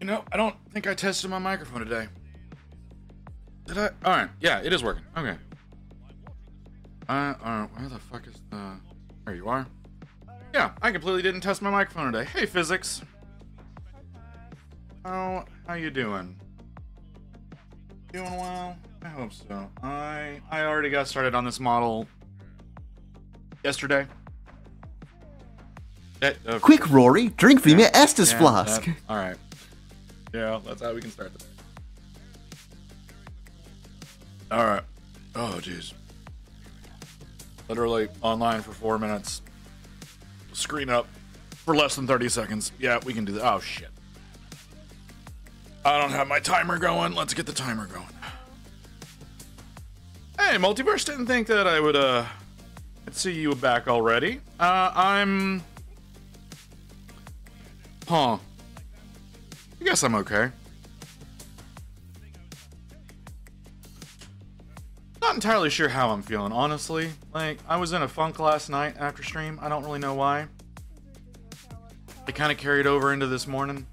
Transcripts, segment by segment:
know, I don't think I tested my microphone today. Did I? All right. Yeah, it is working. Okay. Where the fuck is the... There you are. Yeah, I completely didn't test my microphone today. Hey, physics. How you doing? Doing well? I hope so. I already got started on this model yesterday. Quick, Rory, drink from your Estus flask. All right. Yeah, that's how we can start the day. All right. Oh, jeez. Literally online for 4 minutes. Screen up for less than 30 seconds. Yeah, we can do that. Oh, shit. I don't have my timer going. Let's get the timer going. Hey, Multiverse, didn't think that I would, see you back already. I guess I'm okay. Not entirely sure how I'm feeling, honestly. Like, I was in a funk last night after stream. I don't really know why. It kind of carried over into this morning.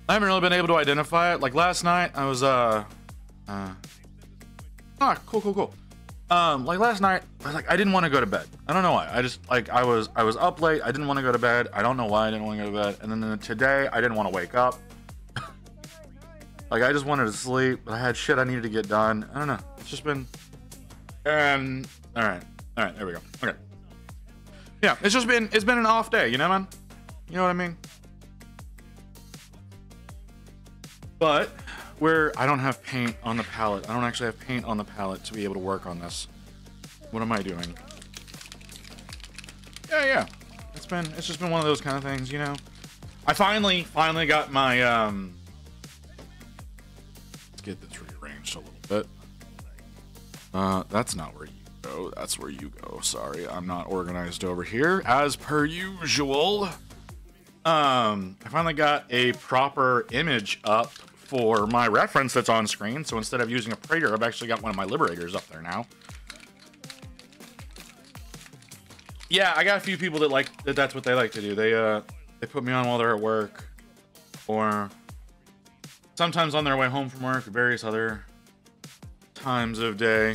I haven't really been able to identify it. Like, last night, I was, cool. Like, last night, I didn't want to go to bed. I don't know why. I just, like, I was up late. I didn't want to go to bed. I don't know why I didn't want to go to bed. And then today, I didn't want to wake up. Like, I just wanted to sleep, but I had shit I needed to get done. I don't know. It's just been... all right, there we go. Okay. Yeah, it's been an off day, you know, man? You know what I mean? But, I don't have paint on the palette. I don't actually have paint on the palette to be able to work on this. What am I doing? Yeah. It's just been one of those kind of things, you know? I finally got my, get this rearranged a little bit. That's not where you go. That's where you go. Sorry, I'm not organized over here as per usual. I finally got a proper image up for my reference that's on screen. So instead of using a Praetor, I've actually got one of my Liberators up there now. Yeah, I got a few people that's what they like to do. They put me on while they're at work, or sometimes on their way home from work, various other times of day.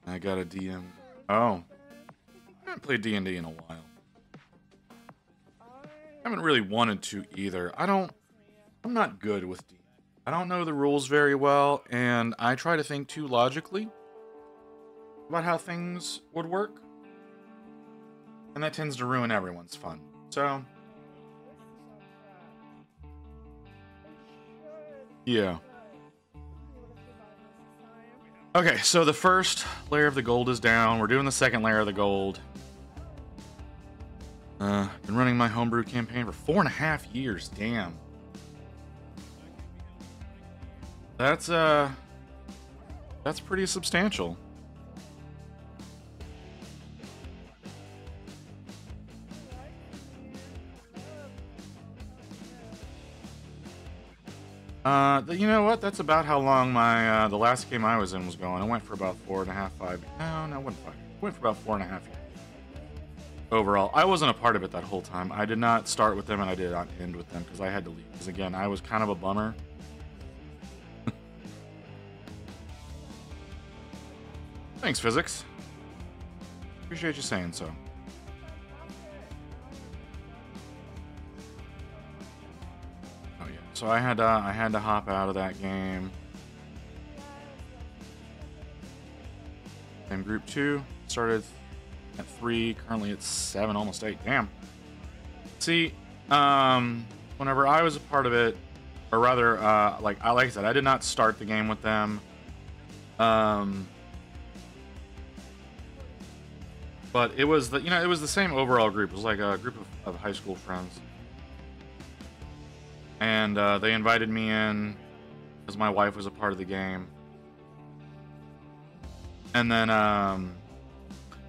I got a DM. Oh. I haven't played D&D in a while. I haven't really wanted to either. I'm not good with D&D. I don't know the rules very well, and I try to think too logically about how things would work. And that tends to ruin everyone's fun. So... yeah. Okay, so the first layer of the gold is down. We're doing the second layer of the gold. Been running my homebrew campaign for 4.5 years. Damn. That's pretty substantial. You know what? That's about how long my the last game I was in was going. I went for about 4.5, 5. No, it wasn't 5. Went for about 4.5 years. Overall, I wasn't a part of it that whole time. I did not start with them, and I did not end with them because I had to leave. Because again, I was kind of a bummer. Thanks, physics. Appreciate you saying so. So I had to hop out of that game. And group 2 started at 3, currently at 7, almost 8. Damn. See, whenever I was a part of it, or rather, like I said, I did not start the game with them. But it was it was the same overall group. It was like a group of high school friends. And they invited me in because my wife was a part of the game. And then,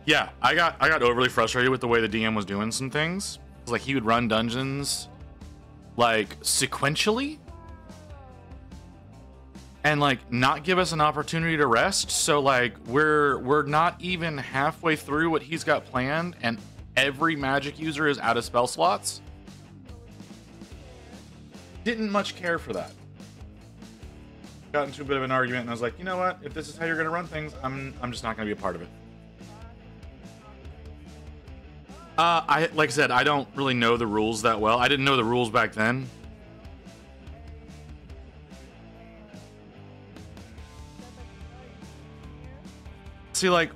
yeah, I got overly frustrated with the way the DM was doing some things. It was like he would run dungeons like sequentially and like not give us an opportunity to rest. So like we're not even halfway through what he's got planned, and every magic user is out of spell slots. didn't much care for that. Got into a bit of an argument, and I was like, you know what? If this is how you're gonna run things, I'm just not gonna be a part of it. Like I said, I don't really know the rules that well. I didn't know the rules back then. See, like,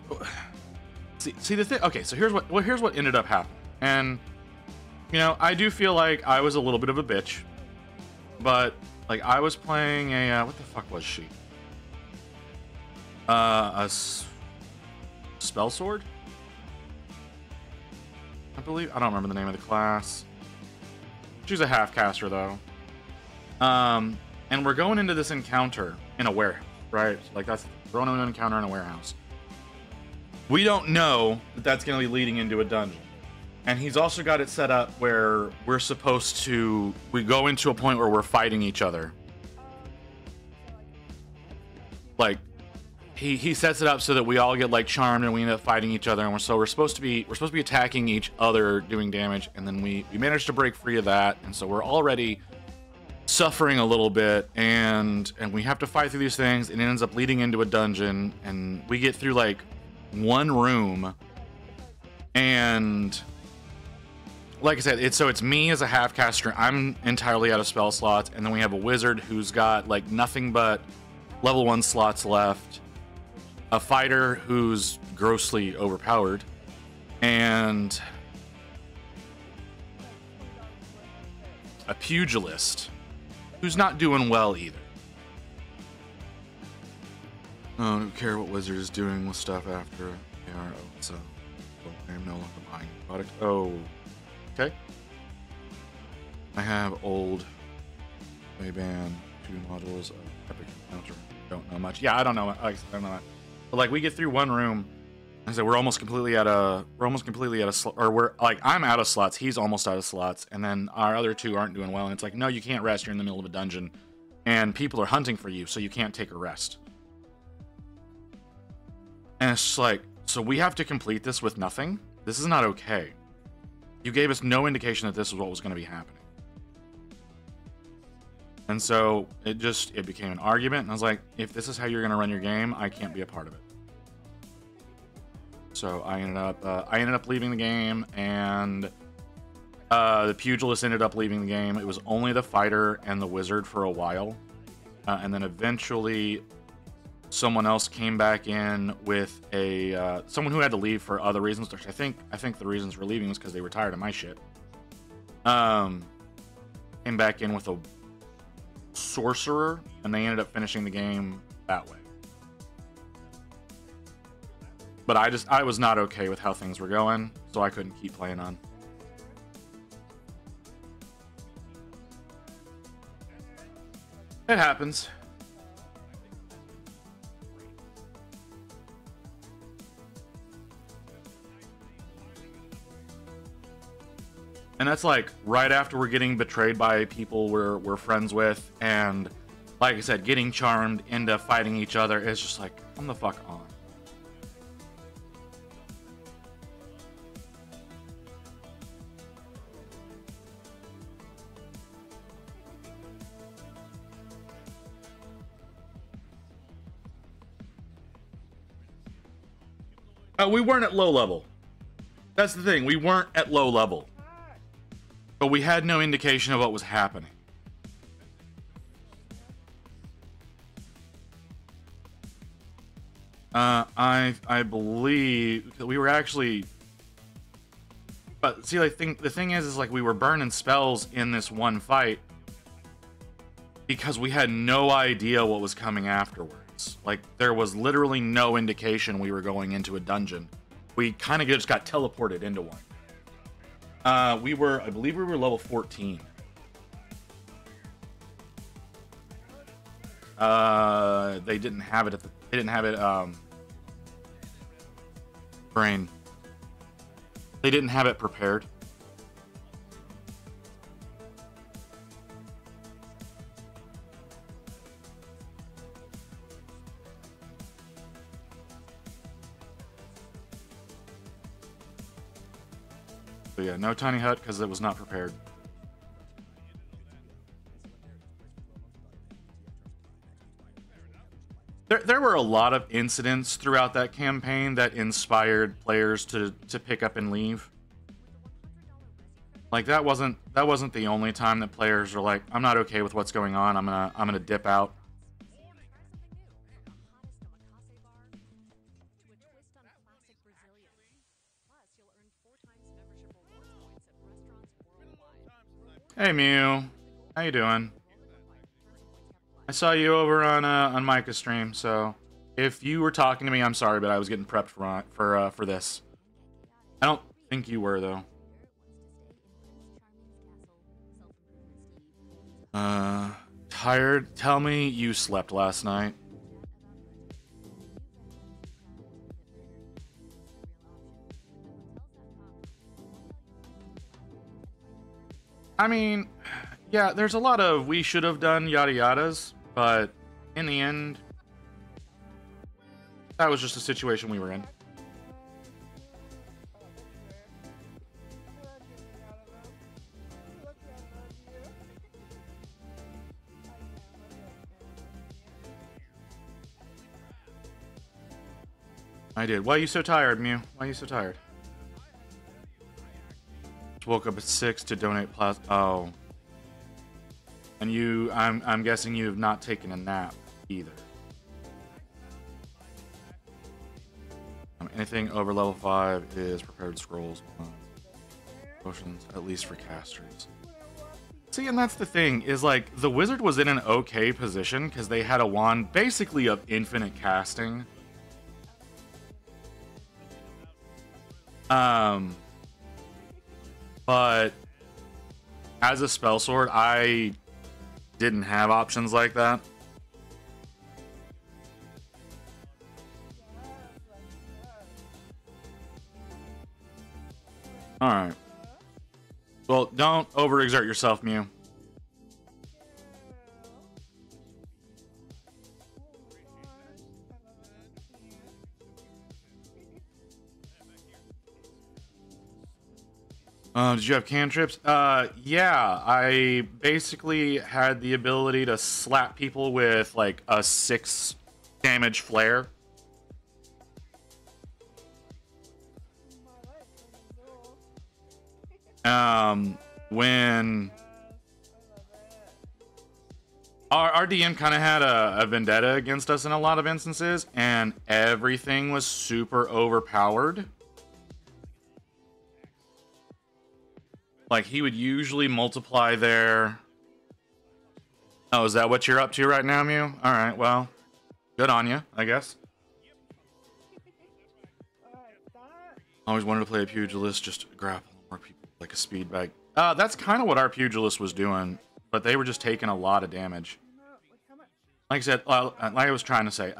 see the thing. Okay, so here's what ended up happening, and you know, I do feel like I was a little bit of a bitch, but like I was playing a what the fuck was she? Spell sword, I believe. I don't remember the name of the class. She's a half caster though. And we're going into this encounter in a warehouse, right? Like we're going into an encounter in a warehouse. We don't know that that's going to be leading into a dungeon. And he's also got it set up where we're supposed to... We go into a point where we're fighting each other. Like, he sets it up so that we all get, like, charmed and we end up fighting each other. And we're supposed to be attacking each other, doing damage. And then we managed to break free of that. And so we're already suffering a little bit. And we have to fight through these things. And it ends up leading into a dungeon. And we get through, like... one room, and like I said, it's me as a half caster. I'm entirely out of spell slots, and then we have a wizard who's got like nothing but level 1 slots left, a fighter who's grossly overpowered, and a pugilist who's not doing well either. I don't care what Wizard is doing with stuff after ARO, so I am no longer buying the product. Oh, okay. I have old Mayban 2 modules of Epic Encounter. Don't know much. Yeah, I don't know. I don't know. But like, we get through one room. I said we're almost completely out of or we're like, I'm out of slots. He's almost out of slots, and then our other two aren't doing well. And it's like, no, you can't rest. You're in the middle of a dungeon, and people are hunting for you, so you can't take a rest. And it's just like, so we have to complete this with nothing? This is not okay. You gave us no indication that this is what was going to be happening. And so it became an argument, and I was like, if this is how you're going to run your game, I can't be a part of it. So I ended up leaving the game, and the pugilist ended up leaving the game. It was only the fighter and the wizard for a while, and then eventually someone else came back in with someone who had to leave for other reasons. Which I think the reasons for leaving was because they were tired of my shit. Came back in with a sorcerer, and they ended up finishing the game that way. But I was not okay with how things were going, so I couldn't keep playing on. It happens. And that's like right after we're getting betrayed by people we're friends with, and like I said, getting charmed into fighting each other. It's just like, come the fuck on. We weren't at low level. That's the thing. We weren't at low level. But we had no indication of what was happening. I believe that we were actually... But see, like, the thing is like we were burning spells in this one fight because we had no idea what was coming afterwards. Like, there was literally no indication we were going into a dungeon. We kind of just got teleported into one. I believe we were level 14. They didn't have it brain. They didn't have it prepared. So yeah, no tiny hut because it was not prepared. There were a lot of incidents throughout that campaign that inspired players to pick up and leave. Like that wasn't the only time that players were like, I'm not okay with what's going on. I'm gonna dip out. Hey Mew, how you doing? I saw you over on Micah's stream, so if you were talking to me, I'm sorry, but I was getting prepped for this. I don't think you were though. Tired? Tell me you slept last night. I mean, yeah, there's a lot of we should have done yada yadas, but in the end, that was just a situation we were in. I did. Why are you so tired, Mew? Why are you so tired? Just woke up at 6 to donate plasma. Oh. And you, I'm guessing you have not taken a nap either. Anything over level 5 is prepared scrolls. Potions, at least for casters. See, and that's the thing, is like, the wizard was in an okay position because they had a wand basically of infinite casting. But as a spell sword, I didn't have options like that. Alright. Well, don't overexert yourself, Mew. Did you have cantrips? Yeah, I basically had the ability to slap people with like a 6 damage flare. When our DM kind of had a vendetta against us in a lot of instances, and everything was super overpowered. Like, he would usually multiply their... Oh, is that what you're up to right now, Mew? Alright, well, good on you, I guess. Always wanted to play a pugilist, just grapple more people like a speed bag. That's kind of what our pugilist was doing, but they were just taking a lot of damage. Like I said, like I was trying to say,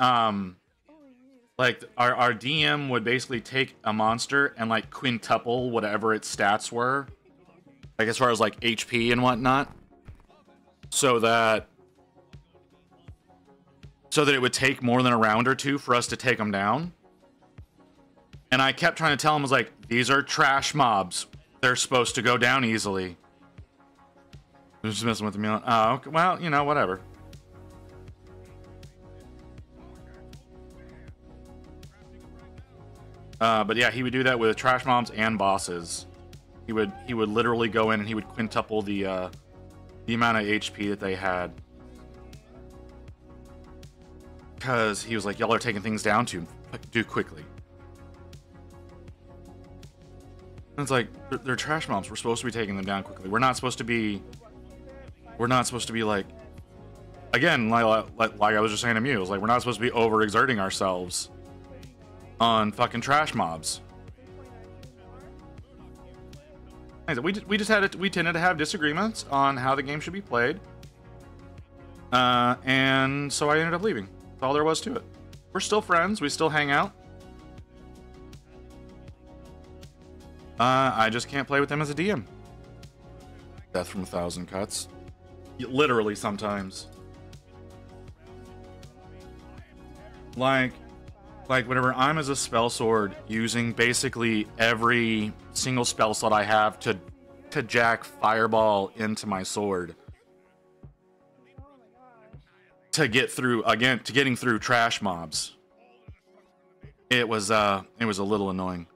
like, our DM would basically take a monster and, like, quintuple whatever its stats were. Like, as far as, like, HP and whatnot. So that it would take more than a round or two for us to take them down. And I kept trying to tell him, I was like, these are trash mobs. They're supposed to go down easily. They're just messing with me on. Oh, okay, well, you know, whatever. But yeah, he would do that with trash mobs and bosses. He would literally go in and he would quintuple the amount of HP that they had. Because he was like, y'all are taking things down too quickly. And it's like, they're trash mobs. We're supposed to be taking them down quickly. We're not supposed to be like, again, like I was just saying to Mew, like, we're not supposed to be overexerting ourselves on fucking trash mobs. We tended to have disagreements on how the game should be played, and so I ended up leaving. That's all there was to it. We're still friends. We still hang out. I just can't play with them as a DM. Death from 1,000 cuts. Literally, sometimes. Like whenever I'm as a spell sword using basically every single spell slot I have to jack fireball into my sword. to get through getting through trash mobs. It was a little annoying.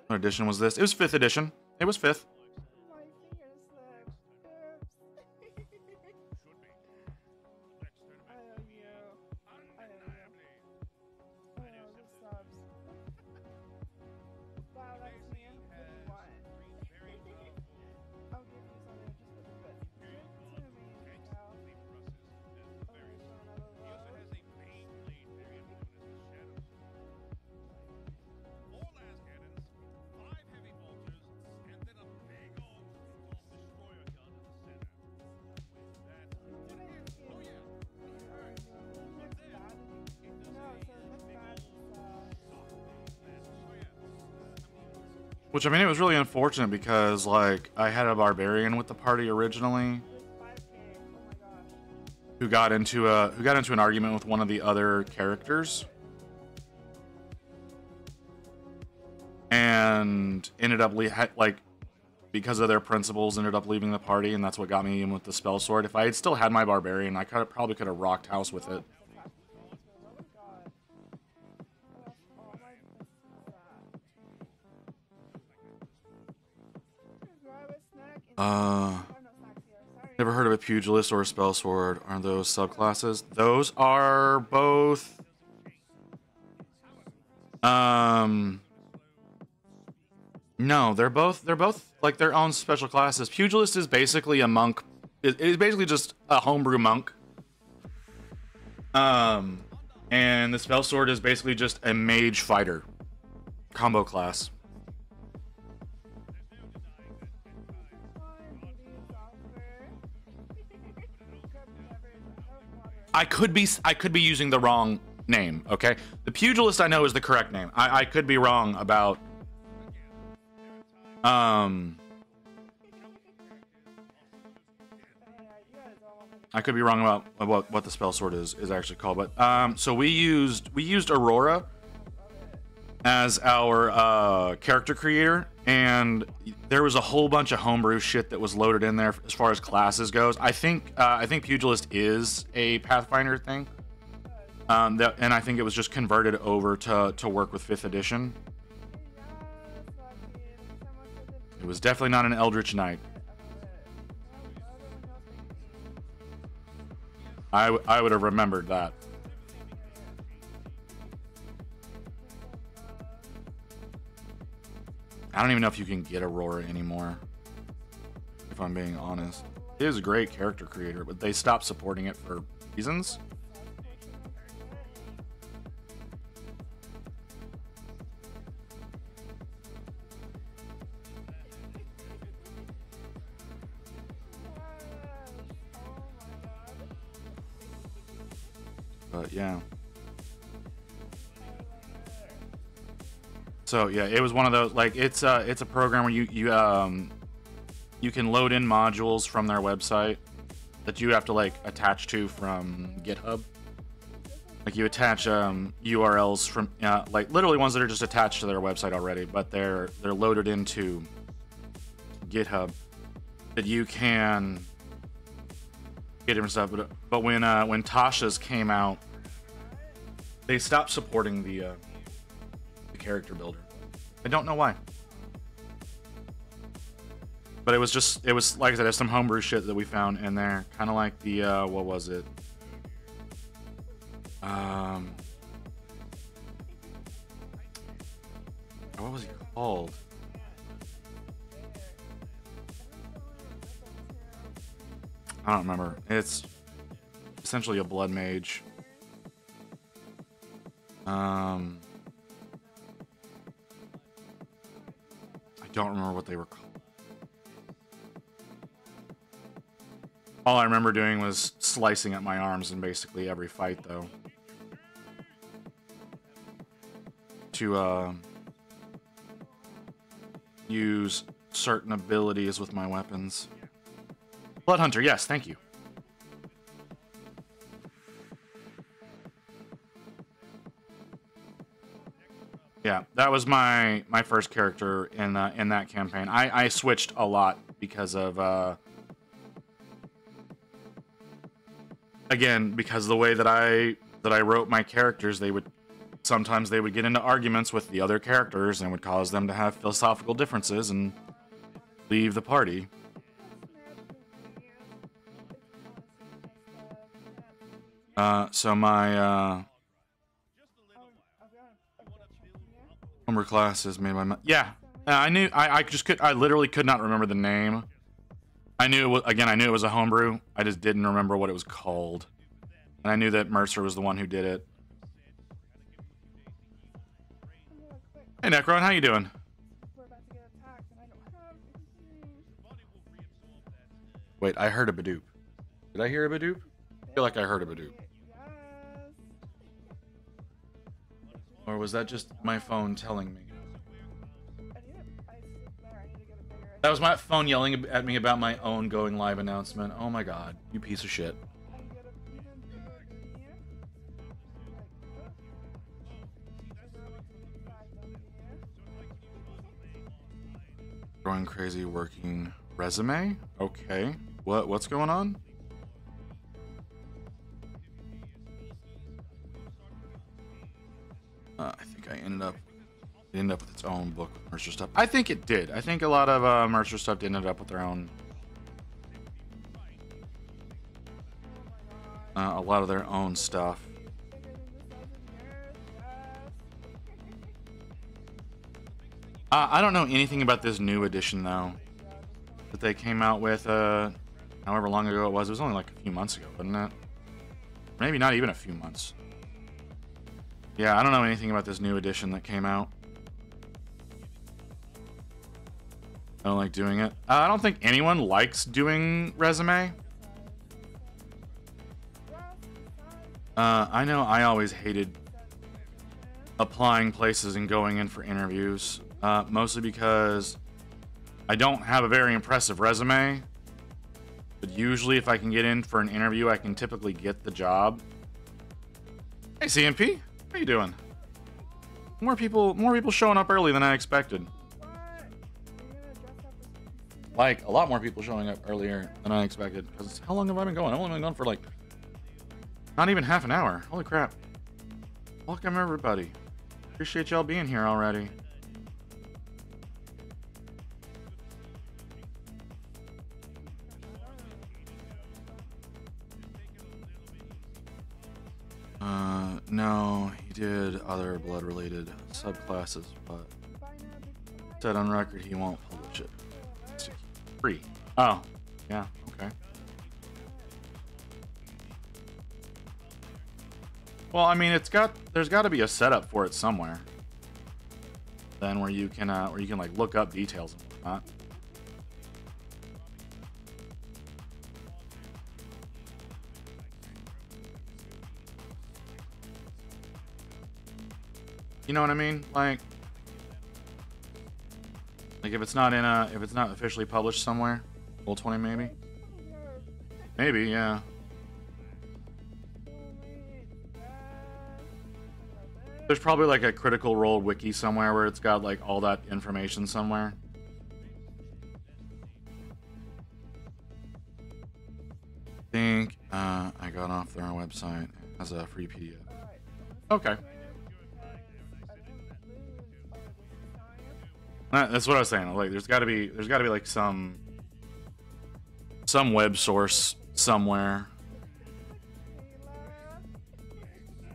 What edition was this? It was 5th edition. It was 5th. Which, I mean, it was really unfortunate because, like, I had a barbarian with the party originally who got into an argument with one of the other characters and ended up because of their principles ended up leaving the party, and that's what got me in with the spell sword. If I had still had my barbarian, I probably could have rocked house with it. Never heard of a pugilist or a spell sword. Are those subclasses? Those are both. No, they're both like their own special classes. Pugilist is basically a monk. It is basically just a homebrew monk. And the spell sword is basically just a mage fighter combo class. I could be using the wrong name, okay? The pugilist I know is the correct name. I could be wrong about I could be wrong about what the spell sword is actually called, but so we used Aurora as our character creator, and there was a whole bunch of homebrew shit that was loaded in there as far as classes goes. I think pugilist is a Pathfinder thing, and I think it was just converted over to work with 5th edition. It was definitely not an Eldritch Knight. I would have remembered that. I don't even know if you can get Aurora anymore, if I'm being honest. It is a great character creator, but they stopped supporting it for reasons. But yeah. So yeah, it was one of those, like, it's a program where you can load in modules from their website that you have to like attach to from GitHub. Like you attach URLs from like literally ones that are just attached to their website already, but they're loaded into GitHub that you can get different stuff. But when Tasha's came out, they stopped supporting the character builder. I don't know why, but it was like I said, there's some homebrew shit that we found in there, kind of like the what was it? What was he called? I don't remember. It's essentially a blood mage. I don't remember what they were called. All I remember doing was slicing at my arms in basically every fight, though. To use certain abilities with my weapons. Bloodhunter, yes, thank you. Yeah, that was my first character in that campaign. I switched a lot because of again, because the way that I wrote my characters, sometimes they would get into arguments with the other characters and would cause them to have philosophical differences and leave the party. So my homebrew class is made by I literally could not remember the name. I knew it was a homebrew. I just didn't remember what it was called. And I knew that Mercer was the one who did it. Hey Necron, how you doing? Wait, I heard a Badoop. Did I hear a Badoop? I feel like I heard a Badoop. Or was that just my phone telling me? That was my phone yelling at me about my own going live announcement. Oh my god, you piece of shit. Going crazy working resume? Okay. What's going on? I think I ended up with its own book with Mercer stuff. I think it did. I think a lot of Mercer stuff ended up with their own. A lot of their own stuff. I don't know anything about this new edition though that they came out with. However long ago it was. It was only like a few months ago, wasn't it? Maybe not even a few months. Yeah, I don't know anything about this new edition that came out. I don't like doing it. I don't think anyone likes doing resume. I know I always hated applying places and going in for interviews, mostly because I don't have a very impressive resume. But usually if I can get in for an interview, I can typically get the job. Hey CMP, how you doing? More people showing up early than I expected. Like, a lot more people showing up earlier than I expected. Because how long have I been going? I've only been going for like, not even half an hour. Holy crap. Welcome everybody. Appreciate y'all being here already. No, he did other blood-related subclasses, but said on record he won't publish it. It's free. Oh, yeah, okay. Well, I mean, there's got to be a setup for it somewhere. Then where you can like look up details and whatnot. You know what I mean? Like if it's not officially published somewhere, Roll 20 maybe. Maybe, yeah. There's probably like a Critical Role wiki somewhere where it's got like all that information somewhere. I think I got off their website. It has a free PDF. Okay. That's what I was saying. Like, there's got to be like some web source somewhere.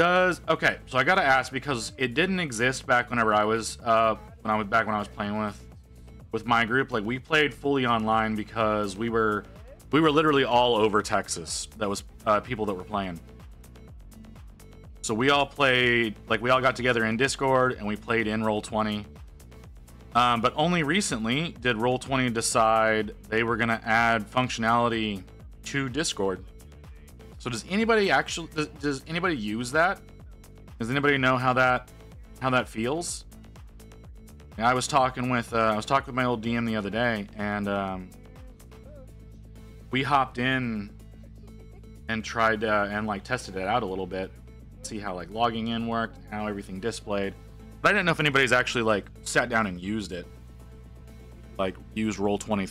Okay, so I gotta ask, because it didn't exist back whenever I was when I was playing with my group. Like, we played fully online because we were literally all over Texas. That was people that were playing. So we all played, like, we all got together in Discord and we played in Roll20. But only recently did Roll20 decide they were gonna add functionality to Discord. So does anybody use that? Does anybody know how that feels? Yeah, I was talking with my old DM the other day, and we hopped in and tried and like tested it out a little bit, see how like logging in worked, how everything displayed. But I didn't know if anybody's actually like sat down and used it, like used Roll20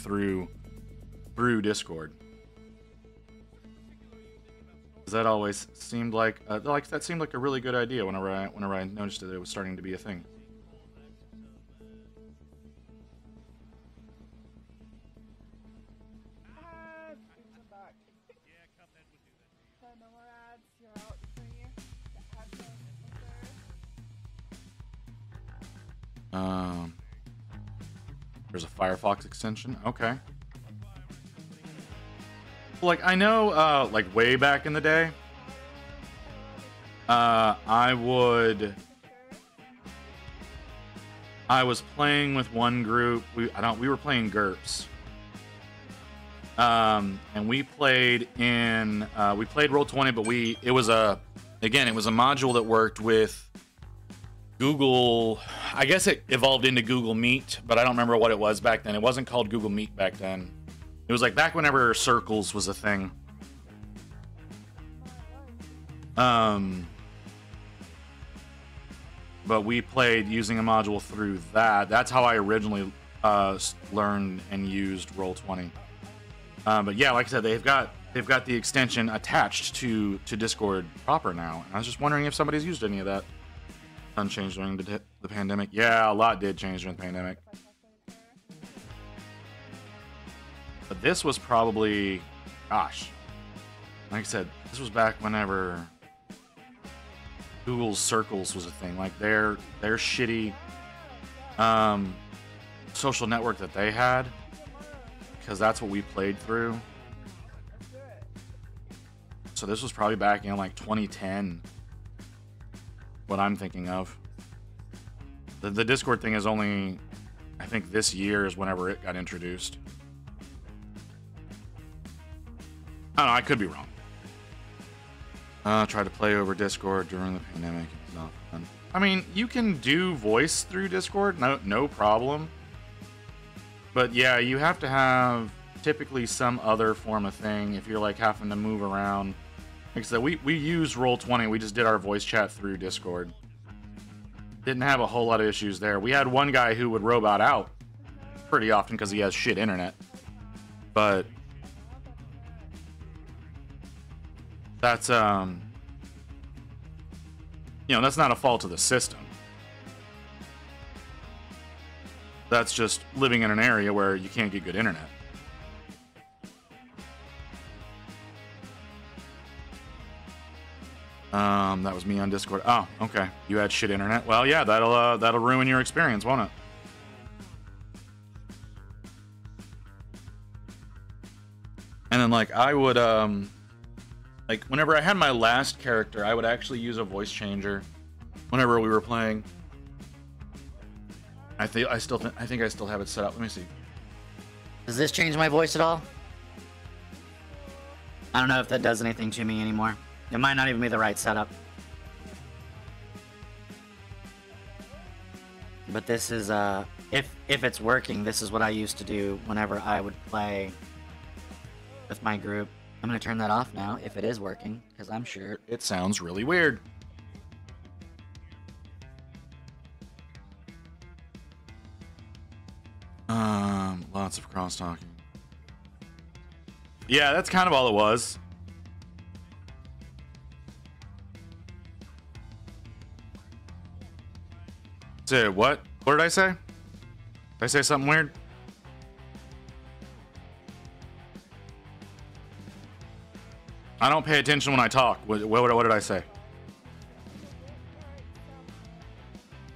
through Discord. that always seemed like that seemed like a really good idea whenever I noticed that it was starting to be a thing. There's a Firefox extension. Okay. Like, I know, like, way back in the day, I was playing with one group. We were playing GURPS. And we played Roll20, but it was a module that worked with Google. I guess it evolved into Google Meet, but I don't remember what it was back then. It wasn't called Google Meet back then. It was like back whenever Circles was a thing. But we played using a module through that. That's how I originally learned and used Roll20. But yeah, like I said, they've got the extension attached to Discord proper now. And I was just wondering if somebody's used any of that. Unchanged during the pandemic. Yeah, a lot did change during the pandemic. But this was probably, gosh, like I said, this was back whenever Google's Circles was a thing. Like their shitty social network that they had, because that's what we played through. So this was probably back in like 2010. What I'm thinking of. The Discord thing is only, I think this year is whenever it got introduced. I don't know, I could be wrong. Try to play over Discord during the pandemic. It's not fun. I mean, you can do voice through Discord, no problem. But yeah, you have to have typically some other form of thing if you're like having to move around. Like I said, we use Roll20. We just did our voice chat through Discord. Didn't have a whole lot of issues there. We had one guy who would robot out pretty often because he has shit internet. But that's you know, that's not a fault of the system. That's just living in an area where you can't get good internet. That was me on Discord. Oh, okay. You had shit internet. Well, yeah, that'll ruin your experience, won't it? And then, like, I would, like, whenever I had my last character, I would actually use a voice changer whenever we were playing. I think I still have it set up. Let me see. Does this change my voice at all? I don't know if that does anything to me anymore. It might not even be the right setup. But this is, if it's working, this is what I used to do whenever I would play with my group. I'm going to turn that off now if it is working, because I'm sure it sounds really weird. Lots of cross-talking. Yeah, that's kind of all it was. So what? What did I say? Did I say something weird? I don't pay attention when I talk. What did I say?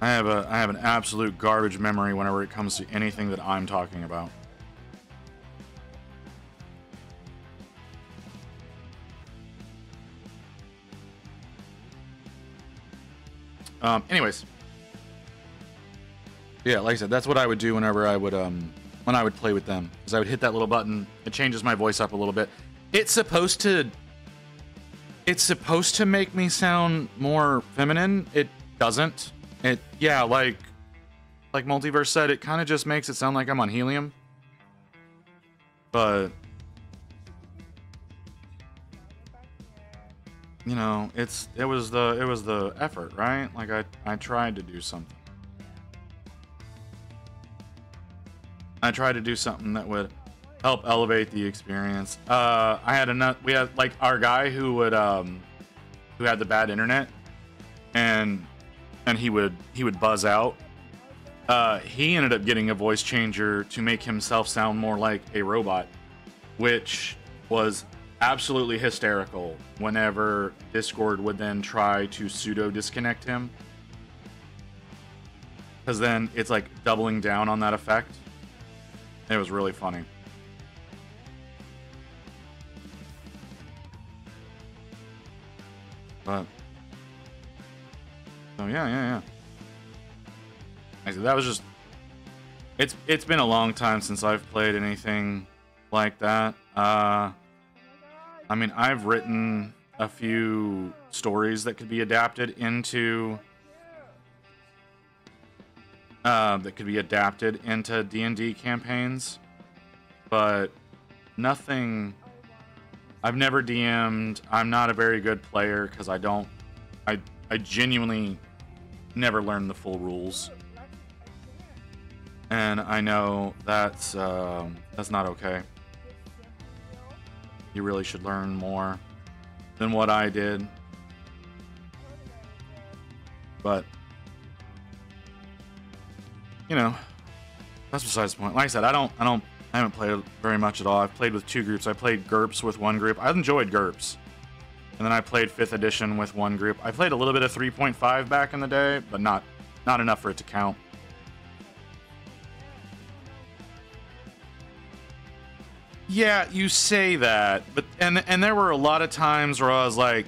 I have an absolute garbage memory whenever it comes to anything that I'm talking about. Anyways. Yeah, like I said, that's what I would do whenever I would when I would play with them. Is I would hit that little button. It changes my voice up a little bit. It's supposed to make me sound more feminine. It doesn't. Yeah, like Multiverse said, it kind of just makes it sound like I'm on helium. But you know, it was the effort, right? Like I tried to do something. I tried to do something that would help elevate the experience. We had like our guy who had the bad internet, and he would buzz out. He ended up getting a voice changer to make himself sound more like a robot, which was absolutely hysterical whenever Discord would then try to pseudo disconnect him, because then it's like doubling down on that effect. It was really funny. But so yeah. That was just, it's been a long time since I've played anything like that. I mean, I've written a few stories that could be adapted into D&D campaigns, but nothing. I've never DM'd. I'm not a very good player because I genuinely never learned the full rules. And I know that's not okay. You really should learn more than what I did. But you know, that's besides the point. Like I said, I haven't played very much at all. I've played with two groups. I played GURPS with one group. I enjoyed GURPS. And then I played 5th edition with one group. I played a little bit of 3.5 back in the day, but not enough for it to count. Yeah, you say that, but and there were a lot of times where I was like,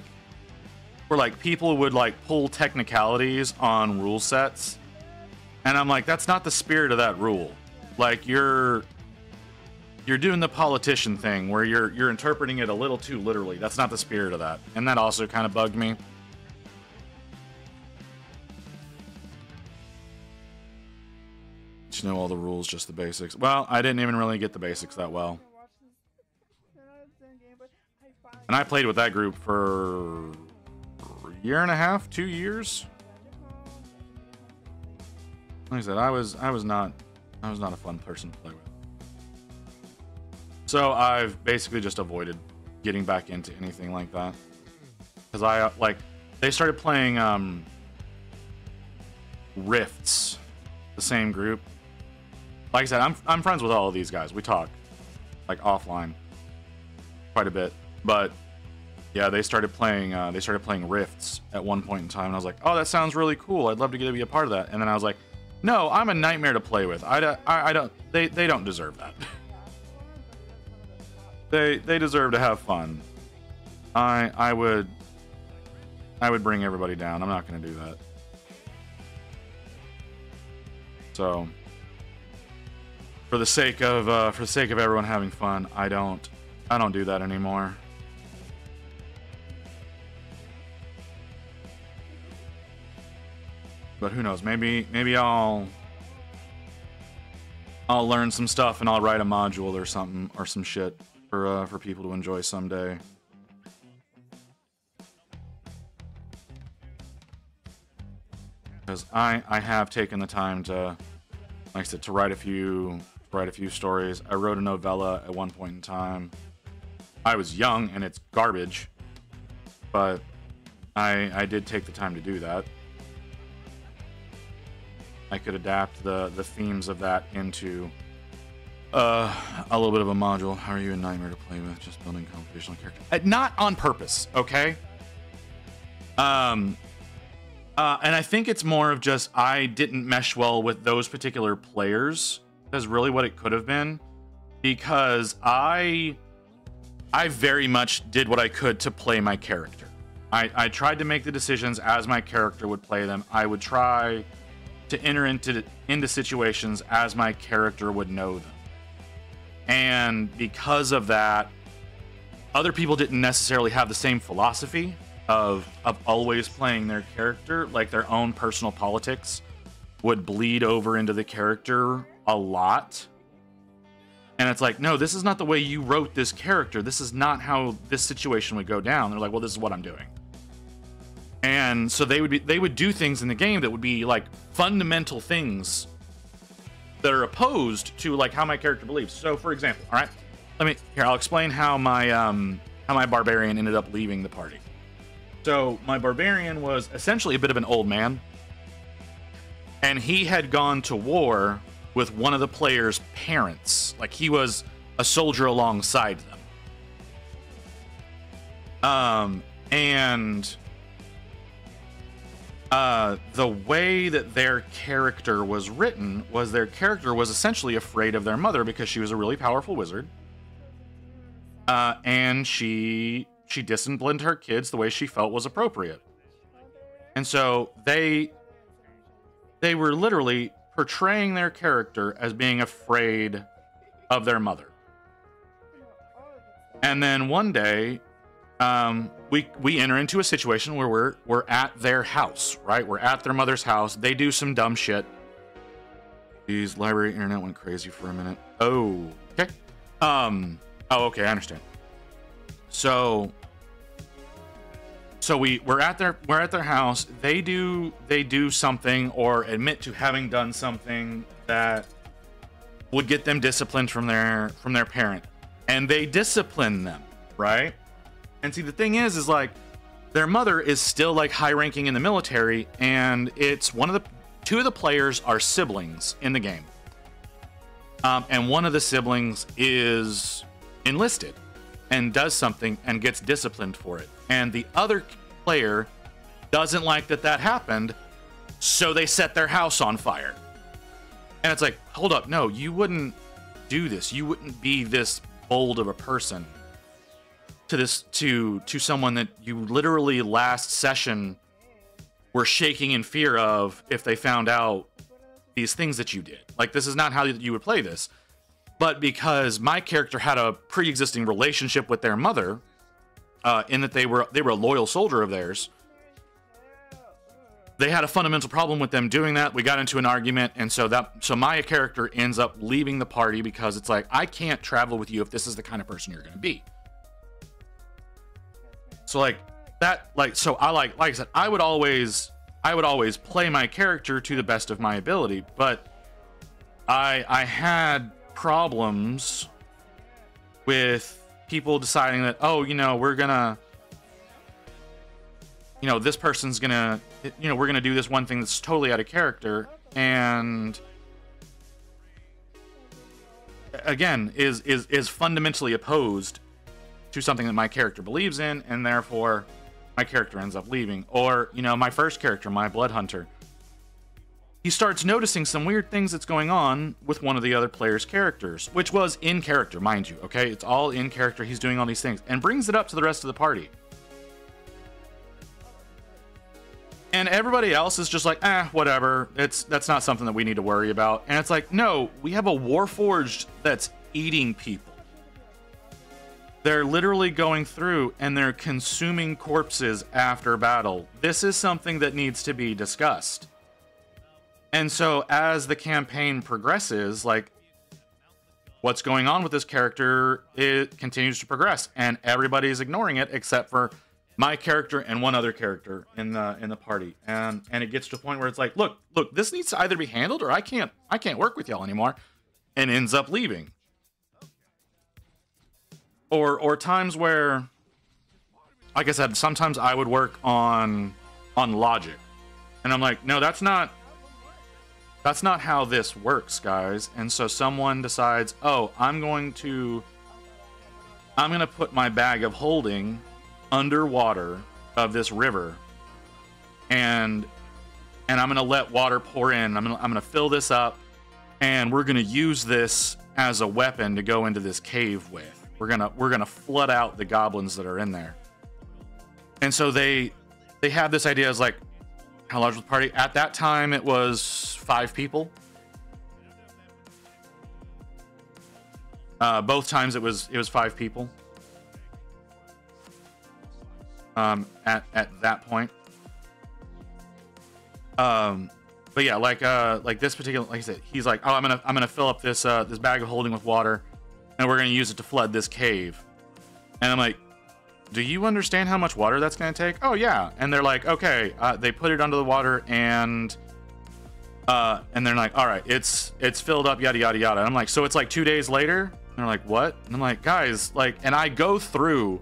where like people would like pull technicalities on rule sets, and I'm like, that's not the spirit of that rule. Like you're doing the politician thing where you're interpreting it a little too literally. That's not the spirit of that, and that also kind of bugged me. You know all the rules, just the basics. Well, I didn't even really get the basics that well. And I played with that group for a year and a half, 2 years. Like I said, I was not a fun person to play with. So I've basically just avoided getting back into anything like that. Because they started playing Rifts, the same group. Like I said, I'm friends with all of these guys. We talk like offline quite a bit. But yeah, they started playing Rifts at one point in time, and I was like, oh, that sounds really cool. I'd love to get to be a part of that. And then I was like, no, I'm a nightmare to play with. I don't. They don't deserve that. They deserve to have fun. I would bring everybody down. I'm not going to do that. So for the sake of everyone having fun, I don't do that anymore. But who knows? Maybe I'll learn some stuff and I'll write a module or something or some shit for people to enjoy someday. Because I have taken the time to, like I said, to write a few stories. I wrote a novella at one point in time. I was young and it's garbage, but I did take the time to do that. I could adapt the themes of that into a little bit of a module. How are you a nightmare to play with? Just building conversational characters. Not on purpose, okay? And I think it's more of just I didn't mesh well with those particular players. That's really what it could have been. Because I very much did what I could to play my character. I tried to make the decisions as my character would play them. I would try to enter into situations as my character would know them. And because of that, other people didn't necessarily have the same philosophy of always playing their character. Like their own personal politics would bleed over into the character a lot. And it's like, no, this is not the way you wrote this character. This is not how this situation would go down. They're like, well, this is what I'm doing. And so they would do things in the game that would be like fundamental things that are opposed to like how my character believes. So for example, all right, I'll explain how my barbarian ended up leaving the party. So my barbarian was essentially a bit of an old man, and he had gone to war with one of the players' parents. Like, he was a soldier alongside them. And the way that their character was written was their character was essentially afraid of their mother because she was a really powerful wizard. And she disciplined her kids the way she felt was appropriate. And so they were literally portraying their character as being afraid of their mother. And then one day, we enter into a situation where we're at their house, right? We're at their mother's house. They do some dumb shit. These library internet went crazy for a minute. Oh, okay. Oh, okay, I understand. So we're at their house. They do something or admit to having done something that would get them disciplined from their parent, and they discipline them, right? And see, the thing is like their mother is still like high ranking in the military, and it's two of the players are siblings in the game. And one of the siblings is enlisted and does something and gets disciplined for it. And the other player doesn't like that happened, so they set their house on fire. And it's like, hold up, no, you wouldn't do this. You wouldn't be this bold of a person to someone that you literally last session were shaking in fear of if they found out these things that you did. Like, this is not how you would play this. But because my character had a pre-existing relationship with their mother, in that they were a loyal soldier of theirs, they had a fundamental problem with them doing that. We got into an argument, and so my character ends up leaving the party because it's like, I can't travel with you if this is the kind of person you're going to be. So like I said, I would always play my character to the best of my ability, but I had problems with people deciding that, oh, we're gonna, this person's gonna, we're gonna do this one thing that's totally out of character, and again is fundamentally opposed to something that my character believes in, and therefore my character ends up leaving. Or, my first character, my blood hunter, he starts noticing some weird things that's going on with one of the other players' characters, which was in character, mind you, okay? It's all in character. He's doing all these things and brings it up to the rest of the party. And everybody else is just like, whatever. That's not something that we need to worry about. And it's like, no, we have a Warforged that's eating people. They're literally going through and they're consuming corpses after battle. This is something that needs to be discussed. And so as the campaign progresses, like, what's going on with this character, it continues to progress, and everybody's ignoring it except for my character and one other character in the party. And it gets to a point where it's like, look, this needs to either be handled or I can't work with y'all anymore, and ends up leaving. Or times where, like I said, sometimes I would work on logic, and I'm like, no, that's not how this works, guys. And so someone decides, oh, I'm gonna put my bag of holding underwater of this river, and I'm gonna let water pour in. I'm gonna fill this up, and we're gonna use this as a weapon to go into this cave with. We're gonna flood out the goblins that are in there. And so they have this idea as like, how large was the party? At that time, it was 5 people. Both times it was 5 people. At that point. But yeah, like this particular, like I said, he's like, oh, I'm gonna fill up this bag of holding with water, and we're gonna use it to flood this cave. And I'm like, do you understand how much water that's gonna take? Oh yeah. And they're like, okay. They put it under the water, and they're like, all right, it's filled up, yada yada yada. And I'm like, so it's like 2 days later. And they're like, what? And I'm like, guys, like, and I go through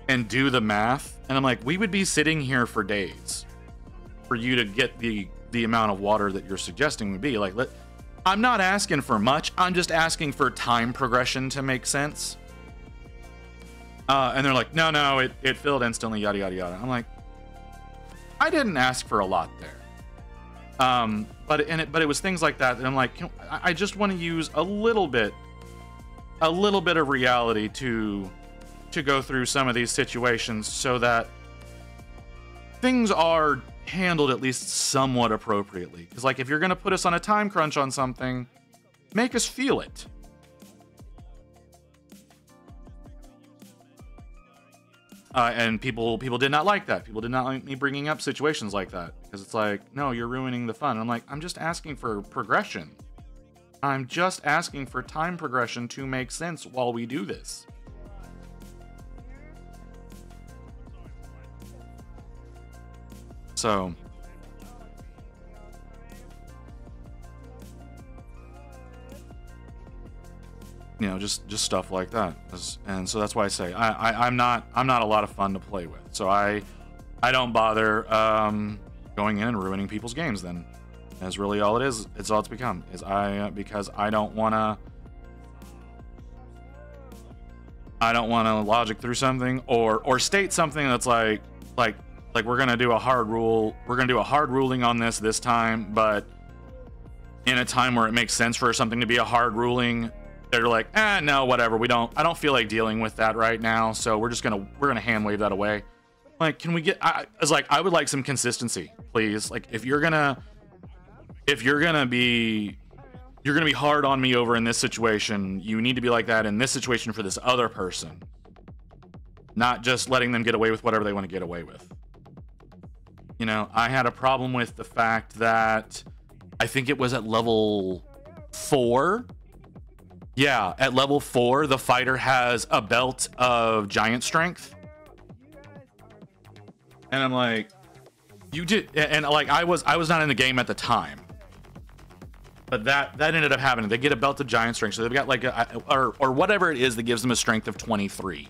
and do the math, and I'm like, we would be sitting here for days for you to get the amount of water that you're suggesting would be. Like, I'm not asking for much. I'm just asking for time progression to make sense. And they're like, no, it filled instantly, yada, yada, yada. I'm like, I didn't ask for a lot there. But it was things like that. And I'm like, I just want to use a little bit of reality to go through some of these situations so that things are handled at least somewhat appropriately. Because, like, if you're going to put us on a time crunch on something, make us feel it. And people did not like that. People did not like me bringing up situations like that. Because it's like, no, you're ruining the fun. And I'm like, I'm just asking for progression. I'm just asking for time progression to make sense while we do this. So, you know, just stuff like that. And so that's why I say I'm not a lot of fun to play with. So I don't bother going in and ruining people's games. Then that's really all it is. It's all it's become is because I don't want to logic through something or state something that's like we're gonna do a hard rule. We're gonna do a hard ruling on this time, but in a time where it makes sense for something to be a hard ruling, they're like, no, whatever. I don't feel like dealing with that right now. So we're gonna hand wave that away. Like, can we get? I would like some consistency, please. Like, if you're gonna be hard on me over in this situation, you need to be like that in this situation for this other person. Not just letting them get away with whatever they want to get away with. You know, I had a problem with the fact that I think it was at level 4. Yeah, at level 4, the fighter has a belt of giant strength. And I'm like, you did, and like I was not in the game at the time. But that ended up happening. They get a belt of giant strength, so they've got like or whatever it is that gives them a strength of 23.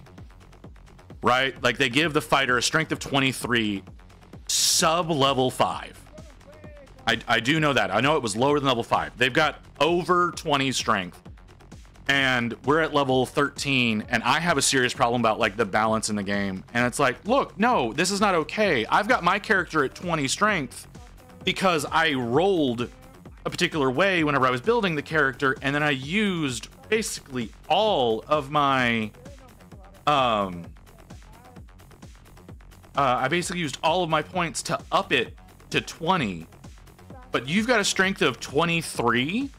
Right? Like they give the fighter a strength of 23 sub level 5. I do know that. I know it was lower than level 5. They've got over 20 strength. And we're at level 13, and I have a serious problem about like the balance in the game. And it's like, look, no, this is not okay. I've got my character at 20 strength because I rolled a particular way whenever I was building the character, and then I used basically all of my I basically used all of my points to up it to 20. But you've got a strength of 23,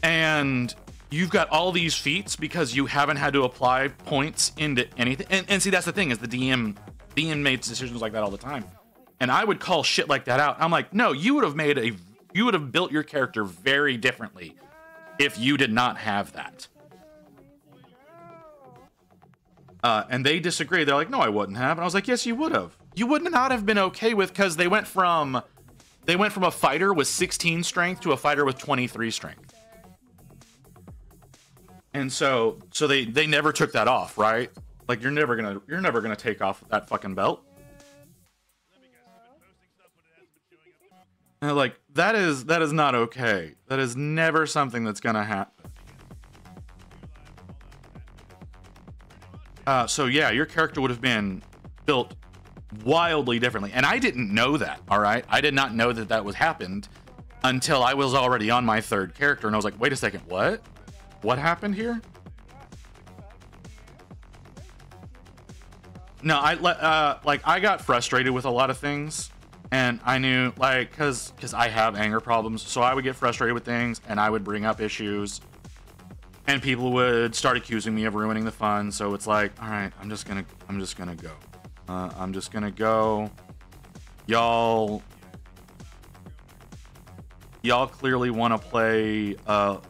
and you've got all these feats because you haven't had to apply points into anything. And see, that's the thing, is the DM made decisions like that all the time. And I would call shit like that out. I'm like, no, you would have built your character very differently if you did not have that. And they disagree. They're like, no, I wouldn't have. And I was like, yes, you would have. You would not have been okay with, because they went from a fighter with 16 strength to a fighter with 23 strength. And so they never took that off, right? Like, you're never gonna take off that fucking belt. And like, that is not okay. That is never something that's gonna happen. So yeah, your character would have been built wildly differently, and I didn't know that. All right, I did not know that was happened until I was already on my 3rd character, and I was like, wait a second, what happened here? No, I got frustrated with a lot of things, and I knew, like, because I have anger problems, so I would get frustrated with things, and I would bring up issues, and people would start accusing me of ruining the fun. So it's like, all right, I'm just gonna go. I'm just gonna go. Y'all clearly want to play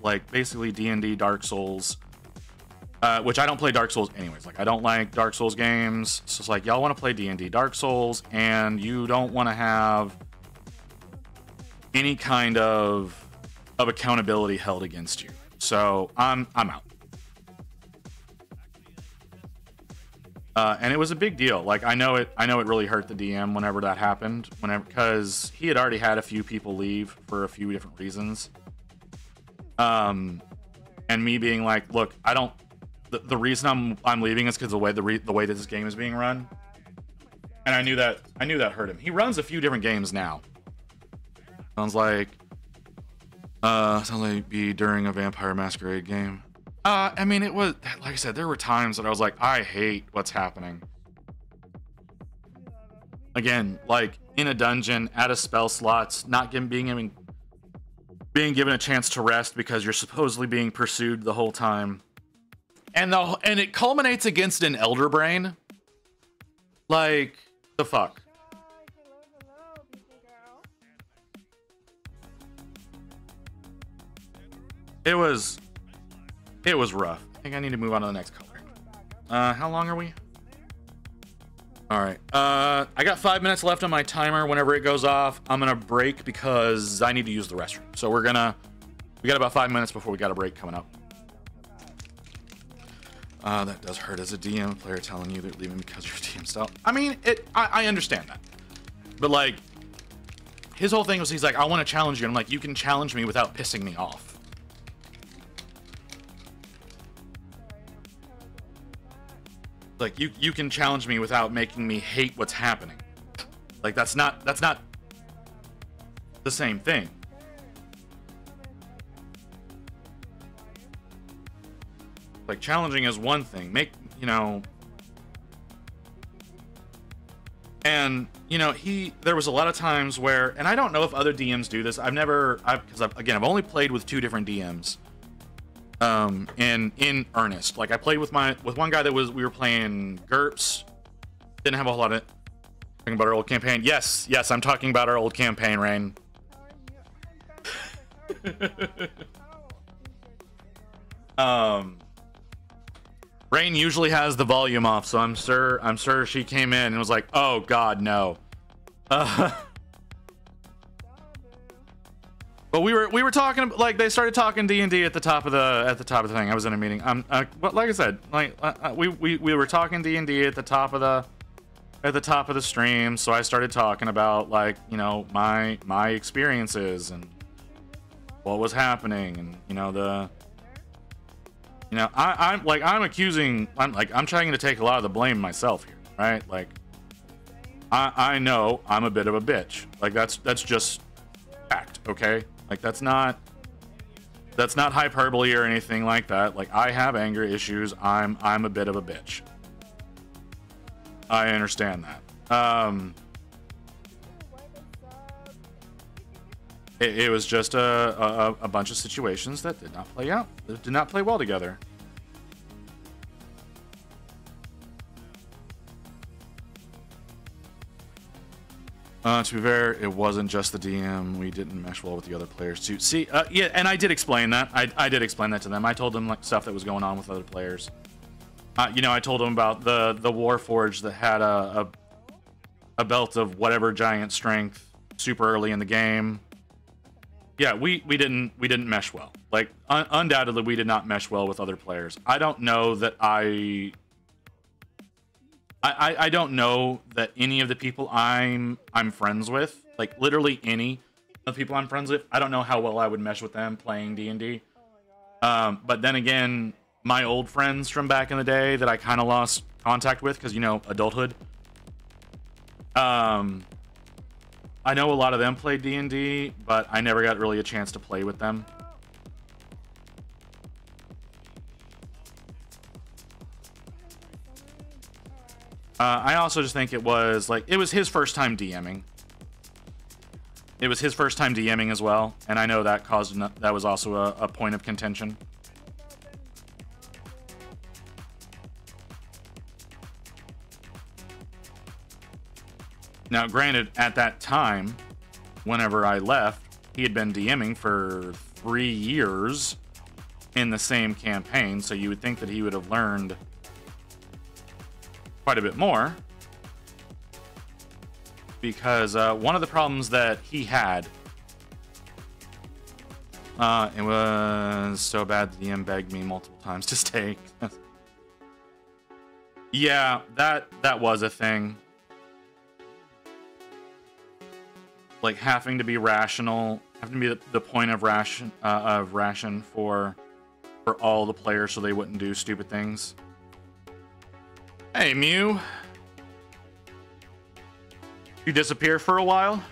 like basically D&D Dark Souls, which I don't play Dark Souls anyways. Like, I don't like Dark Souls games. So it's like, y'all want to play D&D Dark Souls, and you don't want to have any kind of accountability held against you. So I'm out. And it was a big deal. Like I know it really hurt the DM whenever that happened, because he had already had a few people leave for a few different reasons. And me being like, look, I don't. The reason I'm leaving is because the way that this game is being run. And I knew that hurt him. He runs a few different games now. Sounds like be during a Vampire Masquerade game. I mean, it was, like I said, there were times that I was like, I hate what's happening. Again, like in a dungeon, out of spell slots, not being given a chance to rest because you're supposedly being pursued the whole time. And it culminates against an Elder Brain. Like, the fuck? It was rough. I think I need to move on to the next color. How long are we? All right. I got 5 minutes left on my timer. Whenever it goes off, I'm gonna break because I need to use the restroom. So we got about 5 minutes before we got a break coming up. That does hurt as a DM player telling you they're leaving because of your DM style. I mean, I understand that, but like, his whole thing was he's like, I want to challenge you. And I'm like, you can challenge me without pissing me off. Like you can challenge me without making me hate what's happening. Like that's not the same thing. Like challenging is one thing. And there was a lot of times where, and I don't know if other DMs do this. I've only played with 2 different DMs. In earnest, like I played with one guy we were playing GURPS, didn't have a whole lot of talking about our old campaign. Yes, I'm talking about our old campaign, Rain. Rain usually has the volume off, so I'm sure she came in and was like, oh god, no. But we were talking, like they started talking D&D at the top of the thing. I was in a meeting. But like I said, we were talking D&D at the top of the stream. So I started talking about my experiences and what was happening, and I'm trying to take a lot of the blame myself here, right? Like I know I'm a bit of a bitch. Like that's just fact, okay? Like that's not hyperbole or anything like that. Like I have anger issues. I'm a bit of a bitch. I understand that. It was just a bunch of situations that did not play out. That did not play well together. To be fair, it wasn't just the DM. We didn't mesh well with the other players too. See, yeah, and I did explain that. I did explain that to them. I told them like stuff that was going on with other players. I told them about the Warforged that had a belt of whatever giant strength super early in the game. Yeah, we didn't mesh well. Like undoubtedly, we did not mesh well with other players. I don't know that I don't know that any of the people I'm friends with, like literally any of the people I'm friends with, I don't know how well I would mesh with them playing D&D. But then again, my old friends from back in the day that I kind of lost contact with because, adulthood. I know a lot of them played D&D, but I never got really a chance to play with them. I also just think it was his first time DMing. It was his first time DMing as well, and I know that that was also a point of contention. Now, granted, at that time, whenever I left, he had been DMing for 3 years in the same campaign, so you would think that he would have learned quite a bit more, because one of the problems that he had, it was so bad the DM begged me multiple times to stay. Yeah, that was a thing. Like having to be rational, having to be the point of ration for all the players so they wouldn't do stupid things. Hey, Mew. You disappear for a while?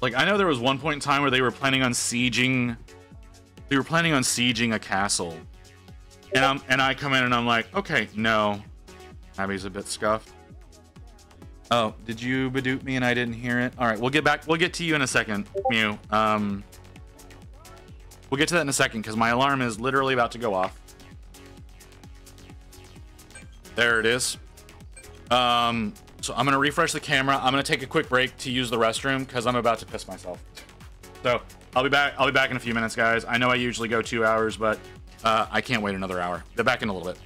Like, I know there was one point in time where they were planning on sieging a castle. And I come in and I'm like, okay, no. Abby's a bit scuffed. Oh, did you badoop me and I didn't hear it? All right, we'll get to you in a second, Mew. We'll get to that in a second because my alarm is literally about to go off. There it is. So I'm gonna refresh the camera. I'm gonna take a quick break to use the restroom because I'm about to piss myself. So I'll be back in a few minutes, guys. I know I usually go 2 hours, but I can't wait another hour. Be back in a little bit.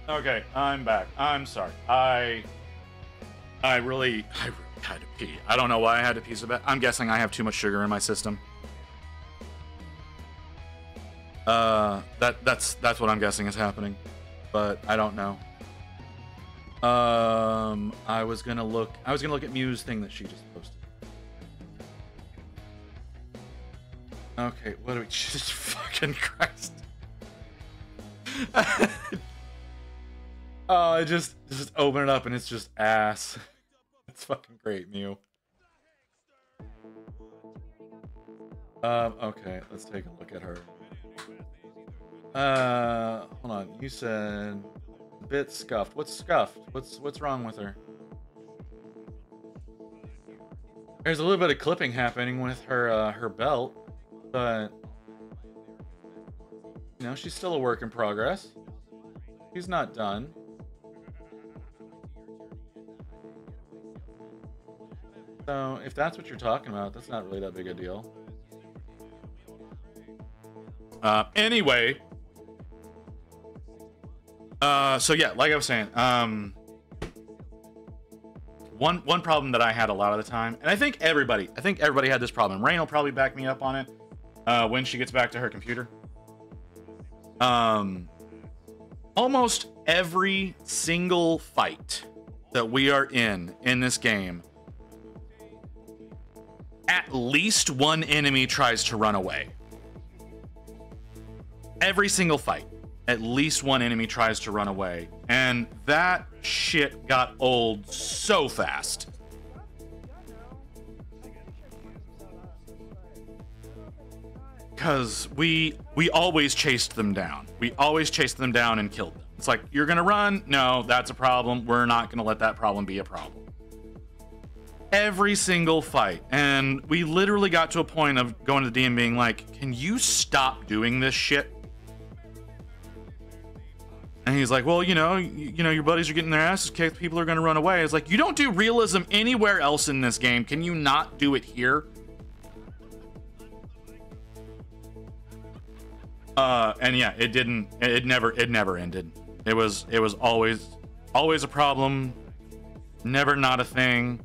Okay, I'm back. I'm sorry. I really had to pee. I don't know why I had to pee so bad. I'm guessing I have too much sugar in my system. That's what I'm guessing is happening, but I don't know. I was gonna look at Mew's thing that she just posted. Okay, what do we? Jesus fucking Christ! Oh, I just open it up and it's just ass. It's fucking great, Mew. Okay, let's take a look at her. Hold on. You said a bit scuffed. What's scuffed? What's wrong with her? There's a little bit of clipping happening with her her belt, but you know, she's still a work in progress. She's not done. So, if that's what you're talking about, that's not really that big a deal. Anyway. So yeah, like I was saying, one problem that I had a lot of the time, and I think everybody had this problem. Rain will probably back me up on it, when she gets back to her computer. Almost every single fight that we are in this game, at least one enemy tries to run away. Every single fight, at least one enemy tries to run away. And that shit got old so fast. Because we always chased them down. We always chased them down and killed them. It's like, you're gonna run? No, that's a problem. We're not gonna let that problem be a problem. Every single fight. And we literally got to a point of going to the DM being like, can you stop doing this shit? And he's like, well, you know, your buddies are getting their asses kicked. People are going to run away. It's like, you don't do realism anywhere else in this game. Can you not do it here? And yeah, it never ended. It was always a problem. Never not a thing.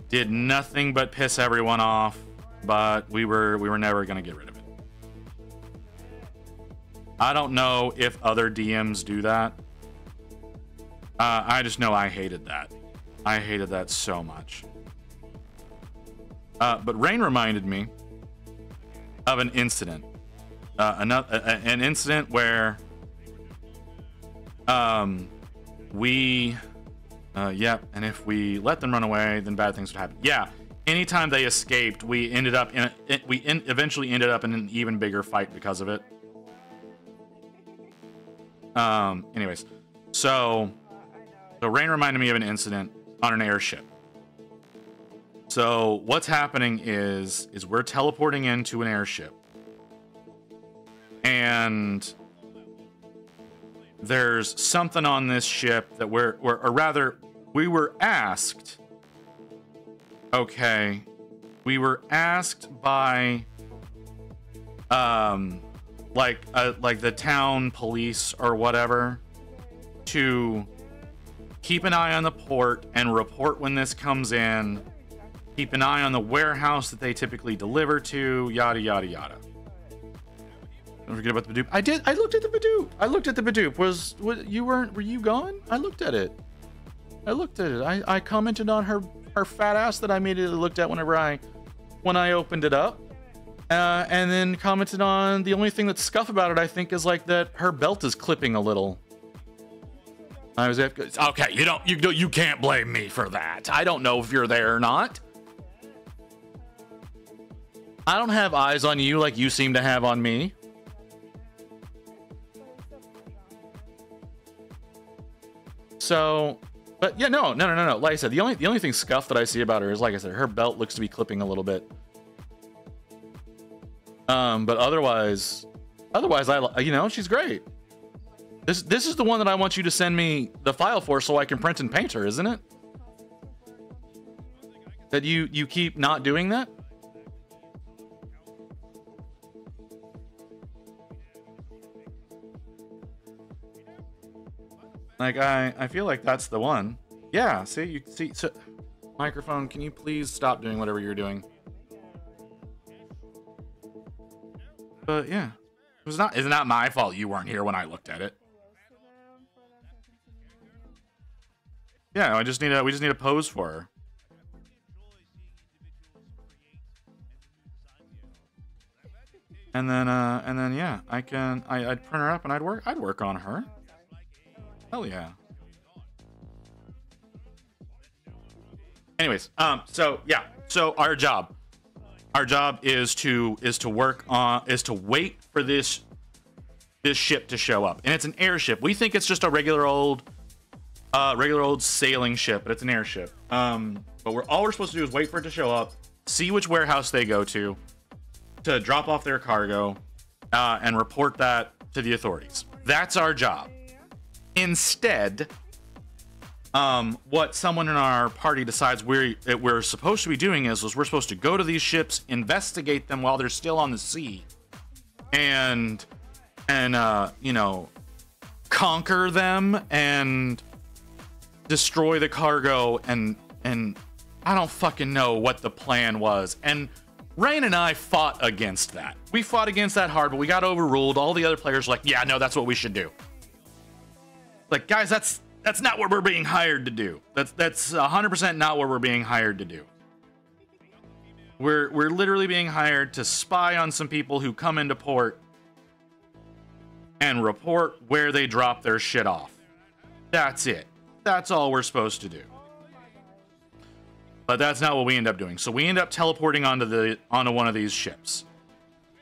Did nothing but piss everyone off, but we were never going to get rid of it. I don't know if other DMs do that. I just know I hated that. I hated that so much. But Rain reminded me of an incident. An incident where and if we let them run away, then bad things would happen. Yeah, anytime they escaped, we eventually ended up in an even bigger fight because of it. Anyways, so Rain reminded me of an incident on an airship. So what's happening is we're teleporting into an airship, and there's something on this ship that we were asked. Okay, we were asked by like the town police or whatever to keep an eye on the port and report when this comes in, keep an eye on the warehouse that they typically deliver to, yada yada yada. Don't forget about the Badoop. I looked at the Badoop. Were you gone? I looked at it. I commented on her fat ass that I immediately looked at when I opened it up. And then commented on the only thing that's scuff about it, I think, is like that her belt is clipping a little. I was okay. You can't blame me for that. I don't know if you're there or not. I don't have eyes on you like you seem to have on me. So, but yeah, no. Like I said, the only thing scuff that I see about her is, like I said, her belt looks to be clipping a little bit. But otherwise, she's great. This is the one that I want you to send me the file for so I can print and paint her, isn't it? That you keep not doing that? Like, I feel like that's the one. Yeah, see, so, microphone, can you please stop doing whatever you're doing? But yeah, it's not my fault you weren't here when I looked at it. Yeah, we just need a pose for her. And then yeah, I'd print her up and I'd work on her. Hell yeah. Anyways, so yeah, So our job is to wait for this ship to show up, and it's an airship. We think it's just a regular old sailing ship, but it's an airship. But all we're supposed to do is wait for it to show up, see which warehouse they go to drop off their cargo, and report that to the authorities. That's our job. Instead, what someone in our party decides we're supposed to be doing is we're supposed to go to these ships, investigate them while they're still on the sea, and you know, conquer them and destroy the cargo, and I don't fucking know what the plan was. And Rain and I fought against that. We fought against that hard, but we got overruled. All the other players were like, yeah, no, that's what we should do. Like, guys, that's not what we're being hired to do. That's 100% not what we're being hired to do. We're literally being hired to spy on some people who come into port and report where they drop their shit off. That's it. That's all we're supposed to do. But that's not what we end up doing. So we end up teleporting onto one of these ships.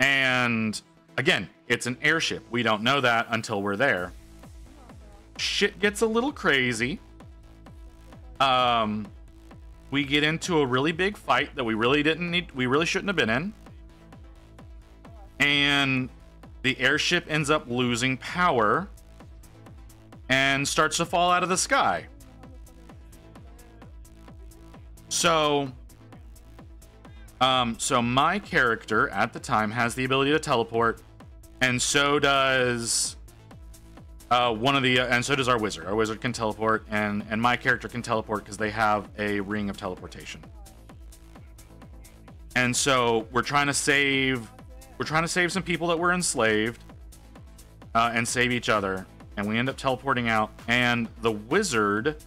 And again, it's an airship. We don't know that until we're there. Shit gets a little crazy. We get into a really big fight that we really shouldn't have been in. And the airship ends up losing power and starts to fall out of the sky. So my character at the time has the ability to teleport, and so does and so does our wizard. Our wizard can teleport, and my character can teleport because they have a ring of teleportation. And so we're trying to save some people that were enslaved, and save each other. And we end up teleporting out, and the wizard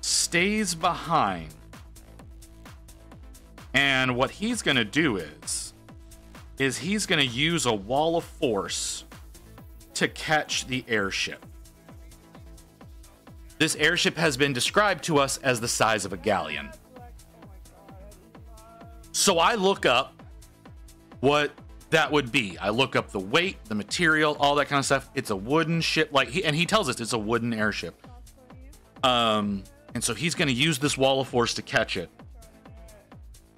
stays behind. And what he's gonna do is he's gonna use a wall of force to catch the airship. This airship has been described to us as the size of a galleon. So I look up what that would be. I look up the weight, the material, all that kind of stuff. It's a wooden ship, and he tells us it's a wooden airship. And so he's going to use this wall of force to catch it.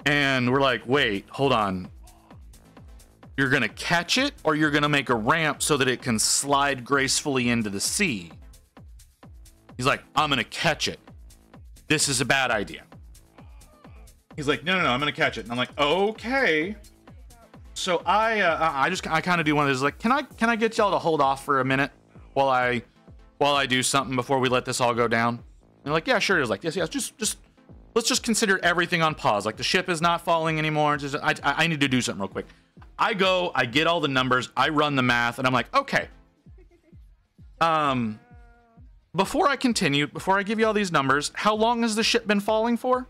And we're like, wait, hold on. You're going to catch it, or you're going to make a ramp so that it can slide gracefully into the sea? He's like, I'm going to catch it. This is a bad idea. He's like, no, I'm going to catch it. And I'm like, okay. So I kind of do one of those, like, can I get y'all to hold off for a minute while I do something before we let this all go down? And they're like, yeah, sure. It's like, yes, just let's just consider everything on pause. Like, the ship is not falling anymore. I need to do something real quick. I go, I get all the numbers, I run the math, and I'm like, okay. Before I continue, before I give you all these numbers, how long has the ship been falling for?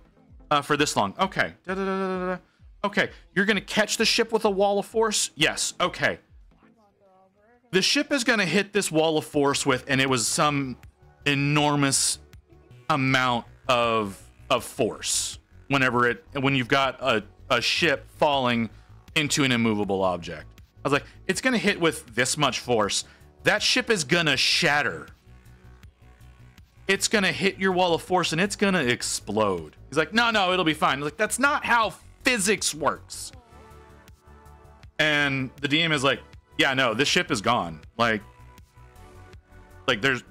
For this long. Okay. Okay, you're gonna catch the ship with a wall of force? Yes, okay. The ship is gonna hit this wall of force and it was some enormous amount of force when you've got a ship falling into an immovable object. I was like, it's gonna hit with this much force. That ship is gonna shatter. It's gonna hit your wall of force and it's gonna explode. He's like, no, it'll be fine. I was like, that's not how physics works. And the DM is like, yeah, no, this ship is gone. Like there's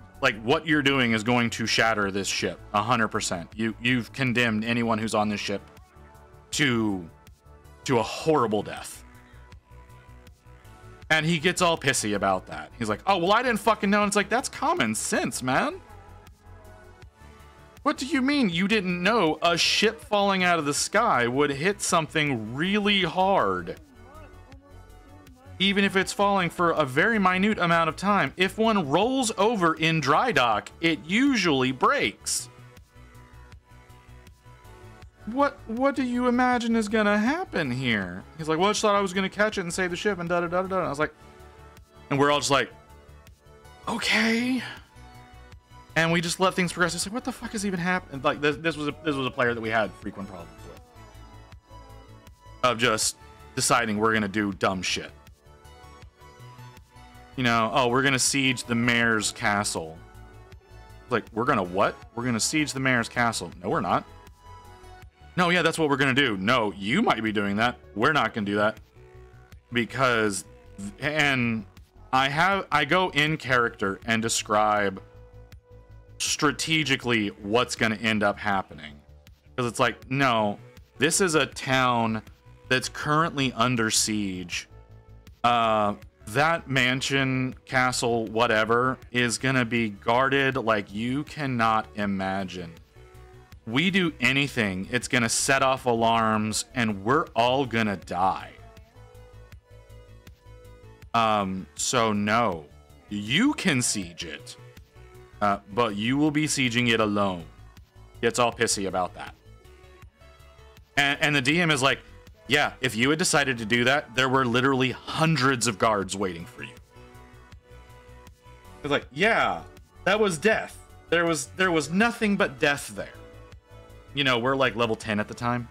what you're doing is going to shatter this ship 100%. You've condemned anyone who's on this ship to a horrible death. And he gets all pissy about that. He's like, oh, well, I didn't fucking know. And it's like, that's common sense, man. What do you mean you didn't know a ship falling out of the sky would hit something really hard? Even if it's falling for a very minute amount of time. If one rolls over in dry dock, it usually breaks. What do you imagine is gonna happen here? He's like, well, I just thought I was gonna catch it and save the ship and da-da-da-da-da. I was like, and we're all just like, okay. And we just let things progress. It's like, what the fuck is even happening? Like, this was a player that we had frequent problems with. of just deciding we're gonna do dumb shit. You know, oh, we're gonna siege the mayor's castle. Like, we're gonna what? We're gonna siege the mayor's castle. No, we're not. No, yeah, that's what we're gonna do. No, you might be doing that. We're not gonna do that. Because, and I go in character and describe strategically what's gonna end up happening. Because it's like, no, this is a town that's currently under siege. That mansion, castle, whatever, is gonna be guarded like you cannot imagine. We do anything, it's gonna set off alarms, and we're all gonna die. So no, you can siege it, but you will be sieging it alone. Gets all pissy about that. And the DM is like, yeah, if you had decided to do that, there were literally hundreds of guards waiting for you. It's like, yeah, that was death. There was nothing but death there. You know, we're like level 10 at the time.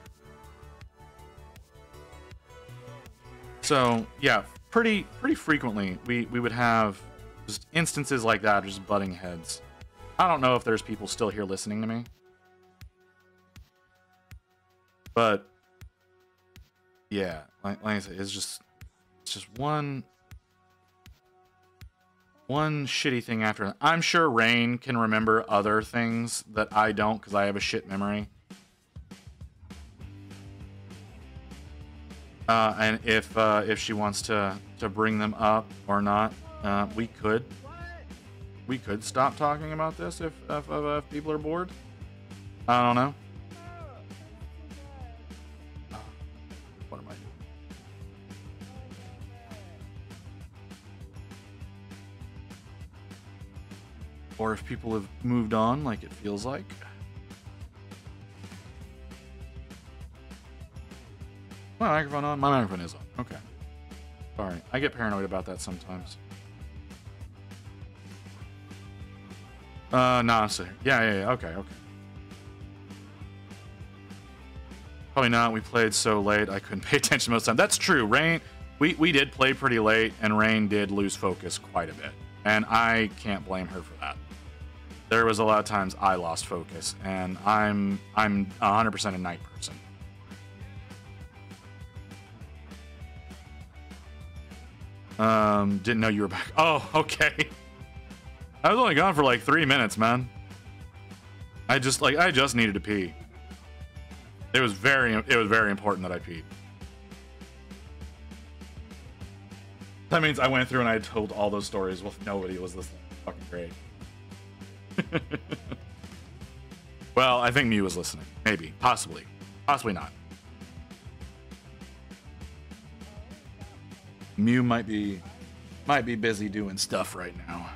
So, yeah, pretty frequently we would have just instances like that, just butting heads. I don't know if there's people still here listening to me. But yeah, like I said, it's just one shitty thing after another. I'm sure Rain can remember other things that I don't, because I have a shit memory. And if she wants to bring them up or not, we could stop talking about this if people are bored. I don't know. What am I doing? Or if people have moved on, like it feels like. My microphone on? My microphone is on. Okay. Sorry. I get paranoid about that sometimes. No, I'm sorry. Yeah. Okay. Probably not. We played so late, I couldn't pay attention most of the time. That's true. Rain, we did play pretty late, and Rain did lose focus quite a bit. And I can't blame her for that. There was a lot of times I lost focus, and I'm 100% a night person. Didn't know you were back. Oh, okay. I was only gone for like 3 minutes, man. I just needed to pee. It was very important that I peed. That means I went through and I told all those stories with nobody was listening. Fucking great. Well, I think Mew was listening. Maybe. Possibly. Possibly not. Mew might be busy doing stuff right now.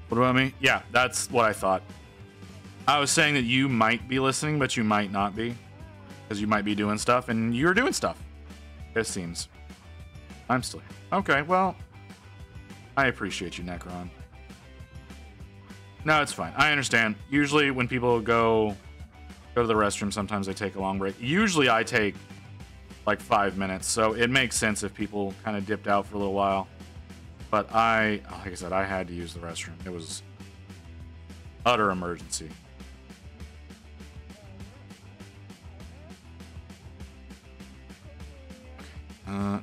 What about me? Yeah, that's what I thought. I was saying that you might be listening, but you might not be. Because you might be doing stuff, and you're doing stuff. It seems. I'm still here. Okay, well, I appreciate you, Necron. No, it's fine. I understand. Usually when people go to the restroom, sometimes they take a long break. Usually I take like 5 minutes, so it makes sense if people kind of dipped out for a little while. But like I said, I had to use the restroom. It was utter emergency.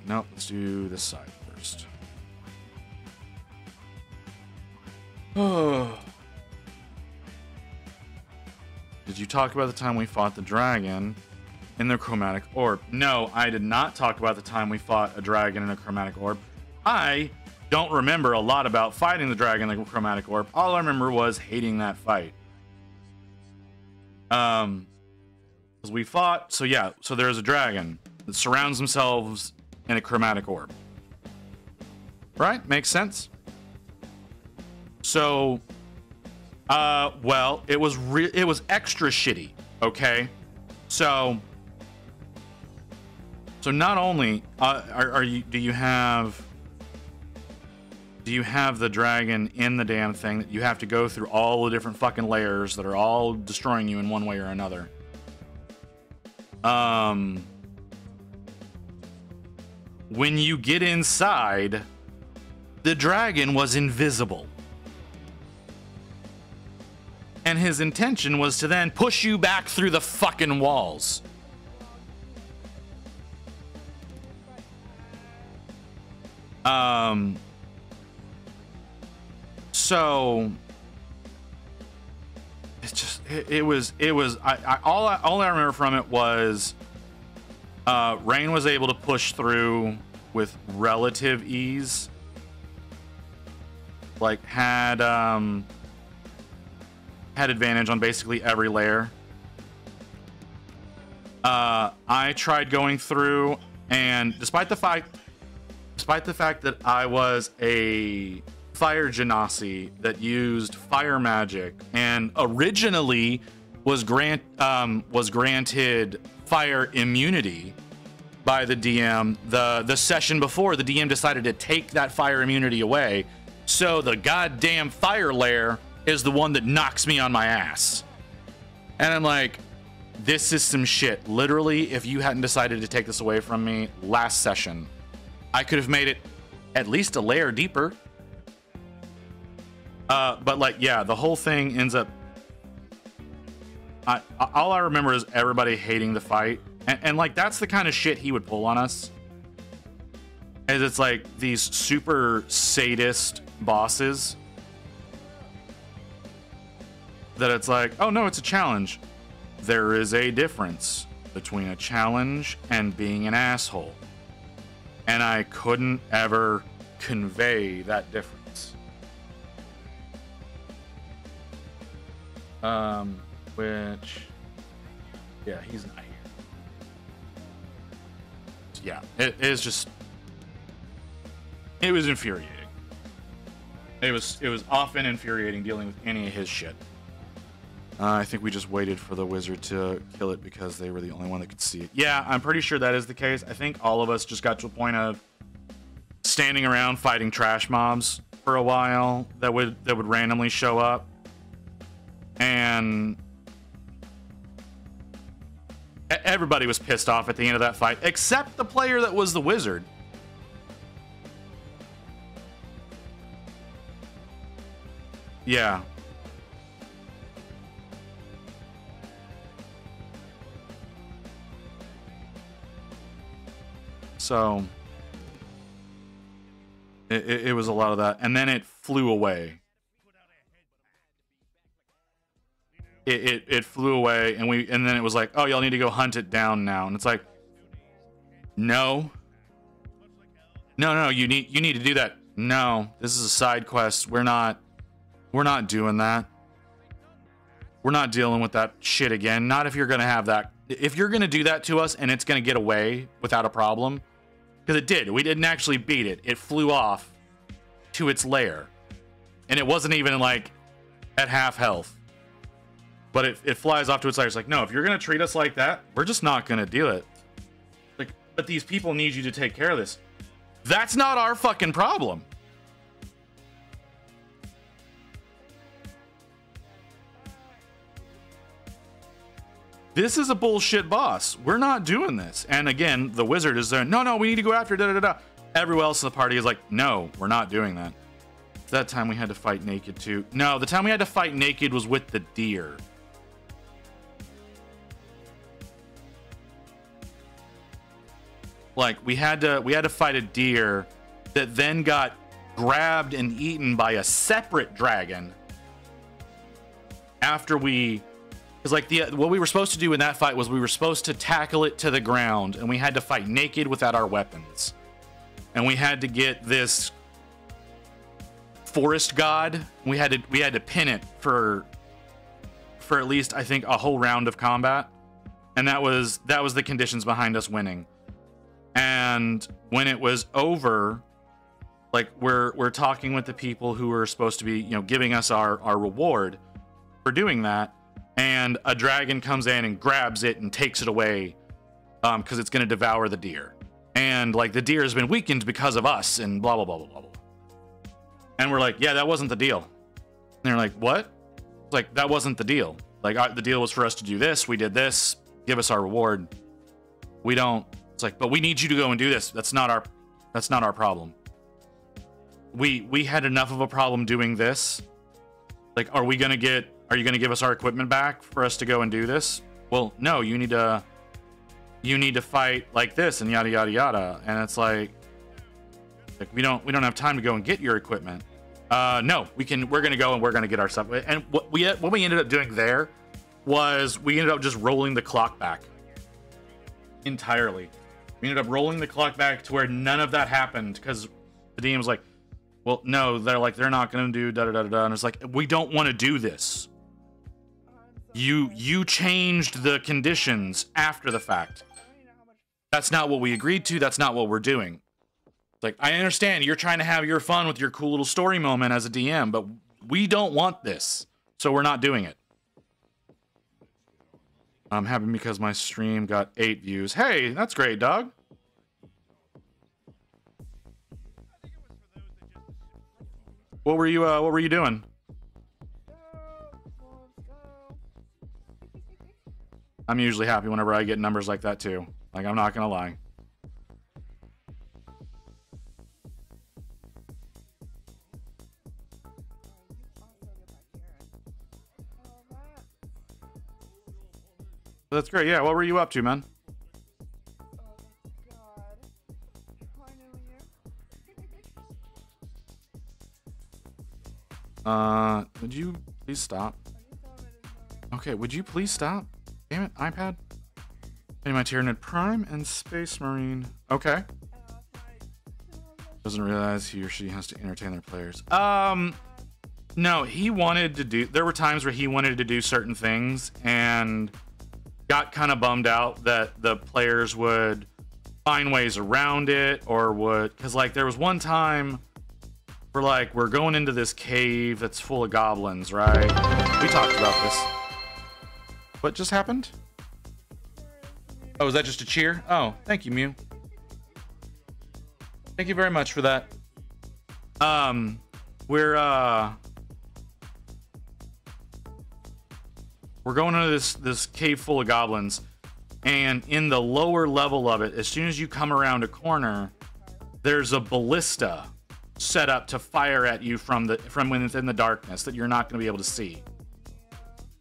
No, let's do this side first. Oh. Did you talk about the time we fought the dragon in the chromatic orb? No, I did not talk about the time we fought a dragon in a chromatic orb. I don't remember a lot about fighting the dragon in the chromatic orb. All I remember was hating that fight. Because we fought, so yeah, so there's a dragon that surrounds themselves in a chromatic orb. Right? Makes sense? So, well, it was extra shitty, okay? So, So not only do you have the dragon in the damn thing that you have to go through all the different fucking layers that are all destroying you in one way or another. When you get inside, the dragon was invisible. And his intention was to then push you back through the fucking walls. So it's just it was all I remember from it was Rain was able to push through with relative ease. Like had advantage on basically every layer. I tried going through, and despite the fact that I was a fire genasi that used fire magic and originally was granted fire immunity by the DM, the session before, the DM decided to take that fire immunity away, so the goddamn fire layer is the one that knocks me on my ass. And I'm like, this is some shit. Literally, if you hadn't decided to take this away from me last session, I could have made it at least a layer deeper. But like, yeah, the whole thing ends up... all I remember is everybody hating the fight. And like, that's the kind of shit he would pull on us. Is it's like these super sadist bosses that it's like, oh no, it's a challenge. There is a difference between a challenge and being an asshole. And I couldn't ever convey that difference. Which, yeah, he's not here. Yeah, it is just, it was infuriating. It was often infuriating dealing with any of his shit. I think we just waited for the wizard to kill it because they were the only one that could see it. Yeah, I'm pretty sure that is the case. I think all of us just got to a point of standing around fighting trash mobs for a while that would randomly show up. And everybody was pissed off at the end of that fight, except the player that was the wizard. Yeah. So it was a lot of that, and then it flew away. It flew away, and then it was like, oh, y'all need to go hunt it down now, and it's like, no, you need to do that. No, this is a side quest. We're not doing that. We're not dealing with that shit again. Not if you're gonna have that. If you're gonna do that to us and it's gonna get away without a problem, because it did. We didn't actually beat it. It flew off to its lair, and it wasn't even like at half health. But it flies off to its lair. It's like, no, if you're gonna treat us like that, we're just not gonna do it. Like, but these people need you to take care of this. That's not our fucking problem. This is a bullshit boss. We're not doing this. And again, the wizard is there. No, we need to go after da-da-da-da. Everyone else in the party is like, no, we're not doing that. That time we had to fight naked too. No, the time we had to fight naked was with the deer. Like, we had to fight a deer that then got grabbed and eaten by a separate dragon after we... Because like what we were supposed to do in that fight was we were supposed to tackle it to the ground, and we had to fight naked without our weapons. And we had to get this forest god. We had to pin it for at least, I think, a whole round of combat. And that was the conditions behind us winning. And when it was over, like we're talking with the people who were supposed to be, you know, giving us our reward for doing that. And a dragon comes in and grabs it and takes it away because it's going to devour the deer. And like the deer has been weakened because of us and blah, blah, blah, blah, blah, blah. And we're like, yeah, that wasn't the deal. And they're like, what? It's like, that wasn't the deal. Like the deal was for us to do this. We did this. Give us our reward. We don't. It's like, but we need you to go and do this. That's not our problem. We had enough of a problem doing this. Like, are you going to give us our equipment back for us to go and do this? Well, no, you need to fight like this and yada, yada, yada. And it's like we don't have time to go and get your equipment. No, we're going to go and we're going to get our stuff. And what we ended up doing there was we ended up just rolling the clock back entirely. We ended up rolling the clock back to where none of that happened because the DM was like, well, no, they're not going to do da da da da. And it's like, we don't want to do this. You changed the conditions after the fact. That's not what we agreed to. That's not what we're doing. Like, I understand you're trying to have your fun with your cool little story moment as a DM, but we don't want this. So we're not doing it. I'm happy because my stream got 8 views. Hey, that's great, dog. What were you doing? I'm usually happy whenever I get numbers like that too. Like, I'm not gonna lie. That's great. Yeah, what were you up to, man? Would you please stop? Okay, would you please stop? Damn it, iPad. Getting my Tyranid Prime and Space Marine. Okay. Doesn't realize he or she has to entertain their players. No, he wanted to do... There were times where he wanted to do certain things and got kind of bummed out that the players would find ways around it or would... Because, like, there was one time where, like, we're going into this cave that's full of goblins, right? We talked about this. What just happened? Oh, is that just a cheer? Oh, thank you, Mew. Thank you very much for that. We're going into this cave full of goblins, and in the lower level of it, as soon as you come around a corner, there's a ballista set up to fire at you from within the darkness that you're not going to be able to see.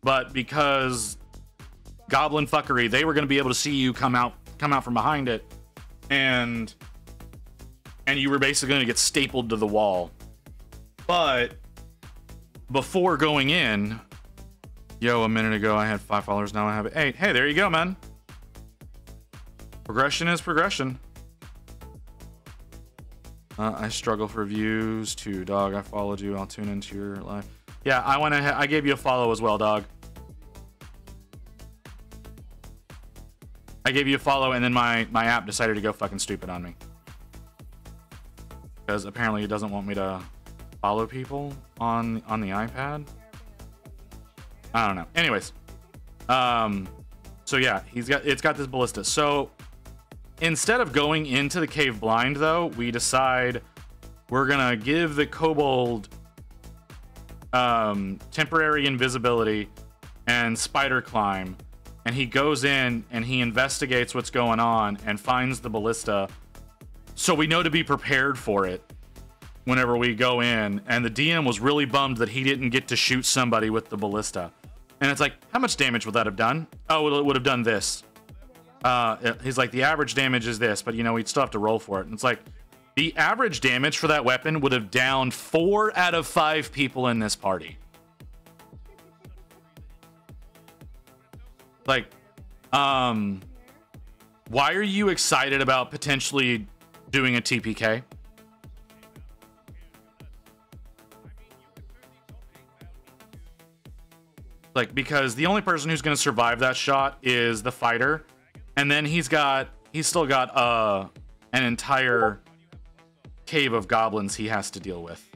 But because goblin fuckery, they were going to be able to see you come out from behind it, and you were basically going to get stapled to the wall. But before going in, yo, a minute ago I had 5 followers, now I have 8. Hey, there you go, man. Progression is progression. I struggle for views too, dog. I followed you. I'll tune into your live. Yeah, I went ahead. I gave you a follow as well, dog. I gave you a follow, and then my app decided to go fucking stupid on me. Because apparently it doesn't want me to follow people on the iPad. I don't know. Anyways. So yeah, it's got this ballista. So instead of going into the cave blind, though, we decide we're gonna give the kobold temporary invisibility and spider climb, and he goes in and he investigates what's going on and finds the ballista, so we know to be prepared for it whenever we go in. And the DM was really bummed that he didn't get to shoot somebody with the ballista, and it's like, how much damage would that have done? Oh, it would have done this. He's like, the average damage is this, but you know, we'd still have to roll for it. And it's like, the average damage for that weapon would have downed 4 out of 5 people in this party. Like, why are you excited about potentially doing a TPK? Like, because the only person who's going to survive that shot is the fighter, and then he's still got an entire cave of goblins he has to deal with.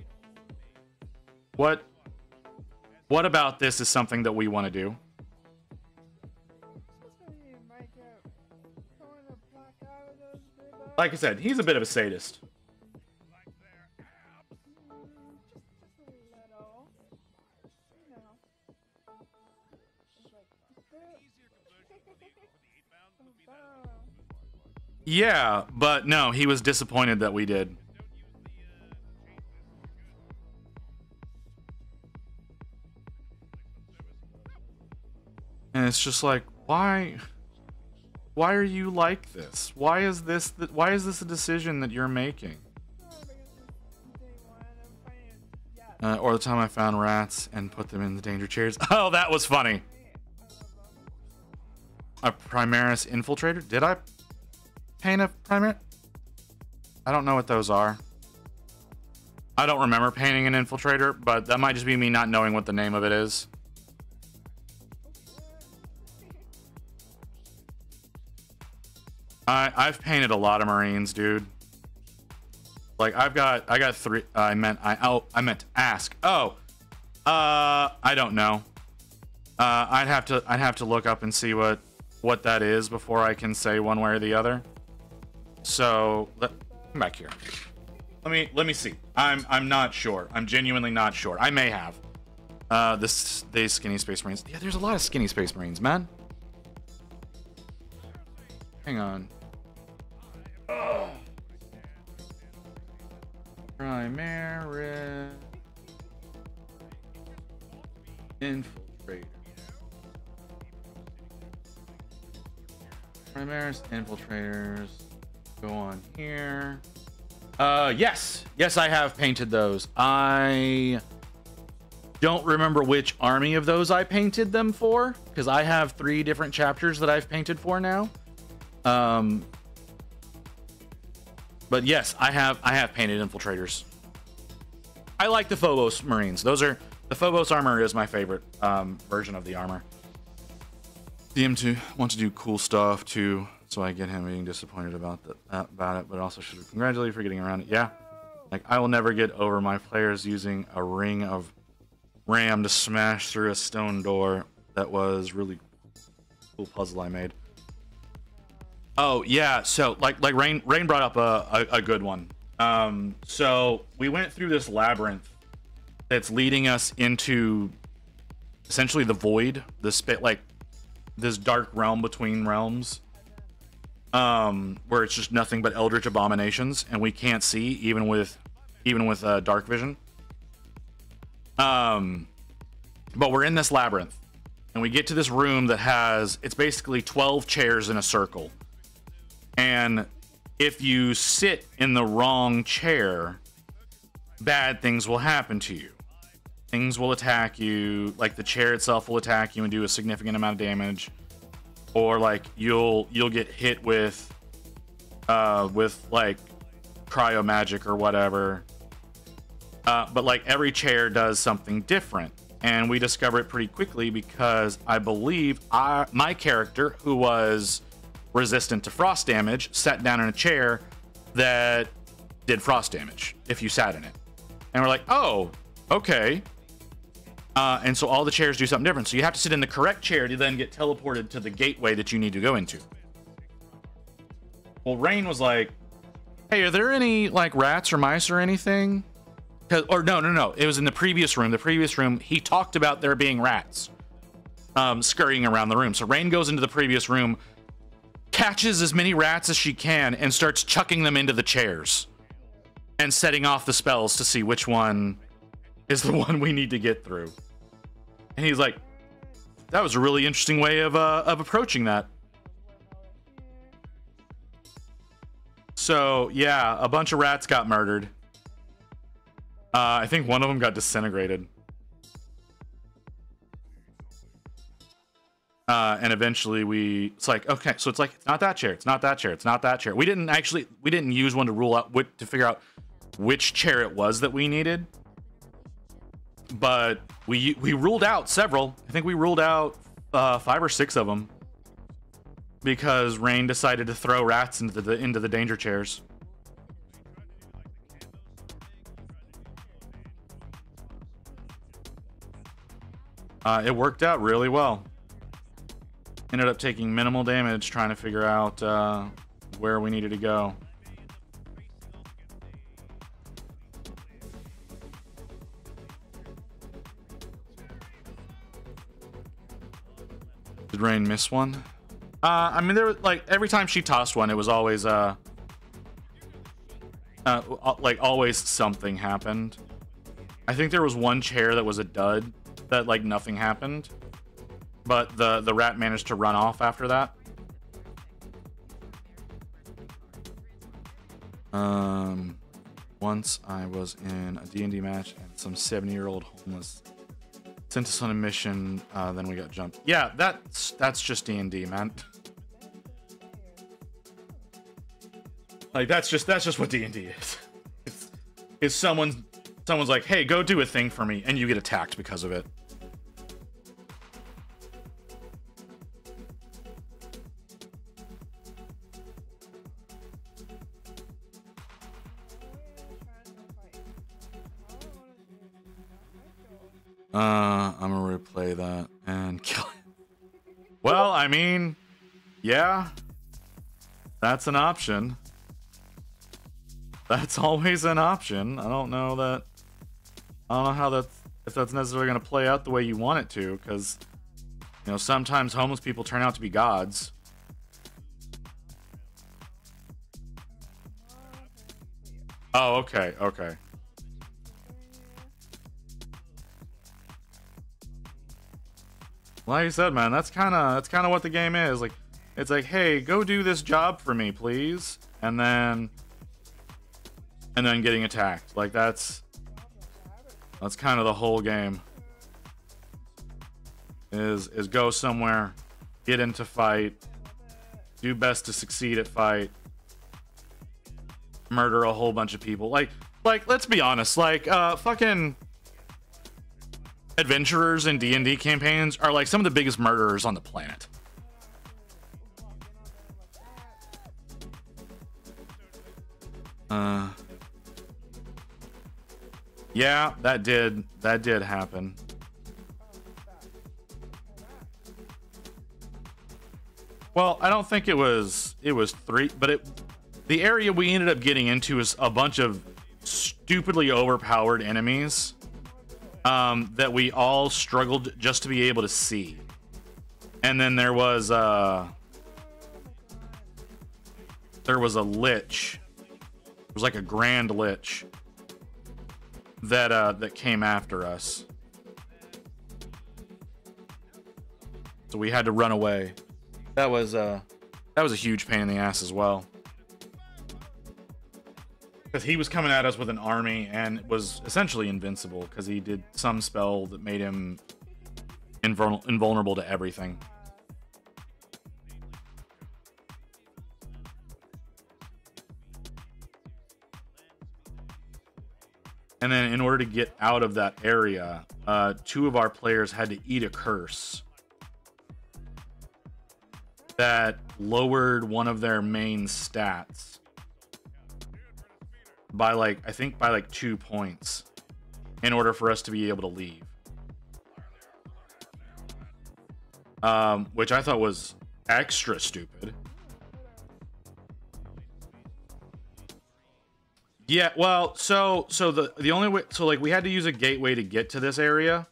What about this is something that we want to do? Like I said, he's a bit of a sadist. Yeah, but no, he was disappointed that we did. And it's just like, why are you like this? Why is this a decision that you're making? Or the time I found rats and put them in the danger chairs. Oh, that was funny. A Primaris infiltrator? Did I paint a Primaris? I don't know what those are. I don't remember painting an infiltrator, but that might just be me not knowing what the name of it is. I've painted a lot of Marines, dude. Like I got 3. I meant to ask. Oh, I don't know. I'd have to look up and see what that is before I can say one way or the other. So come back here. Let me see. I'm not sure. I'm genuinely not sure. I may have. These skinny Space Marines. Yeah, there's a lot of skinny Space Marines, man. Hang on. Oh. Primaris infiltrator. Primaris infiltrators. Go on here. Yes, I have painted those. I don't remember which army of those I painted them for, because I have 3 different chapters that I've painted for now. But yes, I have painted infiltrators. I like the Phobos Marines. The Phobos armor is my favorite version of the armor. DM to want to do cool stuff too, so I get him being disappointed about it, but also should congratulate you for getting around it. Yeah, like I will never get over my players using a ring of ram to smash through a stone door. That was really cool puzzle I made. Oh yeah, so like Rain brought up a good one. So we went through this labyrinth that's leading us into essentially the void, like this dark realm between realms, where it's just nothing but eldritch abominations, and we can't see even with dark vision. But we're in this labyrinth, and we get to this room that it's basically 12 chairs in a circle. And if you sit in the wrong chair, bad things will happen to you. Things will attack you, like the chair itself will attack you and do a significant amount of damage, or like you'll get hit with like cryo magic or whatever. But like every chair does something different, and we discover it pretty quickly because I believe my character, who was resistant to frost damage, sat down in a chair that did frost damage if you sat in it. And we're like, oh, okay. And so all the chairs do something different. So you have to sit in the correct chair to then get teleported to the gateway that you need to go into. Well, Rain was like, hey, are there any like rats or mice or anything? Or no. It was in the previous room. The previous room, he talked about there being rats scurrying around the room. So Rain goes into the previous room, catches as many rats as she can, and starts chucking them into the chairs and setting off the spells to see which one is the one we need to get through. And he's like, that was a really interesting way of approaching that. So yeah, a bunch of rats got murdered. I think one of them got disintegrated. And eventually it's like, okay, so it's like, it's not that chair, it's not that chair, it's not that chair. We didn't use one to rule out to figure out which chair it was that we needed. But we ruled out several. I think we ruled out 5 or 6 of them because Rain decided to throw rats into the danger chairs. It worked out really well. Ended up taking minimal damage trying to figure out where we needed to go. Did Rain miss one? I mean, there was, like, every time she tossed one, it was always, like, always something happened. I think there was one chair that was a dud, that, like, nothing happened. But the rat managed to run off after that. Once I was in a D&D match and some 70-year-old homeless sent us on a mission, then we got jumped. Yeah, that's just D&D, man. Like, that's just what D&D is. It's someone's like, hey, go do a thing for me, and you get attacked because of it. I'm gonna replay that and kill it. Well, I mean, yeah, that's an option. That's always an option. I don't know how if that's necessarily gonna play out the way you want it to, because, you know, sometimes homeless people turn out to be gods. Oh, okay, okay. Like I said, man, that's kind of what the game is. Like, it's like, hey, go do this job for me, please, and then getting attacked. Like, that's kind of the whole game. Is go somewhere, get into fight, do best to succeed at fight, murder a whole bunch of people. Like let's be honest, like fucking adventurers in D&D campaigns are like some of the biggest murderers on the planet. Yeah, that did happen. Well, I don't think it was 3, but the area we ended up getting into is a bunch of stupidly overpowered enemies that we all struggled just to be able to see. And then there was a lich. It was like a grand lich that came after us. So we had to run away. That was a huge pain in the ass as well. Because he was coming at us with an army and was essentially invincible because he did some spell that made him invulnerable to everything. And then in order to get out of that area, 2 of our players had to eat a curse that lowered one of their main stats by I think by 2 points in order for us to be able to leave. Which I thought was extra stupid. Yeah, well, so the only way, so like we had to use a gateway to get to this area.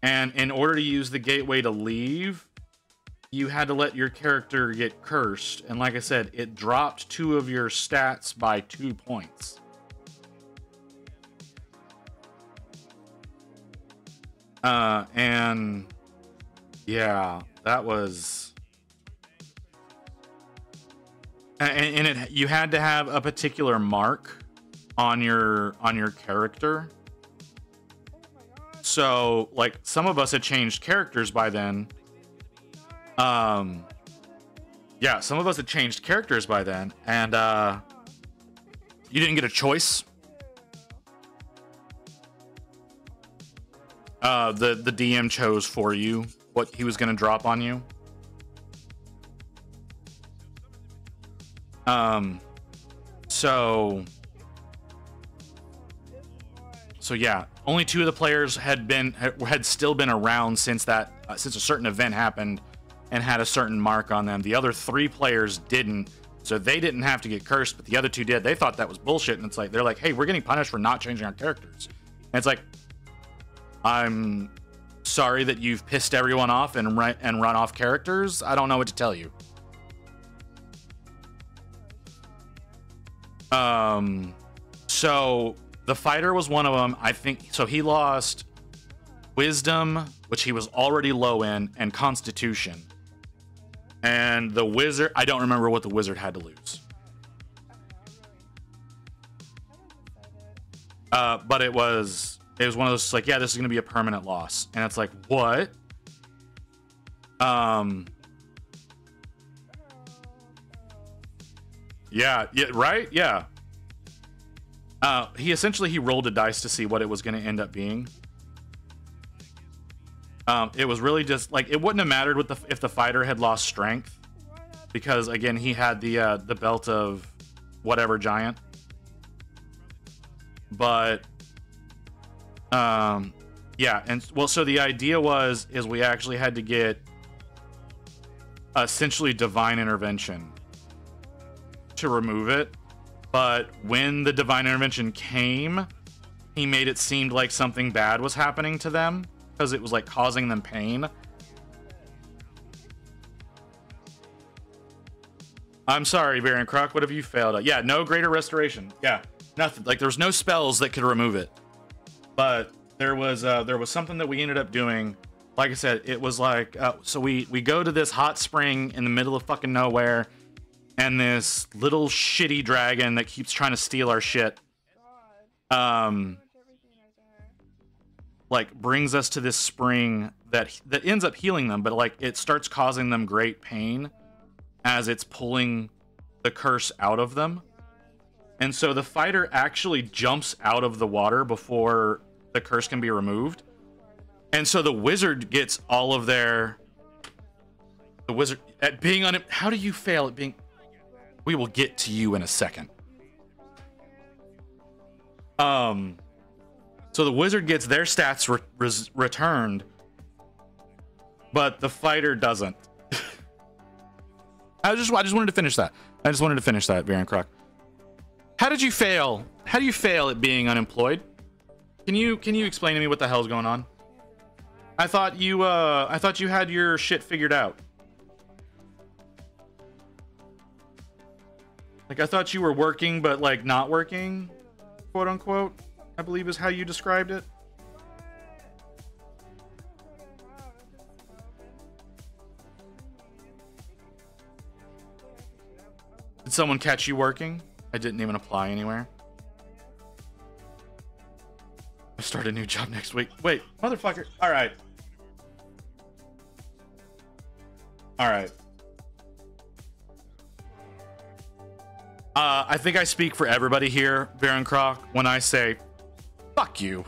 And in order to use the gateway to leave, you had to let your character get cursed. And like I said, it dropped 2 of your stats by 2 points. And yeah, that was... And you had to have a particular mark on your character. So, like, some of us had changed characters by then. Yeah, some of us had changed characters by then, and you didn't get a choice. The DM chose for you what he was going to drop on you. So yeah, only 2 of the players had still been around since a certain event happened and had a certain mark on them. The other 3 players didn't, so they didn't have to get cursed, but the other 2 did. They thought that was bullshit, and it's like, they're like, hey, we're getting punished for not changing our characters. And it's like, I'm sorry that you've pissed everyone off and run off characters. I don't know what to tell you. So the fighter was one of them. I think so. He lost wisdom, which he was already low in, and constitution. And the wizard, I don't remember what the wizard had to lose. But it was one of those like, yeah, this is gonna be a permanent loss, and it's like, what? Yeah, right, yeah. He essentially rolled a dice to see what it was gonna end up being. It was really just like, it wouldn't have mattered if the fighter had lost strength, because again, he had the belt of whatever giant. But yeah, and well, so the idea is we actually had to get essentially divine intervention to remove it. But when the divine intervention came, he made it seem like something bad was happening to them because it was like causing them pain. I'm sorry, Baron Croc, what have you failed at? Yeah, no greater restoration. Yeah, nothing. Like, there's no spells that could remove it. But there was something that we ended up doing. Like I said, it was like, so we go to this hot spring in the middle of fucking nowhere, and this little shitty dragon that keeps trying to steal our shit, like brings us to this spring that ends up healing them, but like it starts causing them great pain as it's pulling the curse out of them. And so the fighter actually jumps out of the water before the curse can be removed. And so the wizard gets all of the wizard at being on it. How do you fail at being? We will get to you in a second. So the wizard gets their stats returned, but the fighter doesn't. I just wanted to finish that. Baron Croc. How did you fail? How do you fail at being unemployed? Can you explain to me what the hell's going on? I thought you had your shit figured out. Like, I thought you were working, but like not working, quote unquote, I believe is how you described it. Did someone catch you working? I didn't even apply anywhere. I start a new job next week. Wait, motherfucker. All right. All right. I think I speak for everybody here, Baron Croc, when I say, fuck you.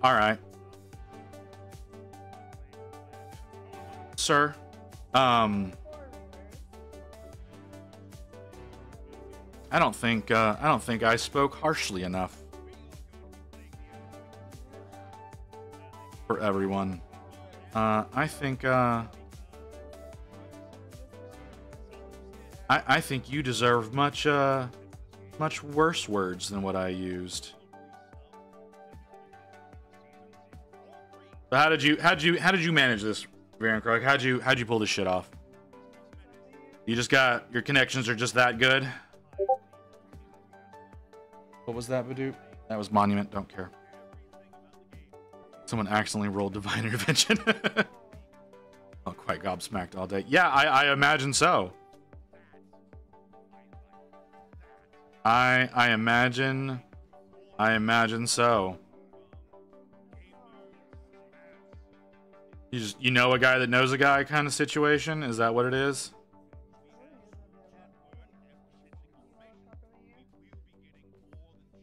All right. Sir, I don't think I spoke harshly enough for everyone. I think you deserve much worse words than what I used. But how did you manage this, Baron Croc? How'd you pull this shit off? You just got, your connections are just that good? What was that, Badoop? That was Monument, don't care. Someone accidentally rolled Divine Intervention. Oh, quite gobsmacked all day. Yeah, I imagine so. I imagine so. You know a guy that knows a guy kind of situation? Is that what it is?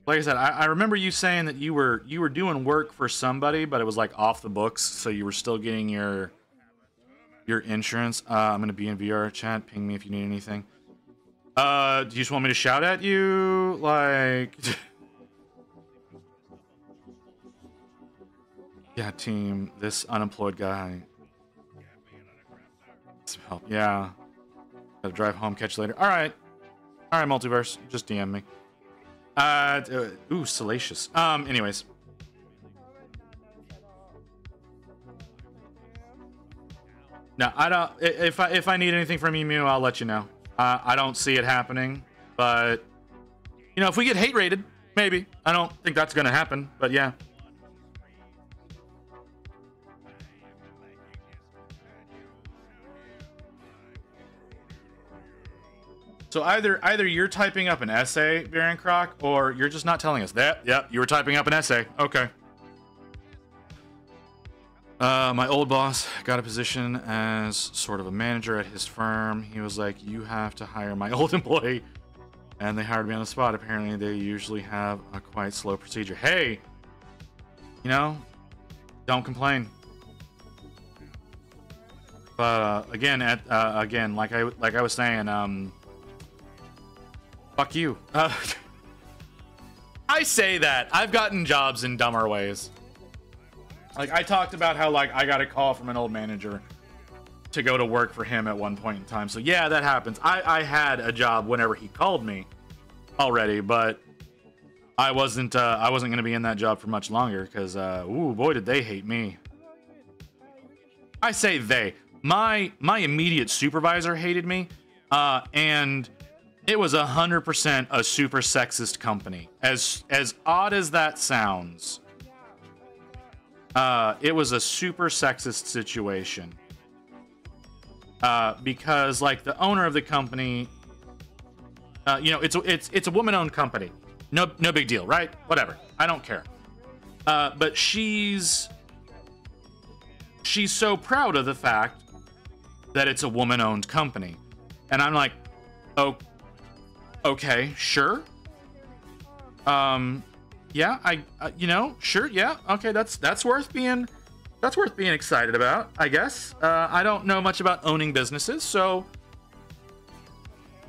Like I said, I remember you saying that you were doing work for somebody, but it was like off the books, so you were still getting your insurance. I'm gonna be in VR chat. Ping me if you need anything. Do you just want me to shout at you? Like, Yeah, team. This unemployed guy. Some help. Yeah. Gotta drive home. Catch you later. All right. All right, multiverse. Just DM me. Ooh, salacious. Anyways. No, I don't. If I need anything from Emu, I'll let you know. I don't see it happening, but you know, if we get hate rated, maybe. I don't think that's gonna happen, but yeah. So either you're typing up an essay, Baron Croc, or you're just not telling us that. Yep, you were typing up an essay. Okay. My old boss got a position as sort of a manager at his firm. He was like, you have to hire my old employee. And they hired me on the spot. Apparently, they usually have a quite slow procedure. Hey, you know, don't complain. But again, like I was saying, fuck you. I say that. I've gotten jobs in dumber ways. Like, I talked about how, like, I got a call from an old manager to go to work for him at one point in time. So, yeah, that happens. I had a job whenever he called me already, but I wasn't going to be in that job for much longer because, ooh, boy, did they hate me. I say they. My immediate supervisor hated me, and it was 100% a super sexist company. As odd as that sounds, it was a super sexist situation. Because like the owner of the company, you know, it's a woman-owned company. No big deal, right? Whatever. I don't care. But she's so proud of the fact that it's a woman-owned company, and I'm like, oh, okay, sure. Yeah, you know, sure, yeah, okay, that's worth being excited about, I guess. I don't know much about owning businesses, so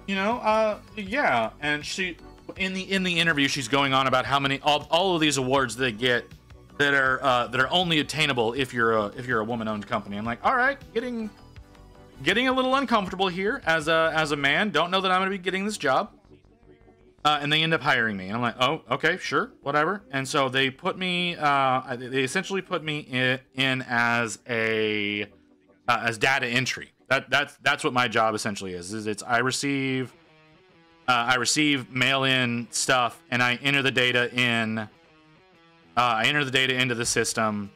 you know, yeah. And she, in the interview, she's going on about how many all of these awards they get that are only attainable if you're a woman-owned company. I'm like, all right, getting a little uncomfortable here as a man. Don't know that I'm gonna be getting this job. And they end up hiring me, and I'm like, oh, okay, sure, whatever. And so they put me, they essentially put me in as as data entry. That's what my job essentially is. It's I receive mail-in stuff, and I enter the data in. I enter the data into the system.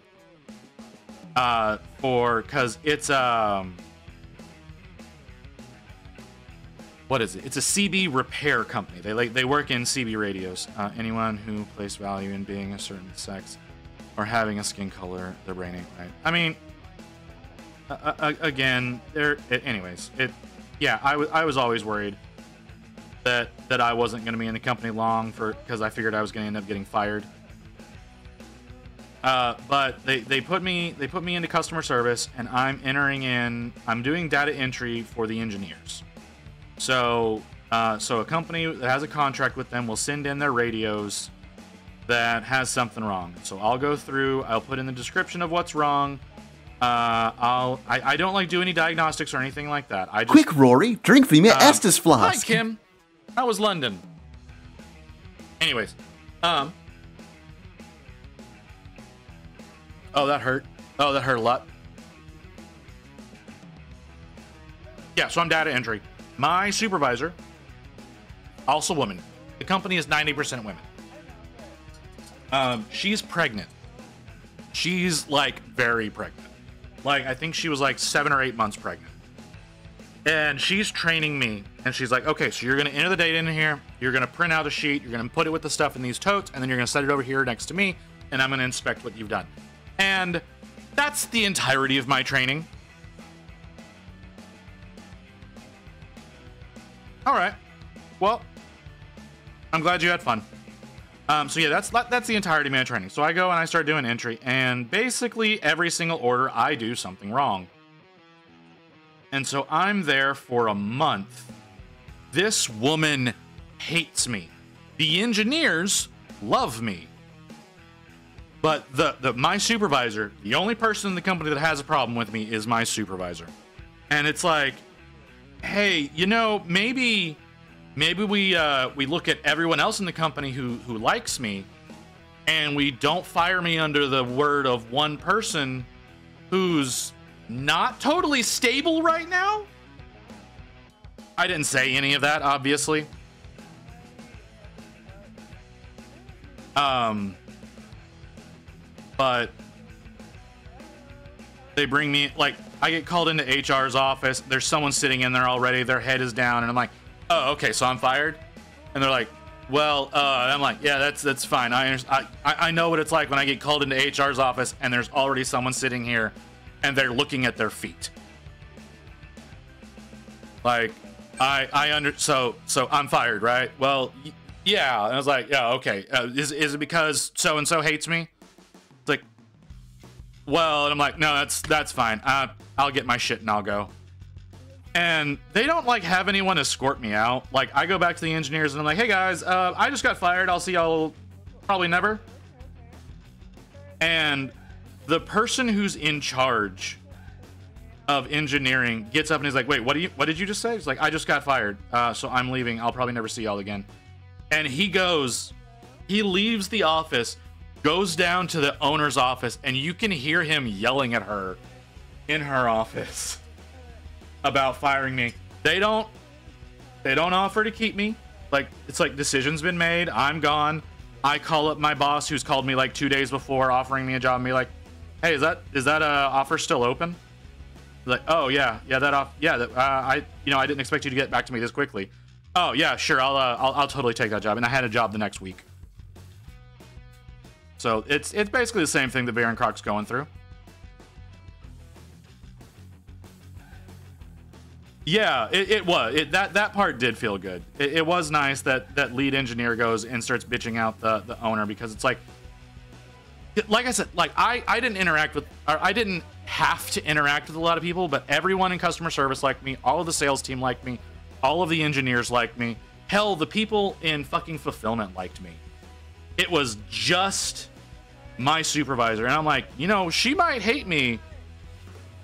Because it's what is it? It's a CB repair company. They work in CB radios. Anyone who places value in being a certain sex or having a skin color, their brain ain't right. I mean, again, anyways, yeah, I was always worried that I wasn't going to be in the company long because I figured I was going to end up getting fired. But they put me into customer service, and I'm doing data entry for the engineers. So a company that has a contract with them will send in their radios that has something wrong. So I'll go through, I'll put in the description of what's wrong. I don't like do any diagnostics or anything like that. I just, Quick, Rory, drink from your Estes flask. Hi, Kim. How was London? Anyways, oh, that hurt. Oh, that hurt a lot. Yeah, so I'm data entry. My supervisor, also woman. The company is 90% women. She's pregnant. She's like very pregnant. Like, I think she was like 7 or 8 months pregnant. And she's training me. And she's like, okay, so you're going to enter the data in here. You're going to print out a sheet. You're going to put it with the stuff in these totes. And then you're going to set it over here next to me. And I'm going to inspect what you've done. And that's the entirety of my training. All right. Well, I'm glad you had fun. So yeah, that's the entirety of my training. So I go and I start doing entry, and basically every single order I do something wrong. And so I'm there for a month. This woman hates me. The engineers love me. But my supervisor, the only person in the company that has a problem with me is my supervisor. And it's like, hey, you know, maybe we look at everyone else in the company who likes me, and we don't fire me under the word of one person who's not totally stable right now. I didn't say any of that, obviously. But they bring me, like, I get called into HR's office. There's someone sitting in there already. Their head is down, and I'm like, oh, okay, so I'm fired. And they're like, well, I'm like, yeah, that's fine. I know what it's like when I get called into HR's office and there's already someone sitting here and they're looking at their feet. Like, so I'm fired, right? Well, yeah. And I was like, yeah, okay. Is it because so and so hates me? It's like, well, and I'm like, no, that's fine. I'll get my shit and I'll go. And they don't like have anyone escort me out. Like, I go back to the engineers and I'm like, hey guys, I just got fired. I'll see y'all probably never. And the person who's in charge of engineering gets up and he's like, wait, what did you just say? He's like, I just got fired. So I'm leaving. I'll probably never see y'all again. And he leaves the office, goes down to the owner's office, and you can hear him yelling at her in her office about firing me. They don't offer to keep me. Like, it's like decision's been made. I'm gone. I call up my boss, who's called me like 2 days before offering me a job, and be like, hey, is that offer still open? Like, oh yeah, I didn't expect you to get back to me this quickly. Oh yeah, sure, I'll totally take that job. And I had a job the next week. So it's basically the same thing that Baron Croc's going through. Yeah, it was. That part did feel good. It was nice that lead engineer goes and starts bitching out the owner, because it's like I said, like I didn't interact with, or I didn't have to interact with a lot of people, but everyone in customer service liked me. All of the sales team liked me. All of the engineers liked me. Hell, the people in fucking fulfillment liked me. It was just my supervisor, and I'm like, you know, she might hate me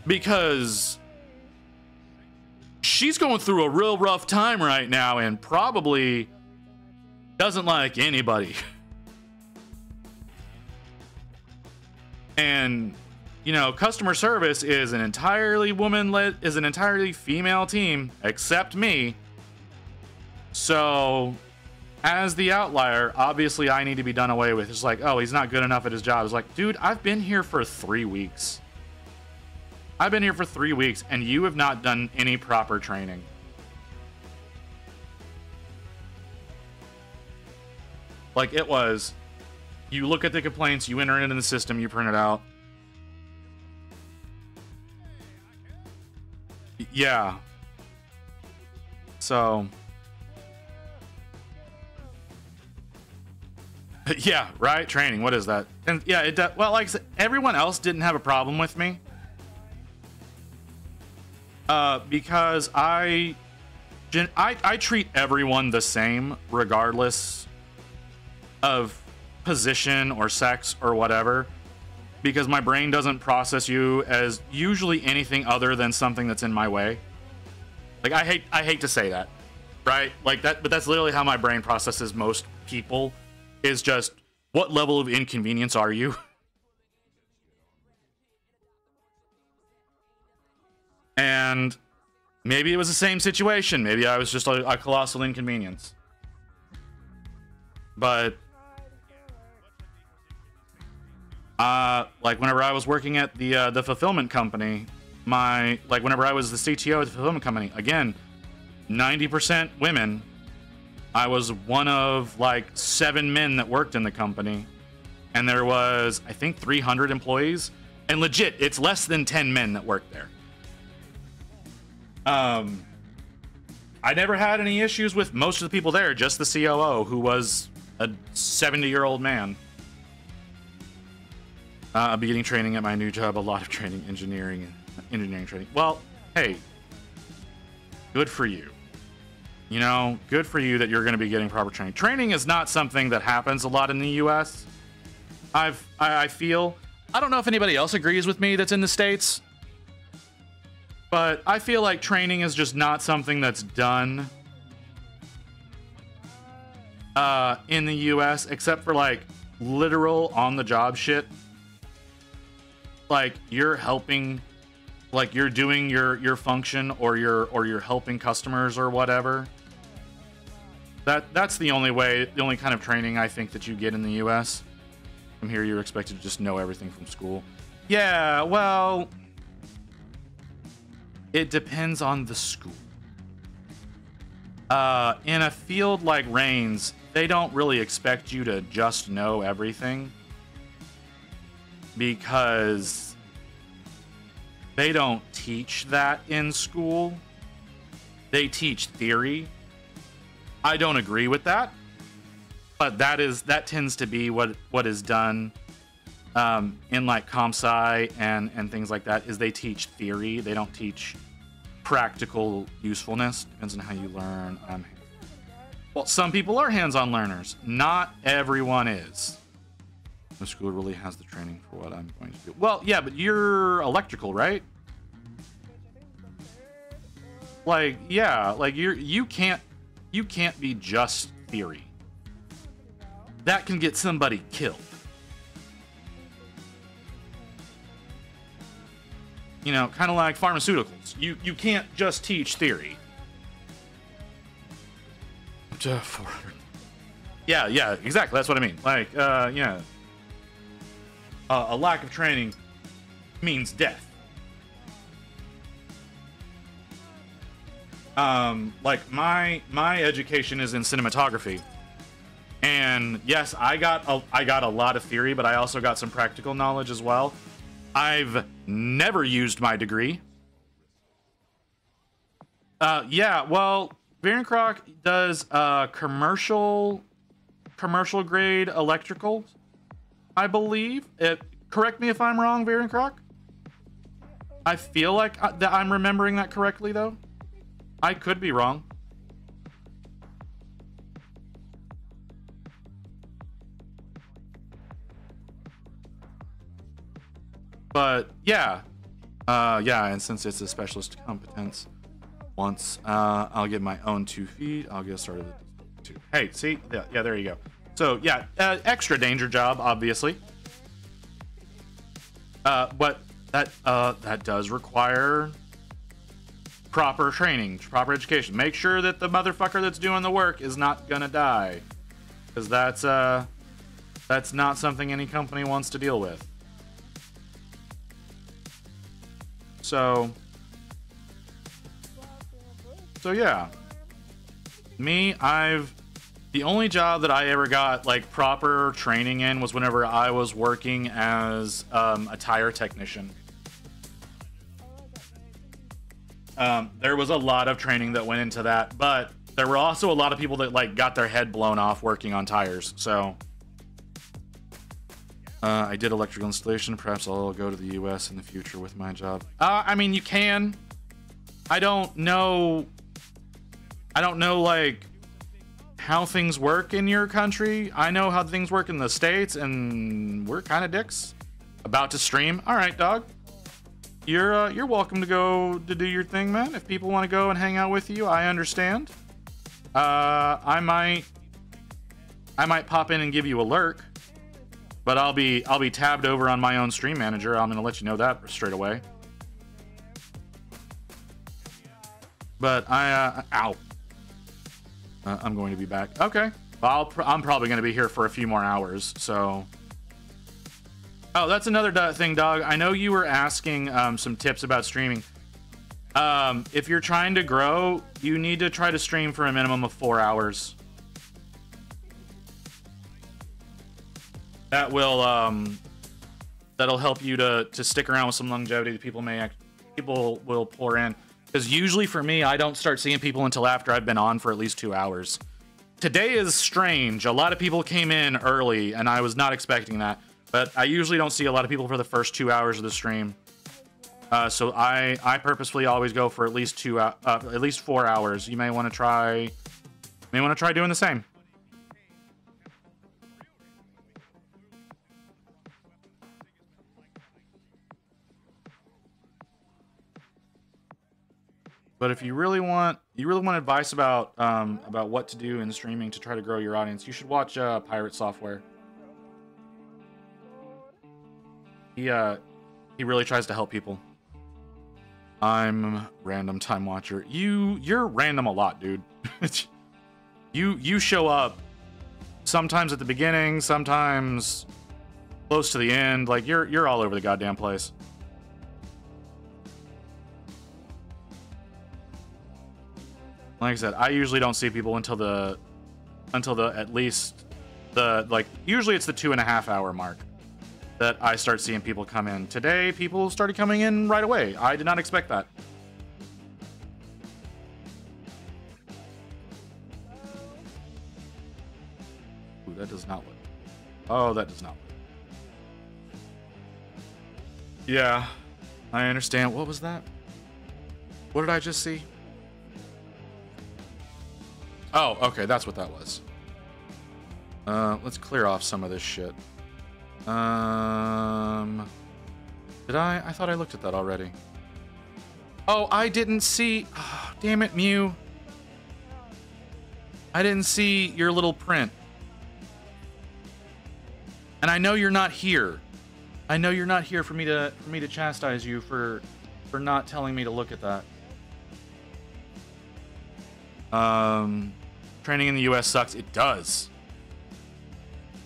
because she's going through a real rough time right now and probably doesn't like anybody. And, you know, customer service is an entirely entirely female team, except me. So, as the outlier, obviously I need to be done away with. It's like, oh, he's not good enough at his job. It's like, dude, I've been here for 3 weeks. I've been here for 3 weeks, and you have not done any proper training. Like, it was, you look at the complaints, you enter it into the system, you print it out. Yeah. So. Yeah, right? Training, what is that? And yeah, well, like I said, everyone else didn't have a problem with me. Because I treat everyone the same, regardless of position or sex or whatever, because my brain doesn't process you as usually anything other than something that's in my way. Like, I hate to say that, right? Like that, but that's literally how my brain processes most people, is just, what level of inconvenience are you? And maybe it was the same situation. Maybe I was just a colossal inconvenience. But like whenever I was working at the fulfillment company, whenever I was the CTO at the fulfillment company, again, 90% women. I was one of like 7 men that worked in the company, and there was, I think, 300 employees, and legit, it's less than 10 men that worked there. I never had any issues with most of the people there, just the COO, who was a 70-year-old man. I'll be getting training at my new job, a lot of training, engineering training. Well, hey, good for you. You know, good for you that you're going to be getting proper training. Training is not something that happens a lot in the US. I feel, I don't know if anybody else agrees with me that's in the States, but I feel like training is just not something that's done in the US, except for like literal on the job shit. Like you're helping, like you're doing your function, or you're helping customers or whatever. That's the only kind of training I think that you get in the US. From here, you're expected to just know everything from school. Yeah, well, it depends on the school. In a field like Reigns, they don't really expect you to just know everything, because they don't teach that in school. They teach theory. I don't agree with that, but that tends to be what is done in like comp sci and things like that. Is they teach theory. They don't teach practical usefulness. Depends on how you learn. Well, some people are hands-on learners. Not everyone is. The school really has the training for what I'm going to do. Well, yeah, but you're electrical, right? Like, yeah, like you can't be just theory. That can get somebody killed. You know, kind of like pharmaceuticals. You can't just teach theory. 400. Yeah, exactly. That's what I mean. Like, yeah. A lack of training means death. Like my education is in cinematography, and yes, I got a lot of theory, but I also got some practical knowledge as well. I've never used my degree. Yeah, well, Varencroc does commercial grade electrical, I believe. Correct me if I'm wrong, Varencroc. I feel like that I'm remembering that correctly, though. I could be wrong. But yeah, yeah, and since it's a specialist competence, once I'll get my own 2 feet, I'll get started with 2. Hey, see, yeah, there you go. So yeah, extra danger job, obviously. But that does require proper training, proper education. Make sure that the motherfucker that's doing the work is not gonna die, because that's not something any company wants to deal with. So yeah, the only job that I ever got like proper training in was whenever I was working as a tire technician. There was a lot of training that went into that, but there were also a lot of people that like got their head blown off working on tires. So I did electrical installation. Perhaps I'll go to the US in the future with my job. I mean, you can. I don't know like how things work in your country. I know how things work in the States, and we're kind of dicks. About to stream. All right, dog. You're welcome to go to do your thing, man. If people want to go and hang out with you, I understand. I might pop in and give you a lurk, but I'll be tabbed over on my own stream manager. I'm gonna let you know that straight away. But ow. I'm going to be back. Okay. Well, I'm probably going to be here for a few more hours, so. Oh, that's another thing, dog. I know you were asking some tips about streaming. If you're trying to grow, you need to try to stream for a minimum of 4 hours. That will that'll help you to stick around with some longevity that people will pour in. Because usually for me, I don't start seeing people until after I've been on for at least 2 hours. Today is strange. A lot of people came in early, and I was not expecting that. But I usually don't see a lot of people for the first 2 hours of the stream. So I purposefully always go for at least 4 hours. You may want to try doing the same. But if you really want advice about what to do in streaming to try to grow your audience, you should watch Pirate Software. He really tries to help people. I'm Random Time Watcher. You're random a lot, dude. you show up sometimes at the beginning, sometimes close to the end. Like you're all over the goddamn place. Like I said, I usually don't see people until the at least the usually it's the 2.5 hour mark that I start seeing people come in. Today, people started coming in right away. I did not expect that. Ooh, that does not look. Oh, that does not look. Yeah, I understand. What was that? What did I just see? Oh, okay, that's what that was. Let's clear off some of this shit. Did I thought I looked at that already. Oh, I didn't see. Oh, damn it, Mew. I didn't see your little print. And I know you're not here. I know you're not here for me to chastise you for not telling me to look at that. Training in the US sucks. It does.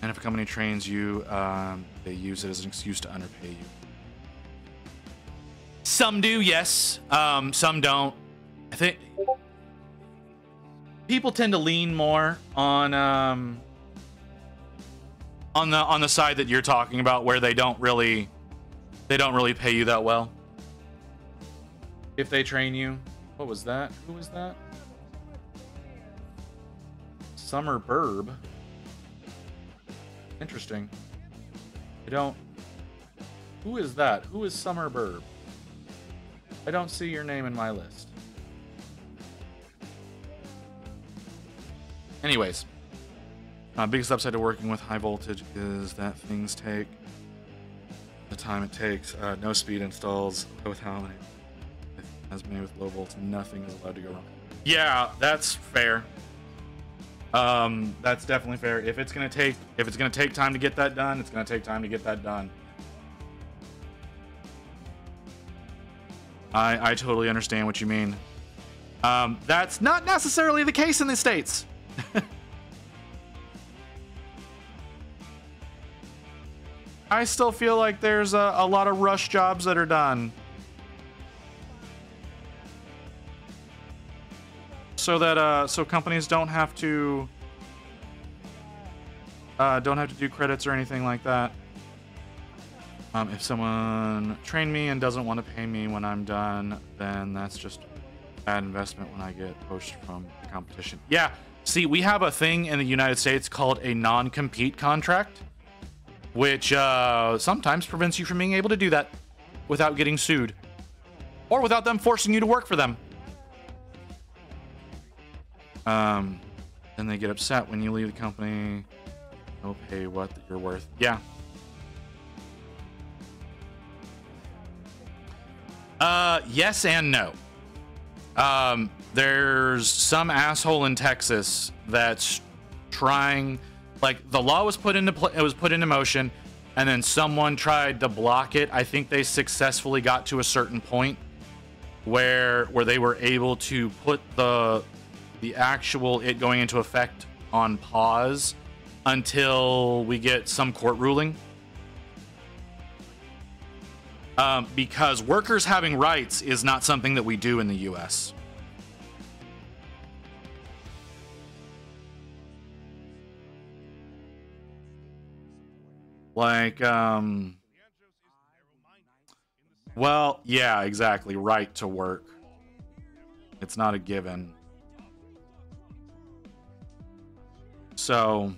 And if a company trains you, they use it as an excuse to underpay you. Some do, yes. Some don't. I think people tend to lean more on the side that you're talking about, where they don't really pay you that well. If they train you. What was that? Who was that? Summer Burb. Interesting. I don't... Who is that? Who is Summer Burb? I don't see your name in my list. Anyways. Biggest upside to working with high voltage is that things take the time it takes. No speed installs. With how many? As many with low volts, nothing is allowed to go wrong. Yeah, that's fair. That's definitely fair. If it's gonna take time to get that done, it's gonna take time to get that done. I totally understand what you mean. That's not necessarily the case in the States. I still feel like there's a lot of rush jobs that are done. So that so companies don't have to do credits or anything like that. If someone trained me and doesn't want to pay me when I'm done, then that's just bad investment when I get poached from the competition. Yeah, see, we have a thing in the United States called a non-compete contract, which sometimes prevents you from being able to do that without getting sued, or without them forcing you to work for them. Then they get upset when you leave the company. They'll pay what you're worth. Yeah. Yes and no. There's some asshole in Texas that's trying, like, the law was put into motion, and then someone tried to block it. I think they successfully got to a certain point where they were able to put the actual it going into effect on pause until we get some court ruling. Because workers having rights is not something that we do in the US. Like, well, yeah, exactly. Right to work. It's not a given. So,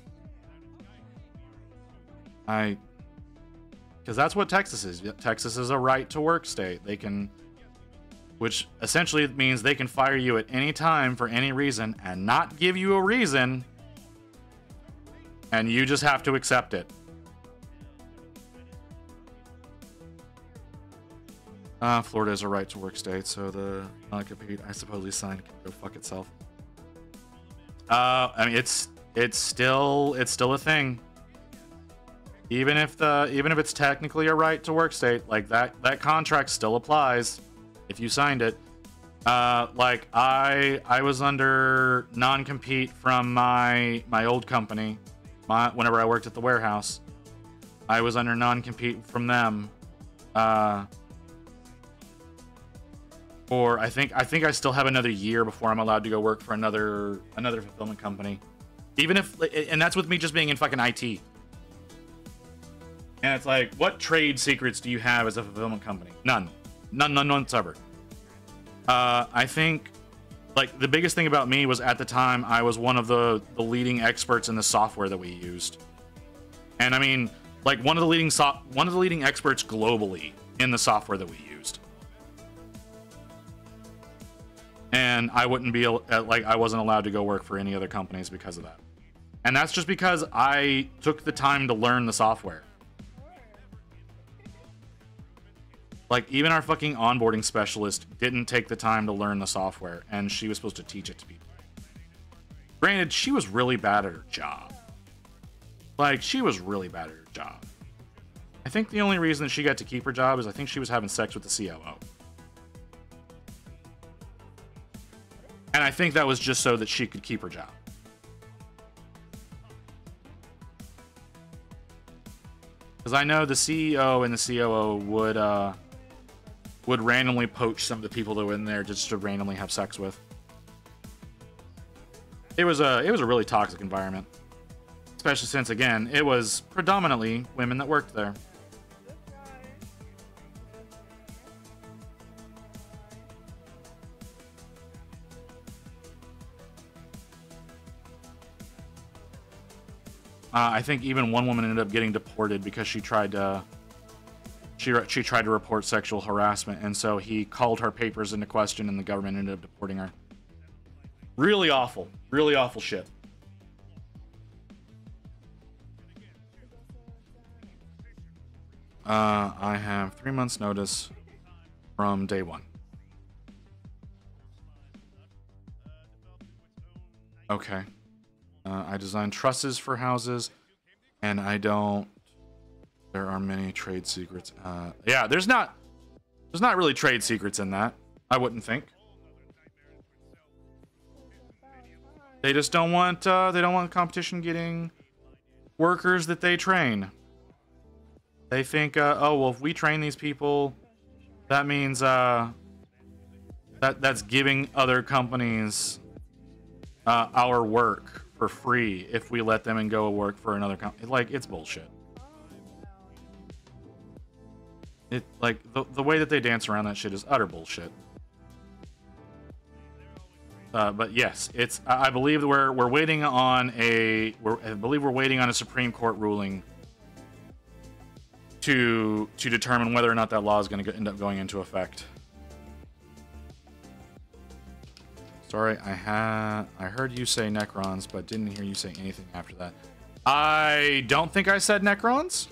because that's what Texas is. Texas is a right to work state. They can, which essentially means they can fire you at any time for any reason and not give you a reason, and you just have to accept it. Florida is a right to work state, so the non-compete I supposedly signed can go fuck itself. I mean, it's still a thing. Even if it's technically a right to work state, like that contract still applies if you signed it. Like I was under non-compete from my old company, whenever I worked at the warehouse, I was under non-compete from them. Or I think I still have another year before I'm allowed to go work for another fulfillment company. Even if, and that's with me just being in fucking IT. And it's like, what trade secrets do you have as a fulfillment company? None whatsoever. I think, like, the biggest thing about me was at the time I was one of the leading experts in the software that we used. And I mean, like, one of the leading experts globally in the software that we used. And I wouldn't be like, I wasn't allowed to go work for any other companies because of that. And that's just because I took the time to learn the software. Like, even our fucking onboarding specialist didn't take the time to learn the software, and she was supposed to teach it to people. Granted, she was really bad at her job. Like, she was really bad at her job. I think the only reason that she got to keep her job is I think she was having sex with the COO. And I think that was just so that she could keep her job. Because I know the CEO and the COO would randomly poach some of the people that were in there just to randomly have sex with. It was a really toxic environment. Especially since, again, it was predominantly women that worked there. I think even one woman ended up getting deported because she tried to report sexual harassment, and so he called her papers into question, and the government ended up deporting her. Really awful shit. I have 3 months notice from day one. Okay. I design trusses for houses, and I don't. There are many trade secrets. Yeah, there's not really trade secrets in that. I wouldn't think. They just don't want. They don't want competition getting workers that they train. They think, oh well, if we train these people, that means that's giving other companies our work for free if we let them and go work for another company. Like, it's bullshit. It, like, the way that they dance around that shit is utter bullshit. But yes, it's. I believe we're waiting on I believe we're waiting on a Supreme Court ruling to determine whether or not that law is going to end up going into effect. Sorry, I heard you say Necrons, but didn't hear you say anything after that. I don't think I said Necrons.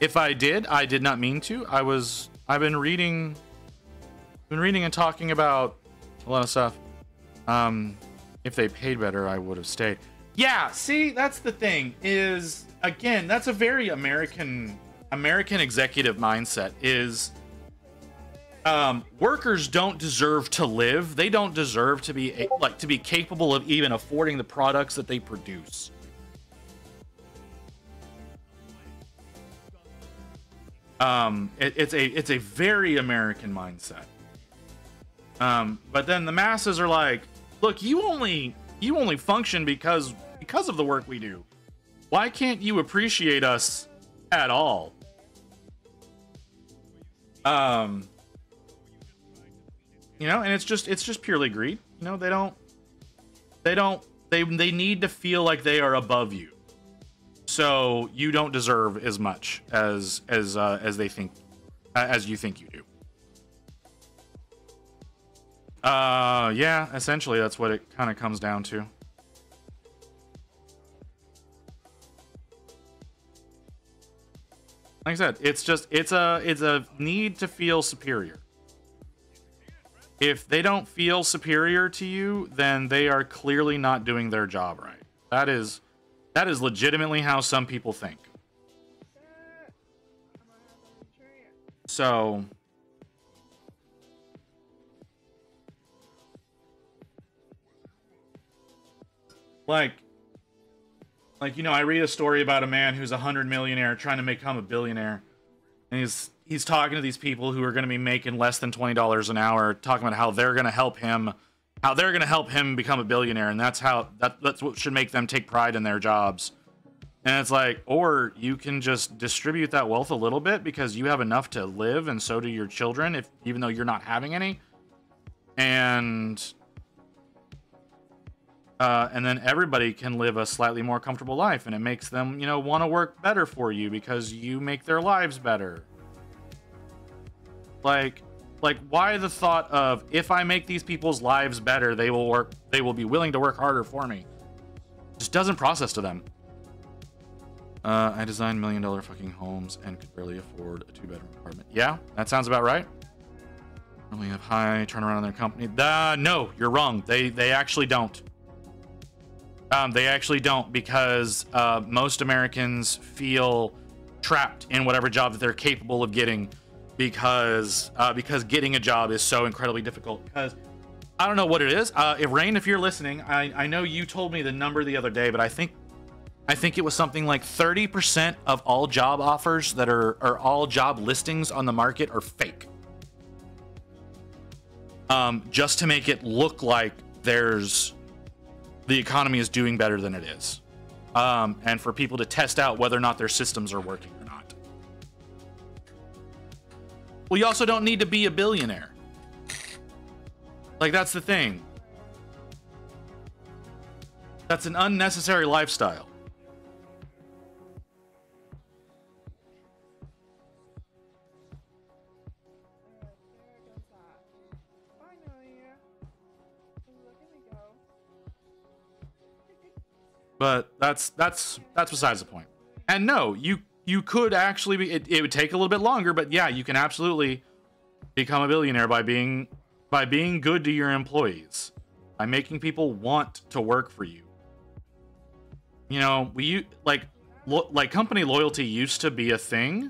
If I did not mean to. I've been reading and talking about a lot of stuff. If they paid better, I would have stayed. Yeah, see, that's the thing. Is, again, that's a very American executive mindset. Is workers don't deserve to live. They don't deserve to be capable of even affording the products that they produce. It's a very American mindset. But then the masses are like, look, you only function because of the work we do. Why can't you appreciate us at all? You know, and it's just purely greed. You know, they need to feel like they are above you. So you don't deserve as much as they think, as you think you do. Yeah, essentially that's what it kind of comes down to. Like I said, it's a need to feel superior. If they don't feel superior to you, then they are clearly not doing their job right. That is legitimately how some people think. So like you know, I read a story about a man who's 100 millionaire trying to become a billionaire, and he's talking to these people who are going to be making less than $20 an hour, talking about how they're going to help him become a billionaire, and that's what should make them take pride in their jobs. And it's like, or you can just distribute that wealth a little bit because you have enough to live, and so do your children, even though you're not having any. And then everybody can live a slightly more comfortable life, and it makes them, you know, want to work better for you because you make their lives better. Like why the thought of, if I make these people's lives better, they will be willing to work harder for me, just doesn't process to them. I designed $1 million fucking homes and could barely afford a 2-bedroom apartment. Yeah, that sounds about right. Only have high turnaround on their company. No, you're wrong. They actually don't. They actually don't, because most Americans feel trapped in whatever job that they're capable of getting, because getting a job is so incredibly difficult. Because I don't know what it is. If you're listening, I know you told me the number the other day, but I think it was something like 30% of all job offers that are all job listings on the market are fake. Just to make it look like the economy is doing better than it is. And for people to test out whether or not their systems are working or not. Well, you also don't need to be a billionaire. Like, that's the thing. That's an unnecessary lifestyle. But that's besides the point. And no, you could actually be, it would take a little bit longer, but yeah, you can absolutely become a billionaire by being good to your employees, by making people want to work for you. You know, like company loyalty used to be a thing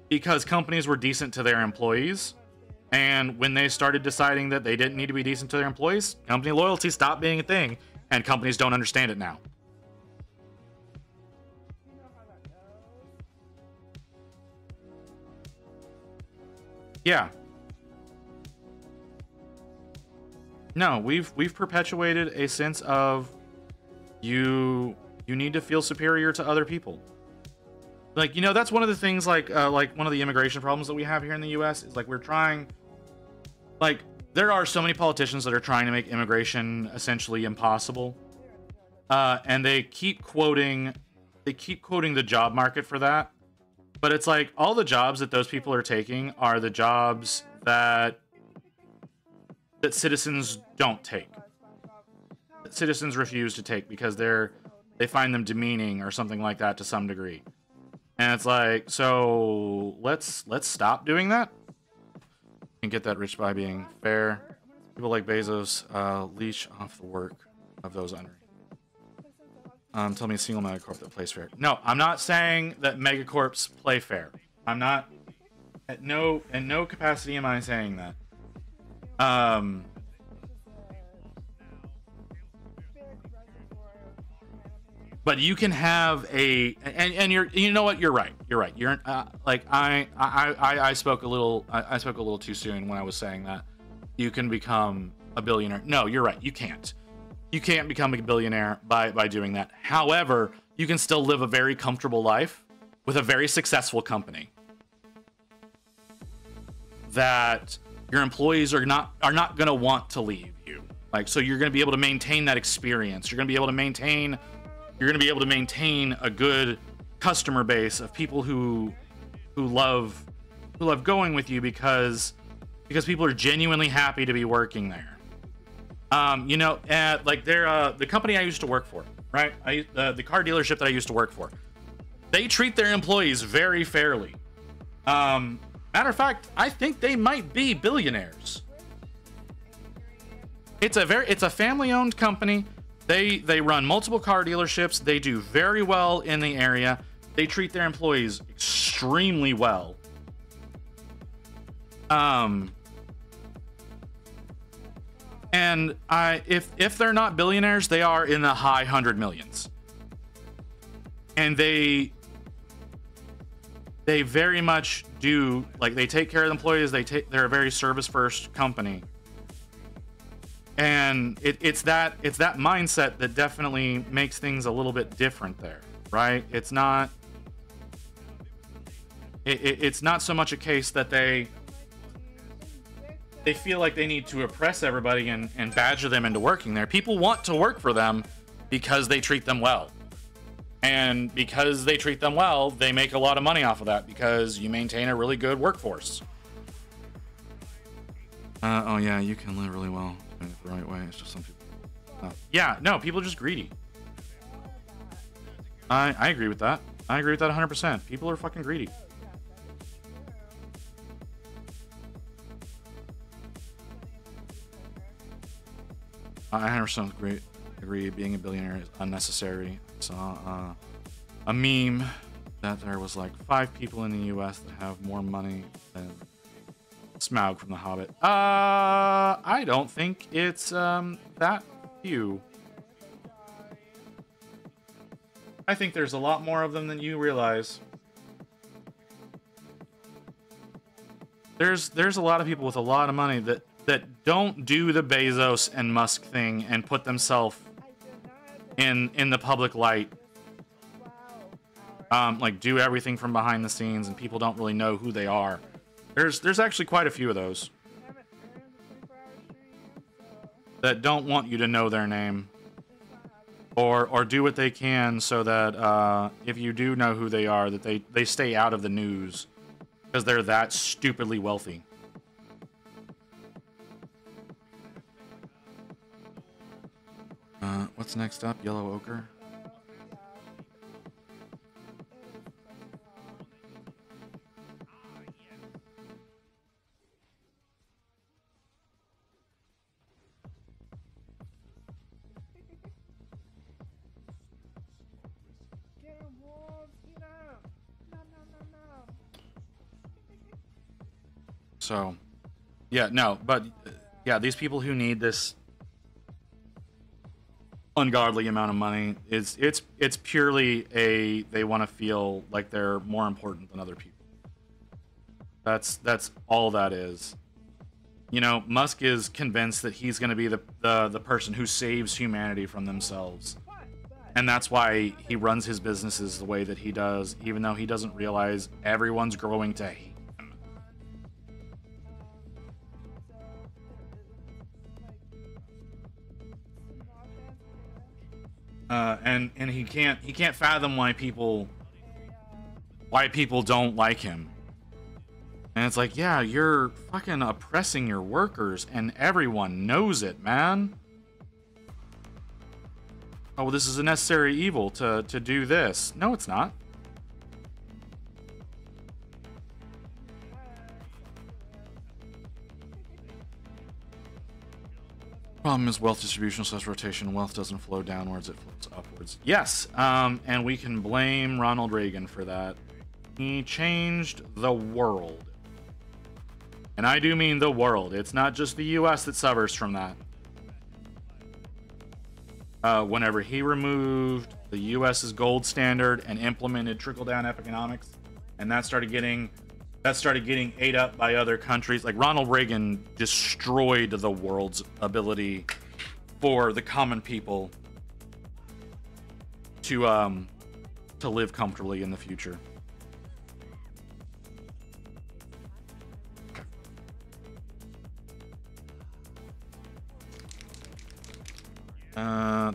because companies were decent to their employees. And when they started deciding that they didn't need to be decent to their employees, company loyalty stopped being a thing, and companies don't understand it now. Yeah. No, we've perpetuated a sense of you need to feel superior to other people. Like, you know, that's one of the things, like one of the immigration problems that we have here in the US is, like, we're trying, like, there are so many politicians that are trying to make immigration essentially impossible. And they keep quoting the job market for that. But it's like, all the jobs that those people are taking are the jobs that citizens don't take. That citizens refuse to take because they find them demeaning or something like that to some degree. And it's like, so let's stop doing that. You can get that rich by being fair. People like Bezos leash off the work of those under. Tell me a single megacorp that plays fair. No, I'm not saying that megacorps play fair. I'm not, in no capacity am I saying that. But you can have and you know what, you're right. You're like, I spoke a little too soon when I was saying that you can become a billionaire. No, you're right. You can't become a billionaire by doing that. However, you can still live a very comfortable life with a very successful company that your employees are not going to want to leave you. Like, so you're going to be able to maintain that experience. You're going to be able to maintain a good customer base of people who love going with you because people are genuinely happy to be working there. You know, like the company I used to work for, right? The car dealership that I used to work for, they treat their employees very fairly. Matter of fact, I think they might be billionaires. It's a family-owned company. They run multiple car dealerships. They do very well in the area. They treat their employees extremely well. And if they're not billionaires, they are in the high 100 millions. And they very much do, like, they take care of the employees. They're a very service first company. And it's that mindset that definitely makes things a little bit different there, right? It's not so much a case that they feel like they need to oppress everybody and badger them into working there. People want to work for them because they treat them well. And because they treat them well, they make a lot of money off of that because you maintain a really good workforce. Oh yeah, you can live really well doing it the right way. It's just some people. Yeah, no, people are just greedy. I agree with that. I agree with that 100%. People are fucking greedy. I 100% agree. Being a billionaire is unnecessary. I saw a meme that there was like 5 people in the U.S. that have more money than Smaug from The Hobbit. I don't think it's that few. I think there's a lot more of them than you realize. There's a lot of people with a lot of money that don't do the Bezos and Musk thing and put themselves in the public light. Like do everything from behind the scenes and people don't really know who they are. There's actually quite a few of those that don't want you to know their name or do what they can so that if you do know who they are, that they stay out of the news because they're that stupidly wealthy. What's next up? Yellow ochre. So, yeah, no, but yeah, these people who need this ungodly amount of money it's purely they want to feel like they're more important than other people. That's all that is. You know, Musk is convinced that he's going to be the person who saves humanity from themselves. And that's why he runs his businesses the way that he does, even though he doesn't realize everyone's growing to hate him. And he can't fathom why people don't like him. And it's like, yeah, you're fucking oppressing your workers and everyone knows it, man. Oh, well, this is a necessary evil to do this. No, it's not. Problem is wealth distribution / rotation. Wealth doesn't flow downwards, it flows upwards. Yes, and we can blame Ronald Reagan for that. He changed the world. And I do mean the world. It's not just the US that suffers from that. Whenever he removed the US's gold standard and implemented trickle-down economics, and that started getting ate up by other countries. Like Ronald Reagan destroyed the world's ability for the common people to live comfortably in the future.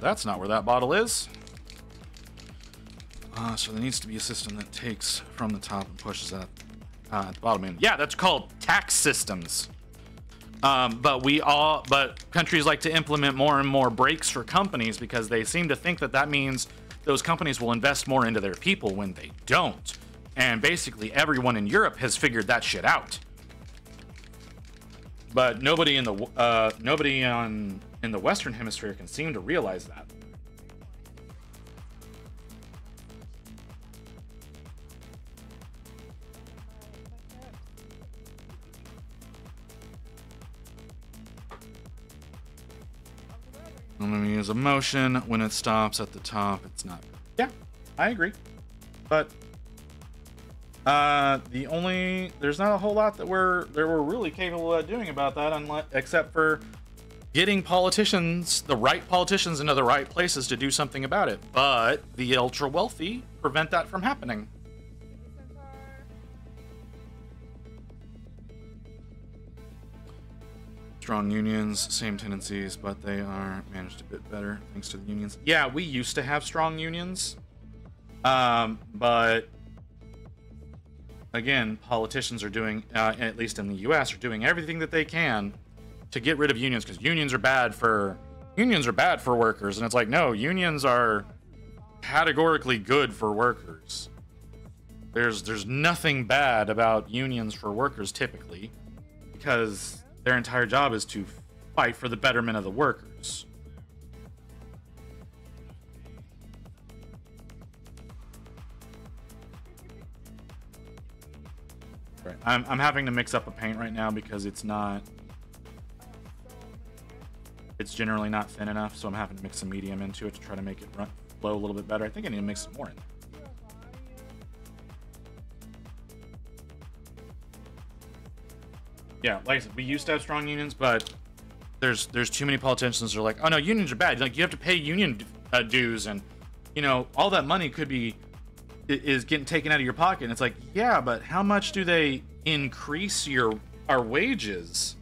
That's not where that bottle is. So there needs to be a system that takes from the top and pushes that at the bottom end. Yeah, that's called tax systems. But countries like to implement more and more breaks for companies because they seem to think that means those companies will invest more into their people when they don't. And basically everyone in Europe has figured that shit out. But nobody in the Western Hemisphere can seem to realize that. I'm gonna use a motion when it stops at the top. It's not. Yeah, I agree. But there's not a whole lot that we're really capable of doing about that, except for getting politicians, the right politicians, into the right places to do something about it. But the ultra wealthy prevent that from happening. Strong unions, same tendencies, but they are managed a bit better thanks to the unions. Yeah, we used to have strong unions, but again, politicians are doing, at least in the U.S., are doing everything that they can to get rid of unions, because unions are bad for workers, and it's like, no, unions are categorically good for workers. There's nothing bad about unions for workers typically, because their entire job is to fight for the betterment of the workers. Right. I'm having to mix up a paint right now because it's generally not thin enough, so I'm having to mix some medium into it to try to make it flow a little bit better. I think I need to mix some more in there. Yeah, like I said, we used to have strong unions, but there's too many politicians who are like, oh no, unions are bad. Like, you have to pay union dues, and you know, all that money is getting taken out of your pocket. And it's like, yeah, but how much do they increase our wages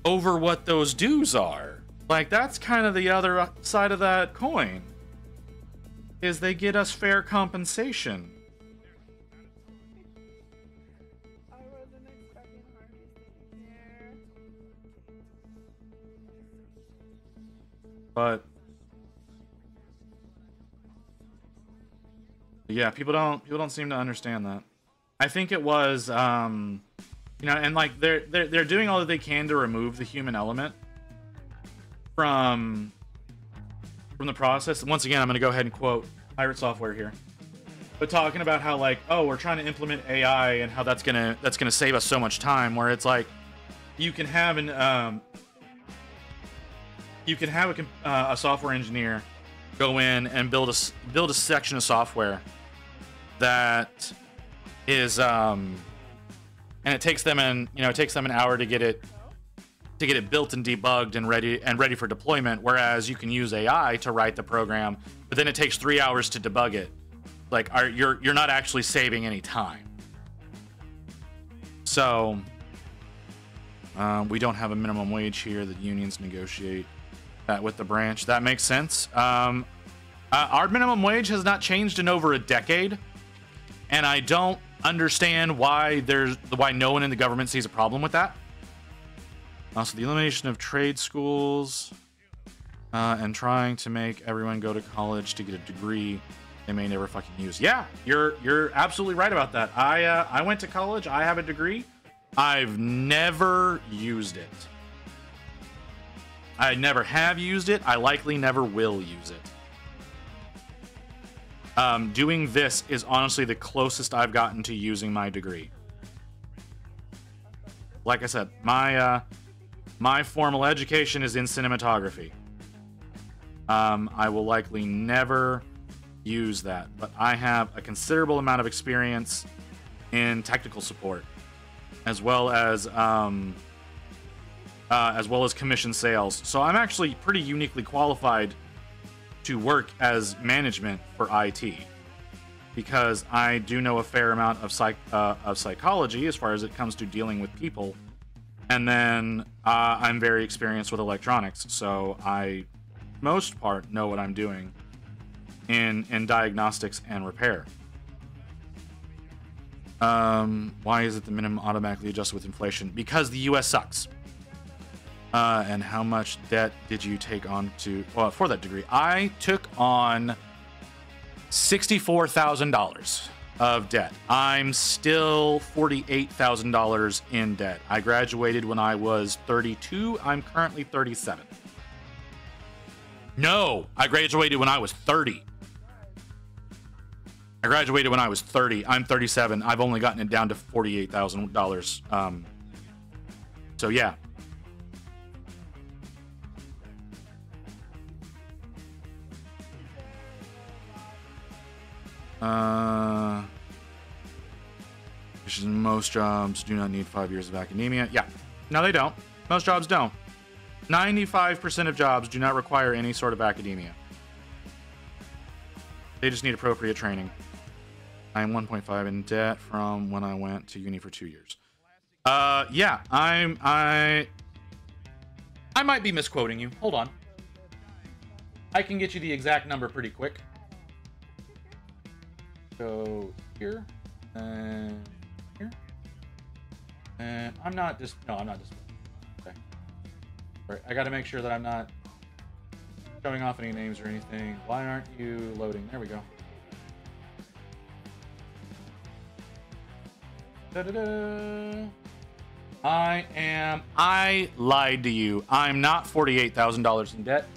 over what those dues are? Like, that's kind of the other side of that coin, is they get us fair compensation. But yeah, people don't seem to understand that. I think it was, you know, and like they're doing all that they can to remove the human element from the process. And once again, I'm going to go ahead and quote Pirate Software here, but talking about how, like, oh, we're trying to implement AI and how that's gonna save us so much time. Where it's like, you can have a software engineer go in and build a section of software that is and it takes them an hour to get it built and debugged and ready for deployment, whereas you can use AI to write the program, but then it takes 3 hours to debug it. Like, you're not actually saving any time. So we don't have a minimum wage here. The unions negotiate that with the branch. That makes sense. Our minimum wage has not changed in over a decade, and I don't understand why no one in the government sees a problem with that. Also, the elimination of trade schools and trying to make everyone go to college to get a degree they may never fucking use. Yeah, you're absolutely right about that. I went to college. I have a degree. I've never used it. I never have used it. I likely never will use it. Doing this is honestly the closest I've gotten to using my degree. Like I said, my formal education is in cinematography. I will likely never use that, but I have a considerable amount of experience in technical support, as well as commission sales. So I'm actually pretty uniquely qualified to work as management for IT, because I do know a fair amount of psychology as far as it comes to dealing with people, and then I'm very experienced with electronics, so I most part know what I'm doing in diagnostics and repair. Why is it the minimum automatically adjusted with inflation? Because the US sucks. And how much debt did you take on for that degree? I took on $64,000 of debt. I'm still $48,000 in debt. I graduated when I was 32. I'm currently 37. No, I graduated when I was 30. I graduated when I was 30. I'm 37. I've only gotten it down to $48,000. So yeah. Most jobs do not need 5 years of academia. Yeah, no, they don't. Most jobs don't. 95% of jobs do not require any sort of academia. They just need appropriate training. I am 1.5 in debt from when I went to uni for 2 years. Yeah, I might be misquoting you. Hold on. I can get you the exact number pretty quick. Go here and here. And I'm not just okay. All right, I got to make sure that I'm not showing off any names or anything. Why aren't you loading? There we go. Da-da-da. I lied to you. I'm not $48,000 in debt.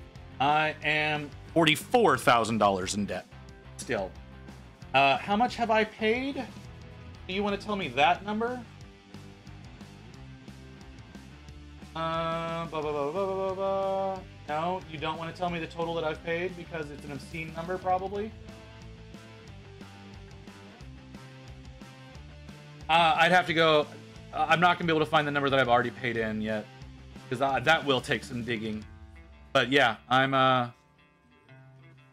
I am $44,000 in debt still. How much have I paid? Do you want to tell me that number? No, you don't want to tell me the total that I've paid because it's an obscene number, probably. I'd have to go. I'm not gonna be able to find the number that I've already paid in yet, because that will take some digging. But yeah,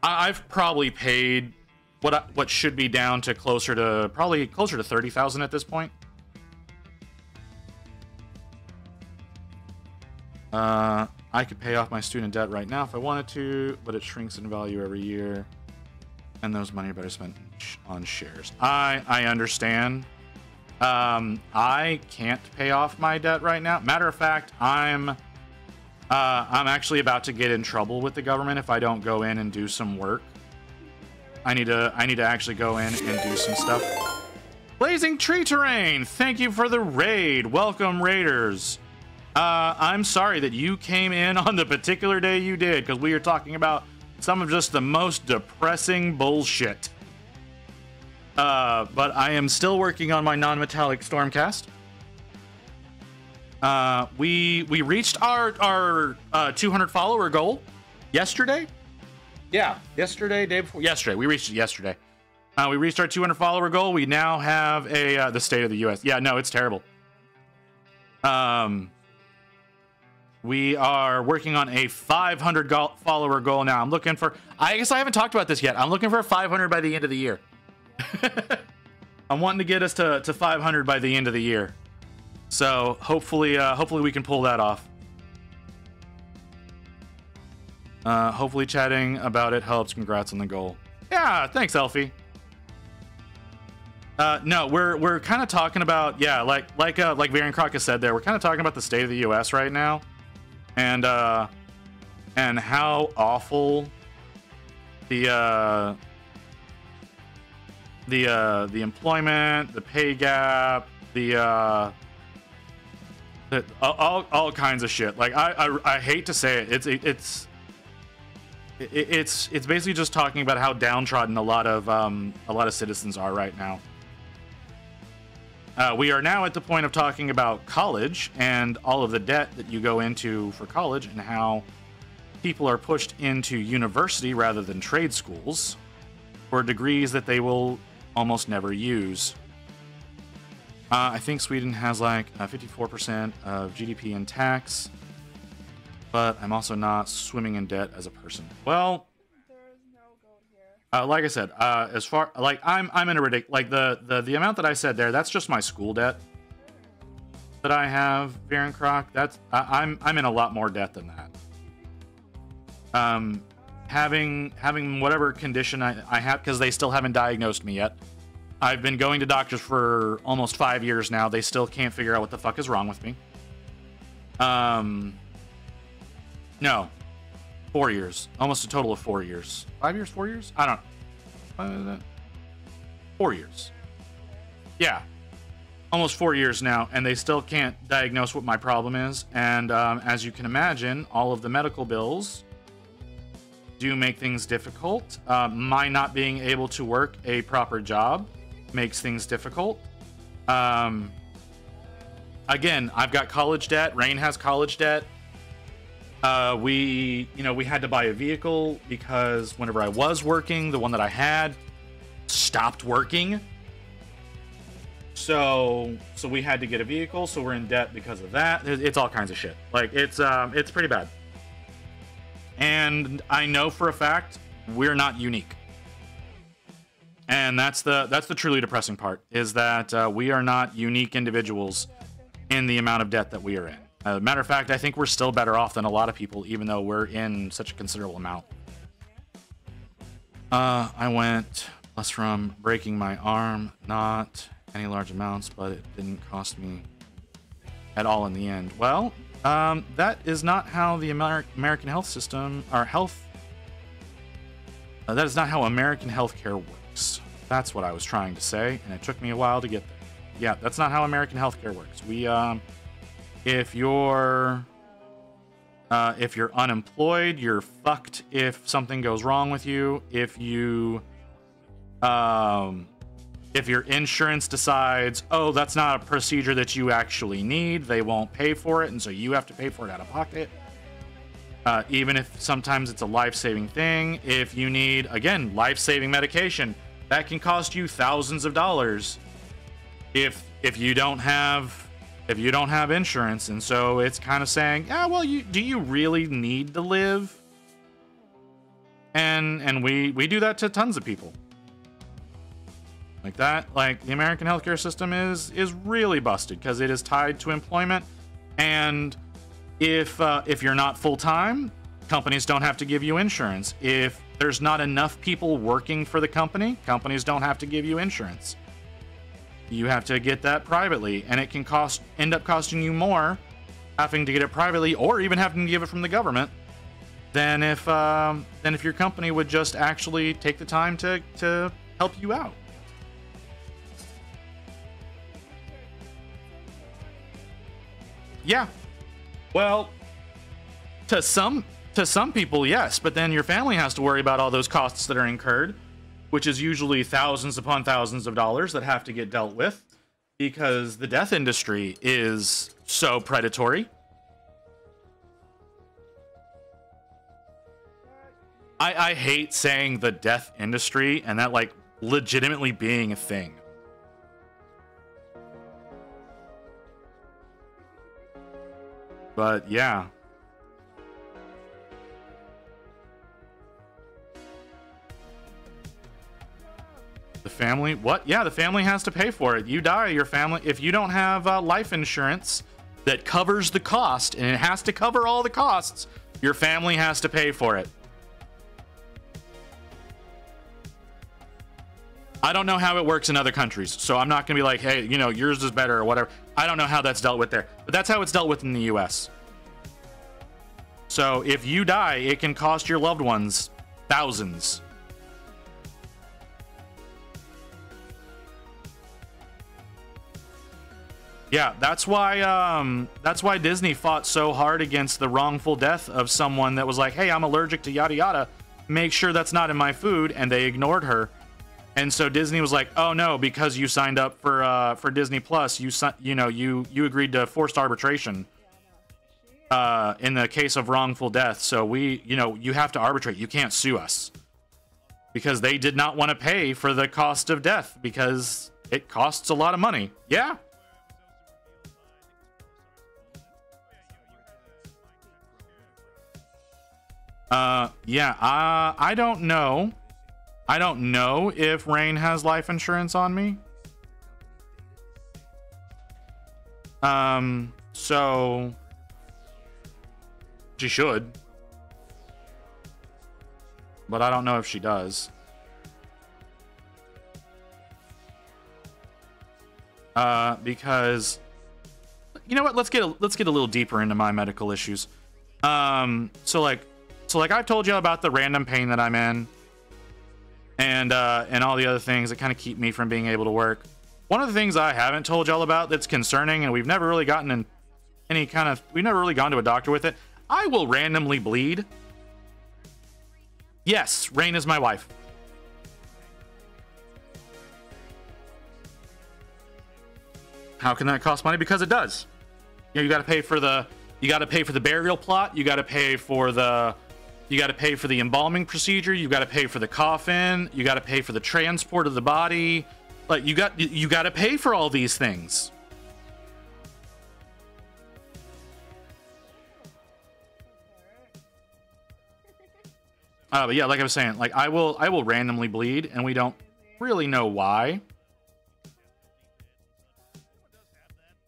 I've probably paid what should be down to closer to 30,000 at this point. I could pay off my student debt right now if I wanted to, but it shrinks in value every year, and those money are better spent on shares. I understand. I can't pay off my debt right now. Matter of fact, I'm actually about to get in trouble with the government if I don't go in and do some work. I need to actually go in and do some stuff. Blazing Tree Terrain, thank you for the raid. Welcome, Raiders. I'm sorry that you came in on the particular day you did, because we are talking about some of just the most depressing bullshit. But I am still working on my non-metallic Stormcast. We reached our 200 follower goal yesterday. Yeah, yesterday, day before yesterday. We reached it yesterday. We reached our 200 follower goal. We now have the state of the U.S. Yeah, no, it's terrible. We are working on a 500 follower goal now. I'm looking for. I guess I haven't talked about this yet. I'm looking for 500 by the end of the year. I'm wanting to get us to 500 by the end of the year. So hopefully we can pull that off. Hopefully chatting about it helps. Congrats on the goal. Yeah, thanks, Elfie. No, we're kind of talking about, yeah, like Varian Crockett said there, we're kind of talking about the state of the U.S. right now, and how awful the employment, the pay gap, all kinds of shit. Like I hate to say it, it's basically just talking about how downtrodden a lot of citizens are right now. We are now at the point of talking about college and all of the debt that you go into for college, and how people are pushed into university rather than trade schools for degrees that they will almost never use. I think Sweden has like 54% of GDP in tax, but I'm also not swimming in debt as a person. Well, like I said, as far like I'm in a ridiculous, like the amount that I said there, that's just my school debt that I have, Baron Croc. That's I'm in a lot more debt than that. Having whatever condition I have, because they still haven't diagnosed me yet. I've been going to doctors for almost 5 years now. They still can't figure out what the fuck is wrong with me. No, 4 years. Almost a total of 4 years. 5 years, 4 years? I don't know. 4 years. Yeah. Almost 4 years now, and they still can't diagnose what my problem is. And as you can imagine, all of the medical bills do make things difficult. My not being able to work a proper job makes things difficult. Again, I've got college debt. Rain has college debt. We had to buy a vehicle because whenever I was working, the one that I had stopped working. So we had to get a vehicle. So we're in debt because of that. It's all kinds of shit. Like it's pretty bad. And I know for a fact we're not unique. And that's the truly depressing part, is that we are not unique individuals in the amount of debt that we are in. Matter of fact, I think we're still better off than a lot of people, even though we're in such a considerable amount. I went plus from breaking my arm, not any large amounts, but it didn't cost me at all in the end. Well, that is not how the American health system, or health, that is not how American healthcare works. That's what I was trying to say, and it took me a while to get there. Yeah, that's not how American healthcare works. We, if you're unemployed, you're fucked if something goes wrong with you. If your insurance decides, oh, that's not a procedure that you actually need, they won't pay for it, and so you have to pay for it out of pocket. Even if sometimes it's a life-saving thing. If you need, again, life-saving medication, that can cost you thousands of dollars if you don't have insurance. And so it's kind of saying, yeah, well, do you really need to live? And we do that to tons of people. Like that, like the American healthcare system is really busted because it is tied to employment. And if you're not full-time, companies don't have to give you insurance. If there's not enough people working for the company, companies don't have to give you insurance. You have to get that privately, and it can end up costing you more having to get it privately, or even having to give it from the government, than if your company would just actually take the time to help you out. Yeah. Well, to some people, yes, but then your family has to worry about all those costs that are incurred, which is usually thousands upon thousands of dollars that have to get dealt with because the death industry is so predatory. I hate saying the death industry and that, like, legitimately being a thing. But yeah. The family? What? Yeah, the family has to pay for it. You die, your family. If you don't have life insurance that covers the cost, and it has to cover all the costs, your family has to pay for it. I don't know how it works in other countries, so I'm not going to be like, hey, you know, yours is better or whatever. I don't know how that's dealt with there, but that's how it's dealt with in the US. So if you die, it can cost your loved ones thousands. Yeah, that's why Disney fought so hard against the wrongful death of someone that was like, hey, I'm allergic to yada yada. Make sure that's not in my food, and they ignored her. And so Disney was like, oh no, because you signed up for Disney Plus, you agreed to forced arbitration in the case of wrongful death. So you have to arbitrate. You can't sue us because they did not want to pay for the cost of death because it costs a lot of money. Yeah. I don't know. I don't know if Rain has life insurance on me. So she should. But I don't know if she does. Because you know what? Let's get a little deeper into my medical issues. So like I've told you about the random pain that I'm in, and all the other things that kind of keep me from being able to work. One of the things I haven't told y'all about that's concerning, and we've never really gotten in we've never really gone to a doctor with it. I will randomly bleed. Yes, Rain is my wife. How can that cost money? Because it does. You know, you got to pay for the burial plot. You got to pay for the embalming procedure. You got to pay for the coffin. You got to pay for the transport of the body. Like you got to pay for all these things. But yeah, like I was saying, like I will randomly bleed, and we don't really know why.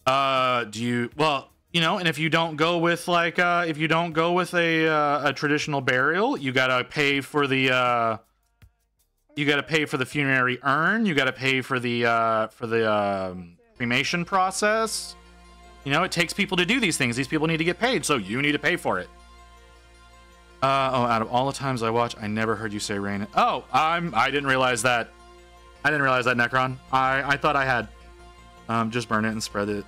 Well, you know, and if you don't go with like a traditional burial, you gotta pay for the funerary urn. You gotta pay for the cremation process. You know, it takes people to do these things. These people need to get paid, so you need to pay for it. Out of all the times I watch, I never heard you say Rain. Oh, I didn't realize that. I didn't realize that, Necron. I thought I had. Just burn it and spread it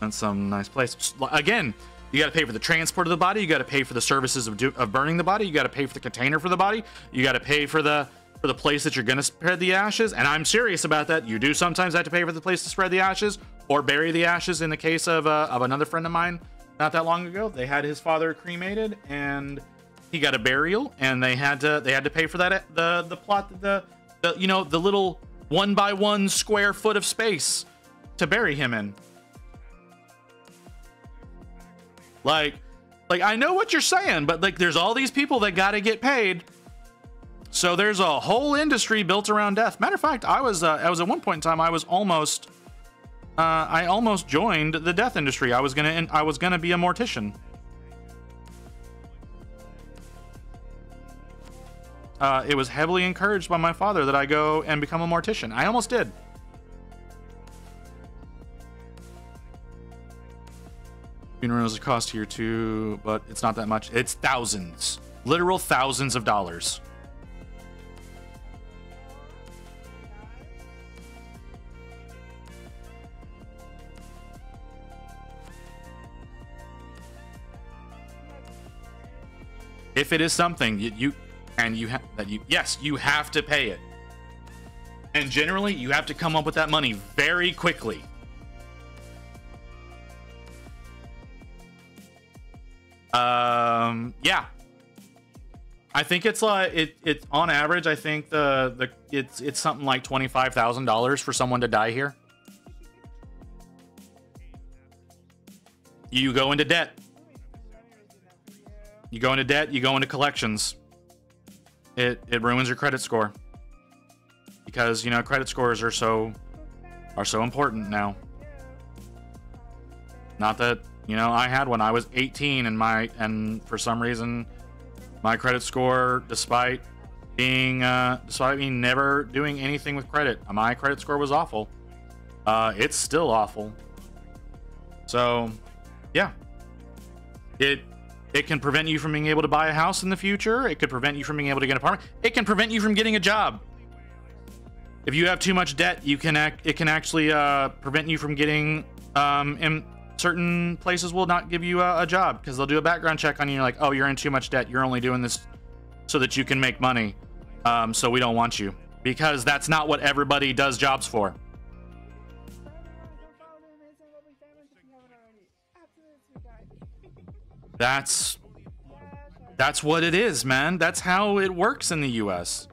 in some nice place. Again, you got to pay for the transport of the body. You got to pay for the services of burning the body. You got to pay for the container for the body. You got to pay for the place that you're gonna spread the ashes. And I'm serious about that. You do sometimes have to pay for the place to spread the ashes or bury the ashes. In the case of another friend of mine, not that long ago, they had his father cremated and he got a burial, and they had to pay for that the plot, the you know, the little 1 by 1 square foot of space to bury him in. Like I know what you're saying, but like there's all these people that got to get paid. So there's a whole industry built around death. Matter of fact, I was at one point in time I almost joined the death industry. I was gonna be a mortician. It was heavily encouraged by my father that I go and become a mortician. I almost did. Funerals cost here too, but it's not that much. It's thousands, literal thousands of dollars. If it is something you have to pay it. And generally you have to come up with that money very quickly. Yeah. I think it's like it's on average, I think it's something like $25,000 for someone to die here. You go into debt. You go into collections. It ruins your credit score. Because, you know, credit scores are so important now. Not that, you know, I had one. I was 18 and for some reason my credit score, despite me never doing anything with credit, my credit score was awful. It's still awful. So, yeah. It can prevent you from being able to buy a house in the future. It could prevent you from being able to get an apartment. It can prevent you from getting a job. If you have too much debt, it can actually prevent you from getting in certain places will not give you a job because they'll do a background check on you. You're like, oh, you're in too much debt. You're only doing this so that you can make money. So we don't want you, because that's not what everybody does jobs for. That's what it is, man. That's how it works in the US.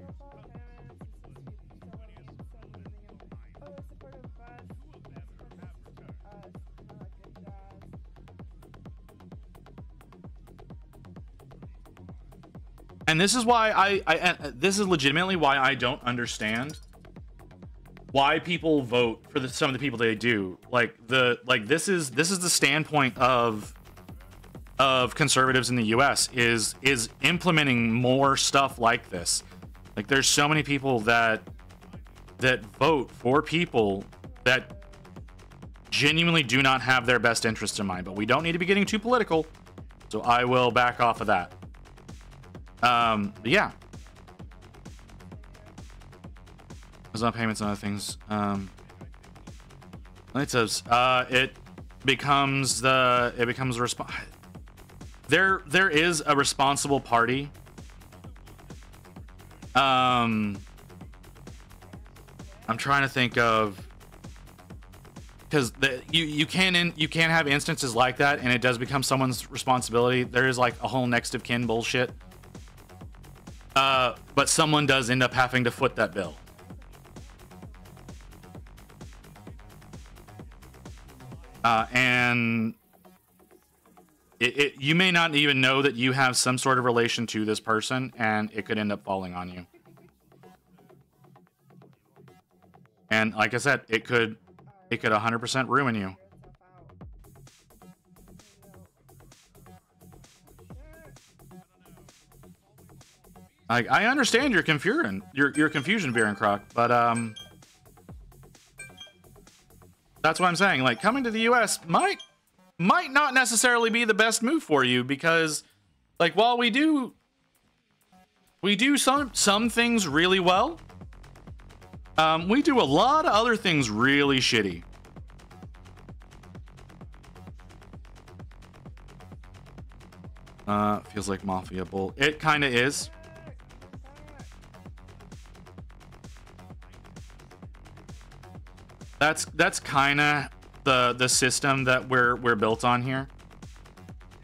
And this is why this is legitimately why I don't understand why people vote for some of the people they do. This is the standpoint of conservatives in the US is implementing more stuff like this. Like, there's so many people that vote for people that genuinely do not have their best interest in mind. But we don't need to be getting too political. So I will back off of that. But yeah. There's not payments and other things. It says it becomes a there is a responsible party. I'm trying to think of, because you can have instances like that, and it does become someone's responsibility. There is like a whole next of kin bullshit. But someone does end up having to foot that bill. And you may not even know that you have some sort of relation to this person, and it could end up falling on you. And like I said, it could 100% ruin you. I understand your confusion, Virencroc, but that's what I'm saying. Like, coming to the US might not necessarily be the best move for you, because like, while we do some things really well, we do a lot of other things really shitty. Feels like mafia bull. It kind of is. That's kind of the system that we're built on here.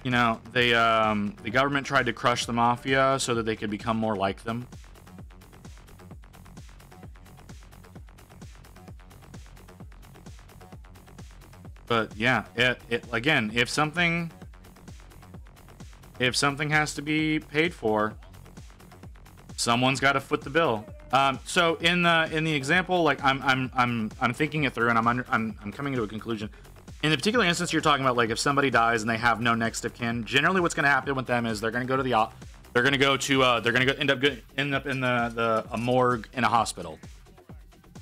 You know, the government tried to crush the mafia so that they could become more like them. But yeah, it again, if something has to be paid for, someone's got to foot the bill. So in the example, like I'm thinking it through, and I'm coming to a conclusion. In the particular instance you're talking about, like if somebody dies and they have no next of kin, generally what's going to happen with them is they're going to go to end up in a morgue in a hospital.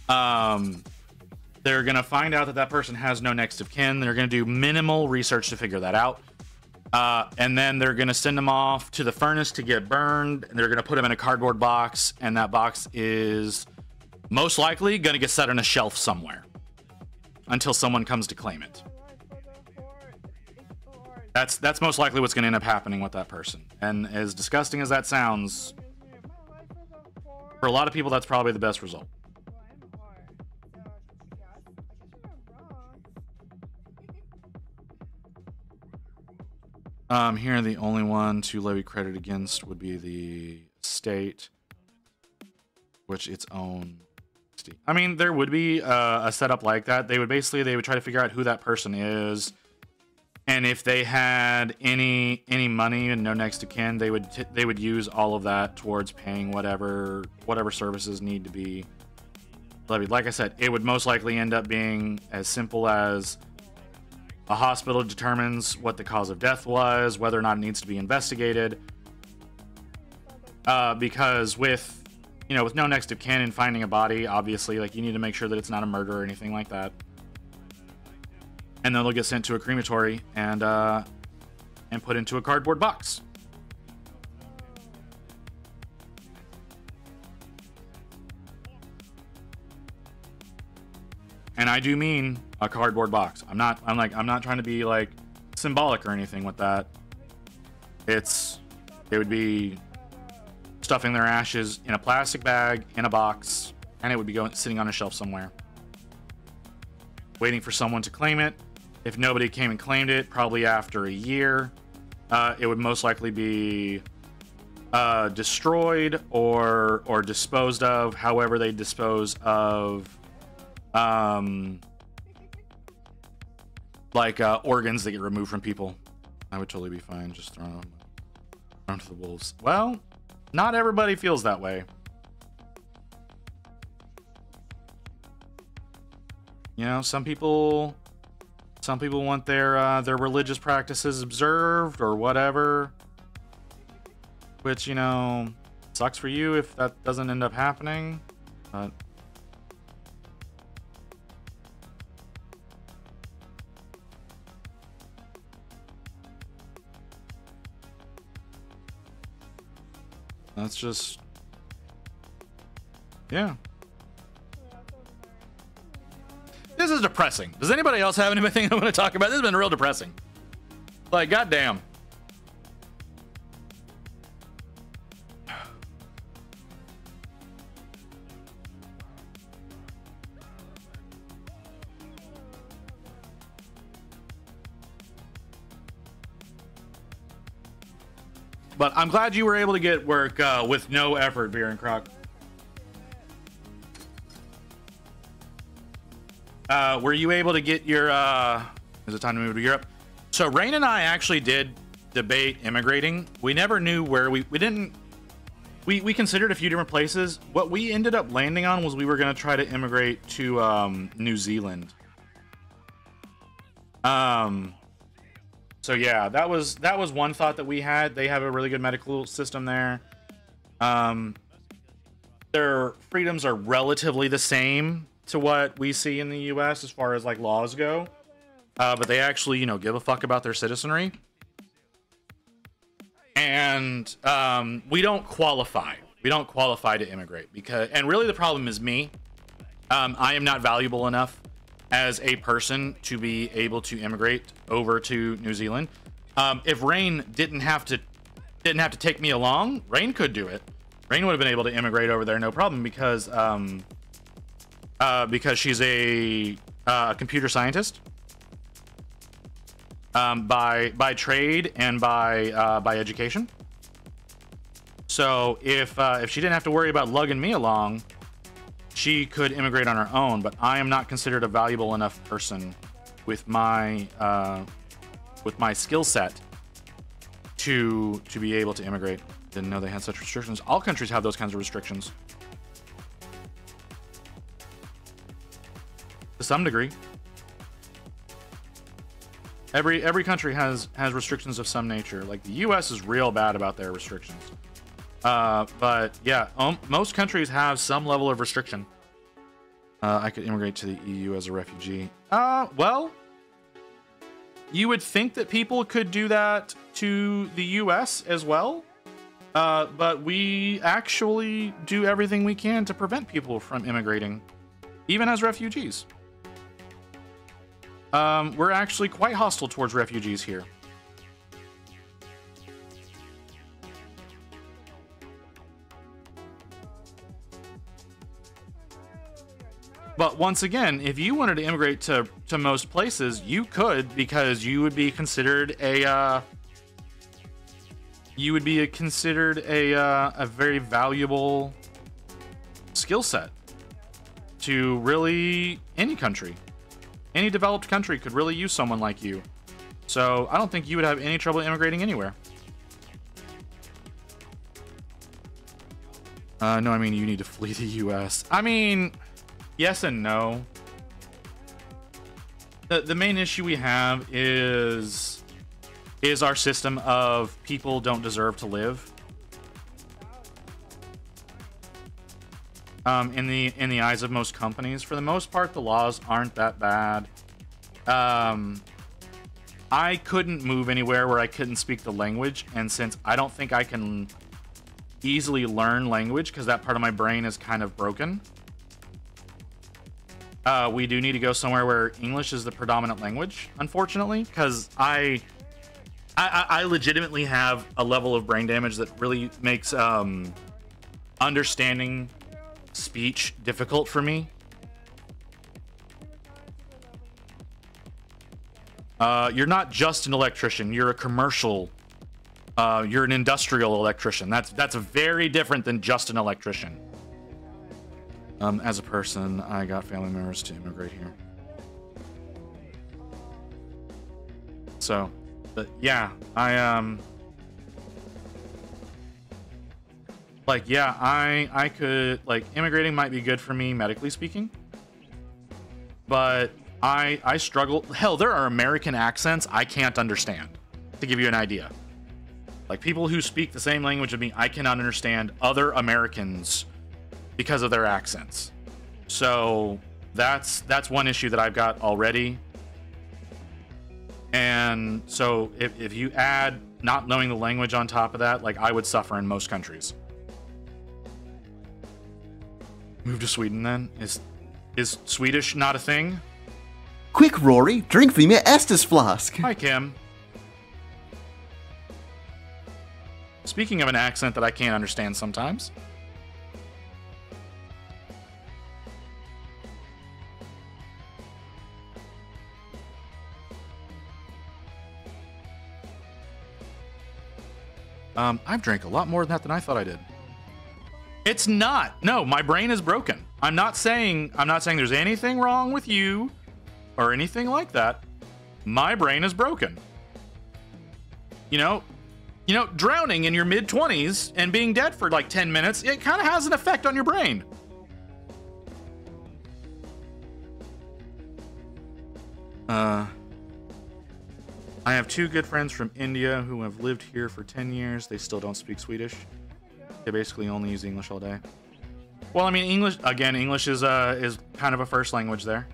They're going to find out that person has no next of kin. They're going to do minimal research to figure that out. And then they're going to send them off to the furnace to get burned. And they're going to put them in a cardboard box. And that box is most likely going to get set on a shelf somewhere until someone comes to claim it. That's most likely what's going to end up happening with that person. And as disgusting as that sounds, for a lot of people, that's probably the best result. Here, the only one to levy credit against would be the state, which its own. I mean, there would be a setup like that. They would try to figure out who that person is, and if they had any money and no next of kin, they would use all of that towards paying whatever services need to be levied. Like I said, it would most likely end up being as simple as a hospital determines what the cause of death was, whether or not it needs to be investigated. Because with no next of kin and finding a body, obviously, like, you need to make sure that it's not a murder or anything like that. And then they'll get sent to a crematory and put into a cardboard box. And I do mean a cardboard box. I'm not trying to be like symbolic or anything with that. It would be stuffing their ashes in a plastic bag in a box, and it would be sitting on a shelf somewhere, waiting for someone to claim it. If nobody came and claimed it, probably after a year, it would most likely be destroyed or disposed of. However they dispose of organs that get removed from people, I would totally be fine just throwing them to the wolves. Well, not everybody feels that way. Some people want their religious practices observed or whatever, which sucks for you if that doesn't end up happening, but That's just, yeah. This is depressing. Does anybody else have anything I want to talk about? This has been real depressing. Like, goddamn. But I'm glad you were able to get work with no effort, Beer and Croc. Were you able to get your is it time to move to Europe? So Rain and I actually did debate immigrating. We never knew where we considered a few different places. What we ended up landing on was we were going to try to immigrate to New Zealand. So yeah, that was one thought that we had. They have a really good medical system there. Their freedoms are relatively the same to what we see in the US as far as like laws go. But they actually, you know, give a fuck about their citizenry. And we don't qualify. We don't qualify to immigrate because, and really the problem is me. I am not valuable enough as a person to be able to immigrate over to New Zealand. If Rain didn't have to take me along, Rain could do it. Rain would have been able to immigrate over there no problem because she's a computer scientist by trade and by education. So if she didn't have to worry about lugging me along, she could immigrate on her own. But I am not considered a valuable enough person with my skill set to be able to immigrate. Didn't know they had such restrictions. All countries have those kinds of restrictions to some degree. Every country has restrictions of some nature. Like the US is real bad about their restrictions. But yeah, most countries have some level of restriction. I could immigrate to the EU as a refugee. Well, you would think that people could do that to the US as well. But we actually do everything we can to prevent people from immigrating, even as refugees. We're actually quite hostile towards refugees here. But once again, if you wanted to immigrate to most places, you could, because you would be considered a very valuable skill set to really any country. Any developed country could really use someone like you. So I don't think you would have any trouble immigrating anywhere. No, I mean, you need to flee the US. I mean, yes and no. The main issue we have is our system of people don't deserve to live. In the eyes of most companies. For the most part, the laws aren't that bad. I couldn't move anywhere where I couldn't speak the language, and since I don't think I can easily learn language because that part of my brain is kind of broken, we do need to go somewhere where English is the predominant language, unfortunately, because I legitimately have a level of brain damage that really makes understanding speech difficult for me. You're not just an electrician, you're a commercial, you're an industrial electrician. That's very different than just an electrician. As a person, I got family members to immigrate here. So, but yeah, like, yeah, I could, like, immigrating might be good for me medically speaking, but I struggle. Hell, there are American accents I can't understand, to give you an idea. Like, people who speak the same language as me, I cannot understand other Americans because of their accents. So that's one issue that I've got already. And so if you add not knowing the language on top of that, like, I would suffer in most countries. Move to Sweden then? Is Swedish not a thing? Quick, Rory, drink me my Estus flask. Hi, Kim. Speaking of an accent that I can't understand sometimes. I've drank a lot more than that than I thought I did. It's not. No, my brain is broken. I'm not saying there's anything wrong with you or anything like that. My brain is broken. You know, drowning in your mid-20s and being dead for like 10 minutes, it kind of has an effect on your brain. I have 2 good friends from India who have lived here for 10 years. They still don't speak Swedish. They basically only use English all day. Well, I mean, English is kind of a first language there.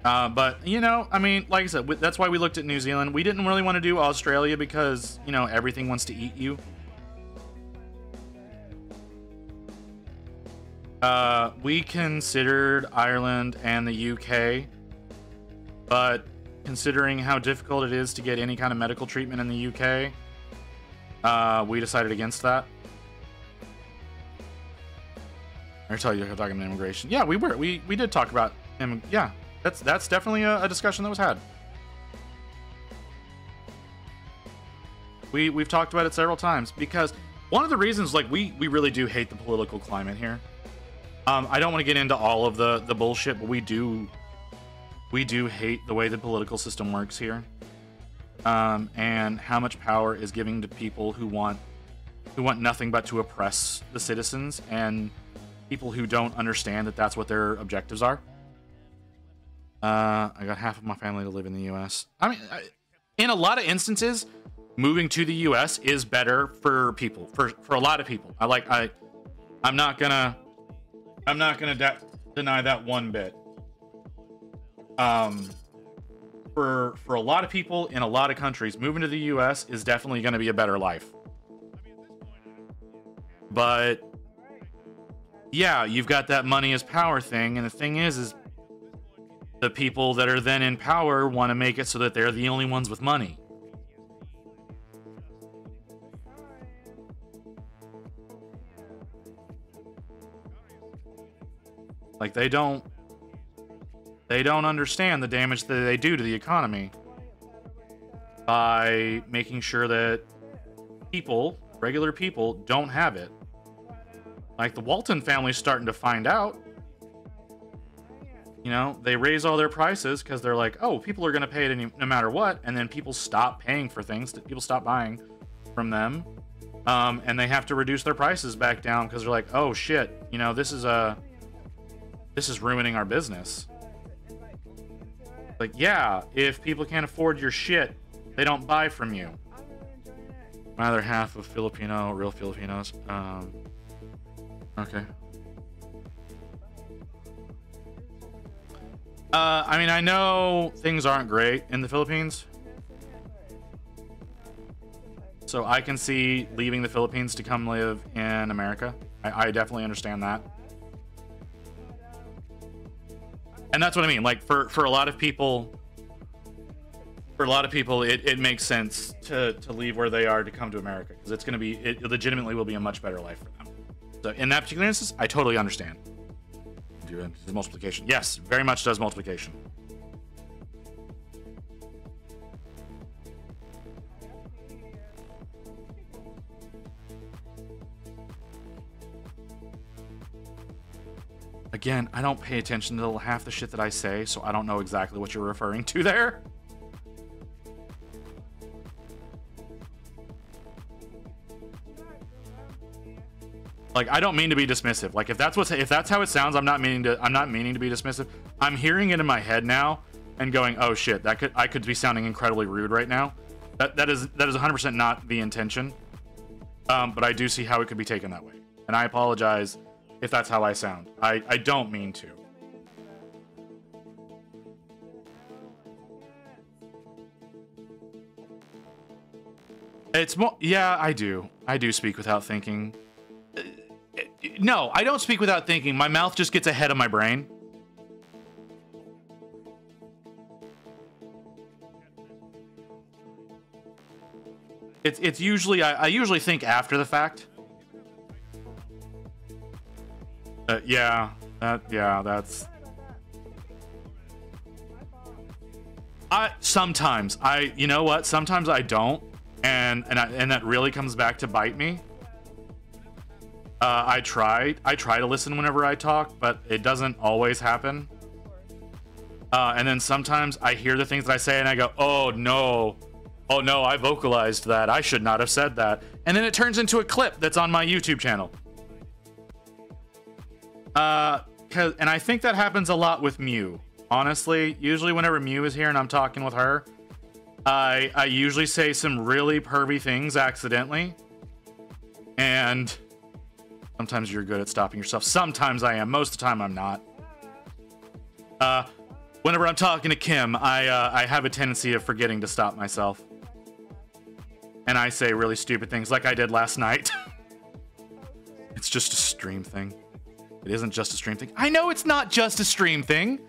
But, I mean, like I said, that's why we looked at New Zealand. We didn't really want to do Australia because, everything wants to eat you. We considered Ireland and the UK, but considering how difficult it is to get any kind of medical treatment in the UK, we decided against that. I tell you, you're talking about immigration. Yeah, we did talk about yeah, that's definitely a discussion that was had. We've talked about it several times because one of the reasons, like, we really do hate the political climate here. I don't want to get into all of the bullshit, but we do hate the way the political system works here, and how much power is given to people who want nothing but to oppress the citizens and people who don't understand that that's what their objectives are. I got half of my family to live in the U.S. I mean, in a lot of instances, moving to the U.S. is better for people, for a lot of people. I'm not gonna deny that one bit. For a lot of people in a lot of countries, moving to the U.S. is definitely going to be a better life. But yeah, you've got that money is power thing, and the thing is the people that are then in power want to make it so that they're the only ones with money. Like, they don't understand the damage that they do to the economy by making sure that regular people, don't have it. Like, the Walton family's starting to find out. They raise all their prices because they're like, oh, people are going to pay it no matter what, and then people stop paying for things. People stop buying from them, and they have to reduce their prices back down because they're like, oh shit, this is ruining our business. Like, yeah, if people can't afford your shit, they don't buy from you. My other half of Filipino, real Filipinos. Okay. I mean, I know things aren't great in the Philippines, so I can see leaving the Philippines to come live in America. I definitely understand that. And that's what I mean. Like, for a lot of people, it makes sense to leave where they are to come to America, because it legitimately will be a much better life for them. So in that particular instance, I totally understand. The multiplication. Yes, very much does multiplication. Again, I don't pay attention to half the shit that I say, so I don't know exactly what you're referring to there. Like, I don't mean to be dismissive. Like, if that's how it sounds, I'm not meaning to be dismissive. I'm hearing it in my head now and going, oh shit, I could be sounding incredibly rude right now. That is 100% not the intention. But I do see how it could be taken that way. And I apologize if that's how I sound. I don't mean to. It's more, yeah, I do speak without thinking. No, I don't speak without thinking. My mouth just gets ahead of my brain. It's usually, I usually think after the fact. Yeah, that's. Sometimes you know what? Sometimes I don't, and that really comes back to bite me. I try to listen whenever I talk, but it doesn't always happen. And then sometimes I hear the things that I say and I go, oh no, I vocalized that. I should not have said that. And then it turns into a clip that's on my YouTube channel. And I think that happens a lot with Mew. Honestly, usually whenever Mew is here and I'm talking with her, I usually say some really pervy things accidentally. And sometimes you're good at stopping yourself. Sometimes I am. Most of the time I'm not. Whenever I'm talking to Kim, I have a tendency of forgetting to stop myself. And I say really stupid things like I did last night. It's just a stream thing. It isn't just a stream thing. I know it's not just a stream thing.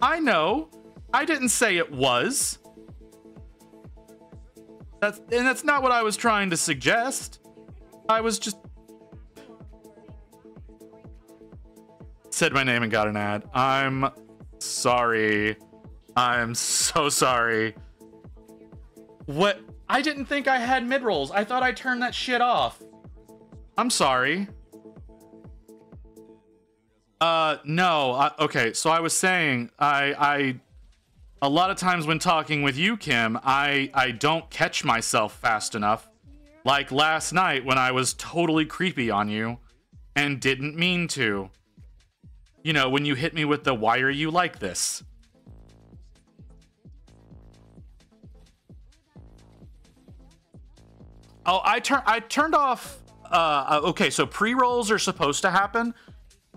I know. I didn't say it was. That's not what I was trying to suggest. I was just... Said my name and got an ad. I'm sorry. I'm so sorry. What? I didn't think I had mid-rolls. I thought I turned that shit off. I'm sorry. No. Okay, so I was saying, a lot of times when talking with you, Kim, I don't catch myself fast enough. Like last night when I was totally creepy on you and didn't mean to. You know, when you hit me with the, why are you like this? Oh, I turned off, okay, so pre-rolls are supposed to happen,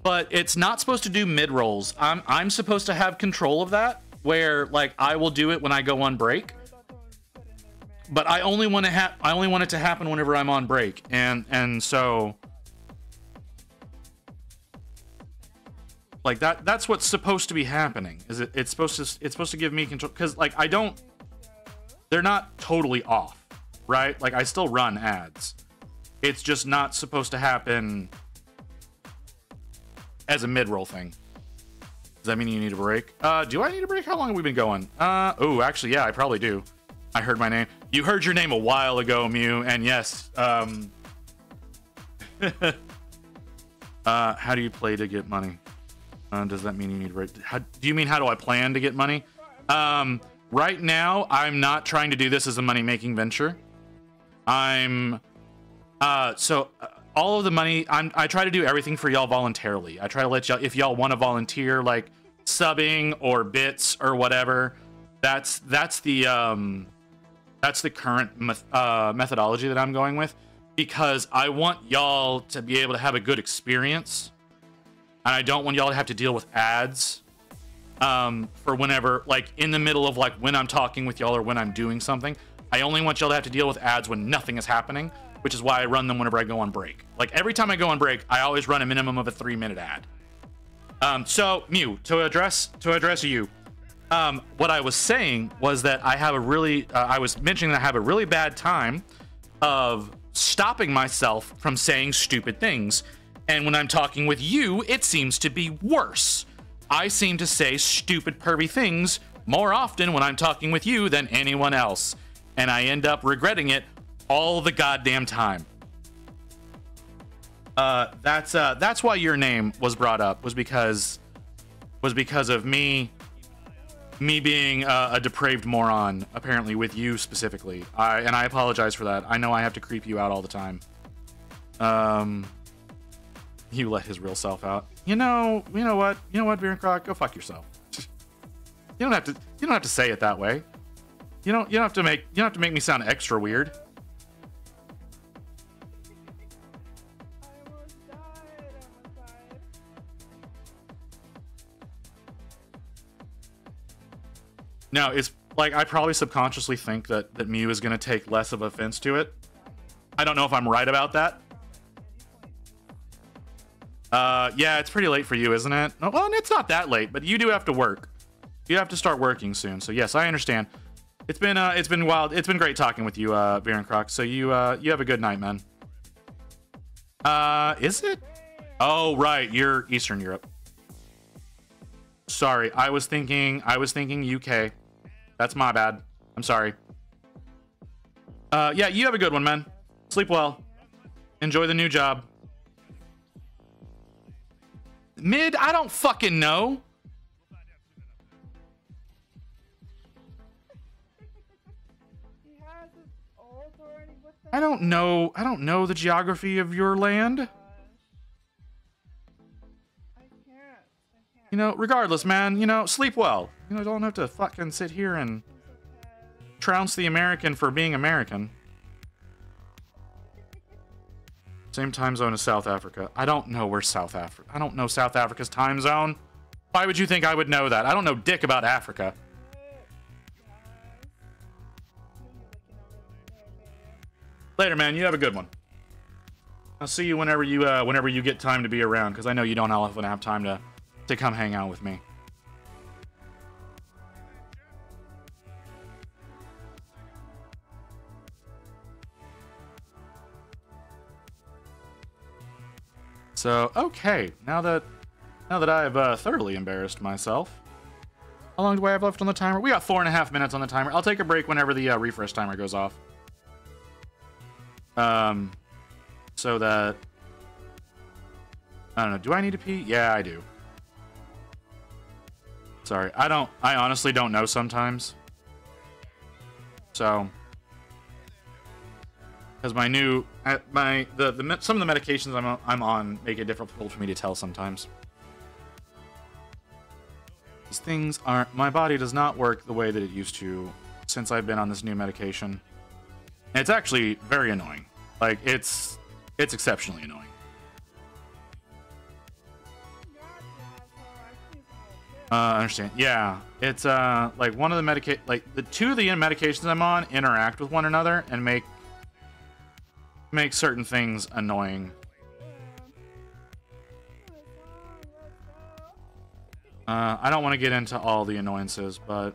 but it's not supposed to do mid-rolls. I'm supposed to have control of that, where, like, I will do it when I go on break. But I only want it to happen whenever I'm on break, and so... Like that's what's supposed to be happening. It's supposed to give me control, because like they're not totally off, right? Like I still run ads. It's just not supposed to happen as a mid-roll thing. Does that mean you need a break? Do I need a break? How long have we been going? Oh, actually, yeah, I probably do. I heard my name. You heard your name a while ago, Mew, and yes. How do you play to get money? Does that mean you need do you mean how do I plan to get money? Right now, I'm not trying to do this as a money-making venture. All of the money, I try to do everything for y'all voluntarily. I try to let y'all, if y'all want to volunteer, like subbing or bits or whatever, that's the current methodology that I'm going with, because I want y'all to be able to have a good experience. And I don't want y'all to have to deal with ads for whenever, like in the middle of like when I'm talking with y'all or when I'm doing something. I only want y'all to have to deal with ads when nothing is happening, which is why I run them whenever I go on break. Like every time I go on break, I always run a minimum of a 3-minute ad. So Mew, to address you, what I was saying was that I have a really, I was mentioning that I have a really bad time of stopping myself from saying stupid things. And when I'm talking with you, it seems to be worse. I seem to say stupid, pervy things more often when I'm talking with you than anyone else. And I end up regretting it all the goddamn time. That's why your name was brought up, was because of me being a depraved moron, apparently with you specifically. And I apologize for that. I know I have to creep you out all the time. You let his real self out. You know what, Virencroc, go fuck yourself. You don't have to say it that way. You don't have to make me sound extra weird. Now, it's like I probably subconsciously think that Mew is going to take less of offense to it I don't know if I'm right about that. Yeah, it's pretty late for you, isn't it? Well, it's not that late, but you do have to work. You have to start working soon. So yes, I understand. It's been wild. It's been great talking with you, Baron Croc. So you have a good night, man. Is it? Oh, right. You're Eastern Europe. Sorry, I was thinking UK. That's my bad. I'm sorry. Yeah, you have a good one, man. Sleep well. Enjoy the new job. Mid, I don't fucking know. I don't know the geography of your land. You know, regardless, man, you know, sleep well. You know, don't have to fucking sit here and trounce the American for being American. Same time zone as South Africa. I don't know where South Africa. I don't know South Africa's time zone. Why would you think I would know that? I don't know dick about Africa. Later, man. You have a good one. I'll see you whenever you get time to be around, because I know you don't often have time to come hang out with me. So, okay, now that I've thoroughly embarrassed myself, how long do I have left on the timer? We got 4.5 minutes on the timer. I'll take a break whenever the refresh timer goes off. So that, I don't know, do I need to pee? Yeah, I do. Sorry, I honestly don't know sometimes. So, because some of the medications I'm on make it difficult for me to tell sometimes. These things aren't, my body does not work the way that it used to since I've been on this new medication. And it's actually very annoying. Like, it's exceptionally annoying. I understand. Yeah, it's like one of the the two of the medications I'm on interact with one another and make certain things annoying. I don't want to get into all the annoyances, but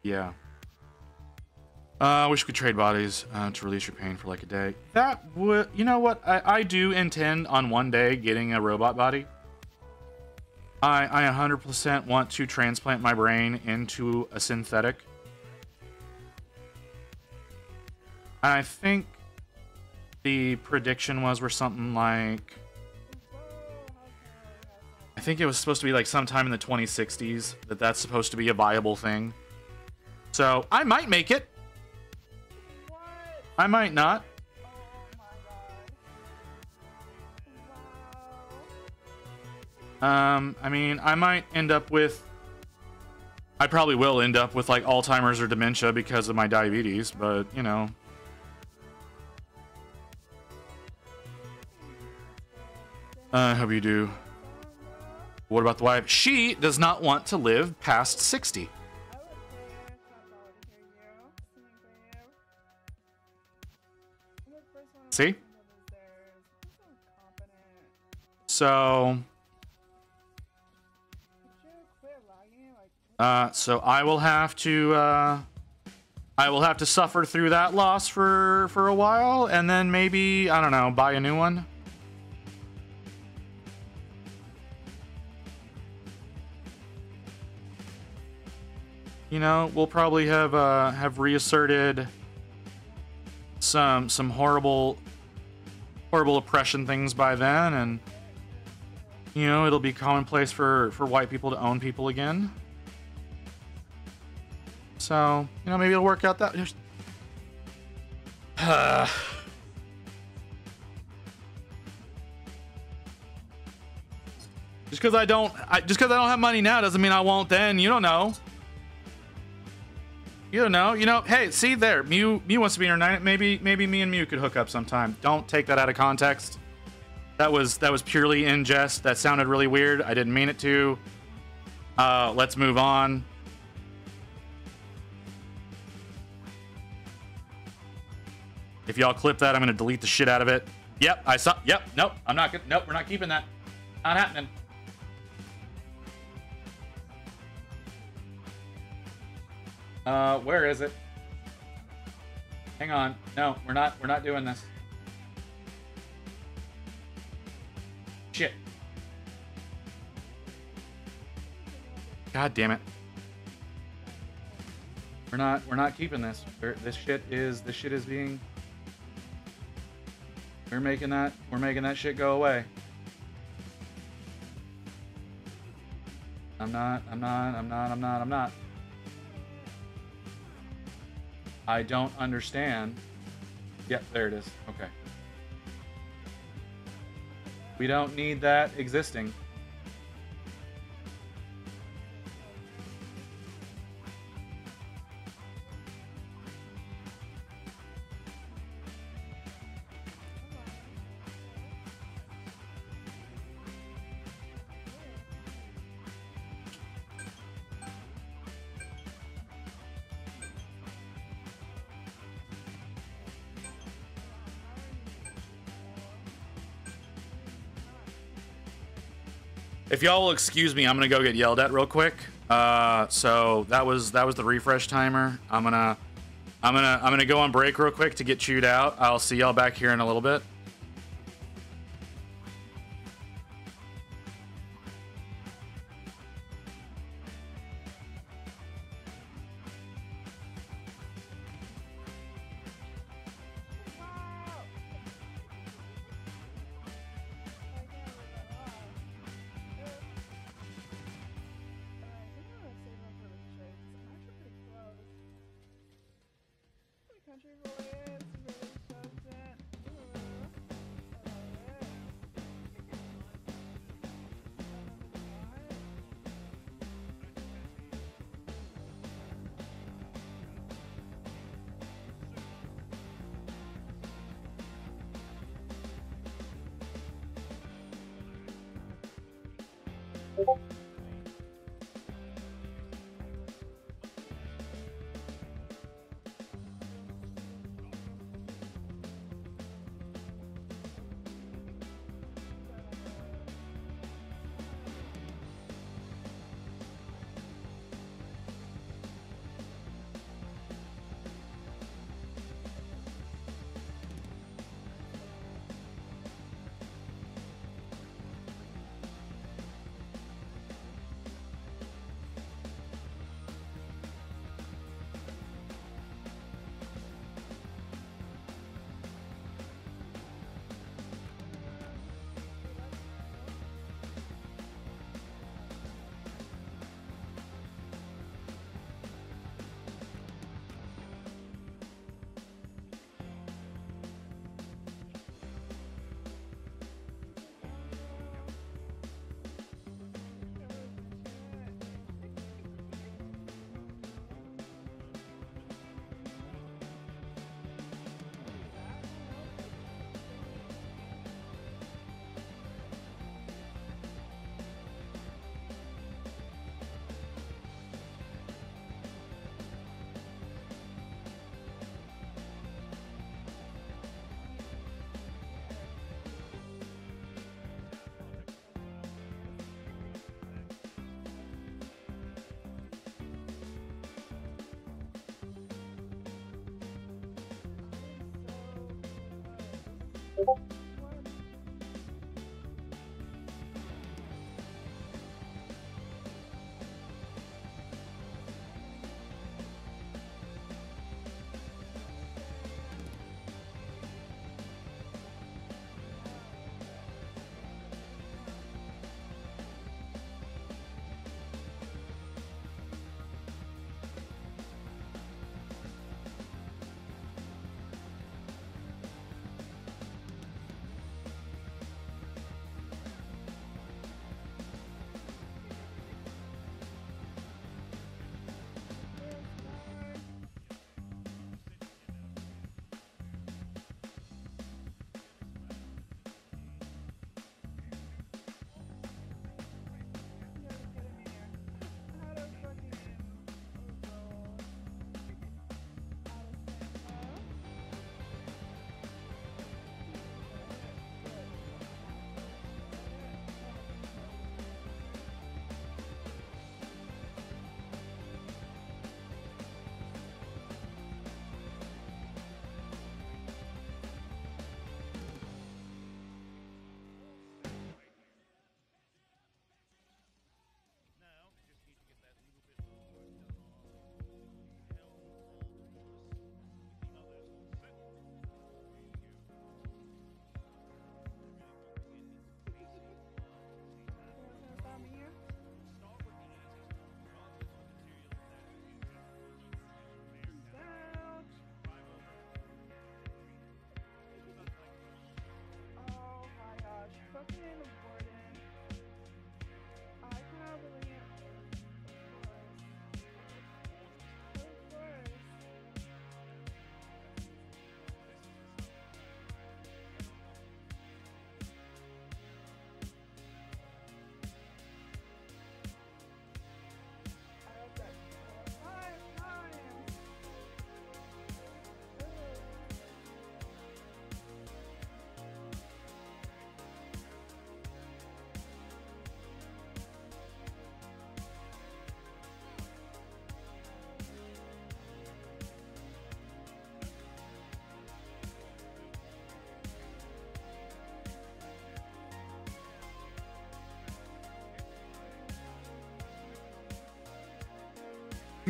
yeah. I wish we could trade bodies to release your pain for like a day. That would, you know what? I do intend on one day getting a robot body. I 100% want to transplant my brain into a synthetic. And I think the prediction was something like, I think it was supposed to be like sometime in the 2060s that's supposed to be a viable thing. So I might make it. I might not. I mean, I might end up with... I probably will end up with, like, Alzheimer's or dementia because of my diabetes, but, you know. I hope you do. What about the wife? She does not want to live past 60. See? So... so I will have to suffer through that loss for a while, and then maybe, I don't know, buy a new one. You know, we'll probably have reasserted some horrible oppression things by then, and you know, it'll be commonplace for white people to own people again. So, you know, maybe it'll work out that. Just because I don't have money now doesn't mean I won't then. You don't know. You don't know. You know. Hey, see there. Mew wants to be in her night. Maybe me and Mew could hook up sometime. Don't take that out of context. That was purely in jest. That sounded really weird. I didn't mean it to. Let's move on. If y'all clip that, I'm gonna delete the shit out of it. Yep, I saw. Yep, nope, I'm not good. Nope, we're not keeping that. Not happening. Where is it? Hang on. No, we're not doing this. Shit. God damn it. We're not keeping this. This shit is being. We're making that shit go away. I'm not. I don't understand. Yep, there it is. Okay. We don't need that existing. If y'all will excuse me, I'm gonna go get yelled at real quick. So that was the refresh timer. I'm gonna go on break real quick to get chewed out. I'll see y'all back here in a little bit.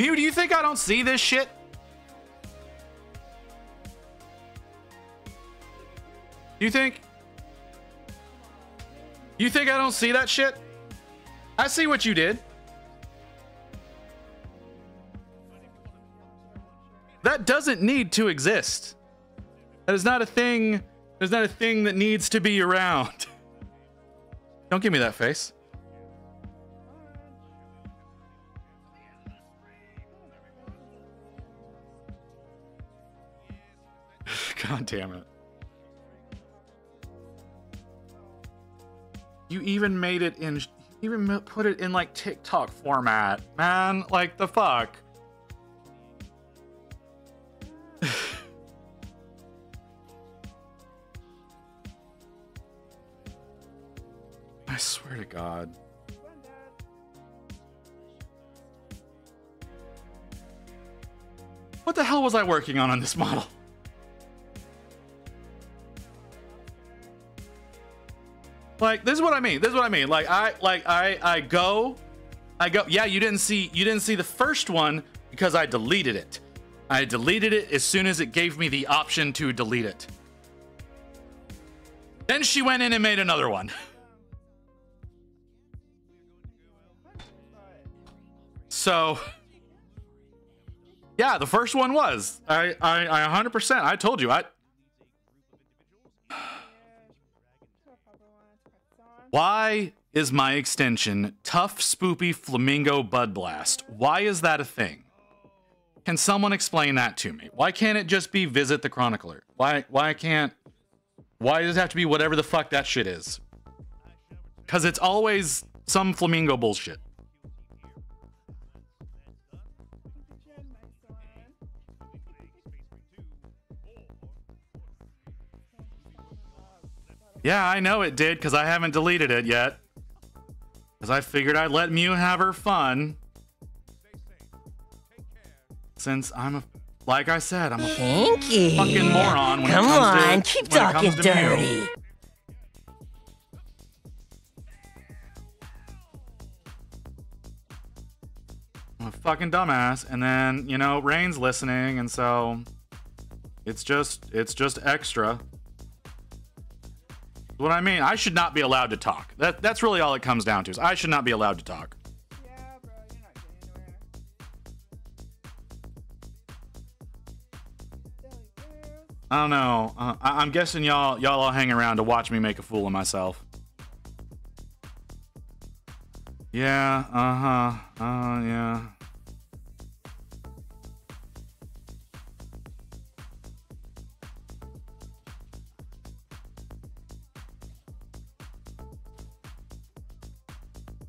Mew, do you think I don't see this shit? You think I don't see that shit? I see what you did. That doesn't need to exist. That is not a thing. There's not a thing that needs to be around. Don't give me that face. God damn it. You even made it in, you even put it in like TikTok format, man. Like the fuck. I swear to God. What the hell was I working on this model? Like, this is what I mean. This is what I mean. Like I go. Yeah, you didn't see the first one because I deleted it. I deleted it as soon as it gave me the option to delete it. Then she went in and made another one. So, yeah, the first one was. I 100%. I told you. Why is my extension Tough Spoopy Flamingo Bud Blast? Why is that a thing? Can someone explain that to me? Why can't it just be Visit the Chronicler? Why does it have to be whatever the fuck that shit is? Because it's always some flamingo bullshit. Yeah, I know it did, because I haven't deleted it yet. Because I figured I'd let Mew have her fun. Since I'm a, like I said, I'm a fucking moron when it comes to, keep talking dirty. Mew. I'm a fucking dumbass, and then, you know, Rain's listening, and so it's just extra. What I mean, I should not be allowed to talk. That's really all it comes down to, is I should not be allowed to talk. Yeah, bro, you're not getting anywhere. I don't know. I'm guessing y'all all hang around to watch me make a fool of myself. Yeah, yeah.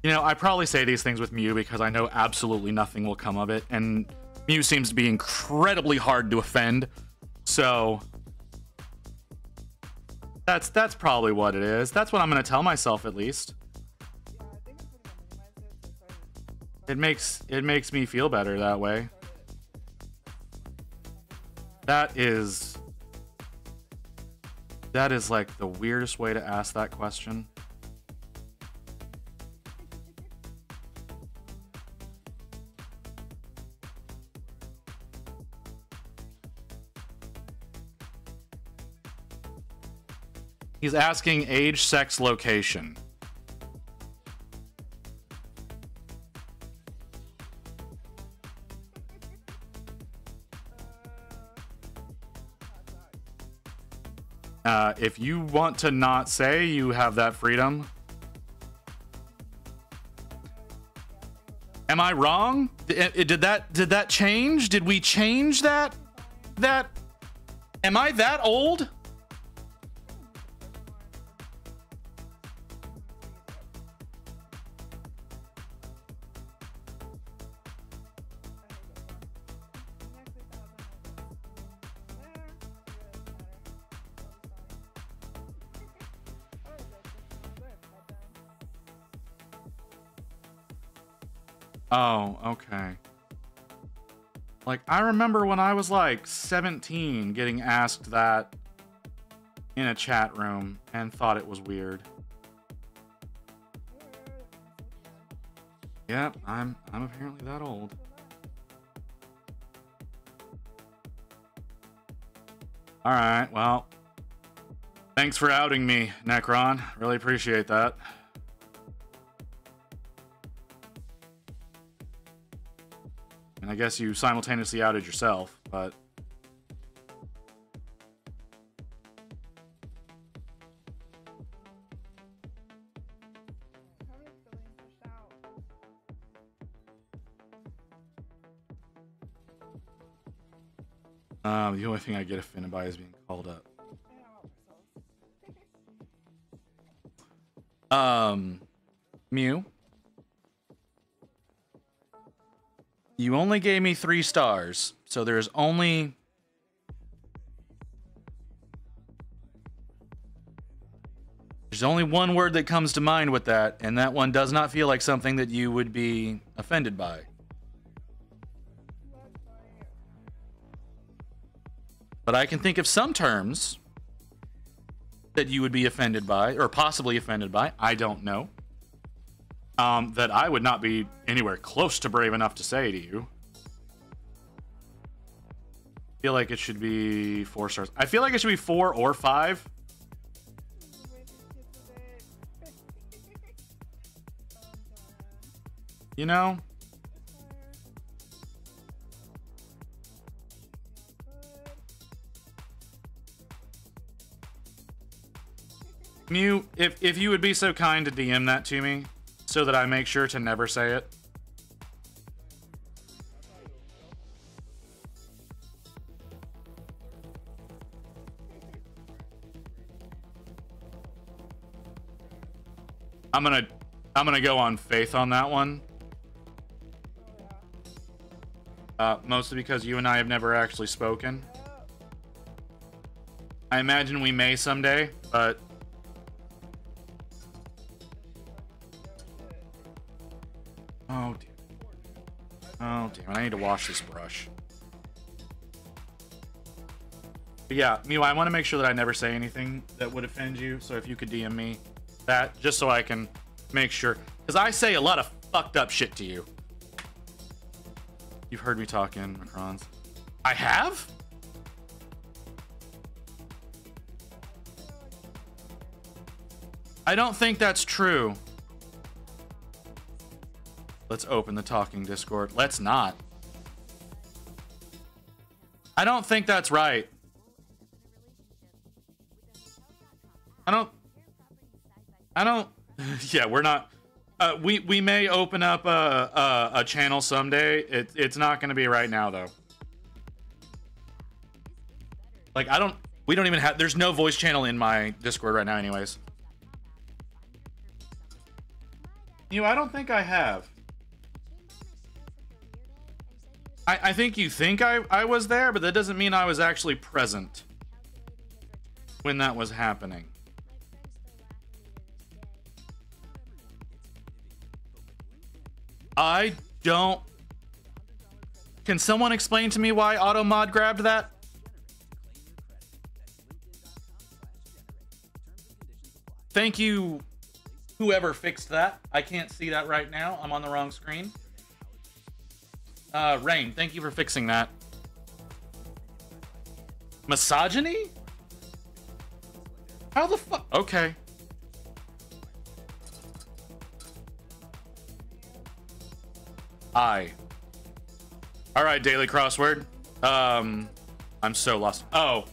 You know, I probably say these things with Mew because I know absolutely nothing will come of it, and Mew seems to be incredibly hard to offend, so that's probably what it is. That's what I'm gonna tell myself, at least. Yeah, I think it's gonna minimize it. It makes me feel better that way. That is like the weirdest way to ask that question. He's asking age, sex, location. If you want to not say, you have that freedom. Am I wrong? Did that change? Did we change that? Am I that old? Oh, okay. Like, I remember when I was like 17 getting asked that in a chat room and thought it was weird. Yep, I'm apparently that old. All right, well, thanks for outing me, Necron. Really appreciate that. And I guess you simultaneously outed yourself, but... The only thing I get offended by is being called up. Mew. You only gave me 3 stars, so there's only... There's only one word that comes to mind with that, and that one does not feel like something that you would be offended by. But I can think of some terms that you would be offended by, or possibly offended by, I don't know, that I would not be anywhere close to brave enough to say to you. I feel like it should be 4 stars. I feel like it should be 4 or 5. You know? Mew, if you would be so kind to DM that to me, so that I make sure to never say it. I'm gonna go on faith on that one. Mostly because you and I have never actually spoken. I imagine we may someday, but... Oh, dear. Oh, damn it. I need to wash this brush. But yeah, Mew, I want to make sure that I never say anything that would offend you. So if you could DM me that, just so I can make sure. Because I say a lot of fucked up shit to you. You've heard me talk in Macrons. I have? I don't think that's true. Let's open the talking Discord. Let's not. I don't think that's right. I don't yeah, we're not we may open up a channel someday. It's not going to be right now though. Like we don't even have, there's no voice channel in my Discord right now anyways. I don't think I have. I think you think I was there, but that doesn't mean I was actually present when that was happening. I don't... Can someone explain to me why AutoMod grabbed that? Thank you, whoever fixed that. I can't see that right now. I'm on the wrong screen. Rain, thank you for fixing that. Misogyny? How the fuck? Okay. All right, daily crossword. I'm so lost. Oh,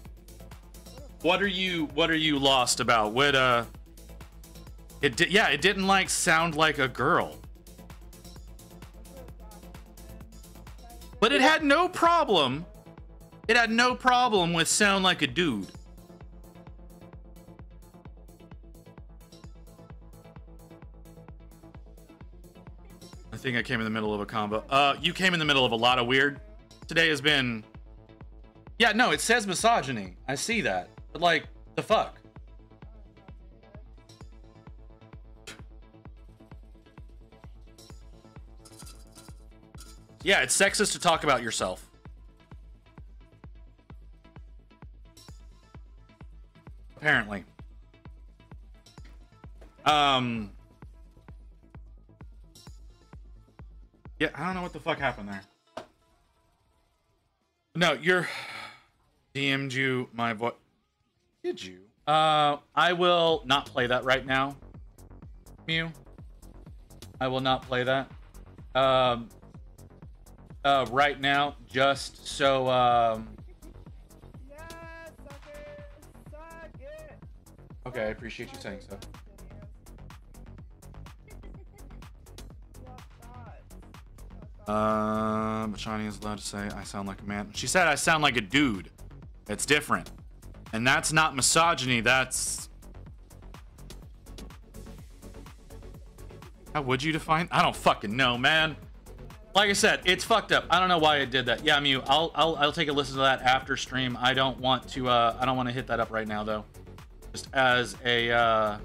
what are you lost about? What it didn't like sound like a girl, but it had no problem. It had no problem with sound like a dude. I think I came in the middle of a combo. You came in the middle of a lot of weird. Today has been... Yeah, no, it says misogyny. I see that. But, like, the fuck? Yeah, it's sexist to talk about yourself. Apparently. Yeah, I don't know what the fuck happened there. No, DM'd you my voice. Did you? I will not play that right now. Mew. I will not play that. Right now, just so, Yes, suck it. Okay, I appreciate you saying so. But Shani is allowed to say I sound like a man. She said I sound like a dude. It's different. And that's not misogyny, that's... How would you define? I don't fucking know, man. Like I said, it's fucked up. I don't know why I did that. Yeah, Mew, I'll take a listen to that after stream. I don't want to hit that up right now though. Just as a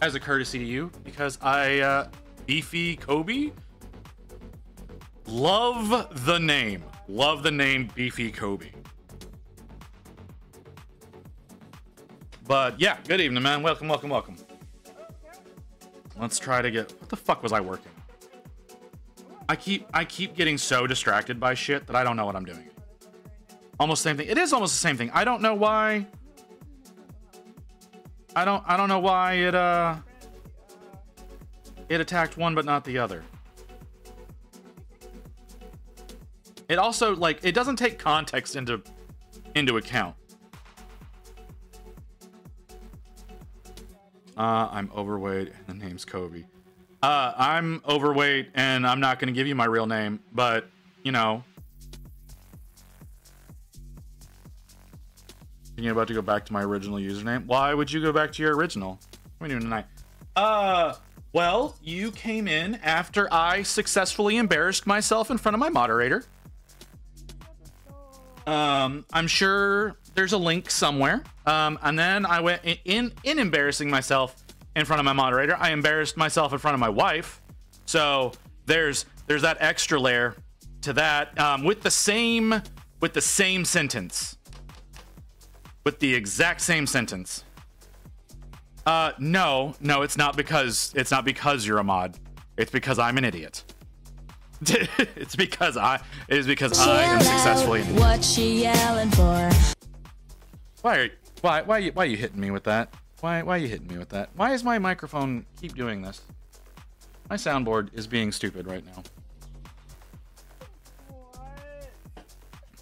courtesy to you, because I Beefy Kobe. Love the name. Love the name Beefy Kobe. But yeah, good evening, man. Welcome, welcome, welcome. Let's try to get... What the fuck was I working? I keep getting so distracted by shit that I don't know what I'm doing. Almost the same thing. It is almost the same thing. I don't know why. I don't know why it attacked one but not the other. It also, like, it doesn't take context into account. I'm overweight and the name's Kobe. I'm overweight and I'm not going to give you my real name, but, you know. You're about to go back to my original username. Why would you go back to your original? What are we doing tonight? Well, you came in after I successfully embarrassed myself in front of my moderator. I'm sure there's a link somewhere. And then I went in embarrassing myself in front of my moderator. I embarrassed myself in front of my wife. So there's that extra layer to that, with the same sentence, with the exact same sentence. No, it's not because you're a mod. It's because I'm an idiot. It is because I am successfully. What she yelling for? Why are you hitting me with that? Why are you hitting me with that? Why is my microphone keep doing this? My soundboard is being stupid right now.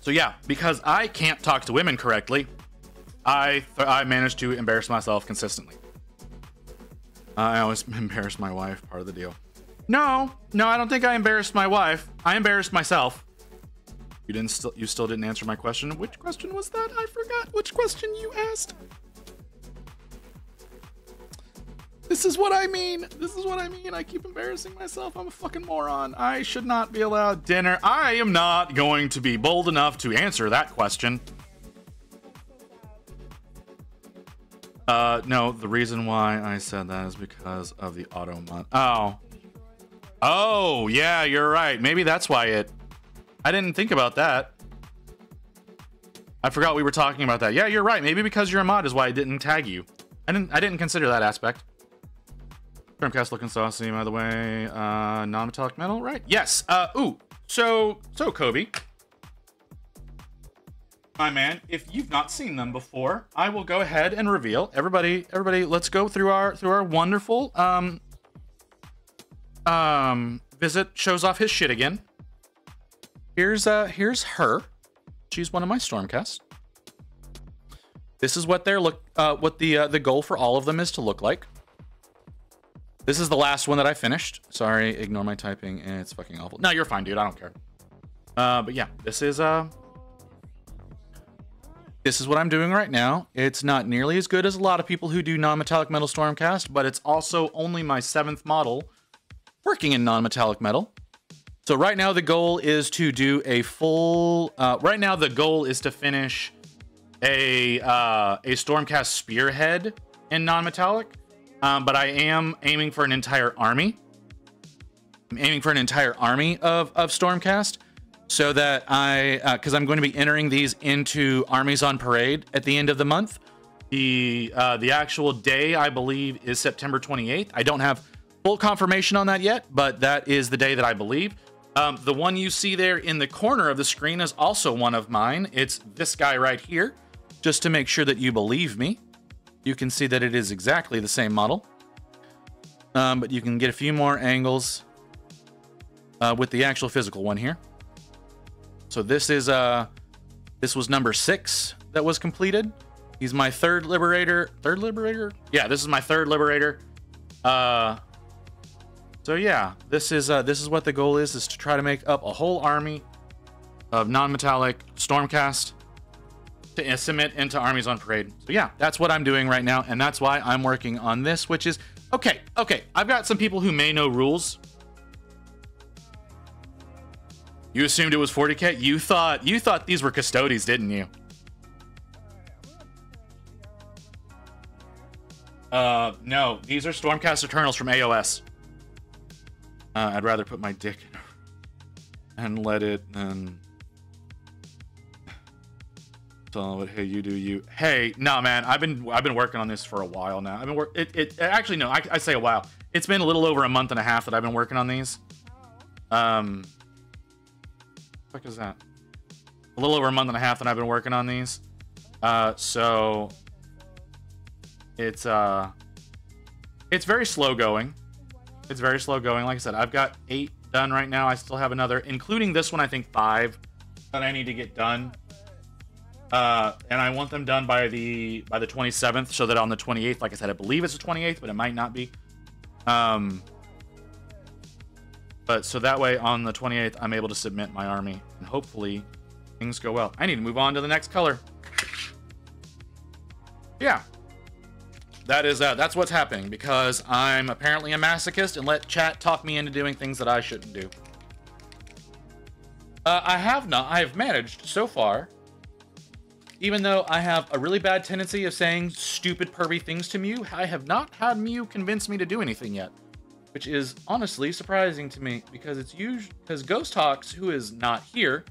So yeah, because I can't talk to women correctly, I managed to embarrass myself consistently. I always embarrass my wife, part of the deal. No, I don't think I embarrassed my wife. I embarrassed myself. You still didn't answer my question. Which question was that? I forgot which question you asked. This is what I mean. I keep embarrassing myself. I'm a fucking moron. I should not be allowed dinner. I am not going to be bold enough to answer that question. No, the reason why I said that is because of the auto mod. Oh, yeah, you're right. Maybe that's why I didn't think about that. I forgot we were talking about that. Yeah, you're right. Maybe because you're a mod is why I didn't tag you. I didn't consider that aspect. Stormcast looking saucy, by the way. Non-metallic metal, right? Yes. So Kobe, my man, if you've not seen them before, I will go ahead and reveal. Everybody, let's go through our wonderful Visit shows off his shit again. Here's her. She's one of my Stormcasts. This is what what the goal for all of them is to look like. This is the last one that I finished. Sorry, ignore my typing. It's fucking awful. No, you're fine, dude. I don't care. But yeah, this is what I'm doing right now. It's not nearly as good as a lot of people who do non-metallic metal Stormcast, but it's also only my 7th model working in non-metallic metal. So right now the goal is to do a full. Right now the goal is to finish a Stormcast Spearhead in non-metallic. But I am aiming for an entire army. I'm aiming for an entire army of Stormcast, so that because I'm going to be entering these into Armies on Parade at the end of the month. The actual day, I believe, is September 28th. I don't have full confirmation on that yet, but that is the day that I believe. The one you see there in the corner of the screen is also one of mine. It's this guy right here. Just to make sure that you believe me, you can see that it is exactly the same model. But you can get a few more angles with the actual physical one here. So this was number 6 that was completed. He's my third Liberator. Third Liberator? Yeah, this is my third Liberator. So yeah, this is what the goal is to try to make up a whole army of non-metallic Stormcast to submit into armies on parade. So yeah, that's what I'm doing right now, and that's why I'm working on this, which is okay. I've got some people who may know rules. You assumed it was 40k. You thought these were custodies, didn't you? No, these are Stormcast Eternals from AOS. I'd rather put my dick in and let it tell it, hey, you do you. Hey, no, man, I've been working on this for a while now. Actually, no, I say a while. It's been a little over a month and a half that I've been working on these. What the fuck is that? A little over a month and a half that I've been working on these. So it's very slow going. It's very slow going. Like I said, I've got 8 done right now. I still have another, including this one, I think 5 that I need to get done. And I want them done by the 27th, so that on the 28th, like I said, I believe it's the 28th, but it might not be. But so that way on the 28th, I'm able to submit my army, and hopefully things go well. I need to move on to the next color. Yeah. That's what's happening, because I'm apparently a masochist and let chat talk me into doing things that I shouldn't do. I have managed so far, even though I have a really bad tendency of saying stupid pervy things to Mew, I have not had Mew convince me to do anything yet, which is honestly surprising to me, because it's usually because Ghost Talks, who is not here,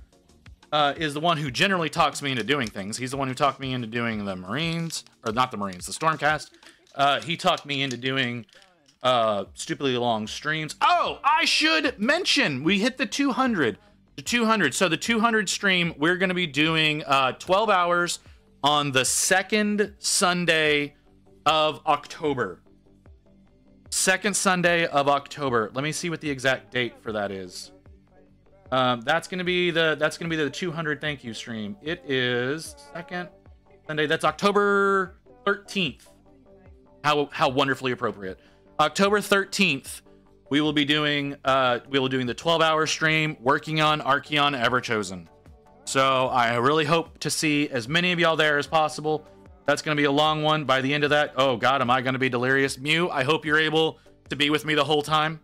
is the one who generally talks me into doing things. He's the one who talked me into doing the Marines, or not the Marines, the Stormcast. He talked me into doing stupidly long streams. Oh, I should mention, we hit the 200. The 200. So the 200 stream, we're going to be doing 12 hours on the second Sunday of October. Second Sunday of October. Let me see what the exact date for that is. That's going to be the 200 thank you stream. It is second Sunday. That's October 13th. How wonderfully appropriate. October 13th, we will be doing the 12-hour stream working on Archeon Everchosen. So I really hope to see as many of y'all there as possible. That's going to be a long one. By the end of that, oh god, am I going to be delirious? Mew, I hope you're able to be with me the whole time.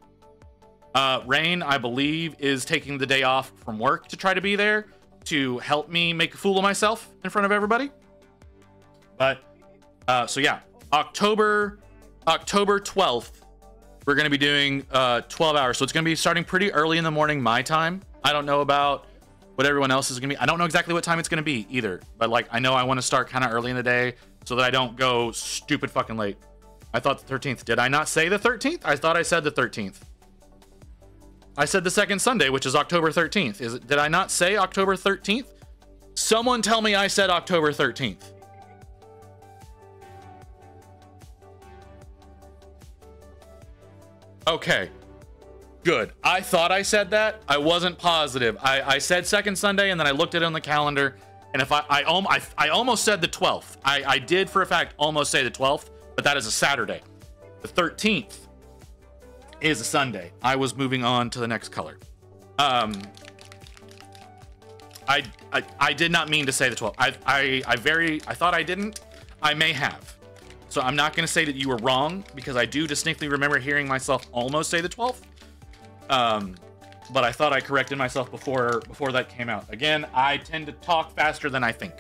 Rain, I believe, is taking the day off from work to try to be there to help me make a fool of myself in front of everybody. But so yeah, October 12th, we're going to be doing 12 hours. So it's going to be starting pretty early in the morning my time. I don't know about what everyone else is going to be. I don't know exactly what time it's going to be either. But like, I know I want to start kind of early in the day so that I don't go stupid fucking late. I thought the 13th. Did I not say the 13th? I thought I said the 13th. I said the second Sunday, which is October 13th. Did I not say October 13th? Someone tell me I said October 13th. Okay, good. I thought I said that. I wasn't positive. I said second Sunday, and then I looked at it on the calendar, and if I almost said the 12th. I did for a fact almost say the 12th, but that is a Saturday. The 13th is a Sunday. I was moving on to the next color. I did not mean to say the 12th. I thought I didn't. I may have. So I'm not going to say that you were wrong, because I do distinctly remember hearing myself almost say the 12th. But I thought I corrected myself before that came out. Again, I tend to talk faster than I think.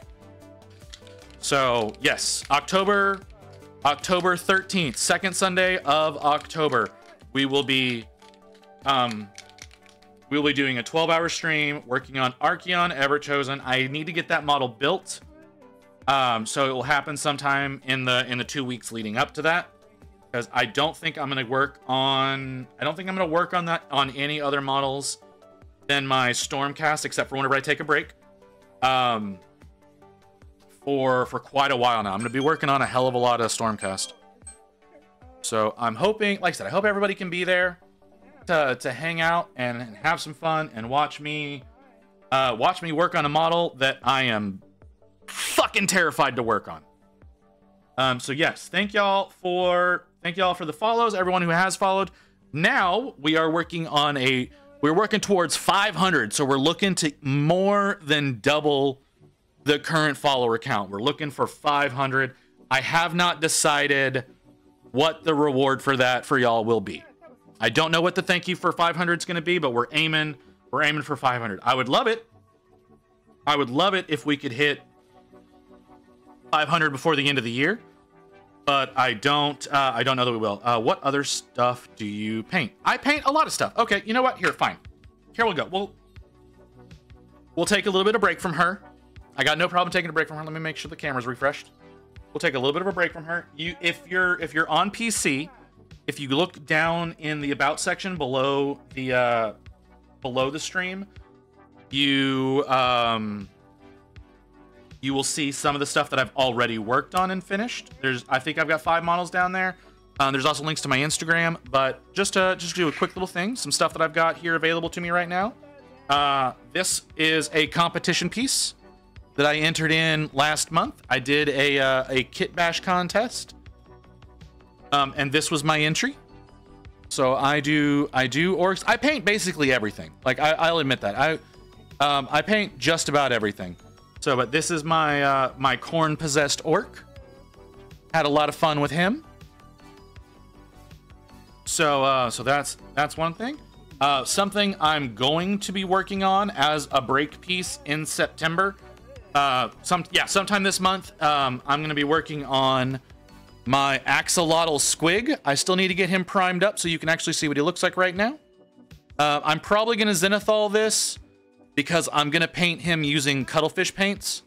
So yes, October 13th, second Sunday of October, we will be doing a 12-hour stream working on Archeon Everchosen. I need to get that model built. So it will happen sometime in the 2 weeks leading up to that, because I don't think I'm going to work on that on any other models than my Stormcast, except for whenever I take a break. For quite a while now. I'm going to be working on a hell of a lot of Stormcast. So I'm hoping, like I said, I hope everybody can be there to hang out and have some fun and watch me work on a model that I am fucking terrified to work on. So yes, thank y'all for the follows, everyone who has followed. Now we are working towards 500, so we're looking to more than double the current follower count. We're looking for 500. I have not decided what the reward for that for y'all will be. I don't know what the thank you for 500 is going to be, but we're aiming for 500. I would love it. I would love it if we could hit 500 before the end of the year, but I don't know that we will. What other stuff do you paint? I paint a lot of stuff. Okay, you know what? Here, fine. Here we'll go. We'll take a little bit of break from her. I got no problem taking a break from her. Let me make sure the camera's refreshed. We'll take a little bit of a break from her. If you're on PC, if you look down in the about section below the stream, you will see some of the stuff that I've already worked on and finished. I think I've got 5 models down there. There's also links to my Instagram, but just to do a quick little thing, some stuff that I've got here available to me right now. This is a competition piece that I entered in last month. I did a kit bash contest, and this was my entry. So I do orcs. I paint basically everything. Like I'll admit that I paint just about everything. So, but this is my my corn possessed orc. Had a lot of fun with him. So that's one thing. Something I'm going to be working on as a break piece in September. Sometime this month, I'm going to be working on my axolotl squig. I still need to get him primed up so you can actually see what he looks like right now. I'm probably going to zenithal this because I'm going to paint him using cuttlefish paints.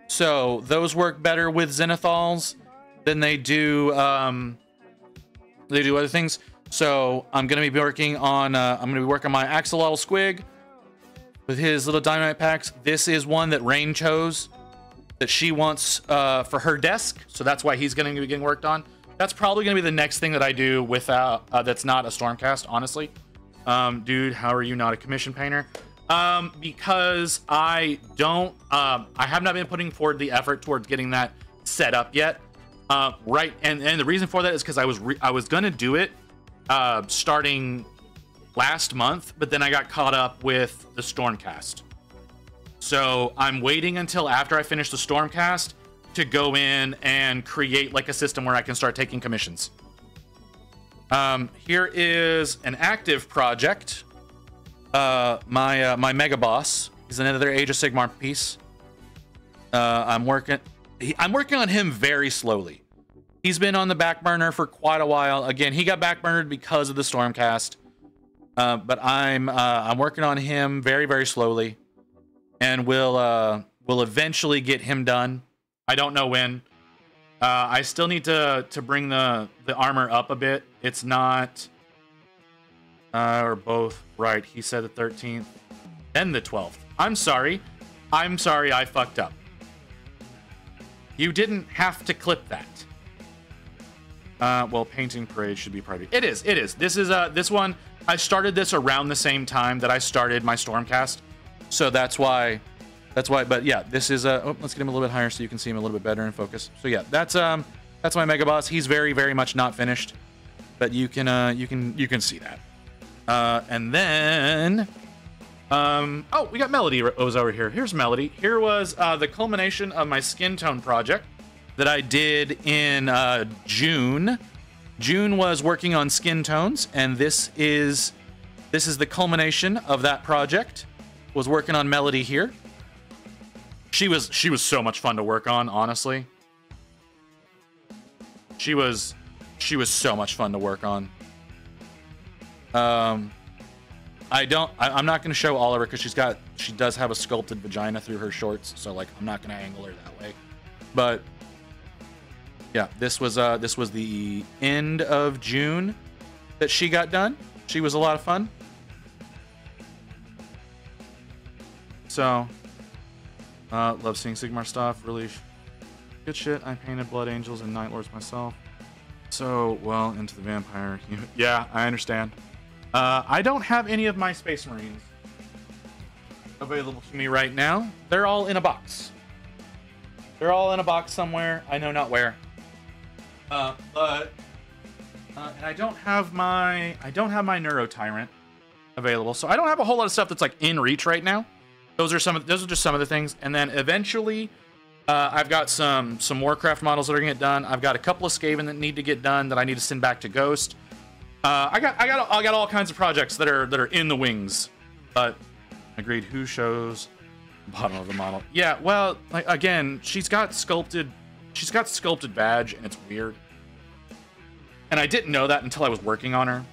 So those work better with zenithals than they do other things. So I'm going to be working on my axolotl squig with his little dynamite packs. This is one that Rain chose that she wants for her desk, so that's why he's going to be getting worked on. That's probably going to be the next thing that I do without that's not a Stormcast, honestly. Dude, how are you not a commission painter? Because I have not been putting forward the effort towards getting that set up yet. Right, and the reason for that is because I was going to do it starting last month, but then I got caught up with the Stormcast. So I'm waiting until after I finish the Stormcast to go in and create like a system where I can start taking commissions. Here is an active project. My Mega Boss is another Age of Sigmar piece. I'm working on him very slowly. He's been on the back burner for quite a while. Again, he got back burnered because of the Stormcast. But I'm working on him very, very slowly, and we'll eventually get him done. I don't know when. I still need to bring the armor up a bit. It's not or both right. He said the 13th and the 12th. I'm sorry I fucked up. You didn't have to clip that. Well, painting parade should be private. It is. This is this one. I started this around the same time that I started my Stormcast, so that's why. But yeah, this is let's get him a little bit higher so you can see him a little bit better in focus. So yeah, that's my Mega Boss. He's very, very much not finished, but you can see that. And then oh, we got Melody was over here. Here's Melody. Here was the culmination of my skin tone project that I did in June. June was working on skin tones, and this is the culmination of that project. Was working on Melody here. She was so much fun to work on, honestly. She was so much fun to work on. I'm not going to show all of her because she does have a sculpted vagina through her shorts, so like I'm not going to angle her that way. But yeah, this was the end of June that she got done. She was a lot of fun. So, love seeing Sigmar stuff. Really good shit. I painted Blood Angels and Night Lords myself. So, well, into the Vampire. Yeah, I understand. I don't have any of my Space Marines available to me right now. They're all in a box. They're all in a box somewhere. I know not where. And I don't have my Neuro Tyrant available, so I don't have a whole lot of stuff that's like in reach right now. Those are just some of the things, and then eventually, I've got some Warcraft models that are gonna get done. I've got a couple of Skaven that need to get done that I need to send back to Ghost. I got all kinds of projects that are in the wings, but agreed. Who shows bottom of the model? Yeah, well, like again, she's got sculpted badge, and it's weird. And I didn't know that until I was working on her,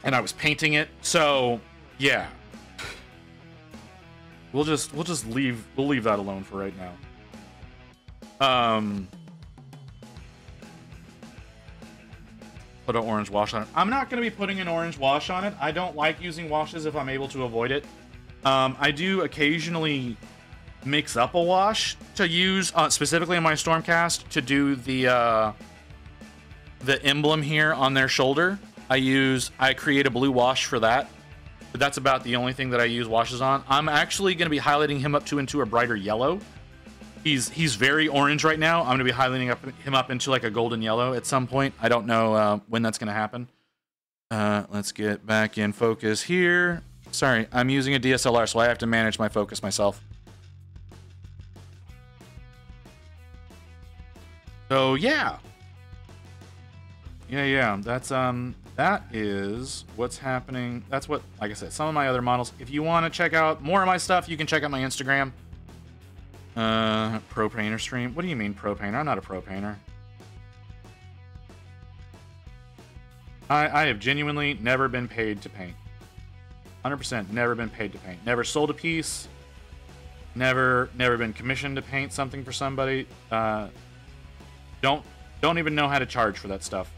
and I was painting it. So yeah, we'll leave that alone for right now. Put an orange wash on it. I'm not going to be putting an orange wash on it. I don't like using washes if I'm able to avoid it. I do occasionally mix up a wash to use specifically in my Stormcast to do the emblem here on their shoulder. I create a blue wash for that, but that's about the only thing that I use washes on. I'm actually going to be highlighting him up into a brighter yellow. He's very orange right now. I'm going to be highlighting him up into like a golden yellow at some point. I don't know when that's going to happen. Let's get back in focus here. Sorry, I'm using a DSLR, so I have to manage my focus myself. So yeah. Yeah, that is what's happening. That's what, like I said, some of my other models. If you want to check out more of my stuff, you can check out my Instagram. Pro painter stream. What do you mean pro painter? I'm not a pro painter. I have genuinely never been paid to paint. 100% never been paid to paint. Never sold a piece. Never been commissioned to paint something for somebody. Don't even know how to charge for that stuff.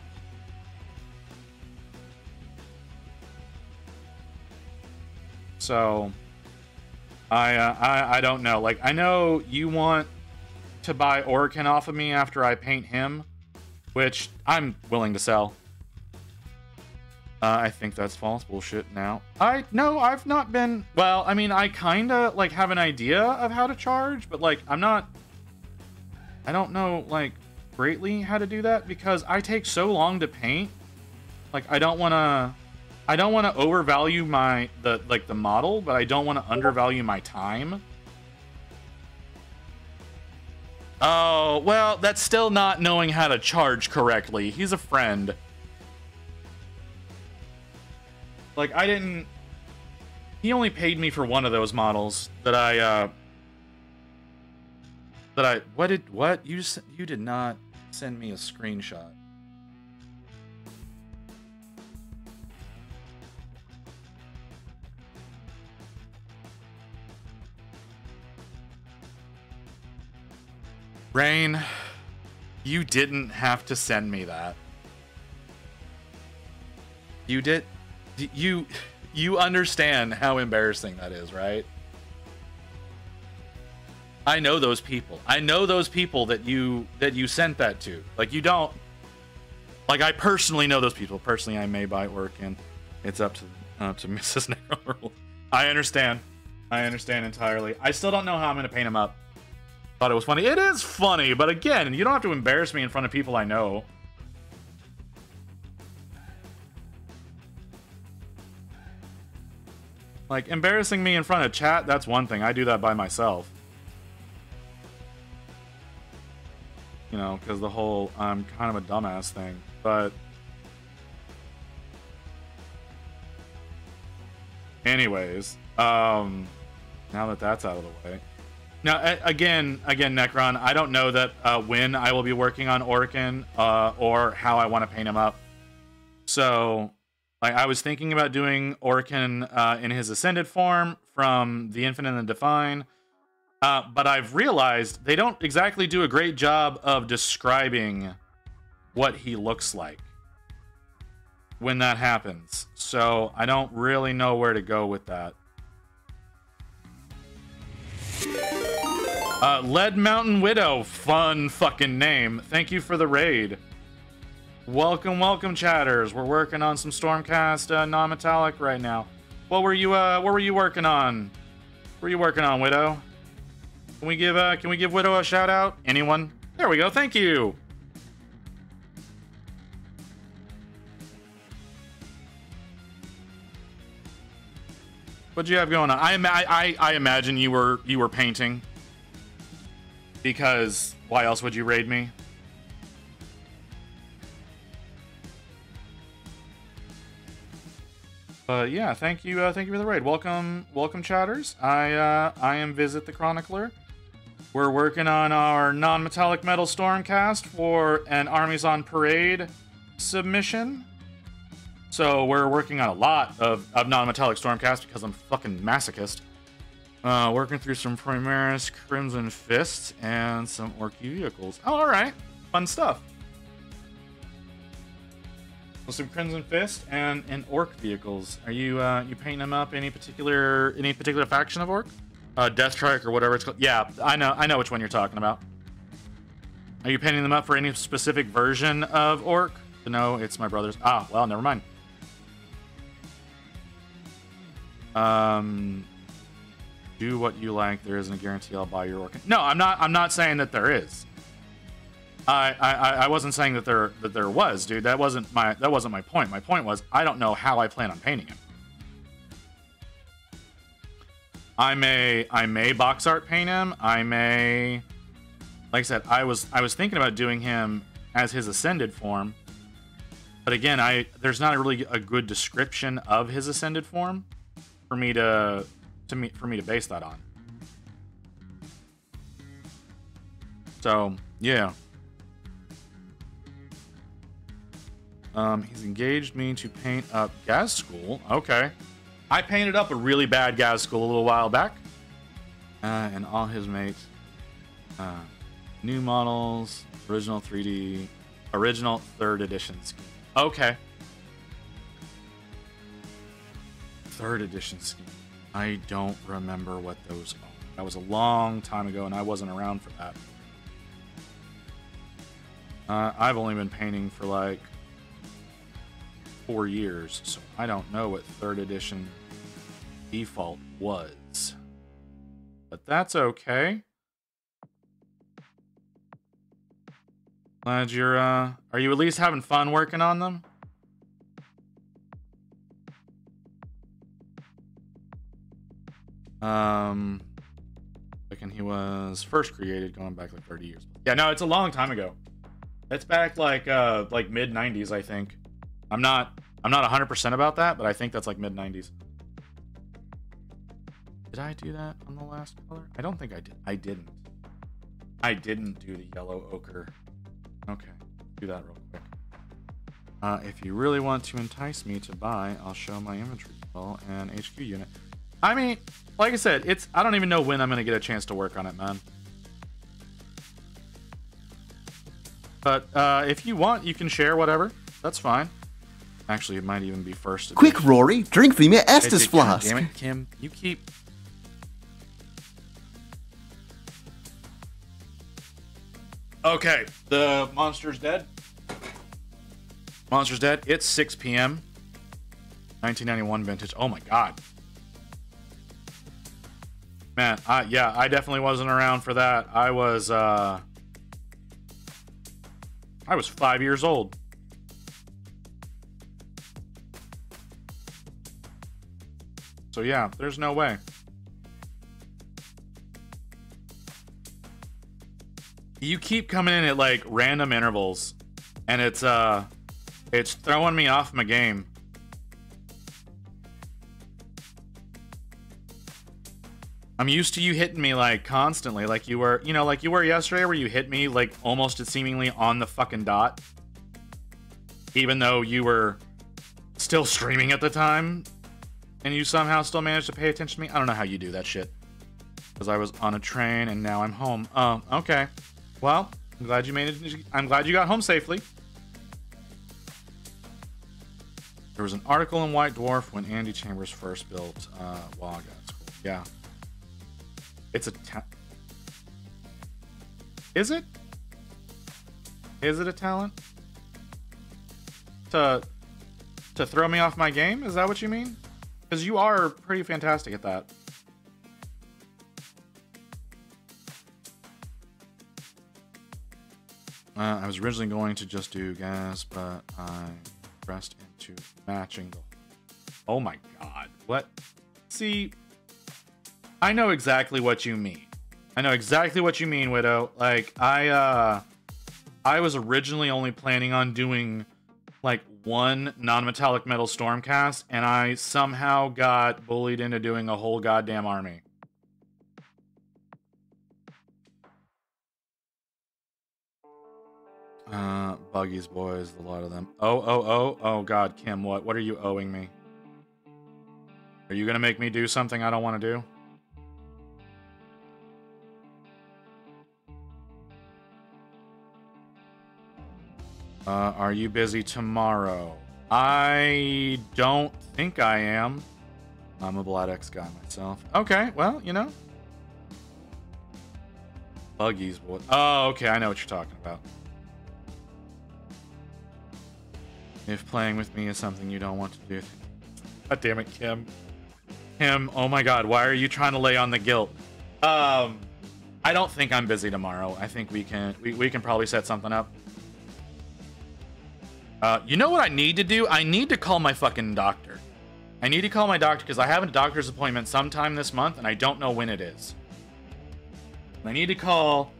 So I don't know. Like, I know you want to buy Orkin off of me after I paint him, which I'm willing to sell. I think that's false bullshit now. No, I've not been. Well, I mean, I kind of like have an idea of how to charge, but like I don't know like greatly how to do that because I take so long to paint. Like I don't want to overvalue the model, but I don't want to undervalue my time. Oh, well, that's still not knowing how to charge correctly. He's a friend. Like, he only paid me for one of those models that what? You did not send me a screenshot. Rain, you didn't have to send me that. You did. You understand how embarrassing that is, right? I know those people. I know those people that you sent that to. Like, you don't. Like, I personally know those people. Personally, I may buy Orkin. It's up to Mrs. Necro. I understand. I understand entirely. I still don't know how I'm going to paint him up. Thought it was funny. It is funny, but again, you don't have to embarrass me in front of people I know. Like, embarrassing me in front of chat, that's one thing. I do that by myself. You know, because the whole I'm kind of a dumbass thing. But anyways, now that that's out of the way. Now, again, Necron, I don't know that when I will be working on Orkin or how I want to paint him up. So, like, I was thinking about doing Orkin in his Ascended form from the Infinite and the Divine, but I've realized they don't exactly do a great job of describing what he looks like when that happens. So, I don't really know where to go with that. Lead Mountain Widow, fun fucking name. Thank you for the raid. Welcome, welcome, chatters. We're working on some Stormcast non-metallic right now. What were you working on? What were you working on, Widow? Can we give Widow a shout out? Anyone? There we go. Thank you. What'd you have going on? I imagine you were painting. Because why else would you raid me? But yeah, thank you for the raid. Welcome, chatters. I am Visit the Chronicler. We're working on our non-metallic metal Stormcast for an Armies on Parade submission. So we're working on a lot of non-metallic Stormcast because I'm fucking masochist. Working through some Primaris Crimson Fists and some Orc vehicles. Oh, all right, fun stuff. So some Crimson Fist and Orc vehicles. Are you painting them up any particular faction of Orc? Death Strike or whatever it's called. Yeah, I know which one you're talking about. Are you painting them up for any specific version of Orc? No, it's my brother's. Ah, well, never mind. Do what you like. There isn't a guarantee I'll buy your Orc. No, I'm not saying that there is. I wasn't saying that there was, dude. That wasn't my point. My point was I don't know how I plan on painting him. I may box art paint him. I may, like I said, I was thinking about doing him as his ascended form, but again, there's not really a good description of his ascended form for me to base that on. So yeah. He's engaged me to paint up Gaz School. Okay. I painted up a really bad Gaz School a little while back. And all his mates. New models, original 3D, original 3rd edition scheme. Okay. 3rd edition scheme. I don't remember what those are. That was a long time ago, and I wasn't around for that. I've only been painting for like 4 years, so I don't know what 3rd edition default was. But that's okay. Glad you're, are you at least having fun working on them? He was first created going back like 30 years. Yeah, no, it's a long time ago. It's back like mid 90s, I think. I'm not 100% about that, but I think that's like mid 90s. Did I do that on the last color? I don't think I did. I didn't do the yellow ochre. Okay, do that real quick. If you really want to entice me to buy, I'll show my inventory spell and HQ unit. I mean, like I said, I don't even know when I'm gonna get a chance to work on it, man. But if you want, you can share whatever. That's fine. Actually, it might even be first. Quick, Rory, drink for me Estes flask. Damn it, Kim, you keep. Okay, the monster's dead. Monster's dead. It's 6 p.m. 1991 vintage. Oh my god. Man, yeah, I definitely wasn't around for that. I was 5 years old. So yeah, there's no way. You keep coming in at like random intervals, and it's throwing me off my game. I'm used to you hitting me like constantly, like you were, like you were yesterday, where you hit me like almost seemingly on the fucking dot, even though you were still streaming at the time, and you somehow still managed to pay attention to me. I don't know how you do that shit, because I was on a train and now I'm home. Oh, okay. Well, I'm glad you made it. I'm glad you got home safely. There was an article in White Dwarf when Andy Chambers first built WoW. Yeah. It's a Is it? Is it a talent? To throw me off my game? Is that what you mean? Because you are pretty fantastic at that. I was originally going to just do gas, but I pressed into matching the... Oh my god. What? See, I know exactly what you mean. I know exactly what you mean, Widow. Like, I was originally only planning on doing, like, one non-metallic metal stormcast, and I somehow got bullied into doing a whole goddamn army. Buggies, boys, a lot of them. Oh, god, Kim, what are you owing me? Are you gonna make me do something I don't want to do? Are you busy tomorrow? I don't think I am. I'm a Bladex guy myself. Okay, well, you know. Buggies, boy. Oh, okay, I know what you're talking about. If playing with me is something you don't want to do. God damn it, Kim. Kim, oh my god, why are you trying to lay on the guilt? I don't think I'm busy tomorrow. I think we can probably set something up. You know what I need to do? I need to call my fucking doctor. I need to call my doctor because I have a doctor's appointment sometime this month and I don't know when it is. I need to call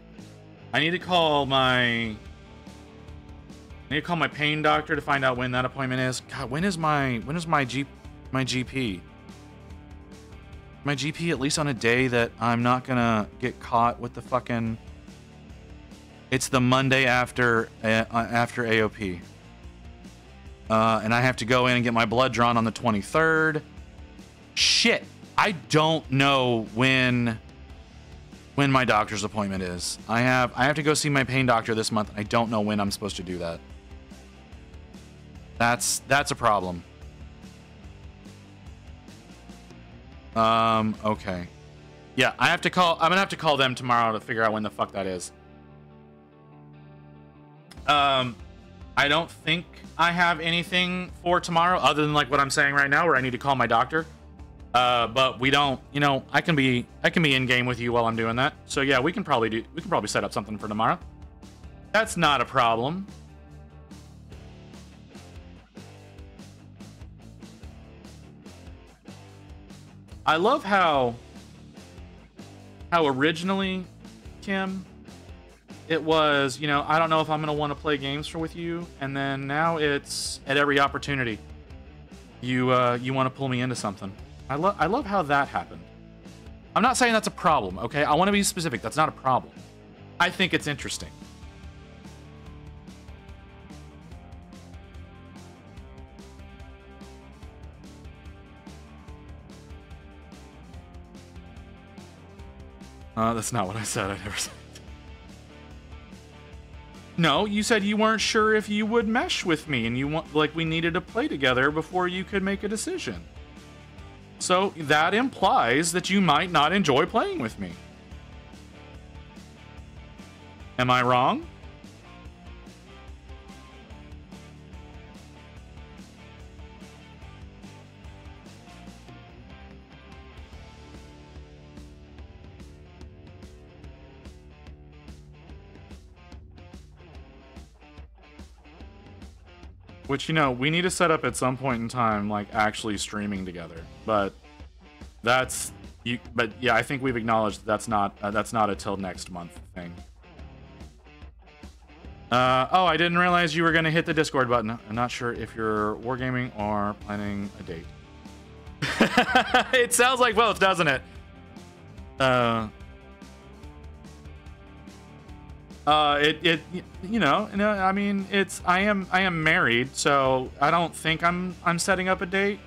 my pain doctor to find out when that appointment is. God, when is my GP? My GP at least on a day that I'm not gonna get caught with the fucking... It's the Monday after AOP. And I have to go in and get my blood drawn on the 23rd. Shit, I don't know when my doctor's appointment is. I have to go see my pain doctor this month. I don't know when I'm supposed to do that. That's a problem. Okay. Yeah, I'm gonna have to call them tomorrow to figure out when the fuck that is. I don't think I have anything for tomorrow other than like what I'm saying right now where I need to call my doctor. But we don't, you know, I can be in game with you while I'm doing that. So yeah, we can probably set up something for tomorrow. That's not a problem. I love how originally, Kim, it was, you know, I don't know if I'm going to want to play games with you, and then now it's at every opportunity. You want to pull me into something. I love how that happened. I'm not saying that's a problem, okay? I want to be specific. That's not a problem. I think it's interesting. That's not what I said. I never said it. No, you said you weren't sure if you would mesh with me, and we needed to play together before you could make a decision. So that implies that you might not enjoy playing with me. Am I wrong? Which, you know, we need to set up at some point in time, like, actually streaming together. But that's... But, yeah, I think we've acknowledged that's not a till next month thing. Oh, I didn't realize you were going to hit the Discord button. I'm not sure if you're wargaming or planning a date. It sounds like both, doesn't it? You know, I mean, I am married, so I don't think I'm setting up a date.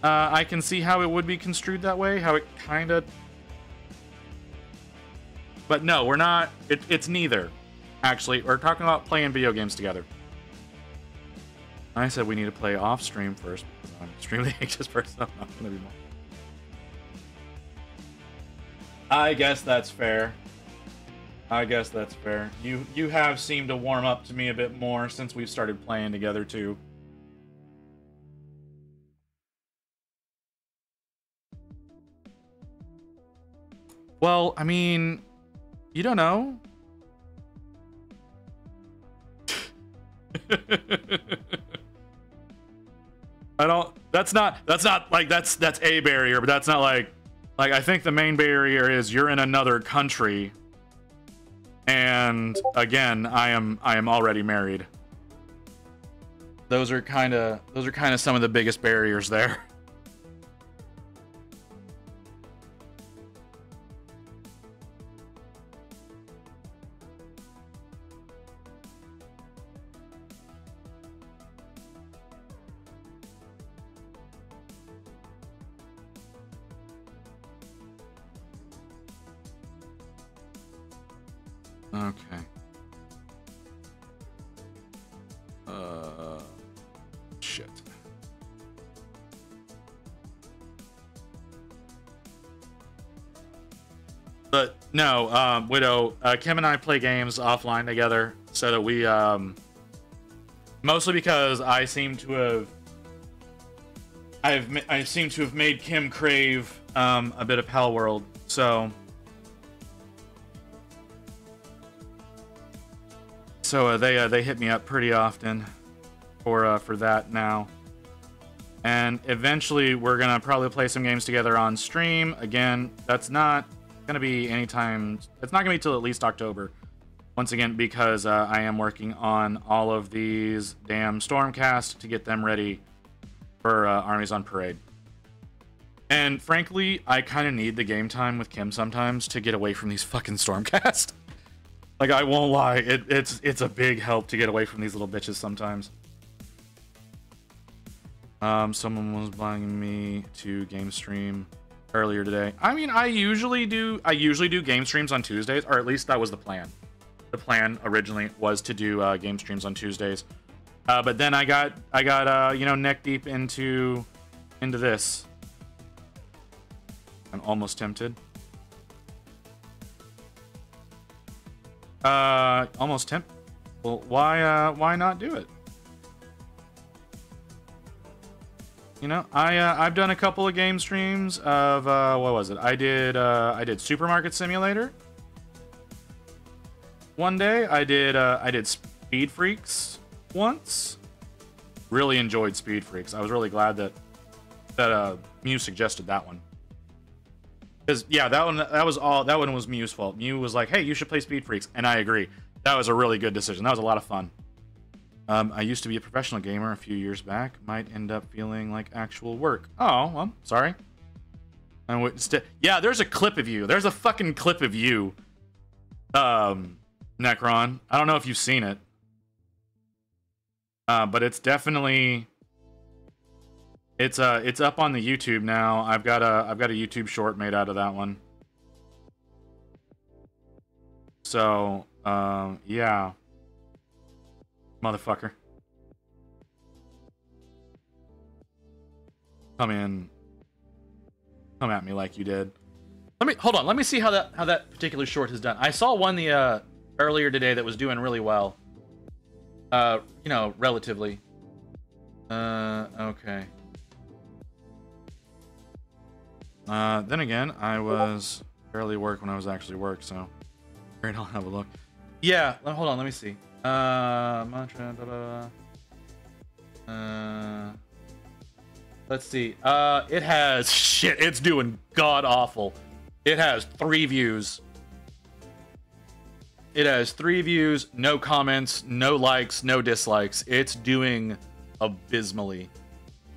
I can see how it would be construed that way, how it kind of... But no, we're not, it's neither, actually. We're talking about playing video games together. I said we need to play off stream first, because I'm an extremely anxious person. I'm not going to be more. I guess that's fair. I guess that's fair. You have seemed to warm up to me a bit more since we've started playing together too. Well, I mean, you don't know. I don't. That's not like that's a barrier, but that's not like I think the main barrier is you're in another country. And again, I am already married. Those are kind of some of the biggest barriers there. Okay. Shit. But no, Widow, Kim and I play games offline together so that we, mostly because I seem to have made Kim crave, a bit of Pal World, so. So they hit me up pretty often for that now, and eventually we're gonna probably play some games together on stream. Again, that's not gonna be anytime. It's not gonna be till at least October. Once again, because I am working on all of these damn Stormcast to get them ready for Armies on Parade. And frankly, I kind of need the game time with Kim sometimes to get away from these fucking Stormcast. Like, I won't lie, it's a big help to get away from these little bitches sometimes. Someone was buying me to game stream earlier today. I mean, I usually do game streams on Tuesdays, or at least that was the plan. The plan originally was to do game streams on Tuesdays. But then I got you know, neck deep into this. I'm almost tempted. Almost temp. Well, why not do it? You know, I've done a couple of game streams of what was it? I did Supermarket Simulator. One day I did Speed Freaks once. Really enjoyed Speed Freaks. I was really glad that Mew suggested that one. Because yeah, that one was Mew's fault. Mew was like, "Hey, you should play Speed Freaks," and I agree. That was a really good decision. That was a lot of fun. I used to be a professional gamer a few years back. Might end up feeling like actual work. Oh, well, sorry. Yeah, there's a clip of you. There's a fucking clip of you, Necron. I don't know if you've seen it, but it's definitely. It's up on the YouTube now. I've got a YouTube short made out of that one. So, yeah. Motherfucker. Come at me like you did. Hold on, let me see how that particular short is done. I saw one earlier today that was doing really well. You know, relatively. Okay. Then again, I was barely work when I was actually work, so great, I'll have a look. Yeah, hold on, let me see. Mantra, blah, blah, blah. Let's see. It has shit. It's doing god awful. It has 3 views. It has 3 views, no comments, no likes, no dislikes. It's doing abysmally.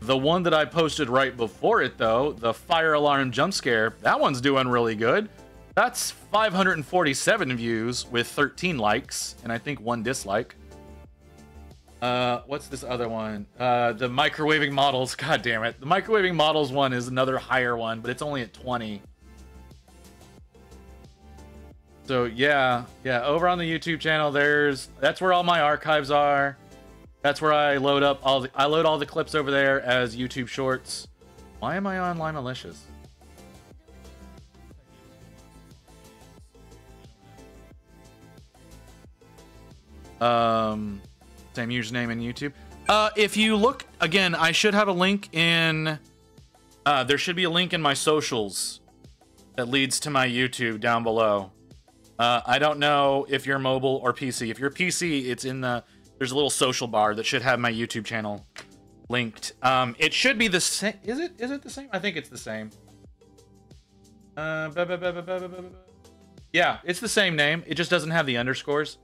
The one that I posted right before it, though, the fire alarm jump scare, that one's doing really good. That's 547 views with 13 likes, and I think 1 dislike. What's this other one? The microwaving models, god damn it. The microwaving models one is another higher one, but it's only at 20. So yeah, over on the YouTube channel, that's where all my archives are. That's where I load up I load all the clips over there as YouTube shorts. Why am I on Lima Licious? Same username in YouTube. If you look again, I should have a link in. There should be a link in my socials that leads to my YouTube down below. I don't know if you're mobile or PC. If you're PC, it's in the. There's a little social bar that should have my YouTube channel linked. It should be the same. Is it? Is it the same? I think it's the same. Yeah, it's the same name. It just doesn't have the underscores.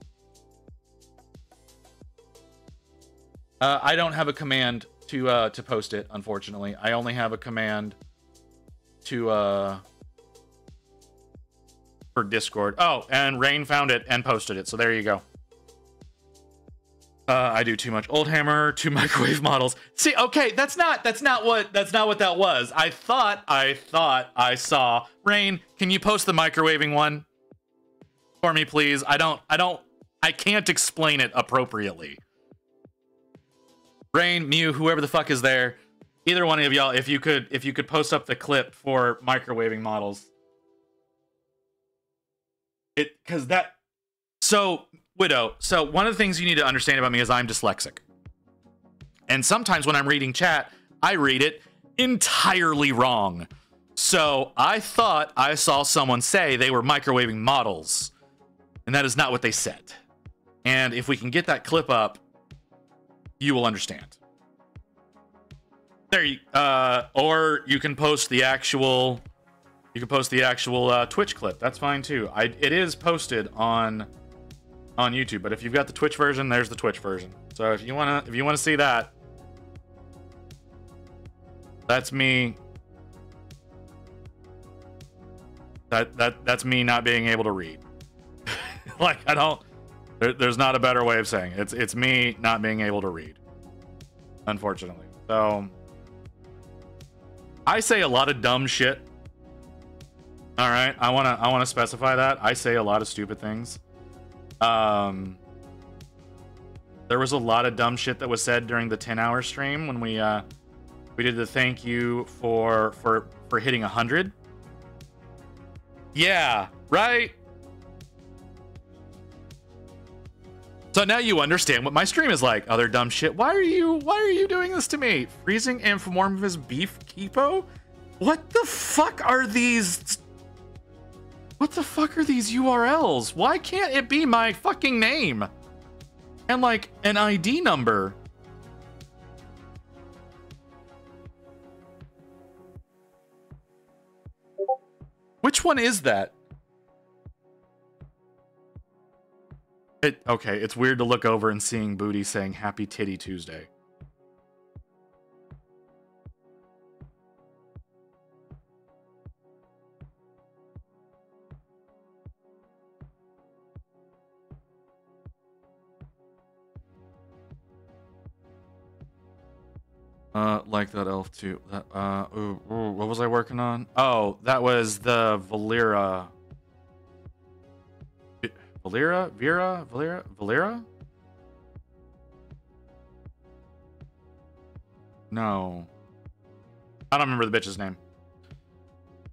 I don't have a command to post it, unfortunately. I only have a command to for Discord. Oh, and Rain found it and posted it. So there you go. I do too much. Old hammer, 2 microwave models. See, okay, that's not what that was. I thought I saw. Rain, can you post the microwaving one for me, please? I can't explain it appropriately. Rain, Mew, whoever the fuck is there, either one of y'all, if you could post up the clip for microwaving models. So, Widow, so one of the things you need to understand about me is I'm dyslexic. And sometimes when I'm reading chat, I read it entirely wrong. So I thought I saw someone say they were microwaving models. And that is not what they said. And if we can get that clip up, you will understand. There you or you can post the actual Twitch clip. That's fine too. It is posted on YouTube, but if you've got the Twitch version, there's the Twitch version. So if you wanna see that, that's me. That's me not being able to read. Like I don't. There's not a better way of saying it. It's me not being able to read, unfortunately. So I say a lot of dumb shit. All right, I wanna specify that I say a lot of stupid things. There was a lot of dumb shit that was said during the 10-hour stream when we did the thank you for hitting 100. Yeah, right. So now you understand what my stream is like. Other dumb shit. Why are you doing this to me? Freezing Amphimorphous beef Kipo? What the fuck are these? What the fuck are these URLs? Why can't it be my fucking name? And like an ID number? Which one is that? Okay, it's weird to look over and seeing Booty saying Happy Titty Tuesday. Like that elf too. That, what was I working on? Oh, that was the Valera. Valera? No. I don't remember the bitch's name.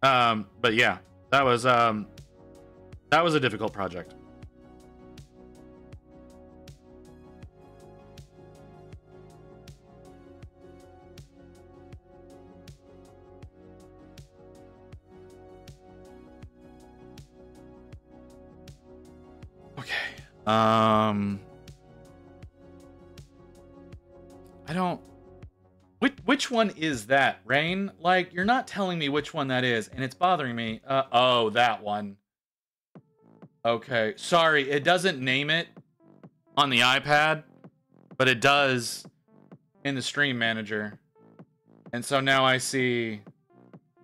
But yeah, that was a difficult project. I don't. Which one is that, Rain? Like, you're not telling me which one that is, and it's bothering me. Oh, that one. Okay, sorry, it doesn't name it on the iPad, but it does in the stream manager. And so now I see.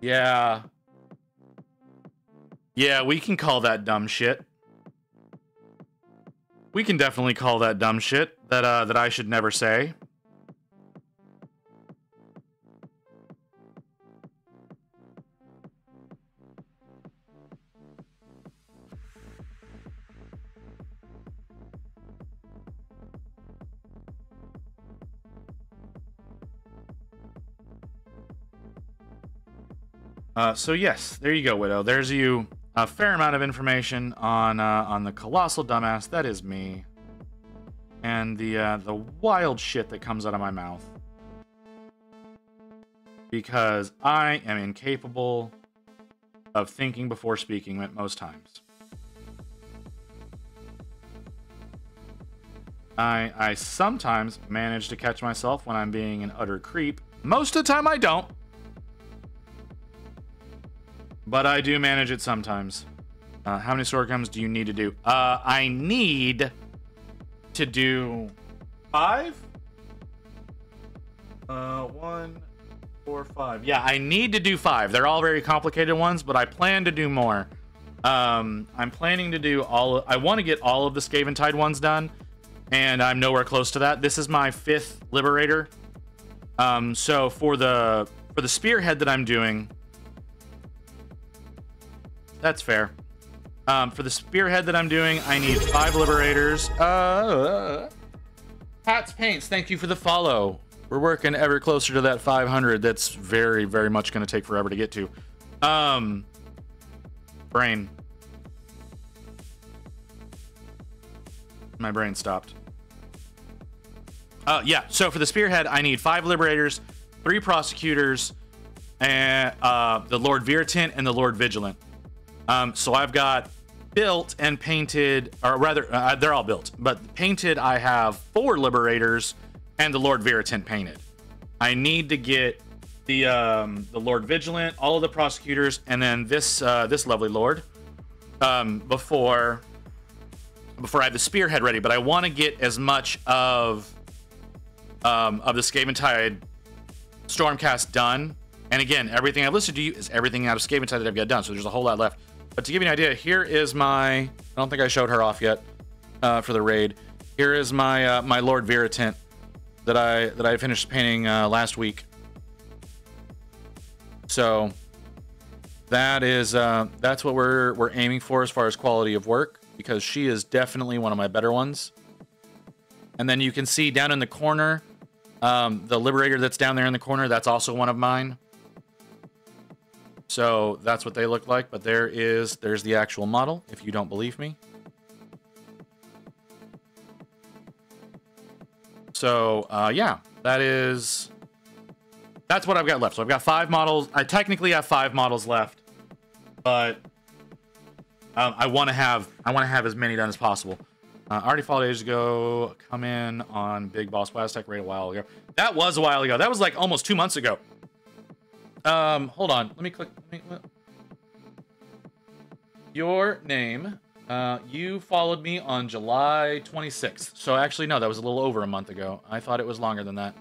Yeah. Yeah, we can call that dumb shit. We can definitely call that dumb shit that I should never say. So yes, there you go, Widow. There's you. A fair amount of information on the colossal dumbass that is me. and the wild shit that comes out of my mouth. Because I am incapable of thinking before speaking at most times. I sometimes manage to catch myself when I'm being an utter creep. Most of the time I don't. But I do manage it sometimes. How many sorghums do you need to do? I need to do 5? 1, 4, 5. Yeah, I need to do 5. They're all very complicated ones, but I plan to do more. I'm planning to do I want to get all of the Scaventide ones done, and I'm nowhere close to that. This is my 5th Liberator. So for the spearhead that I'm doing, that's fair. For the spearhead that I'm doing, I need 5 Liberators. Hats Paints, thank you for the follow. We're working ever closer to that 500. That's very, very much going to take forever to get to. Brain. My brain stopped. Yeah, so for the spearhead, I need 5 Liberators, 3 Prosecutors, and the Lord Viritant and the Lord Vigilant. So I've got built and painted, or rather, they're all built, but painted I have 4 Liberators and the Lord Viritant painted. I need to get the Lord Vigilant, all of the Prosecutors, and then this lovely Lord before I have the spearhead ready. But I want to get as much of the Scaventide Stormcast done. And again, everything I've listed to you is everything out of Scaventide that I've got done. So there's a whole lot left. But to give you an idea, here is my... I don't think I showed her off yet for the raid. Here is my my Lord Viritant that I finished painting last week. So that is that's what we're aiming for as far as quality of work, because she is definitely one of my better ones. And then you can see down in the corner, the Liberator that's down there in the corner, that's also one of mine. So that's what they look like, but there's the actual model, if you don't believe me. So, yeah, that's what I've got left. So I've got 5 models. I technically have 5 models left, but I want to have as many done as possible. I already followed ages ago. Come in on Big Boss Plastic raid a while ago. That was a while ago. That was like almost 2 months ago. Hold on. Let me click. Your name. You followed me on July 26th. So actually, no, that was a little over a month ago. I thought it was longer than that.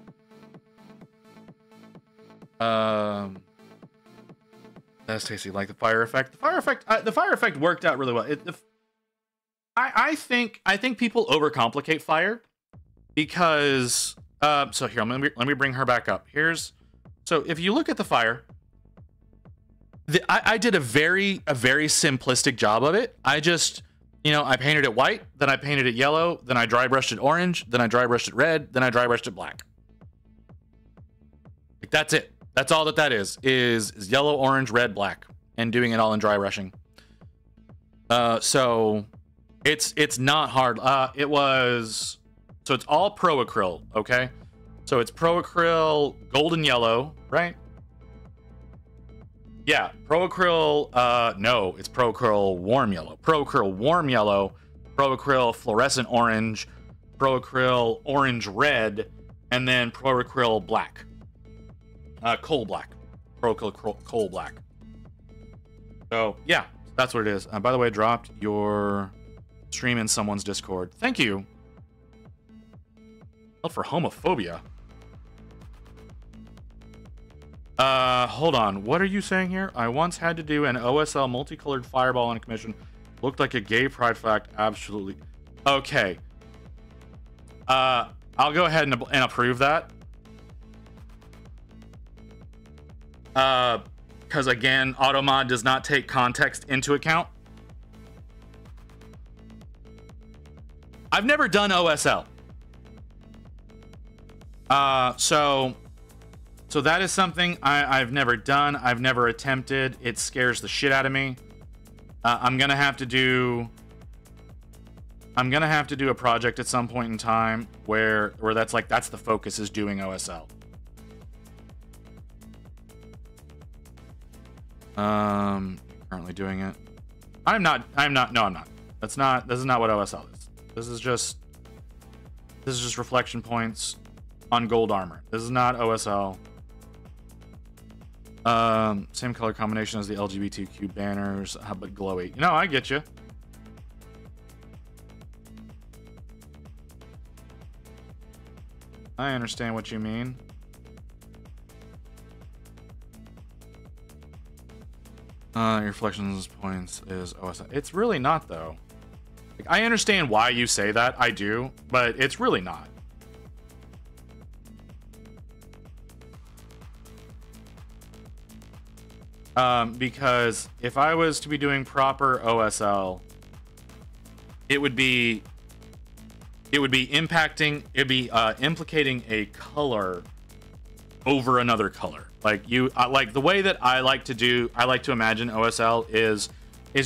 That's tasty. Like the fire effect. The fire effect worked out really well. I think people overcomplicate fire because so here, let me bring her back up. So if you look at the fire, I did a very simplistic job of it. I just, I painted it white, then I painted it yellow, then I dry brushed it orange, then I dry brushed it red, then I dry brushed it black. Like, that's it. That's all that is yellow, orange, red, black, and doing it all in dry brushing. So it's not hard. So it's all Pro Acryl, okay? So it's Pro Acryl golden yellow, right? Yeah, Pro Acryl, no, it's Pro Acryl warm yellow. Pro Acryl warm yellow, Pro Acryl fluorescent orange, Pro Acryl orange red, and then Pro Acryl black. Coal black. Pro Acryl coal black. So, yeah, that's what it is. By the way, I dropped your stream in someone's Discord. Thank you. Well, for homophobia. Hold on. What are you saying here? I once had to do an OSL multicolored fireball on a commission. Looked like a gay pride fact. Absolutely. Okay. I'll go ahead and approve that. Because again, AutoMod does not take context into account. I've never done OSL. So that is something I've never done. I've never attempted. It scares the shit out of me. I'm gonna have to do I'm gonna have to do a project at some point in time where that's the focus, is doing OSL. Currently doing it. I'm not. No, I'm not. This is not what OSL is. This is just reflection points on gold armor. This is not OSL. Same color combination as the LGBTQ banners, but glowy. No, I get you. I understand what you mean. Your reflections points is OSL. It's really not, though. Like, I understand why you say that. I do, but it's really not. Because if I was to be doing proper OSL, it would be implicating a color over another color. Like like the way that I like to imagine OSL is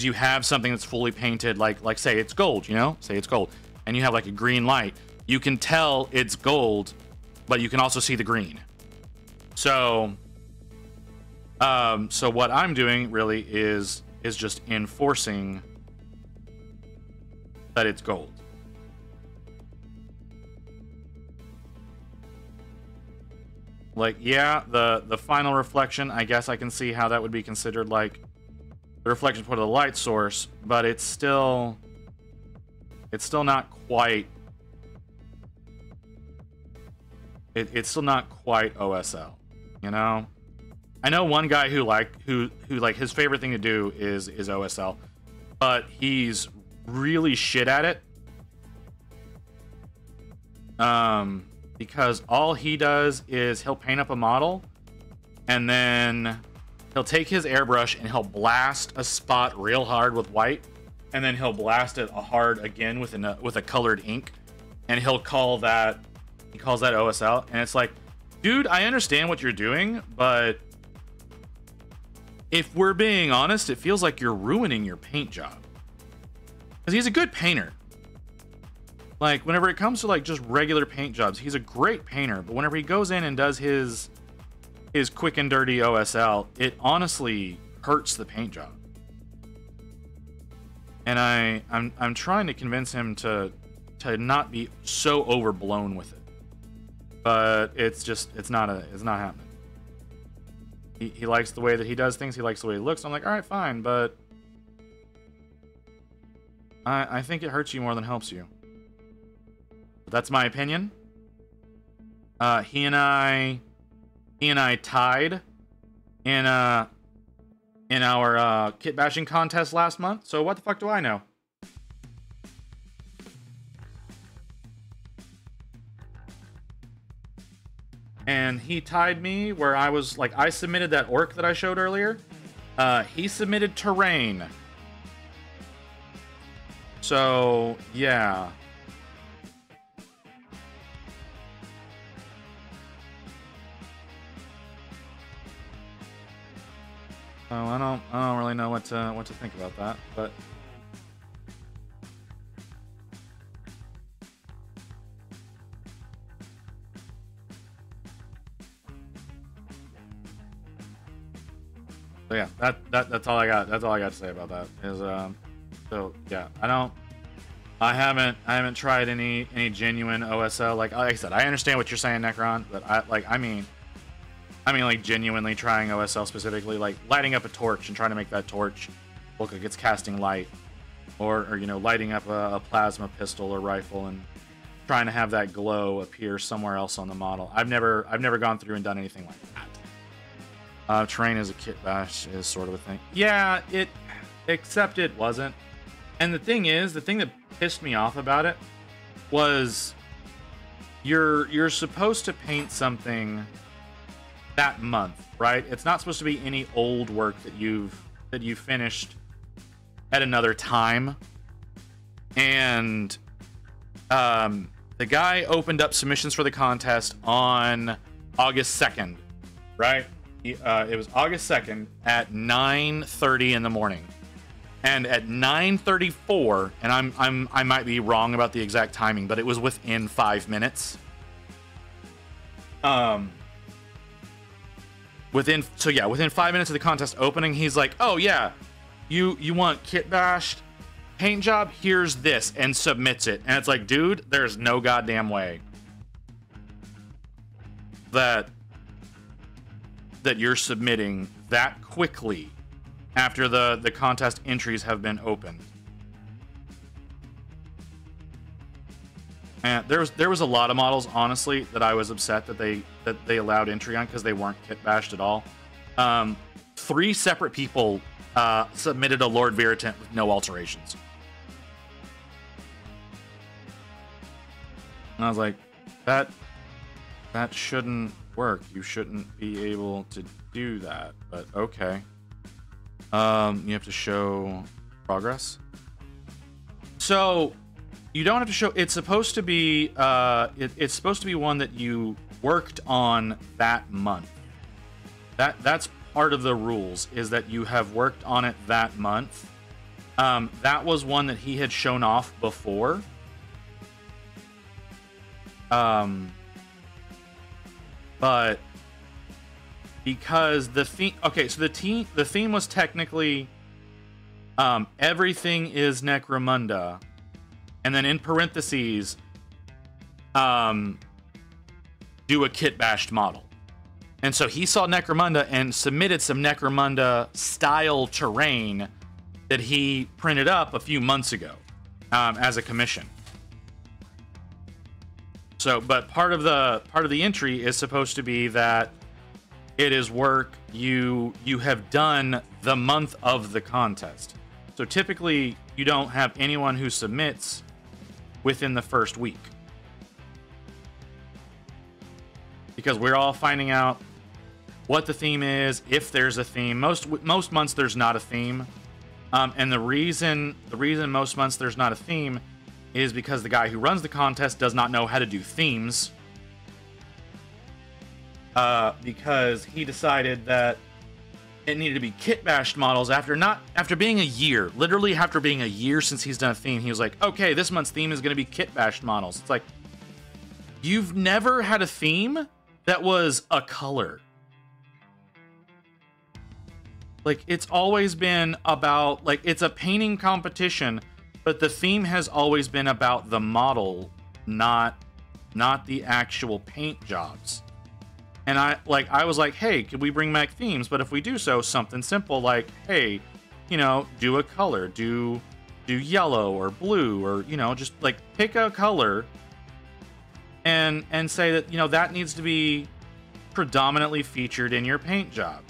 you have something that's fully painted, like say it's gold, say it's gold, and you have like a green light. You can tell it's gold, but you can also see the green. So what I'm doing really is just enforcing that it's gold. Like, yeah, the final reflection, I guess I can see how that would be considered like the reflection point of the light source, but it's still not quite. It's still not quite OSL, I know one guy who his favorite thing to do is OSL, but he's really shit at it. Because all he does is he'll paint up a model, and then he'll take his airbrush and he'll blast a spot real hard with white, and then he'll blast it hard again with a colored ink, and he calls that OSL. And it's like, dude, I understand what you're doing, but if we're being honest, it feels like you're ruining your paint job. Because he's a good painter. Like, whenever it comes to like just regular paint jobs, he's a great painter, but whenever he goes in and does his quick and dirty OSL, it honestly hurts the paint job. And I'm trying to convince him to not be so overblown with it. But it's not happening. He likes the way that he does things, he likes the way he looks. I'm like, all right, fine, but I think it hurts you more than helps you. That's my opinion. He and I tied in our kit bashing contest last month. So what the fuck do I know? And he tied me where I was like, I submitted that orc that I showed earlier. He submitted terrain. So yeah. So I don't really know what to think about that, but so yeah, that's all I got. That's all I got to say about that. Is so yeah, I haven't tried any genuine OSL. Like I said, I understand what you're saying, Necron, but I mean like genuinely trying OSL specifically, like lighting up a torch and trying to make that torch look like it's casting light, or lighting up a plasma pistol or rifle and trying to have that glow appear somewhere else on the model. I've never gone through and done anything like that. Terrain as a kit bash is sort of a thing. Yeah, except it wasn't. And the thing that pissed me off about it was you're supposed to paint something that month, right? It's not supposed to be any old work that you've finished at another time. And the guy opened up submissions for the contest on August 2nd, right? It was August 2nd at 9:30 in the morning. And at 9:34, and I might be wrong about the exact timing, but it was within 5 minutes. Within 5 minutes of the contest opening, he's like, "Oh yeah, you want kit bashed paint job? Here's this," and submits it. And it's like, dude, there's no goddamn way that you're submitting that quickly after the contest entries have been opened. And there was a lot of models, honestly, that I was upset that they allowed entry on because they weren't kit bashed at all. 3 separate people submitted a Lord Viritant with no alterations. And I was like, that shouldn't work. You shouldn't be able to do that. But okay. You have to show progress. So you don't have to show. It's supposed to be. It's supposed to be one that you worked on that month. That's part of the rules, is that you have worked on it that month. That was one that he had shown off before. But because the theme, okay, so the theme was technically everything is Necromunda, and then in parentheses do a kit bashed model. And so he saw Necromunda and submitted some Necromunda style terrain that he printed up a few months ago as a commission. So, but part of the entry is supposed to be that it is work you have done the month of the contest. So typically you don't have anyone who submits within the first week, because we're all finding out what the theme is, if there's a theme. Most months there's not a theme, and the reason most months there's not a theme is because the guy who runs the contest does not know how to do themes, because he decided that it needed to be kit bashed models after being a year, literally after being a year since he's done a theme. He was like, okay, this month's theme is going to be kit bashed models. It's like, you've never had a theme that was a color. Like, it's always been about, like, it's a painting competition, but the theme has always been about the model, not the actual paint jobs. And I was like, hey, could we bring back themes? But if we do so, something simple like, hey, do a color, do yellow or blue, or, just like pick a color and say that, that needs to be predominantly featured in your paint job.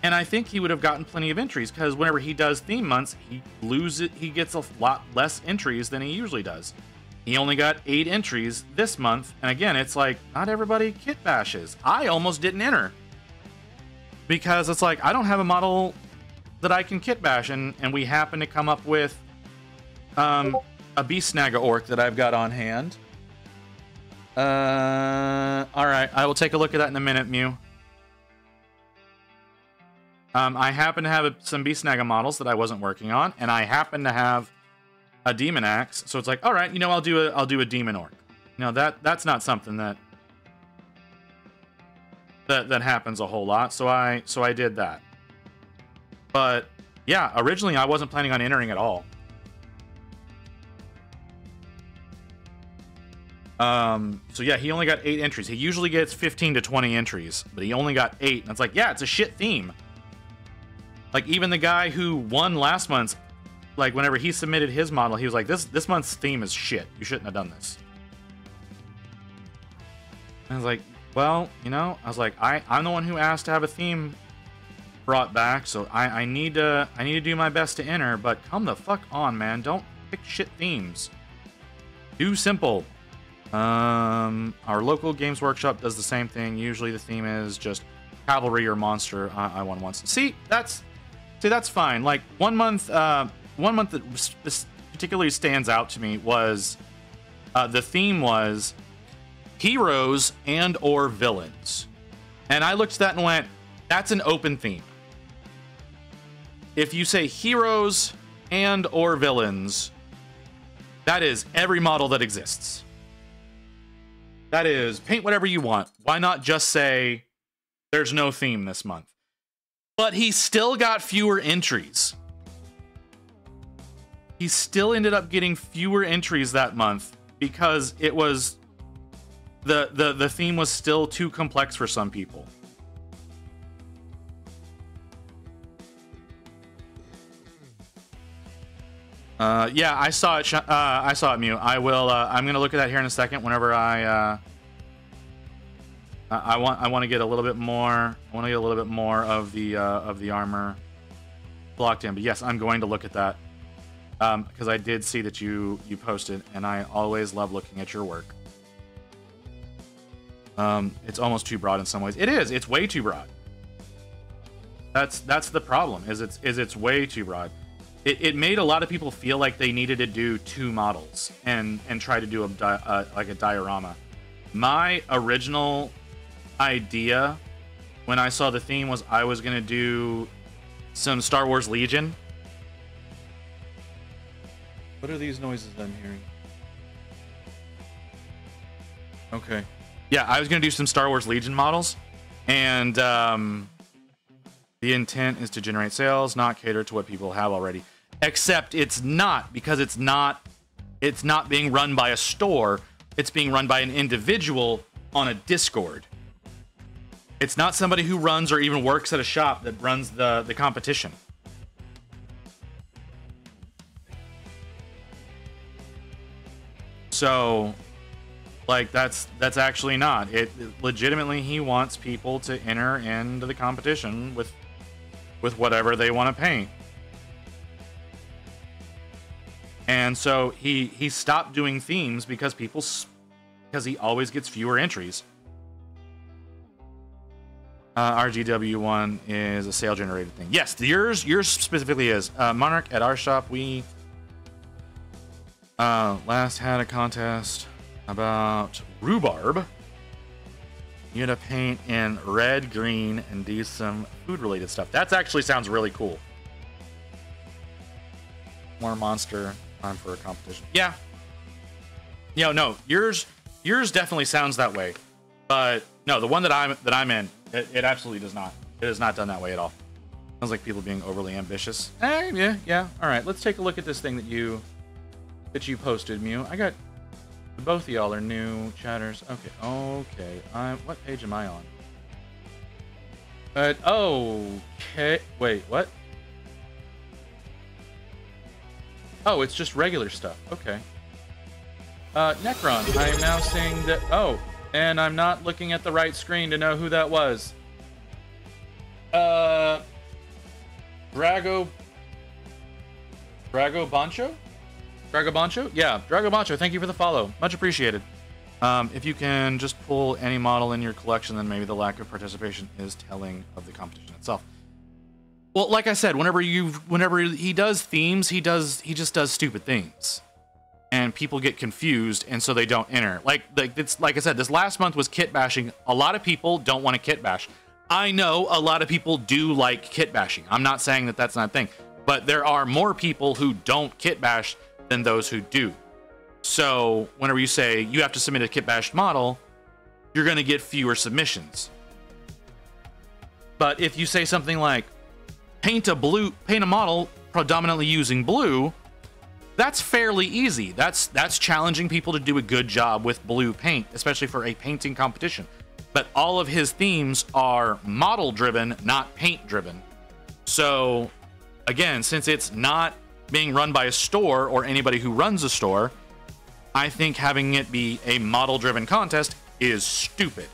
And I think he would have gotten plenty of entries, because whenever he does theme months, he gets a lot less entries than he usually does. He only got 8 entries this month, and again, it's like, not everybody kit bashes. I almost didn't enter, because it's like, I don't have a model that I can kit bash, and we happen to come up with a Beast Snaga Orc that I've got on hand. Alright, I will take a look at that in a minute, Mew. I happen to have some Beast Snaga models that I wasn't working on, and I happen to have a Demon Axe, so it's like, all right, I'll do a Demon Orc. That's not something that happens a whole lot, so I did that. But yeah, originally I wasn't planning on entering at all. So yeah, he only got 8 entries. He usually gets 15 to 20 entries, but he only got 8, and it's like, yeah, it's a shit theme. Like, even the guy who won last month, like, whenever he submitted his model, he was like, this month's theme is shit. You shouldn't have done this. And I was like, well, I was like, I'm the one who asked to have a theme brought back, so I need to do my best to enter, but come the fuck on, man. Don't pick shit themes. Do simple. Our local Games Workshop does the same thing. Usually the theme is just cavalry or monster. I won once. See, that's fine. Like, one month that particularly stands out to me was the theme was heroes and or villains, and I looked at that and went, that's an open theme. if you say heroes and or villains, that is every model that exists. That is, paint whatever you want. Why not just say there's no theme this month? But he still got fewer entries. He still ended up getting fewer entries that month because it was the theme was still too complex for some people. Yeah, I saw it. I saw it, Mew. I will. I'm gonna look at that here in a second. Whenever I want to get a little bit more. I want to get a little bit more of the armor blocked in. But yes, I'm going to look at that because I did see that you posted, and I always love looking at your work. It's almost too broad in some ways. It is. It's way too broad. That's the problem. Is it's way too broad. It made a lot of people feel like they needed to do 2 models and try to do like a diorama. My original idea when I saw the theme was I was gonna do some Star Wars Legion. What are these noises I'm hearing? Okay. Yeah, I was gonna do some Star Wars Legion models, and the intent is to generate sales, not cater to what people have already. Except it's not, because it's not being run by a store. It's being run by an individual on a Discord. It's not somebody who runs or even works at a shop that runs the competition. So, like, that's actually not. It legitimately, he wants people to enter into the competition with whatever they want to paint. And so he stopped doing themes because he always gets fewer entries. RGW1 is a sale generated thing. Yes, yours specifically is. Monarch, at our shop, we last had a contest about rhubarb. You had to paint in red, green, and do some food-related stuff. That actually sounds really cool. More monster time for a competition. Yeah. No, yours definitely sounds that way. But no, the one that I'm in, it absolutely does not. It is not done that way at all. Sounds like people being overly ambitious. Yeah. All right, let's take a look at this thing that you posted, Mew. I got both of y'all are new chatters. Okay. What page am I on? Okay. Wait, what? Oh, it's just regular stuff. Okay. Necron, I am now seeing that. Oh, and I'm not looking at the right screen to know who that was. Drago Boncho? Drago Boncho? Yeah, Drago Boncho, thank you for the follow. Much appreciated. If you can just pull any model in your collection, then maybe the lack of participation is telling of the competition itself. Well, like I said, whenever he does themes, he just does stupid things. And people get confused, and so they don't enter. Like I said, this last month was kit bashing. A lot of people don't want to kit bash. I know a lot of people do like kit bashing. I'm not saying that that's not a thing. But there are more people who don't kit bash than those who do. So whenever you say you have to submit a kit bashed model, you're going to get fewer submissions. But if you say something like paint a model predominantly using blue, that's fairly easy. That's challenging people to do a good job with blue paint, especially for a painting competition. But all of his themes are model driven, not paint driven. So again, since it's not being run by a store or anybody who runs a store, I think having it be a model driven contest is stupid.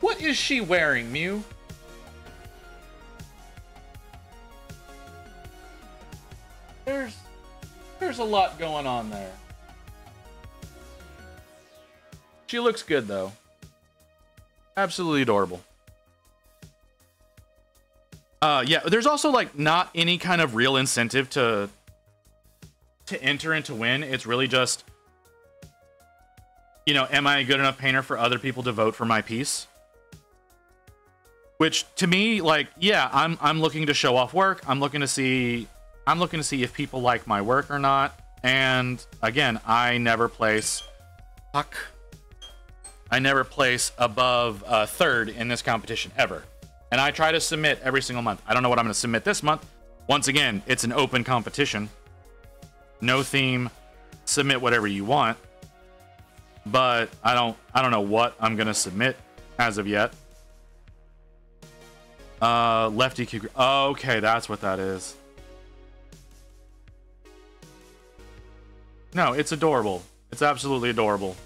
What is she wearing, Mew? There's a lot going on there. She looks good though. Absolutely adorable. Yeah, there's also like not any kind of real incentive to enter and to win. It's really just you know, am I a good enough painter for other people to vote for my piece? Which to me, like, yeah, I'm looking to show off work. I'm looking to see if people like my work or not. And again, I never place above third in this competition ever. And I try to submit every single month. I don't know what I'm going to submit this month. Once again, it's an open competition. No theme. Submit whatever you want. But I don't know what I'm going to submit as of yet. Lefty Q. Okay, that's what that is. No, it's adorable. It's absolutely adorable.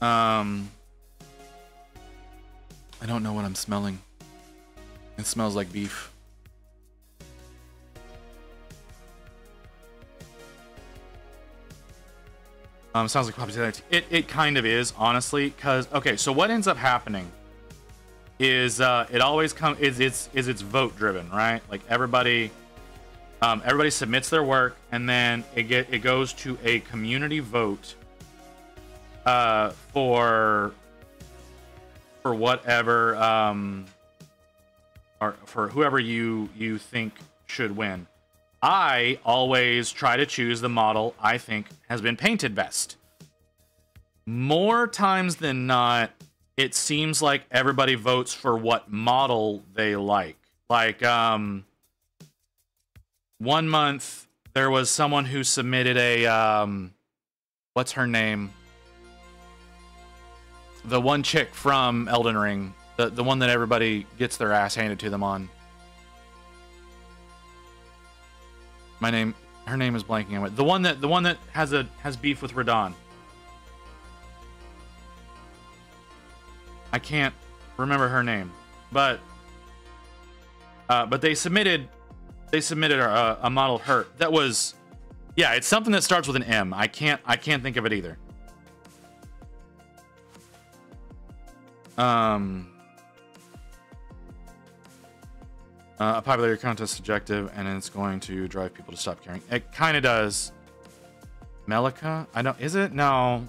I don't know what I'm smelling. It smells like beef. Sounds like popularity. It kind of is, honestly, because okay, so what ends up happening is it always it's vote driven, right? Like everybody submits their work, and then it goes to a community vote for whatever or for whoever you think should win. I always try to choose the model I think has been painted best. More times than not, it seems like everybody votes for what model they like. Like, 1 month, there was someone who submitted a, what's her name? The one chick from Elden Ring. The one that everybody gets their ass handed to them on. Her name is blanking on it. The one that has beef with Radon. I can't remember her name, but they submitted a model of her that was, yeah, it's something that starts with an M. I can't think of it either. A popularity contest objective, and it's going to drive people to stop caring. It kind of does. Melika? I don't. Is it? No.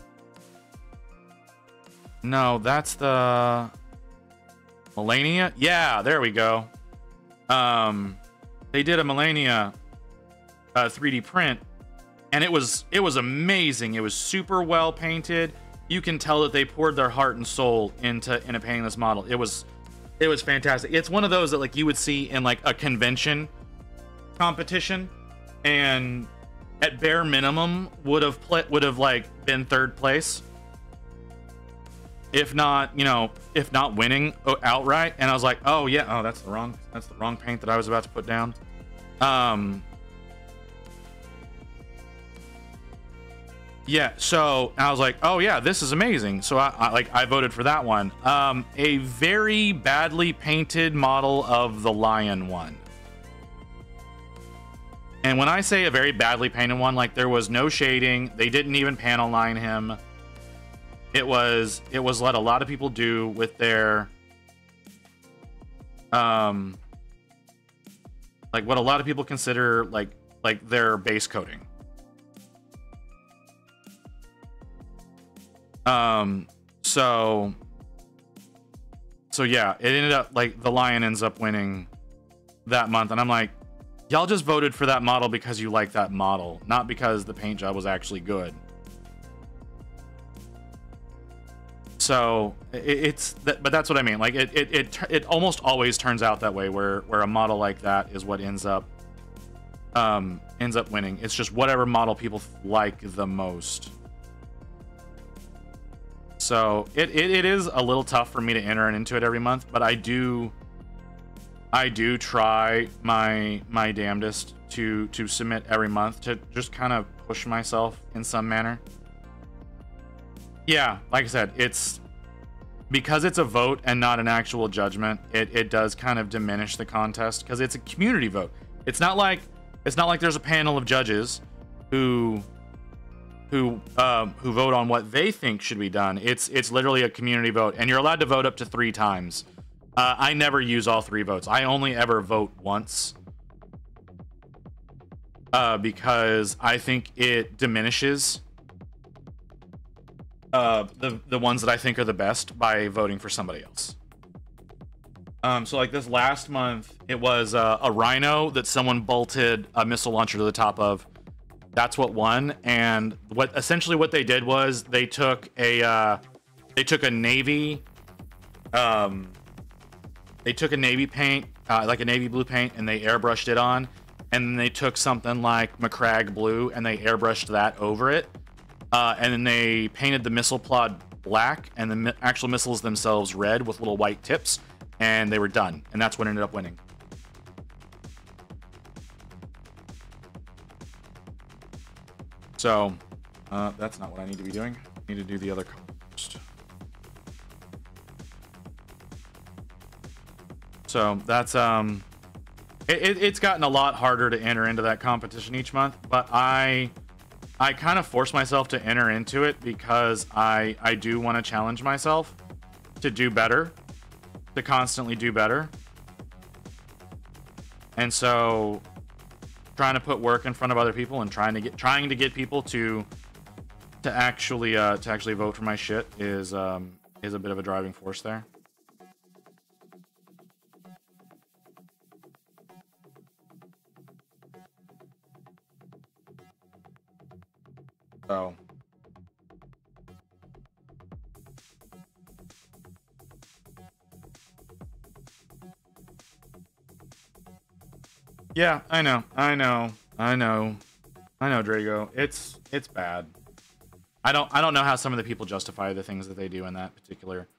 No, that's the Melania. Yeah, there we go. They did a Melania 3D print, and it was amazing. It was super well painted. You can tell that they poured their heart and soul into painting this model. It was fantastic. It's one of those that like you would see in like a convention competition, and at bare minimum would have like been third place, if not winning outright. And I was like, oh yeah, oh that's the wrong paint that I was about to put down. Yeah, so I was like, oh yeah, this is amazing. So I voted for that one. A very badly painted model of the lion one. And when I say a very badly painted one, like there was no shading, they didn't even panel line him. It was what a lot of people do with their like what a lot of people consider like their base coating. So yeah, it ended up like the lion ends up winning that month, and I'm like, y'all just voted for that model because you like that model, not because the paint job was actually good. So but that's what I mean. Like it almost always turns out that way, where a model like that is what ends up winning. It's just whatever model people like the most. So it is a little tough for me to enter into it every month, but I do try my damnedest to submit every month to just kind of push myself in some manner. Yeah, like I said, it's because it's a vote and not an actual judgment. It does kind of diminish the contest because it's a community vote. It's not like there's a panel of judges who vote on what they think should be done. It's literally a community vote, and you're allowed to vote up to 3 times. I never use all 3 votes. I only ever vote once. because I think it diminishes the ones that I think are the best by voting for somebody else. So like this last month, it was a Rhino that someone bolted a missile launcher to the top of. That's what won. And what essentially what they did was they took a navy paint, like a navy blue paint, and they airbrushed it on. And then they took something like McCrag blue and they airbrushed that over it. And then they painted the missile pod black and the actual missiles themselves red with little white tips. And they were done. And that's what ended up winning. So, that's not what I need to be doing. I need to do the other first. So, that's, it's gotten a lot harder to enter into that competition each month, but I kind of force myself to enter into it because I do want to challenge myself to do better, to constantly do better. And so trying to put work in front of other people and trying to get people to actually vote for my shit is a bit of a driving force there. So yeah, I know, Drago. It's bad. I don't know how some of the people justify the things that they do in that particular.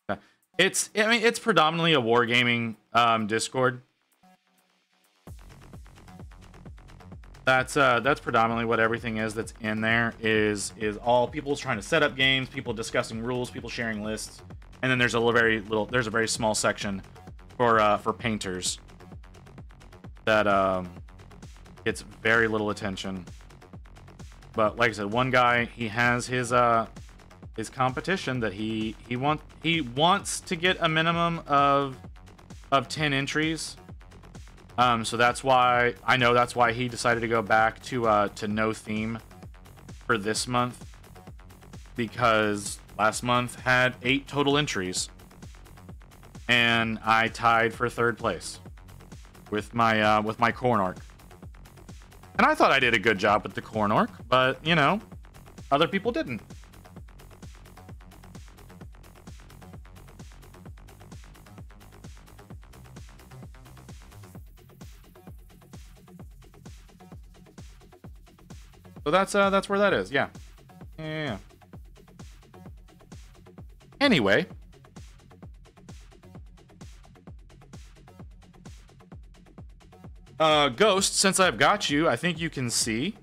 I mean, it's predominantly a wargaming Discord. That's predominantly what everything is that's in there is all people trying to set up games, people discussing rules, people sharing lists, and then there's a very small section for painters that gets very little attention. But like I said, one guy, he has his competition that he wants to get a minimum of 10 entries. So that's why he decided to go back to no theme for this month, because last month had 8 total entries and I tied for 3rd place with my corn arc. And I thought I did a good job with the corn arc, but you know, other people didn't. So that's where that is. Yeah. Yeah. Anyway, Ghost, since I've got you, I think you can see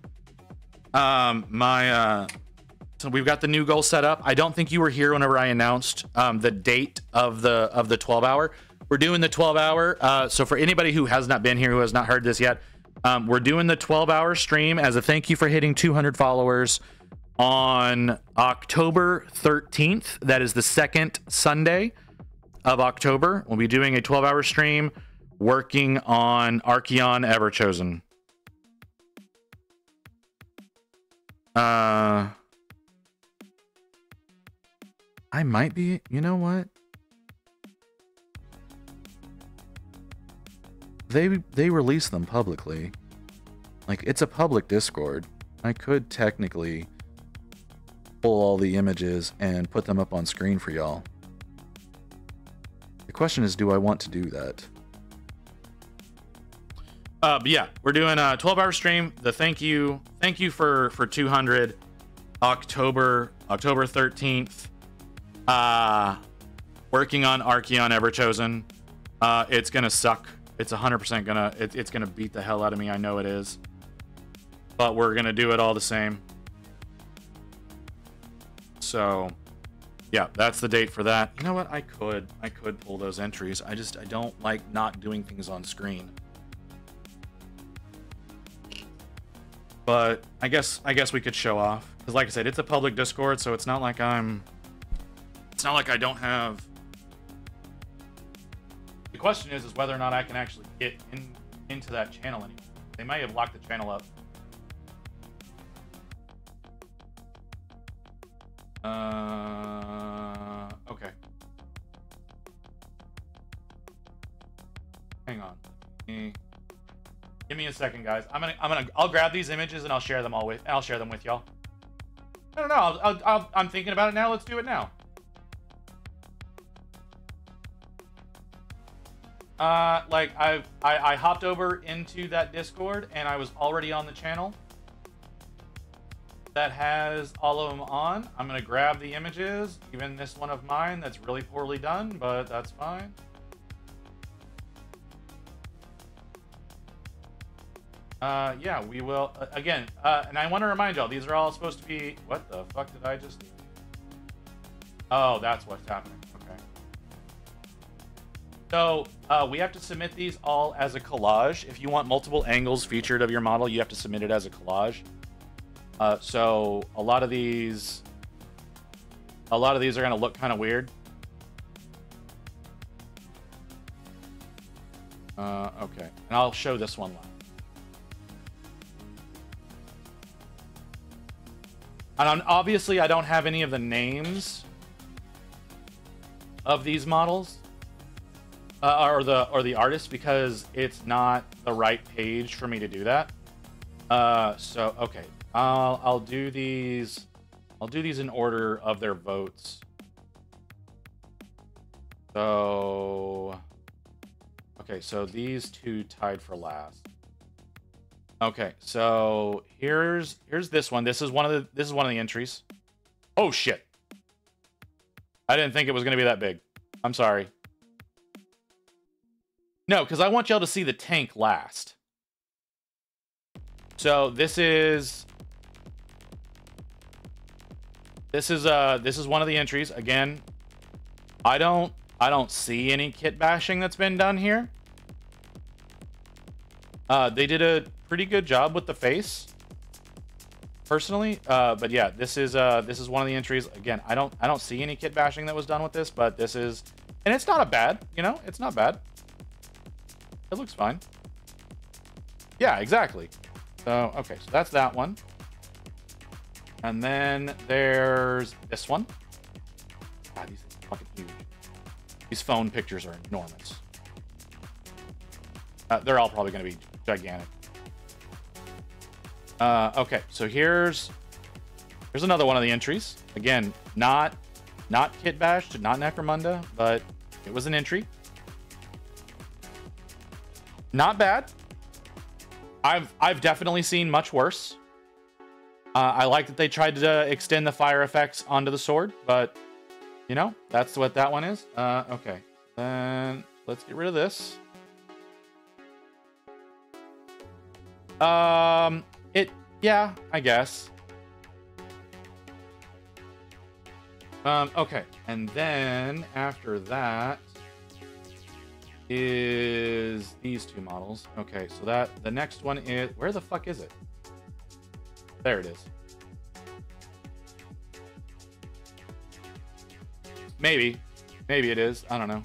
so we've got the new goal set up. I don't think you were here whenever I announced the date of the 12-hour. We're doing the 12-hour. So for anybody who has not been here, who has not heard this yet, we're doing the 12-hour stream as a thank you for hitting 200 followers on October 13th. That is the 2nd Sunday of October. We'll be doing a 12-hour stream working on Archeon Everchosen. I might be, you know what? They release them publicly. Like, it's a public Discord. I could technically pull all the images and put them up on screen for y'all. The question is, do I want to do that? But yeah, we're doing a 12-hour stream. The thank you for 200, October 13th. Working on Archeon Everchosen. It's gonna suck. It's 100% gonna it's gonna beat the hell out of me. I know it is, but we're gonna do it all the same. So yeah, that's the date for that. You know what? I could pull those entries. I don't like not doing things on screen. But I guess we could show off, because like I said, it's a public Discord, so it's not like I don't have. The question is whether or not I can actually get into that channel anymore. They may have locked the channel up Okay. Hang on. Give me a second, guys. I'll grab these images and I'll share them with y'all. I don't know. I'm thinking about it now. Let's do it now. Like I hopped over into that Discord and I was already on the channel that has all of them on. I'm gonna grab the images, even this one of mine that's really poorly done, but that's fine. Yeah, we will again. And I want to remind y'all, these are all supposed to be. What the fuck did I just? Oh, that's what's happening. Okay. So we have to submit these all as a collage. If you want multiple angles featured of your model, you have to submit it as a collage. So a lot of these are going to look kind of weird. Okay, and I'll show this one live. And obviously, I don't have any of the names of these models or the artists because it's not the right page for me to do that. So okay, I'll do these. I'll do these in order of their votes. So okay, so these two tied for last. Okay, so here's this one. This is one of the entries. Oh shit. I didn't think it was going to be that big. I'm sorry. No, cuz I want y'all to see the tank last. So this is one of the entries. Again, I don't see any kit bashing that's been done here. They did a pretty good job with the face, personally. But yeah, this is one of the entries. Again, I don't see any kit bashing that was done with this, but this is, and it's not a bad, it's not bad. It looks fine. Yeah, exactly. So okay, so that's that one. And then there's this one. God, these things are fucking huge. These phone pictures are enormous. They're all probably going to be gigantic. Okay, so here's another one of the entries. Again, not kit bashed, not Necromunda, but it was an entry. Not bad. I've definitely seen much worse. I like that they tried to extend the fire effects onto the sword, but that's what that one is. Okay, then let's get rid of this. Yeah, I guess. Okay, and then after that is these two models. Okay, so the next one is, where the fuck is it? There it is. Maybe it is. I don't know.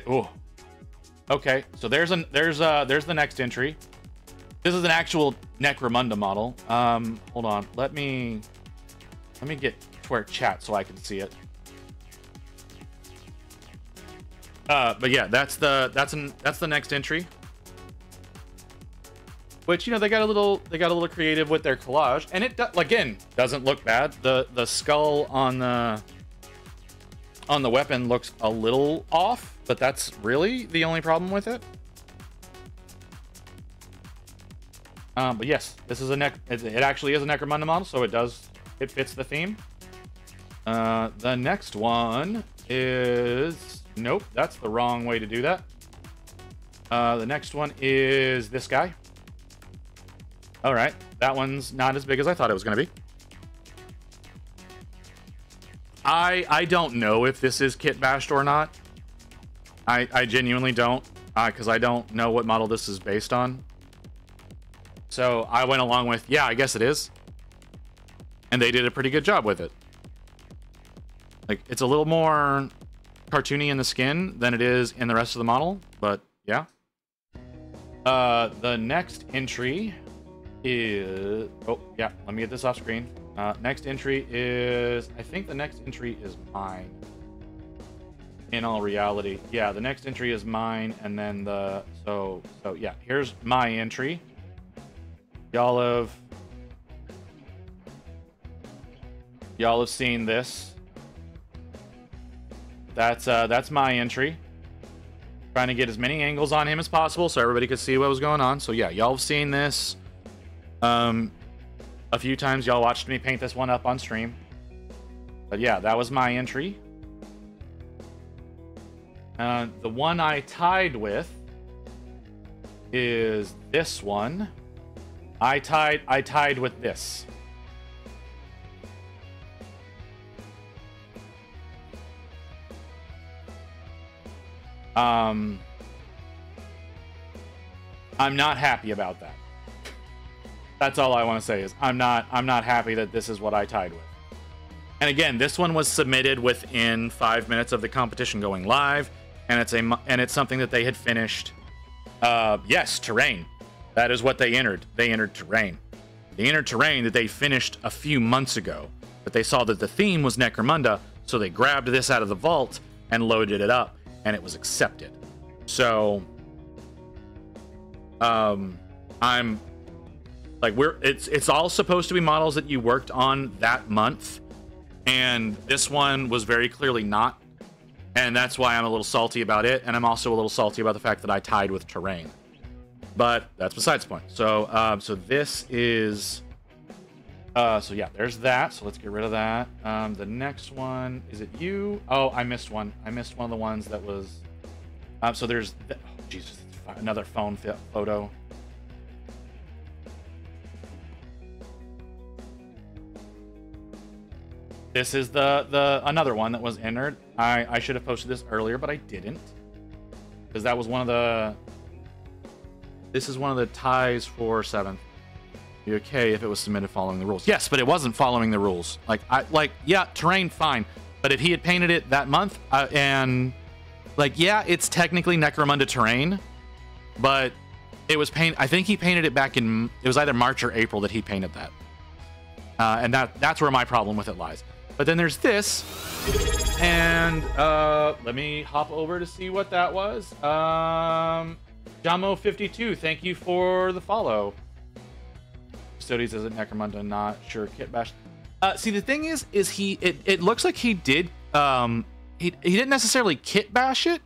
Oh. Okay, so there's the next entry. This is an actual Necromunda model. Hold on. Let me get to where chat so I can see it. But yeah, that's the next entry. Which they got a little creative with their collage, and it again doesn't look bad. The skull on the weapon looks a little off, but that's really the only problem with it. But yes, this is it actually is a Necromunda model, so it fits the theme. The next one is, nope, that's the wrong way to do that. The next one is this guy. All right, that one's not as big as I thought it was going to be. I don't know if this is kit bashed or not. I genuinely don't, because I don't know what model this is based on. So I went along with, yeah, I guess it is. And they did a pretty good job with it. Like, it's a little more cartoony in the skin than it is in the rest of the model, but yeah. The next entry is, oh yeah, let me get this off screen. Next entry is, I think the next entry is mine. In all reality, yeah, the next entry is mine, and then so yeah, here's my entry. Y'all have seen this. That's my entry. Trying to get as many angles on him as possible so everybody could see what was going on. So yeah, y'all have seen this. A few times y'all watched me paint this one up on stream. But yeah, that was my entry. The one I tied with is this one. I tied with this. I'm not happy about that. That's all I want to say is I'm not happy that this is what I tied with. And again, this one was submitted within 5 minutes of the competition going live, and it's something that they had finished. Yes, terrain. That is what they entered. They entered terrain. They entered terrain that they finished a few months ago, but they saw that the theme was Necromunda, so they grabbed this out of the vault and loaded it up, and it was accepted. So, I'm like, it's all supposed to be models that you worked on that month, and this one was very clearly not, and that's why I'm a little salty about it, and I'm also a little salty about the fact that I tied with terrain. But that's besides the point. So, so this is, so yeah, there's that. So let's get rid of that. The next one, is it you? Oh, I missed one. I missed one of the ones that was, so there's, oh, Jesus, another phone photo. This is the another one that was entered. I should have posted this earlier, but I didn't, because that was one of the. This is one of the ties for 7th. Be okay if it was submitted following the rules. Yes, but it wasn't following the rules. Yeah, terrain, fine. But if he had painted it that month, and yeah, it's technically Necromunda terrain, but it was I think he painted it back in. It was either March or April that he painted that, and that's where my problem with it lies. But then there's this, and let me hop over to see what that was. Jamo52, thank you for the follow. Studies as a Necromunda, not sure. Kit Bash. See, the thing is it looks like he did. He didn't necessarily kit bash it,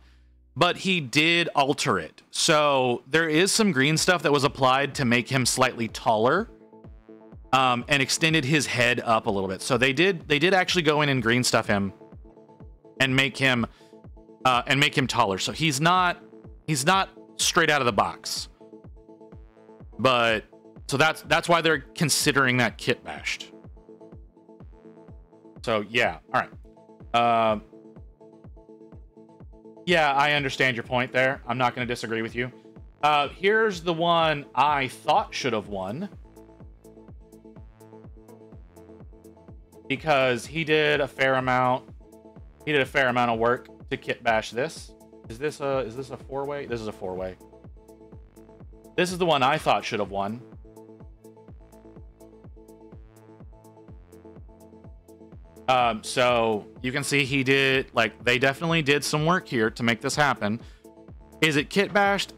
but he did alter it. So there is some green stuff that was applied to make him slightly taller, and extended his head up a little bit. So they did actually go in and green stuff him, and make him taller. So he's not straight out of the box, but so that's why they're considering that kit bashed. So yeah, all right. Yeah, I understand your point there. I'm not going to disagree with you. Here's the one I thought should have won, because he did a fair amount of work to kit bash this. Is this a 4-way? This is a 4-way. This is the one I thought should have won. So you can see he did, they definitely did some work here to make this happen. Is it kit bashed?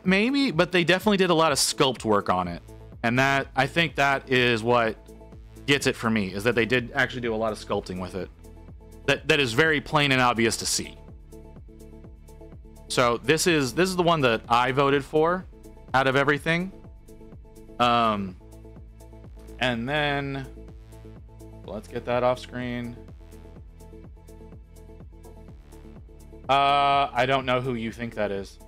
Maybe, but they definitely did a lot of sculpt work on it. And I think that is what gets it for me, is that they did actually do a lot of sculpting with it. That is very plain and obvious to see. So this is the one that I voted for out of everything. And then let's get that off screen. I don't know who you think that is.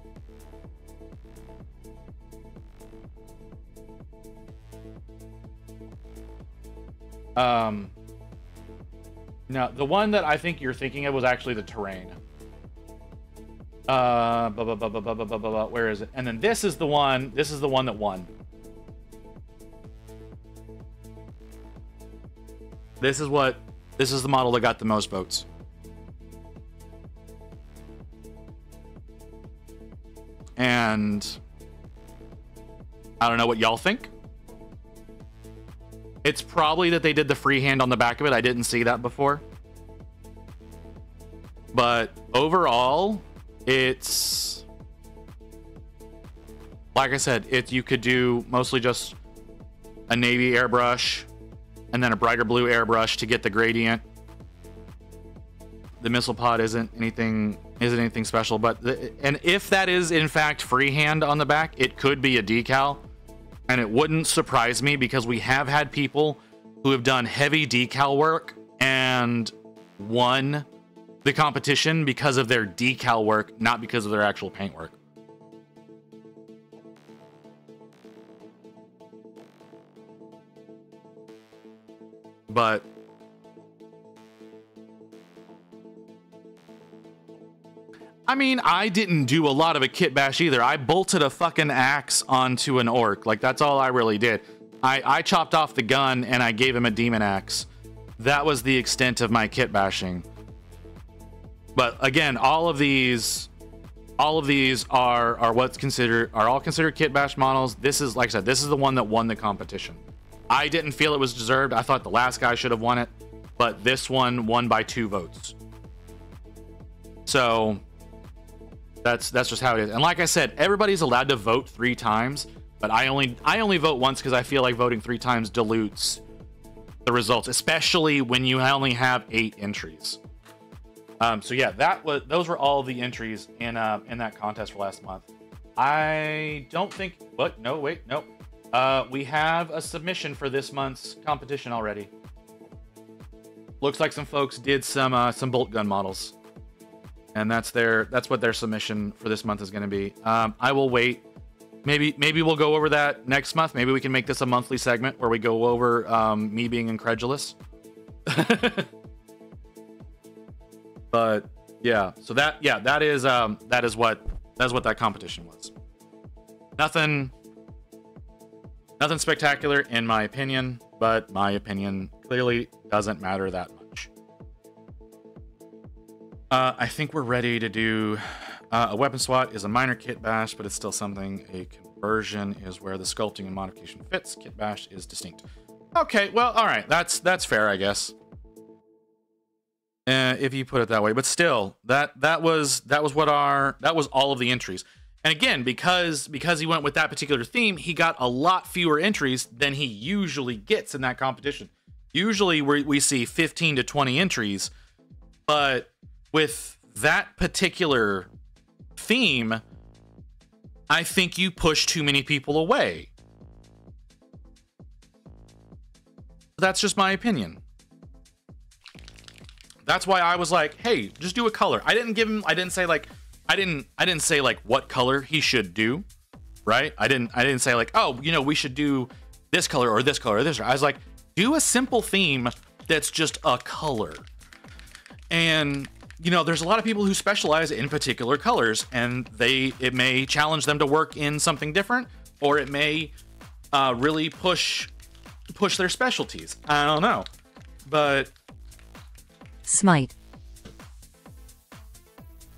No, the one that I think you're thinking of was actually the terrain. Where is it? And then this is the one that won. This is the model that got the most votes. And I don't know what y'all think. It's probably that they did the freehand on the back of it. I didn't see that before. But overall, it's like I said, you could do mostly just a navy airbrush and then a brighter blue airbrush to get the gradient. The missile pod isn't anything special, but and if that is in fact freehand on the back, it could be a decal. And it wouldn't surprise me because we have had people who have done heavy decal work and won the competition because of their decal work, not because of their actual paint work. But I mean, I didn't do a lot of a kit bash either. I bolted a fucking axe onto an orc. Like, that's all I really did. I chopped off the gun and I gave him a demon axe. That was the extent of my kit bashing. But again, all of these are all considered kit bash models. This is, like I said, this is the one that won the competition. I didn't feel it was deserved. I thought the last guy should have won it, but this one won by 2 votes. So that's just how it is. And like I said, everybody's allowed to vote 3 times, but I only vote once because I feel like voting 3 times dilutes the results, especially when you only have 8 entries. So yeah, those were all the entries in that contest for last month. I don't think. What? No, wait, no. We have a submission for this month's competition already. Looks like some folks did some bolt gun models. And that's what their submission for this month is going to be. I will wait. Maybe we'll go over that next month. Maybe we can make this a monthly segment where we go over me being incredulous. But yeah, so that is what that competition was. Nothing spectacular in my opinion, but my opinion clearly doesn't matter that much. I think we're ready to do a weapon SWAT is a minor kit bash, but it's still something. A conversion is where the sculpting and modification fits. Kit bash is distinct. Okay, well, all right, that's fair, I guess. If you put it that way, but still, that was all of the entries. And again, because he went with that particular theme, he got a lot fewer entries than he usually gets in that competition. Usually we see 15 to 20 entries, but with that particular theme, I think you push too many people away. That's just my opinion. That's why I was like, hey, just do a color. I didn't say like what color he should do, right? I didn't say like, oh, we should do this color or this color or this. I was like, do a simple theme that's just a color. And there's a lot of people who specialize in particular colors, and it may challenge them to work in something different, or it may really push their specialties. I don't know, but Smite.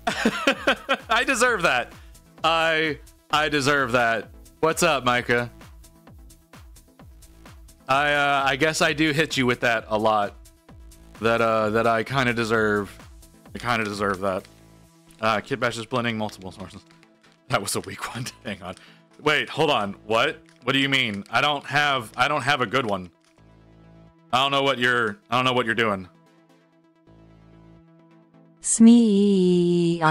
I deserve that. I deserve that. What's up, Micah? I guess I do hit you with that a lot. That I kind of deserve. I kind of deserve that. Kit Bash is blending multiple sources. That was a weak one. Hang on. Wait, hold on. What? What do you mean? I don't have a good one. I don't know what you're doing. Smite.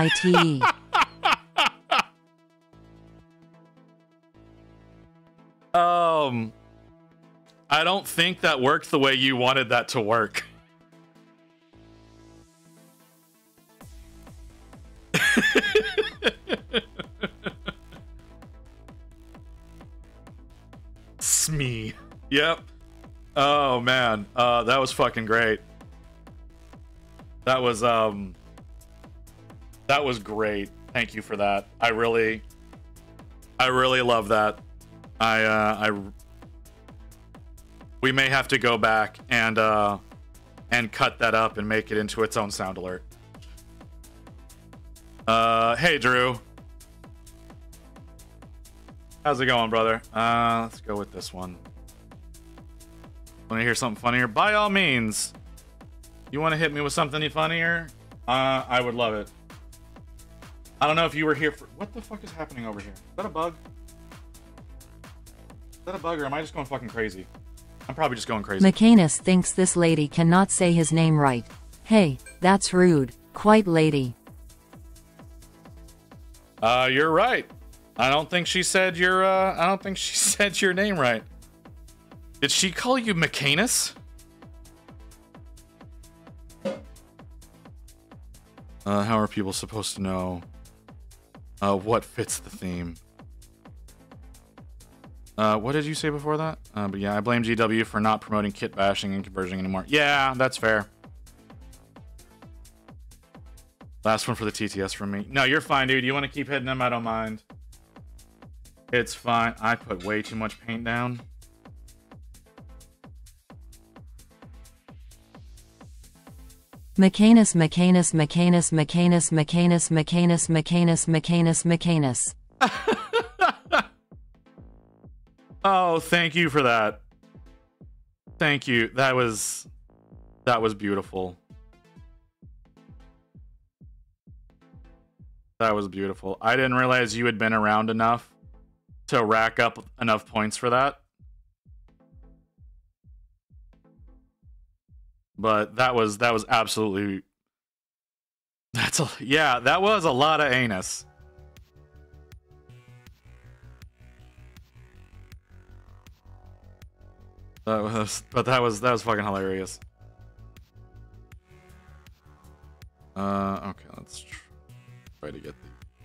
I don't think that worked the way you wanted that to work. Smee. Yep. Oh man. That was fucking great. That was great. Thank you for that. I really love that. We may have to go back and cut that up and make it into its own sound alert. Hey Drew. How's it going, brother? Let's go with this one. Want to hear something funnier? By all means. You want to hit me with something funnier? I would love it. I don't know if you were here for... What the fuck is happening over here? Is that a bug? Is that a bug, or am I just going fucking crazy? I'm probably just going crazy. McCanus thinks this lady cannot say his name right. Hey, that's rude. Quite lady. You're right. I don't think she said your, I don't think she said your name right. Did she call you McCanus? How are people supposed to know what fits the theme? What did you say before that? But yeah, I blame GW for not promoting kit bashing and conversion anymore. Yeah, that's fair. Last one for the TTS from me. No, you're fine, dude. You want to keep hitting them? I don't mind. It's fine. I put way too much paint down. McCanus, McCanus, McCanus, McCanus, McCanus, McCanus, McCanus, McCanus, McCanus. Oh, thank you for that. Thank you. That was beautiful. That was beautiful. I didn't realize you had been around enough to rack up enough points for that. But that was absolutely... Yeah, that was a lot of anus. That was fucking hilarious. Okay, let's try to get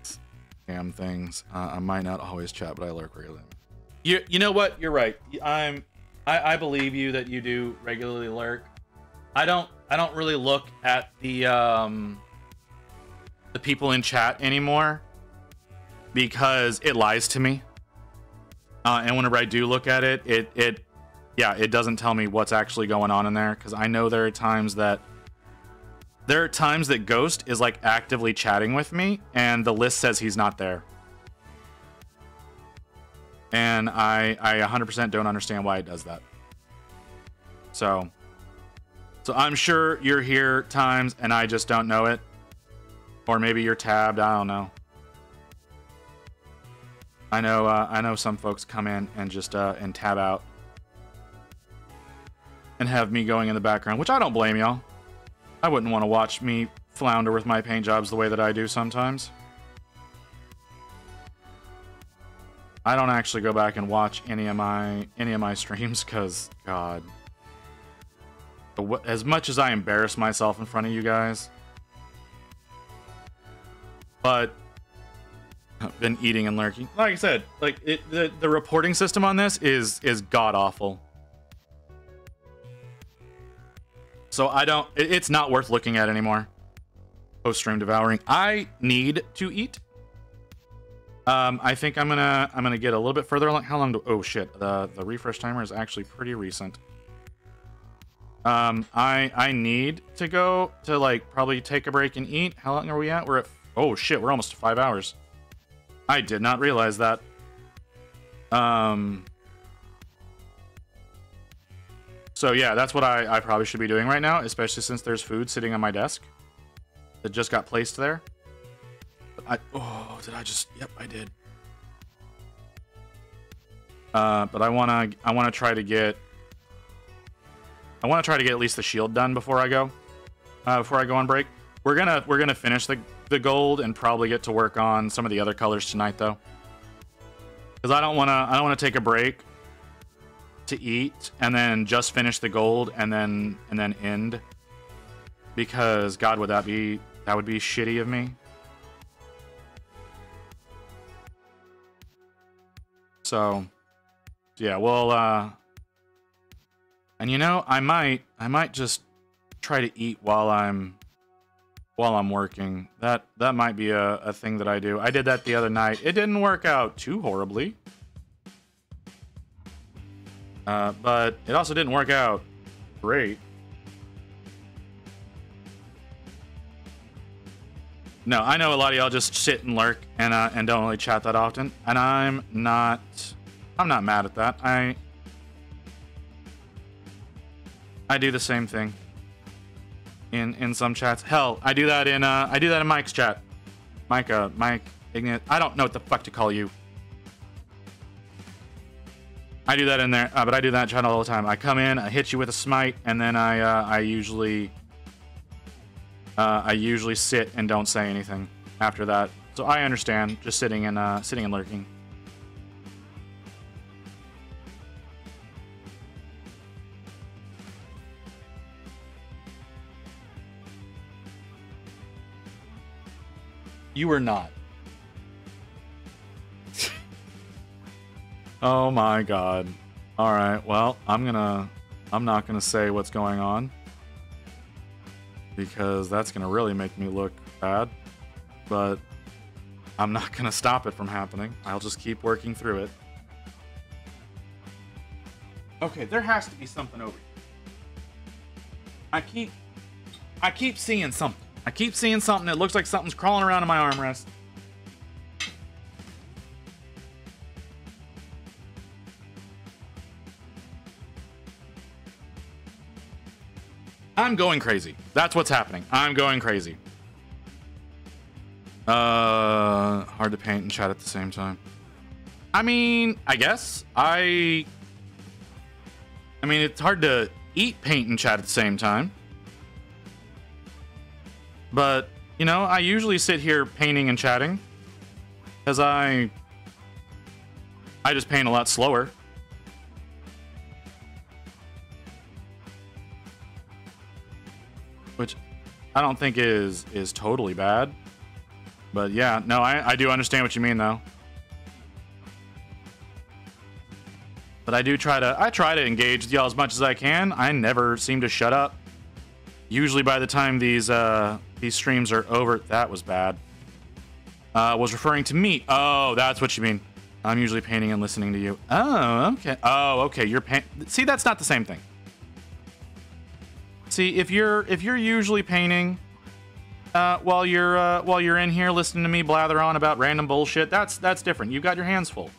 these damn things. I might not always chat, but I lurk regularly. You know what? You're right. I believe you that you do regularly lurk. I don't really look at the people in chat anymore because it lies to me. And whenever I do look at it, it doesn't tell me what's actually going on in there, because I know there are times that Ghost is like actively chatting with me and the list says he's not there. And I 100% don't understand why it does that. So I'm sure you're here times and I just don't know it. Or maybe you're tabbed, I don't know. I know some folks come in and just and tab out and have me going in the background, which I don't blame y'all. I wouldn't want to watch me flounder with my paint jobs the way that I do sometimes. I don't actually go back and watch any of my streams because, God, as much as I embarrass myself in front of you guys, but I've been eating and lurking. Like I said, like the reporting system on this is god awful. So it's not worth looking at anymore. Post-stream devouring. I need to eat. I think I'm gonna get a little bit further along. How long do... Oh shit, the refresh timer is actually pretty recent. I need to go to like probably take a break and eat. How long are we at? We're at... Oh shit, we're almost 5 hours. I did not realize that. So yeah, that's what I probably should be doing right now, especially since there's food sitting on my desk that just got placed there. But did I just... Yep, I did. But I wanna try to get at least the shield done before I go on break. We're gonna finish the gold and probably get to work on some of the other colors tonight though, because I don't wanna take a break to eat and then just finish the gold and then end, because God, that would be shitty of me. So yeah, well, and you know, I might just try to eat while I'm working. That might be a thing that I do. I did that the other night. It didn't work out too horribly. But it also didn't work out great. No, I know a lot of y'all just sit and lurk and don't really chat that often, and I'm not mad at that. I do the same thing in some chats. Hell, I do that in Mike's chat. Mike Ignis. I don't know what the fuck to call you. I do that in there, but I do that in chat all the time. I come in, I hit you with a smite, and then I usually sit and don't say anything after that. So I understand just sitting and lurking. You were not. Oh my god. All right. Well, I'm not gonna say what's going on because that's gonna really make me look bad. But I'm not gonna stop it from happening. I'll just keep working through it. Okay, there has to be something over here. I keep seeing something. I keep seeing something that looks like something's crawling around in my armrest. I'm going crazy. That's what's happening. I'm going crazy. Hard to paint and chat at the same time. I mean, I guess. I mean, it's hard to eat, paint, and chat at the same time. But, you know, I usually sit here painting and chatting. Because I just paint a lot slower. Which I don't think is totally bad. But yeah, no, I do understand what you mean though. But I try to engage with y'all as much as I can. I never seem to shut up. Usually by the time these streams are over, that was bad. Was referring to me. Oh, that's what you mean. I'm usually painting and listening to you. Oh, okay. Oh, okay. You're See, that's not the same thing. See, if you're usually painting while you're in here listening to me blather on about random bullshit, that's different. You've got your hands full.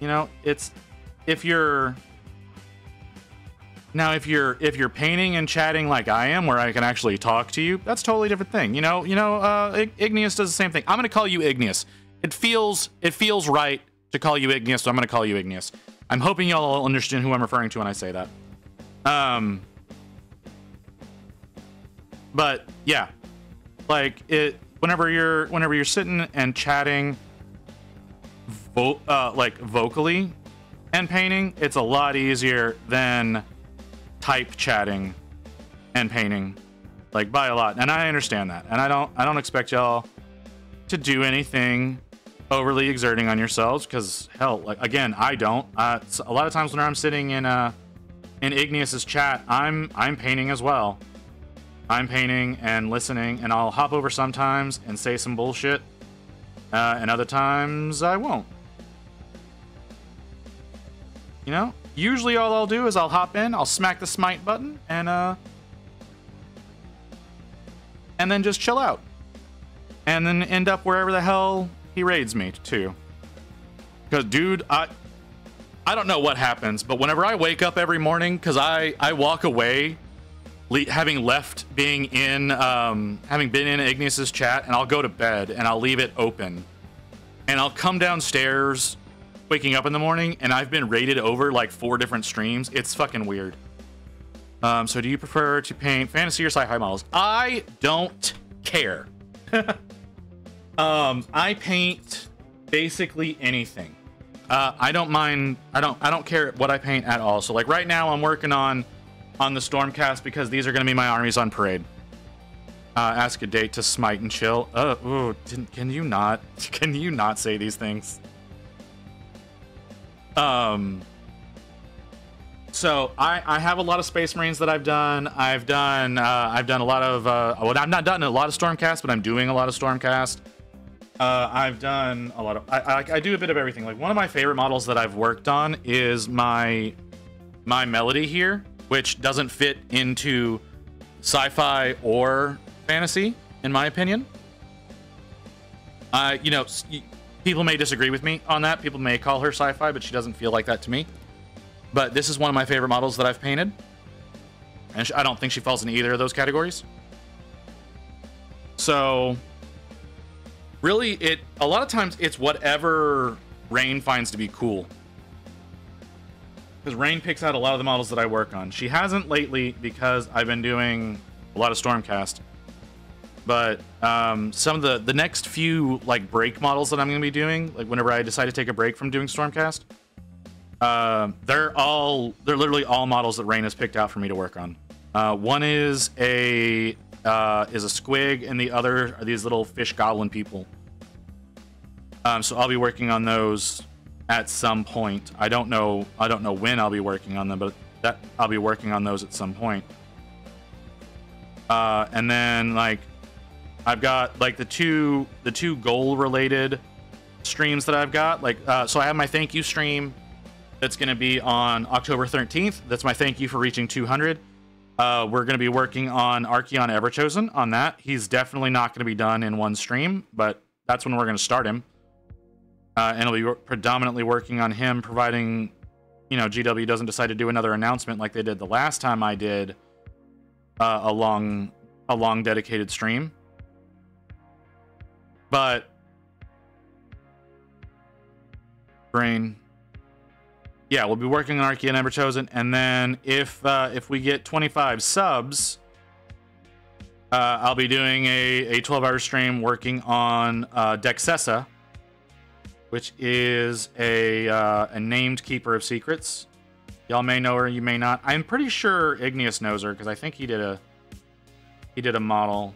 You know, it's if you're painting and chatting like I am, where I can actually talk to you, that's a totally different thing. Igneous does the same thing. I'm gonna call you Igneous. It feels right to call you Igneous, so I'm gonna call you Igneous. I'm hoping y'all all understand who I'm referring to when I say that. But yeah, like whenever you're sitting and chatting, like vocally and painting, it's a lot easier than type chatting and painting, like by a lot. And I understand that, and I don't expect y'all to do anything overly exerting on yourselves, because hell, like again, I don't. A lot of times when I'm sitting in Igneous's chat, I'm painting as well. I'm painting and listening, and I'll hop over sometimes and say some bullshit, and other times I won't. You know, usually all I'll do is I'll hop in, I'll smack the smite button, and then just chill out, and then end up wherever the hell he raids me to. Because, dude, I don't know what happens, but whenever I wake up every morning, because I walk away, having been in Igneous's chat, and I'll go to bed and I'll leave it open, and I'll come downstairs waking up in the morning and I've been rated over like 4 different streams. It's fucking weird. So do you prefer to paint fantasy or sci-fi models? I don't care. I paint basically anything. I don't mind. I don't care what I paint at all. So like right now I'm working on the Stormcast, because these are going to be my armies on parade. Ask a date to smite and chill. Can you not say these things? So I have a lot of Space Marines that I've done. I've done a lot of I've not done a lot of Stormcast, but I'm doing a lot of Stormcast. I've done a lot of I do a bit of everything. Like one of my favorite models that I've worked on is my Melody here, which doesn't fit into sci-fi or fantasy, in my opinion. People may disagree with me on that. People may call her sci-fi, but she doesn't feel like that to me. But this is one of my favorite models that I've painted. and I don't think she falls in either of those categories. So really, a lot of times it's whatever Rain finds to be cool. Because Rain picks out a lot of the models that I work on. She hasn't lately because I've been doing a lot of Stormcast. But some of the next few like break models that I'm going to be doing, like whenever I decide to take a break from doing Stormcast, they're literally all models that Rain has picked out for me to work on. One is a squig, and the other are these little fish goblin people. So I'll be working on those at some point. I don't know when I'll be working on them, but I'll be working on those at some point. And then like I've got like the two goal related streams that I've got. Like so I have my thank you stream that's going to be on October 13th. That's my thank you for reaching 200. We're going to be working on Archeon Everchosen on that. He's definitely not going to be done in one stream, but that's when we're going to start him. And I'll be predominantly working on him, providing, you know, GW doesn't decide to do another announcement like they did the last time I did a long dedicated stream. But Brain, yeah, we'll be working on Archeon Everchosen, and then if we get 25 subs, I'll be doing a 12-hour stream working on Dexessa, which is a named keeper of secrets. Y'all may know her, you may not. I'm pretty sure Igneous knows her because I think he did a model.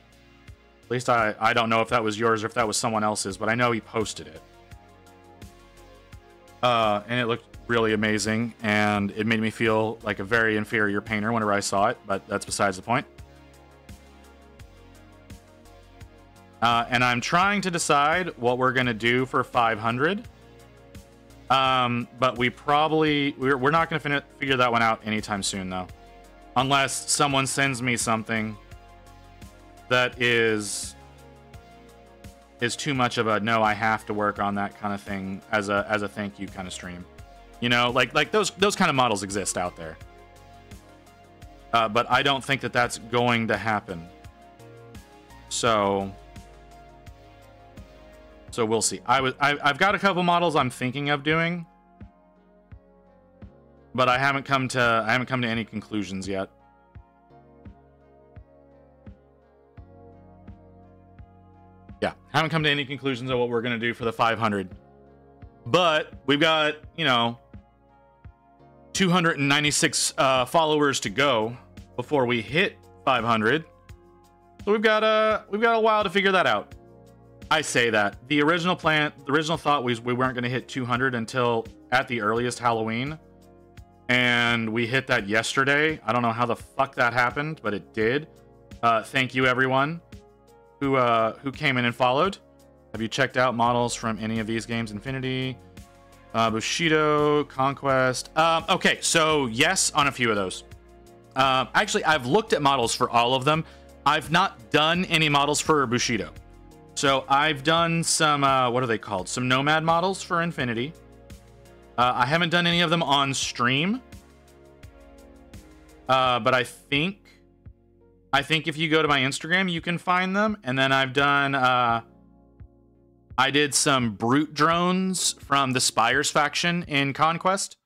At least I don't know if that was yours or if that was someone else's, but I know he posted it. And it looked really amazing, and it made me feel like a very inferior painter whenever I saw it, but that's besides the point. And I'm trying to decide what we're going to do for 500. But we're not going to figure that one out anytime soon, though. Unless someone sends me something that is too much of a, no, I have to work on that kind of thing as a thank you kind of stream. You know, like those kind of models exist out there. But I don't think that that's going to happen. So we'll see. I've got a couple models I'm thinking of doing, but I haven't come to any conclusions yet. Yeah, haven't come to any conclusions of what we're gonna do for the 500. But we've got, you know, 296 followers to go before we hit 500. So we've got a while to figure that out. I say that. The original thought was we weren't going to hit 200 until at the earliest Halloween. And we hit that yesterday. I don't know how the fuck that happened, but it did. Thank you, everyone who came in and followed. Have you checked out models from any of these games? Infinity, Bushido, Conquest. Okay, so yes, on a few of those. Actually, I've looked at models for all of them. I've not done any models for Bushido. So I've done some, what are they called? Some Nomad models for Infinity. I haven't done any of them on stream. But I think if you go to my Instagram, you can find them. And then I've done, I did some Brute drones from the Spires faction in Conquest.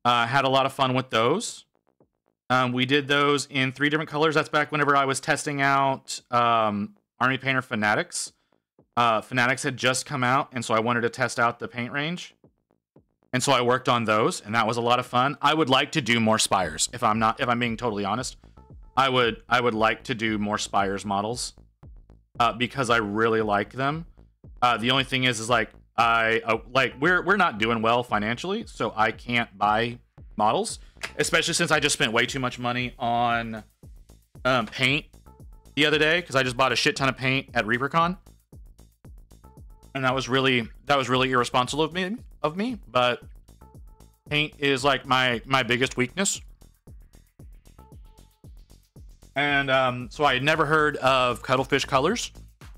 Had a lot of fun with those. We did those in 3 different colors. That's back whenever I was testing out Army Painter Fanatics. Fanatics had just come out, and so I wanted to test out the paint range. And so I worked on those, and that was a lot of fun. I would like to do more Spires, if I'm being totally honest. I would like to do more Spires models because I really like them. The only thing is like we're not doing well financially, so I can't buy models, especially since I just spent way too much money on paint the other day because I just bought a shit ton of paint at ReaperCon, and that was really irresponsible of me. But paint is like my biggest weakness, and so I had never heard of Cuttlefish Colors,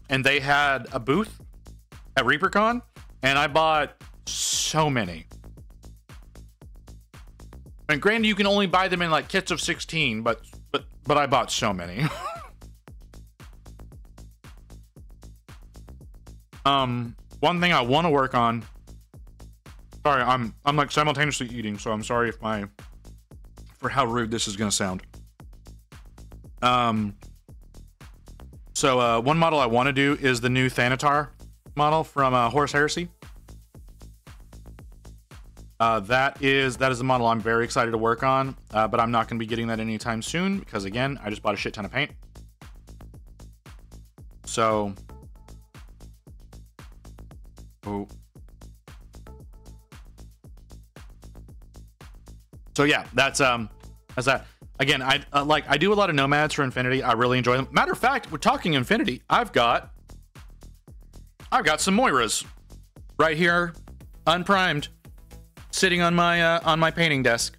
and they had a booth at ReaperCon, and I bought so many. And granted, you can only buy them in like kits of 16, but I bought so many. One thing I want to work on. Sorry, I'm like simultaneously eating, so I'm sorry if for how rude this is gonna sound. So one model I want to do is the new Thanatar model from Horus Heresy. That is the model I'm very excited to work on, but I'm not going to be getting that anytime soon because, again, I just bought a shit ton of paint. So, yeah, that's that. Again, I do a lot of nomads for Infinity. I really enjoy them. Matter of fact, we're talking Infinity. I've got some Moiras right here, unprimed, sitting on my painting desk.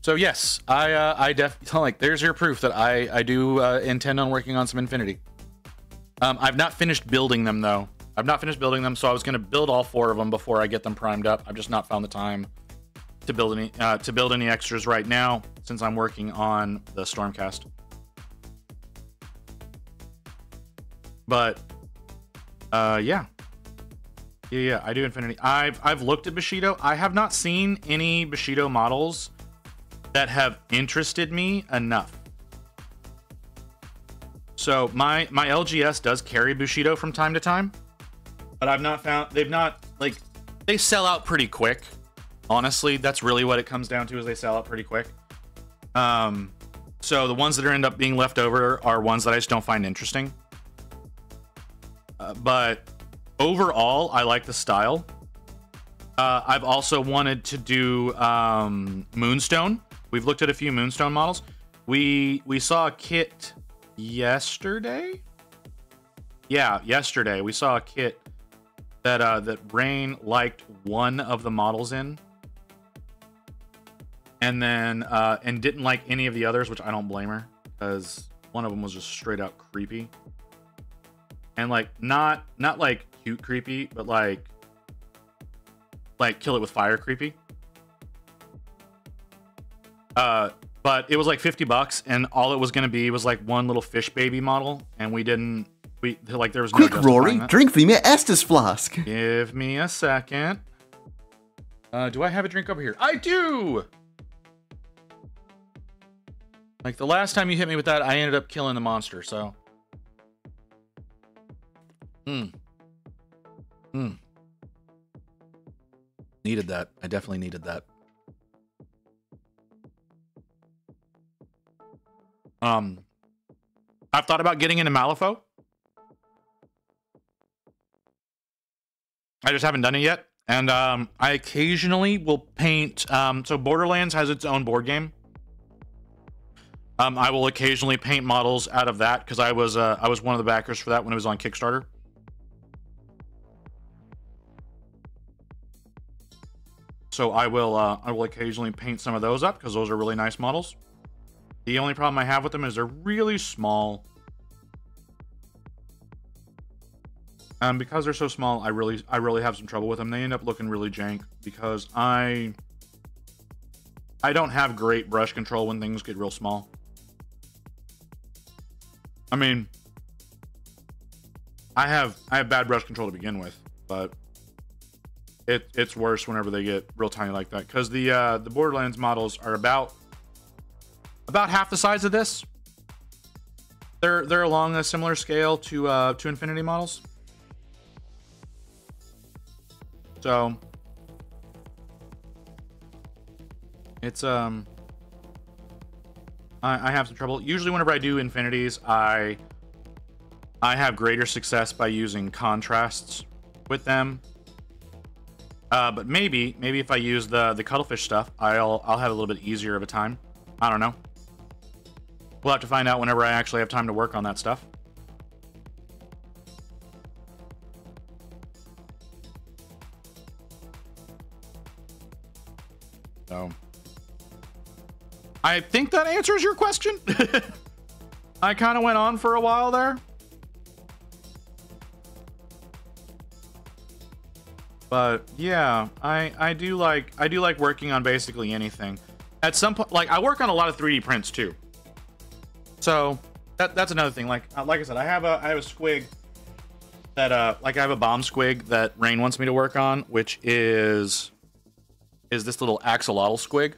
So yes, I definitely, like, there's your proof that I do intend on working on some Infinity. I've not finished building them though. I've not finished building them, so I was gonna build all 4 of them before I get them primed up. I've just not found the time to build any extras right now since I'm working on the Stormcast. But yeah, I do Infinity. I've looked at Bushido. I have not seen any Bushido models that have interested me enough. So my LGS does carry Bushido from time to time, but I've not found, they sell out pretty quick. Honestly, that's really what it comes down to, is they sell out pretty quick. So the ones that end up being left over are ones that I just don't find interesting. But overall, I like the style. I've also wanted to do Moonstone. We've looked at a few Moonstone models. We saw a kit yesterday. Yeah, yesterday we saw a kit that Rain liked one of the models in, and then and didn't like any of the others, which I don't blame her, because one of them was just straight out creepy, and like not like cute creepy, but like kill it with fire creepy. But it was like $50, and all it was going to be was like one little fish baby model, and there was no Quick, Rory, drink for me Estus flask. Give me a second. Do I have a drink over here? I do! Like, the last time you hit me with that, I ended up killing the monster, so. Needed that. I definitely needed that. I've thought about getting into Malifaux. I just haven't done it yet. And I occasionally will paint. So Borderlands has its own board game. I will occasionally paint models out of that because I was one of the backers for that when it was on Kickstarter. So I will occasionally paint some of those up because those are really nice models. The only problem I have with them is they're really small. Because they're so small, I really have some trouble with them. They end up looking really jank because I don't have great brush control when things get real small. I mean, I have bad brush control to begin with, but it's worse whenever they get real tiny like that, because the Borderlands models are about half the size of this. They're along a similar scale to Infinity models. So it's I have some trouble. Usually whenever I do Infinities, I have greater success by using contrasts with them. But maybe if I use the cuttlefish stuff, I'll have a little bit easier of a time. I don't know. We'll have to find out whenever I actually have time to work on that stuff. So I think that answers your question. I kind of went on for a while there. But yeah, I do like working on basically anything. At some point, like I work on a lot of 3D prints too. So that's another thing. Like I said, I have a squig that like I have a bomb squig that Rain wants me to work on, which is this little axolotl squig.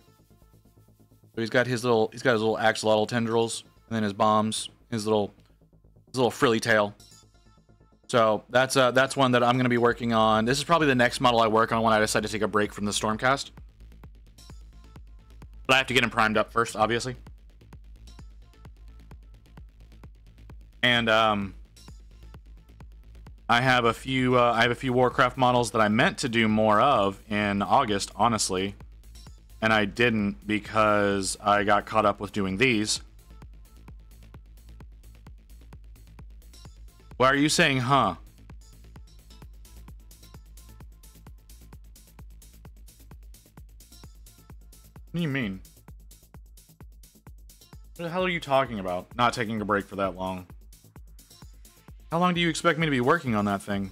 So he's got his little axolotl tendrils, and then his bombs, his little frilly tail. So that's one that I'm going to be working on. This is probably the next model I work on when I decide to take a break from the Stormcast. But I have to get him primed up first, obviously. And I have a few Warcraft models that I meant to do more of in August, honestly, and I didn't because I got caught up with doing these. Why are you saying, huh? What do you mean? What the hell are you talking about? Not taking a break for that long. How long do you expect me to be working on that thing?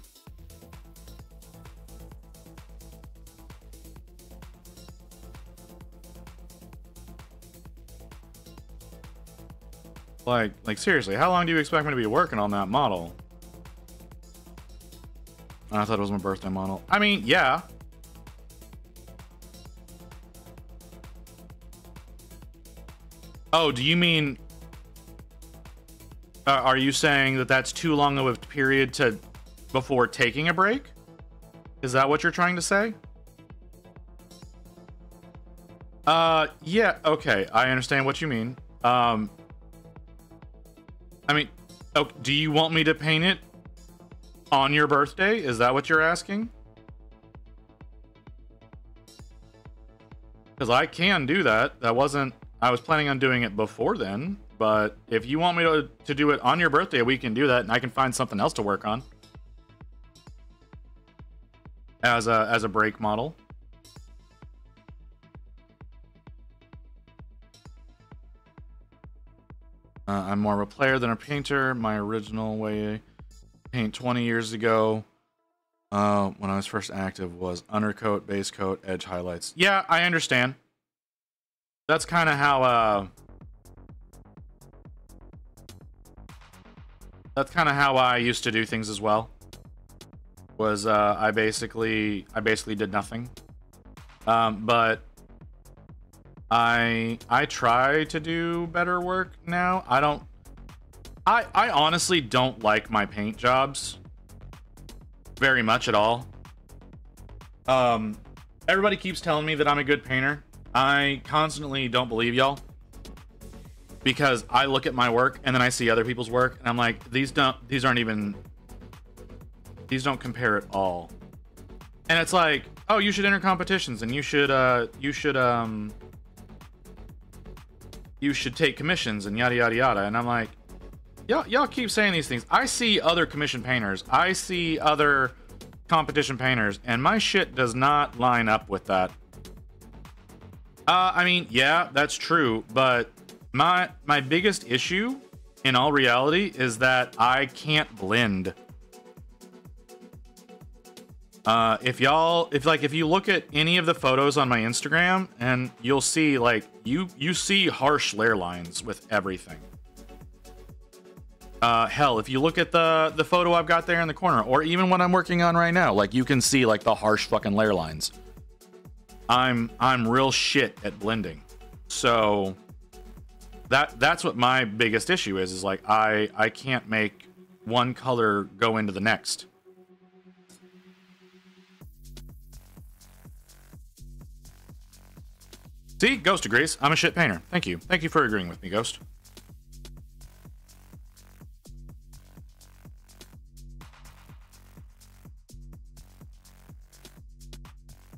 Like seriously, how long do you expect me to be working on that model? I thought it was my birthday model. I mean, yeah. Oh, do you mean... are you saying that that's too long of a period to before taking a break? Is that what you're trying to say? Yeah, okay. I understand what you mean. I mean, oh, do you want me to paint it on your birthday? Is that what you're asking? Because I can do that. I was planning on doing it before then, but if you want me to do it on your birthday, we can do that, and I can find something else to work on as a break model. I'm more of a player than a painter. My original way to paint 20 years ago, when I was first active, was undercoat, base coat, edge highlights. Yeah, I understand. That's kind of how I used to do things as well. Was I basically did nothing. But I try to do better work now. I honestly don't like my paint jobs very much at all. Everybody keeps telling me that I'm a good painter. I constantly don't believe y'all, because I look at my work and then I see other people's work and I'm like, these don't compare at all. And it's like, oh, you should enter competitions and you should take commissions and yada yada yada. And I'm like, y'all keep saying these things. I see other commission painters, I see other competition painters, and my shit does not line up with that. I mean, yeah, that's true, but my biggest issue in all reality is that I can't blend. If you look at any of the photos on my Instagram, and you'll see, like, you see harsh layer lines with everything. Hell, if you look at the photo I've got there in the corner, or even what I'm working on right now, like, you can see, like, the harsh fucking layer lines. I'm real shit at blending. So that's what my biggest issue is like, I can't make one color go into the next. See, Ghost agrees. I'm a shit painter. Thank you. Thank you for agreeing with me, Ghost.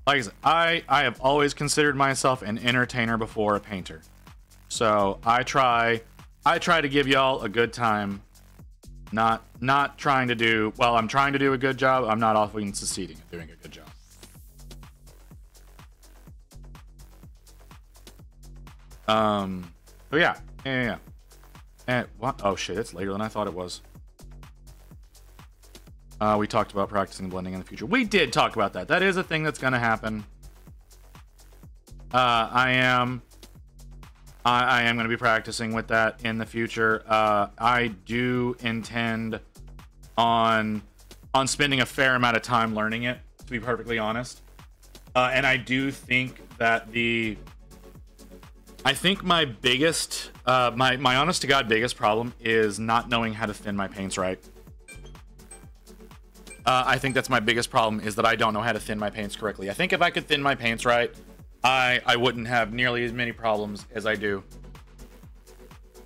Like I said, I have always considered myself an entertainer before a painter. So I try to give y'all a good time. Not trying to do, well, I'm trying to do a good job. I'm not often succeeding at doing a good job. But yeah. And what? Oh shit, it's later than I thought it was. We talked about practicing blending in the future. We did talk about that. That is a thing that's going to happen. I am going to be practicing with that in the future. I do intend on spending a fair amount of time learning it, to be perfectly honest. And I do think that I think my biggest, my honest to God biggest problem is not knowing how to thin my paints right. I think that's my biggest problem, is that I don't know how to thin my paints correctly. I think if I could thin my paints right, I wouldn't have nearly as many problems as I do.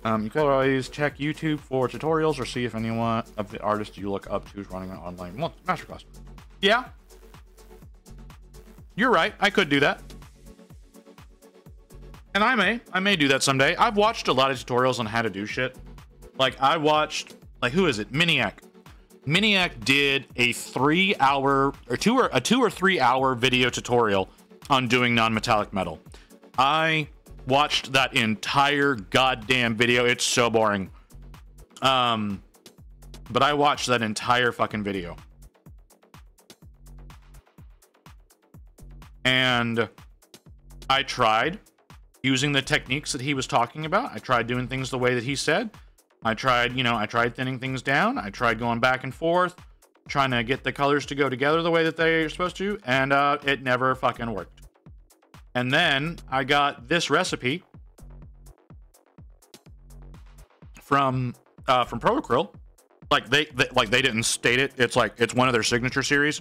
You could always check YouTube for tutorials or see if anyone of the artists you look up to is running an online masterclass. Yeah. You're right. I could do that. And I may do that someday. I've watched a lot of tutorials on how to do shit. Like, I watched, like, who is it? Miniac. Miniac did a 3-hour or 2 or 3 hour video tutorial on doing non-metallic metal. I watched that entire goddamn video. It's so boring. But I watched that entire fucking video. And I tried using the techniques that he was talking about. I tried doing things the way that he said. I tried thinning things down. I tried going back and forth, trying to get the colors to go together the way that they're supposed to, and it never fucking worked. And then I got this recipe from Proacryl. Like they didn't state it. It's like it's one of their signature series.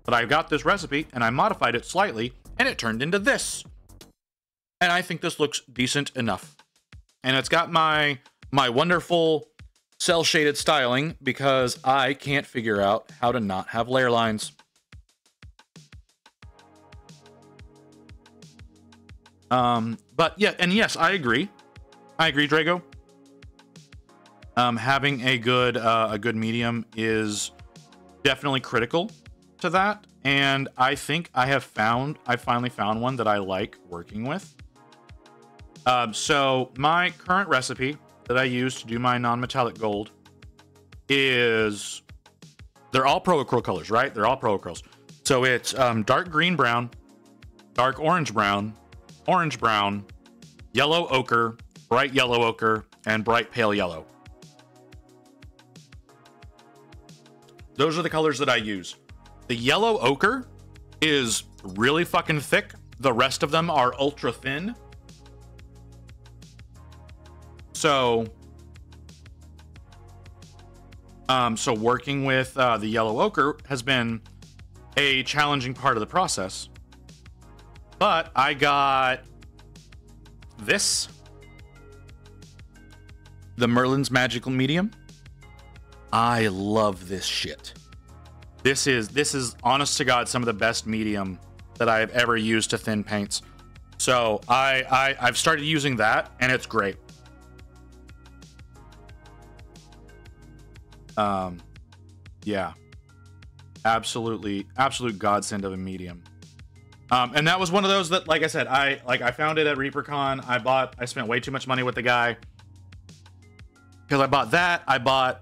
But I got this recipe and I modified it slightly, and it turned into this. And I think this looks decent enough. And it's got my wonderful cell shaded styling, because I can't figure out how to not have layer lines. But yeah, and yes, I agree, Drago. Having a good medium is definitely critical to that, and I think I finally found one that I like working with. So my current recipe that I use to do my non-metallic gold is, they're all Proacryl colors, right? They're all Proacryls. So it's dark green brown, dark orange brown, yellow ochre, bright yellow ochre, and bright pale yellow. Those are the colors that I use. The yellow ochre is really fucking thick. The rest of them are ultra thin. So working with the yellow ochre has been a challenging part of the process. But I got this, the Merlin's Magical Medium. I love this shit. This is honest to God some of the best medium that I've ever used to thin paints. So I've started using that, and it's great. Yeah, absolute godsend of a medium. And that was one of those that, like I said, I found it at ReaperCon. I spent way too much money with the guy, because I bought that. I bought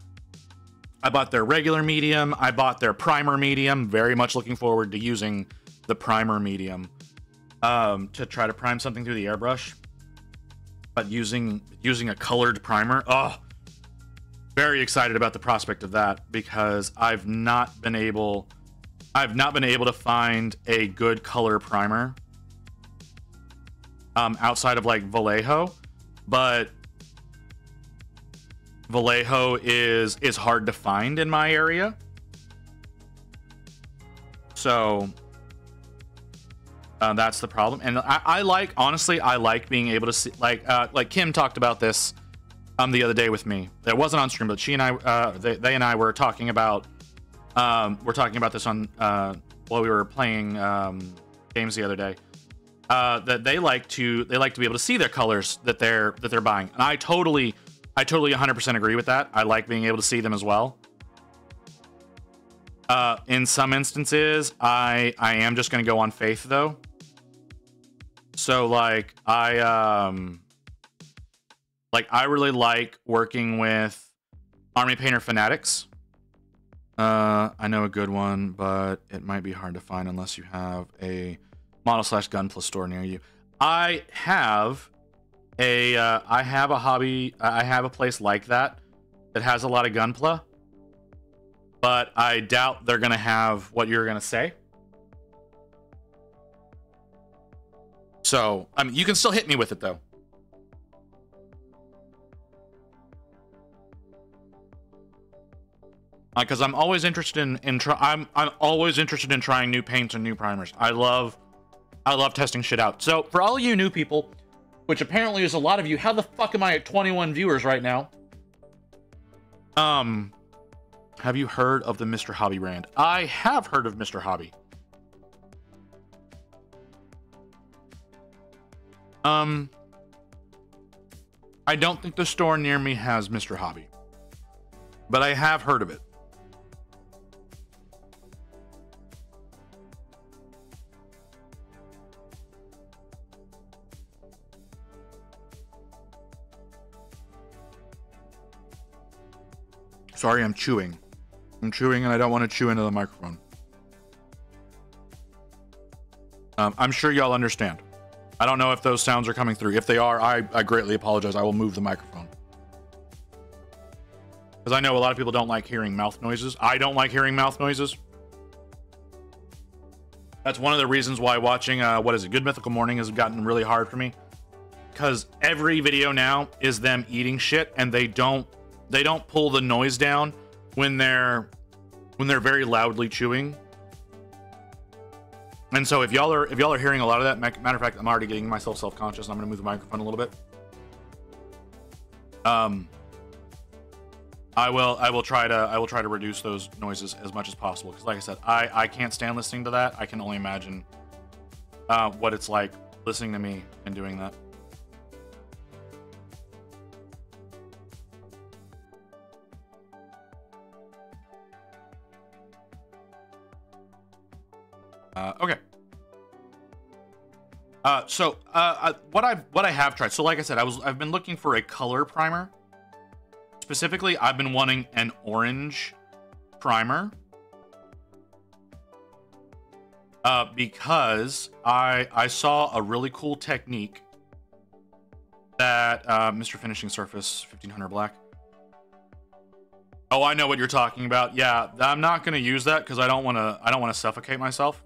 their regular medium. I bought their primer medium. Very much looking forward to using the primer medium to try to prime something through the airbrush. But using a colored primer, oh, very excited about the prospect of that, because I've not been able to find a good color primer outside of like Vallejo, but Vallejo is hard to find in my area. So that's the problem. And I like being able to see, like Kim talked about this the other day with me. It wasn't on stream, but she and I, they and I were talking about this on while we were playing games the other day. That they like to be able to see their colors that they're buying, and I totally 100% agree with that. I like being able to see them as well. In some instances, I am just going to go on faith though. So like I really like working with Army Painter Fanatics, I know a good one, but it might be hard to find unless you have a model/gunpla store near you. I have a hobby. I have a place like that has a lot of gunpla, but I doubt they're gonna have what you're gonna say. So, I mean, you can still hit me with it though. Because I'm always interested I'm always interested in trying new paints and new primers. I love testing shit out. So for all you new people, which apparently is a lot of you, how the fuck am I at 21 viewers right now? Have you heard of the Mr. Hobby brand? I have heard of Mr. Hobby. I don't think the store near me has Mr. Hobby, but I have heard of it. Sorry, I'm chewing. I'm chewing and I don't want to chew into the microphone. I'm sure y'all understand. I don't know if those sounds are coming through. If they are, I greatly apologize. I will move the microphone. Because I know a lot of people don't like hearing mouth noises. I don't like hearing mouth noises. That's one of the reasons why watching, Good Mythical Morning has gotten really hard for me. Because every video now is them eating shit, and they don't pull the noise down when they're very loudly chewing. And so if y'all are hearing a lot of that, matter of fact, I'm already getting myself self-conscious, and I'm gonna move the microphone a little bit. I will try to reduce those noises as much as possible, because like I said, I can't stand listening to that. I can only imagine what it's like listening to me and doing that. Okay. What I have tried. So like I said, I've been looking for a color primer. Specifically, I've been wanting an orange primer. Because I saw a really cool technique that Mr. Finishing Surface 1500 Black. Oh, I know what you're talking about. Yeah, I'm not going to use that because I don't want to suffocate myself.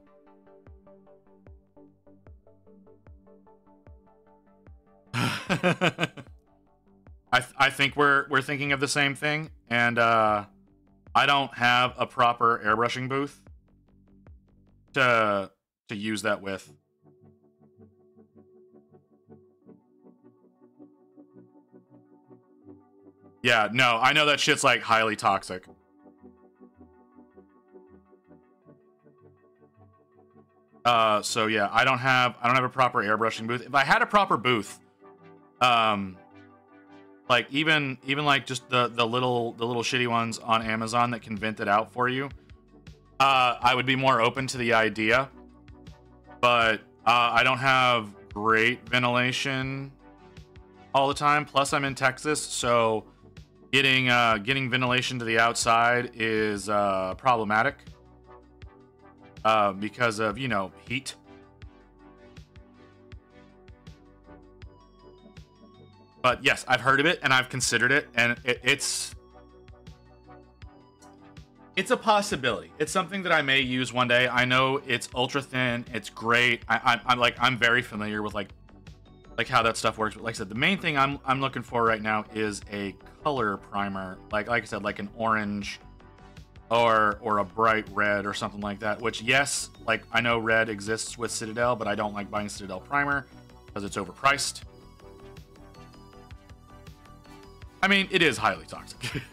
I think we're thinking of the same thing, and I don't have a proper airbrushing booth to use that with. Yeah, no, I know that shit's like highly toxic. So yeah, I don't have a proper airbrushing booth. If I had a proper booth, like even like just the little shitty ones on Amazon that can vent it out for you, I would be more open to the idea. But I don't have great ventilation all the time. Plus, I'm in Texas, so getting ventilation to the outside is problematic because of, you know, heat. But yes, I've heard of it and I've considered it, and it's a possibility. It's something that I may use one day. I know it's ultra thin. It's great. I'm very familiar with like how that stuff works. But like I said, the main thing I'm looking for right now is a color primer. Like I said, like an orange or a bright red or something like that. Which, yes, like I know red exists with Citadel, but I don't like buying Citadel primer because it's overpriced. I mean, it is highly toxic.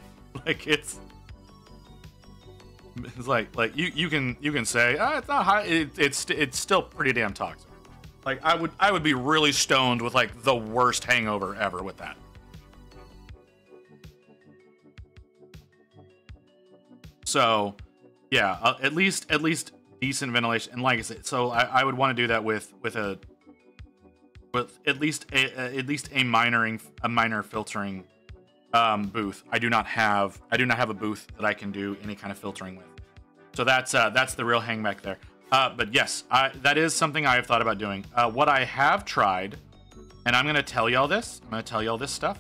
Like it's like you can say it's not high. It's still pretty damn toxic. Like I would be really stoned with like the worst hangover ever with that. So yeah, at least decent ventilation. And like I said, so I would want to do that with at least a minor filtering booth. I do not have a booth that I can do any kind of filtering with. So that's the real hangback there. But yes, that is something I have thought about doing. What I have tried, and I'm gonna tell y'all this. I'm gonna tell y'all this stuff,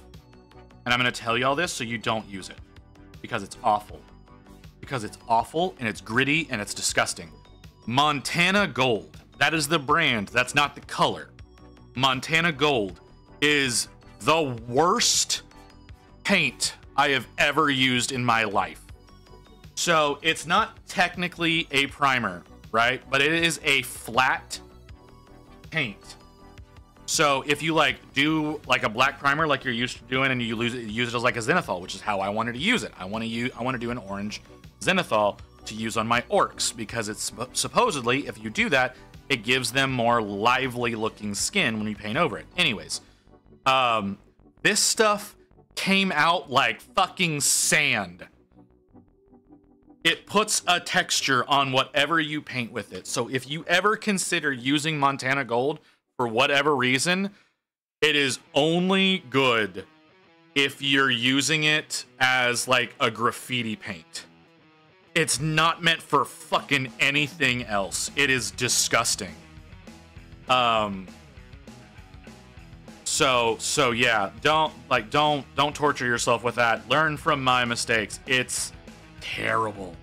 and I'm gonna tell y'all this so you don't use it because it's awful. Because it's awful and it's gritty and it's disgusting. Montana Gold. That is the brand. That's not the color. Montana Gold is the worst paint I have ever used in my life. So it's not technically a primer, right? But it is a flat paint. So if you like do like a black primer like you're used to doing and you use it as like a zenithal, which is how I wanted to use it. I want to do an orange zenithal to use on my orcs because it's supposedly if you do that, it gives them more lively looking skin when you paint over it. Anyways, this stuff came out like fucking sand. It puts a texture on whatever you paint with it. So if you ever consider using Montana Gold for whatever reason, it is only good if you're using it as like a graffiti paint. It's not meant for fucking anything else. It is disgusting. So yeah, don't torture yourself with that. Learn from my mistakes. It's terrible.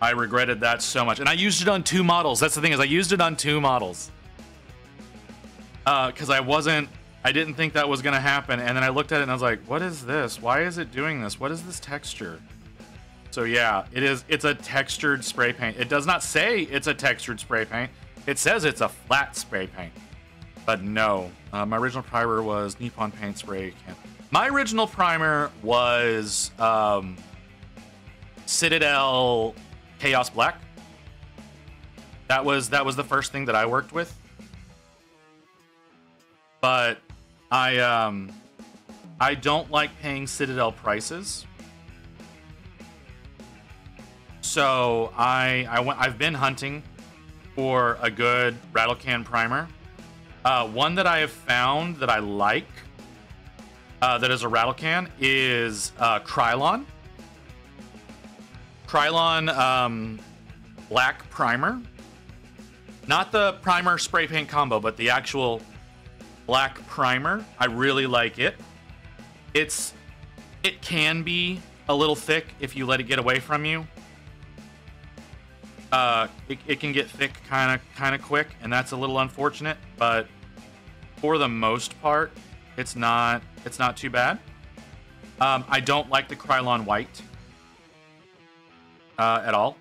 I regretted that so much. And I used it on 2 models. That's the thing, is I used it on 2 models. Because I didn't think that was gonna happen. And then I looked at it and I was like, what is this? Why is it doing this? What is this texture? So yeah, it's a textured spray paint. It does not say it's a textured spray paint. It says it's a flat spray paint. But no, my original primer was Nippon Paint Spray Can. My original primer was Citadel Chaos Black. That was the first thing that I worked with. But I don't like paying Citadel prices. So I've been hunting for a good rattle can primer. One that I have found that I like that is a rattle can is Krylon. Krylon black primer. Not the primer spray paint combo, but the actual black primer. I really like it. It can be a little thick if you let it get away from you. It can get thick kind of quick, and that's a little unfortunate, but for the most part, it's not too bad. I don't like the Krylon white at all.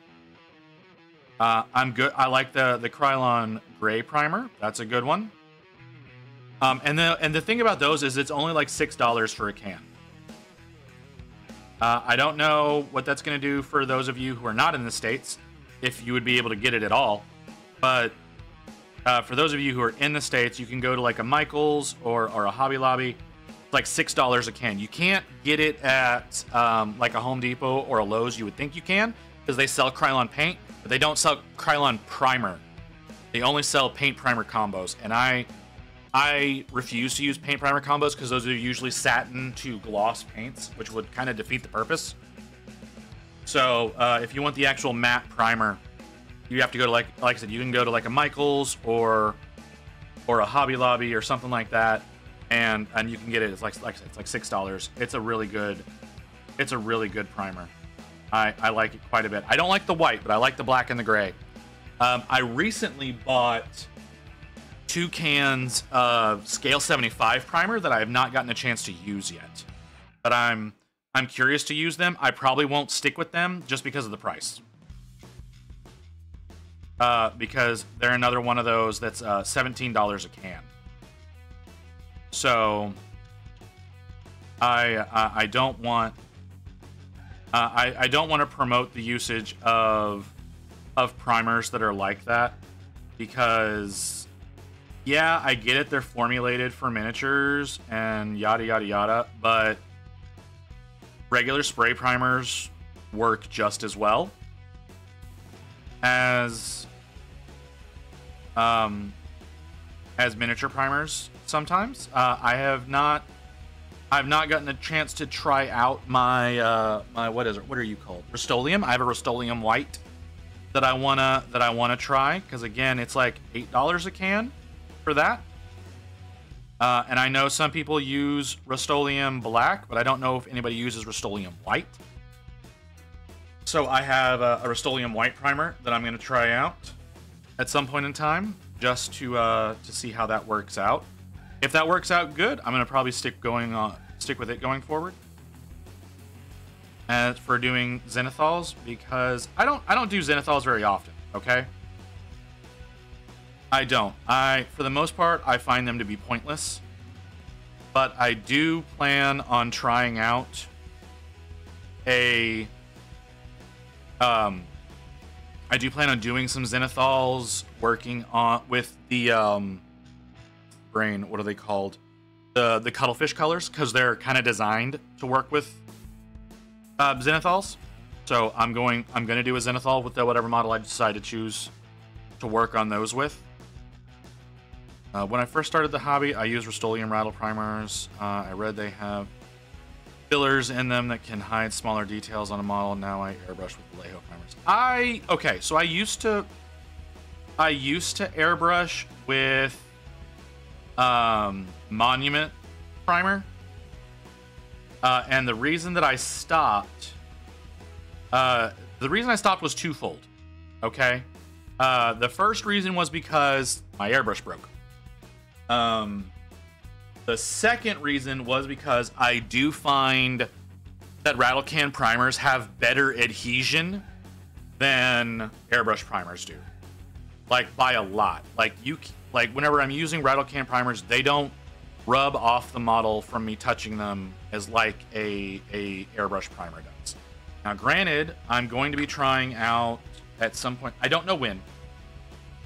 I'm good. I like the Krylon gray primer. That's a good one. And the thing about those is it's only like $6 for a can. I don't know what that's going to do for those of you who are not in the States, if you would be able to get it at all. But for those of you who are in the States, you can go to like a Michael's or a Hobby Lobby. It's like $6 a can. You can't get it at like a Home Depot or a Lowe's. You would think you can because they sell Krylon paint, but they don't sell Krylon primer. They only sell paint primer combos. And I refuse to use paint primer combos because those are usually satin to gloss paints, which would kind of defeat the purpose. So if you want the actual matte primer, you have to go to like I said, you can go to like a Michael's or a Hobby Lobby or something like that, and you can get it. It's like I said, it's like $6. It's a really good primer. I like it quite a bit. I don't like the white, but I like the black and the gray. I recently bought 2 cans of Scale 75 primer that I have not gotten a chance to use yet, but I'm curious to use them. I probably won't stick with them just because of the price. Because they're another one of those that's $17 a can. So I don't want to promote the usage of primers that are like that, because yeah, I get it, they're formulated for miniatures and yada yada yada, but regular spray primers work just as well as miniature primers sometimes. I have not I've not gotten a chance to try out my what is it? What are you called? Rust-Oleum. I have a Rust-Oleum white that I wanna try, because again, it's like $8 a can for that. And I know some people use Rust-Oleum black, but I don't know if anybody uses Rust-Oleum white. So I have a Rust-Oleum white primer that I'm gonna try out at some point in time, just to see how that works out. If that works out good, I'm gonna probably stick with it going forward. As for doing Zenithals, because I don't do Zenithals very often, okay? I don't. For the most part, I find them to be pointless. But I do plan on trying out I do plan on doing some Zenithals, working on with the what are they called? The cuttlefish colors, because they're kind of designed to work with Zenithals. So I'm gonna do a Zenithal with whatever model I decide to choose to work on those with. When I first started the hobby, I used Rust-Oleum rattle primers. I read they have fillers in them that can hide smaller details on a model. Now I airbrush with Vallejo primers. Okay, so I used to airbrush with Monument primer, and the reason that I stopped, was twofold. Okay, the first reason was because my airbrush broke. The second reason was because I do find that rattle can primers have better adhesion than airbrush primers do, like by a lot. Like whenever I'm using rattle can primers, they don't rub off the model from me touching them as like a airbrush primer does. Now, granted, I'm going to be trying out at some point. I don't know when,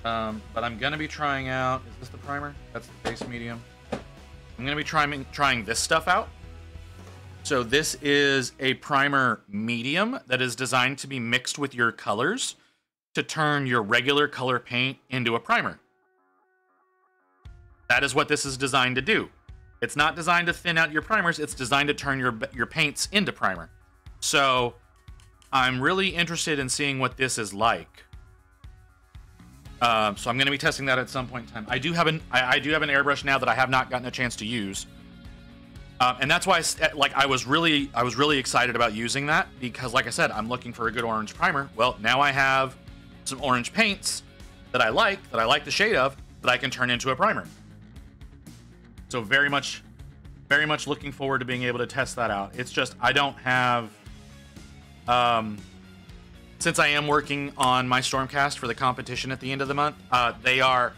but I'm gonna be trying out. Is this the primer? That's the base medium. I'm gonna be trying this stuff out. So this is a primer medium that is designed to be mixed with your colors to turn your regular color paint into a primer. That is what this is designed to do. It's not designed to thin out your primers. It's designed to turn your paints into primer. So I'm really interested in seeing what this is like. So I'm going to be testing that at some point in time. I do have an airbrush now that I have not gotten a chance to use, and that's why I was really excited about using that, because like I said, I'm looking for a good orange primer. Well, now I have some orange paints that I like the shade of, that I can turn into a primer. So very much looking forward to being able to test that out. It's just I don't have. Since I am working on my Stormcast for the competition at the end of the month, they are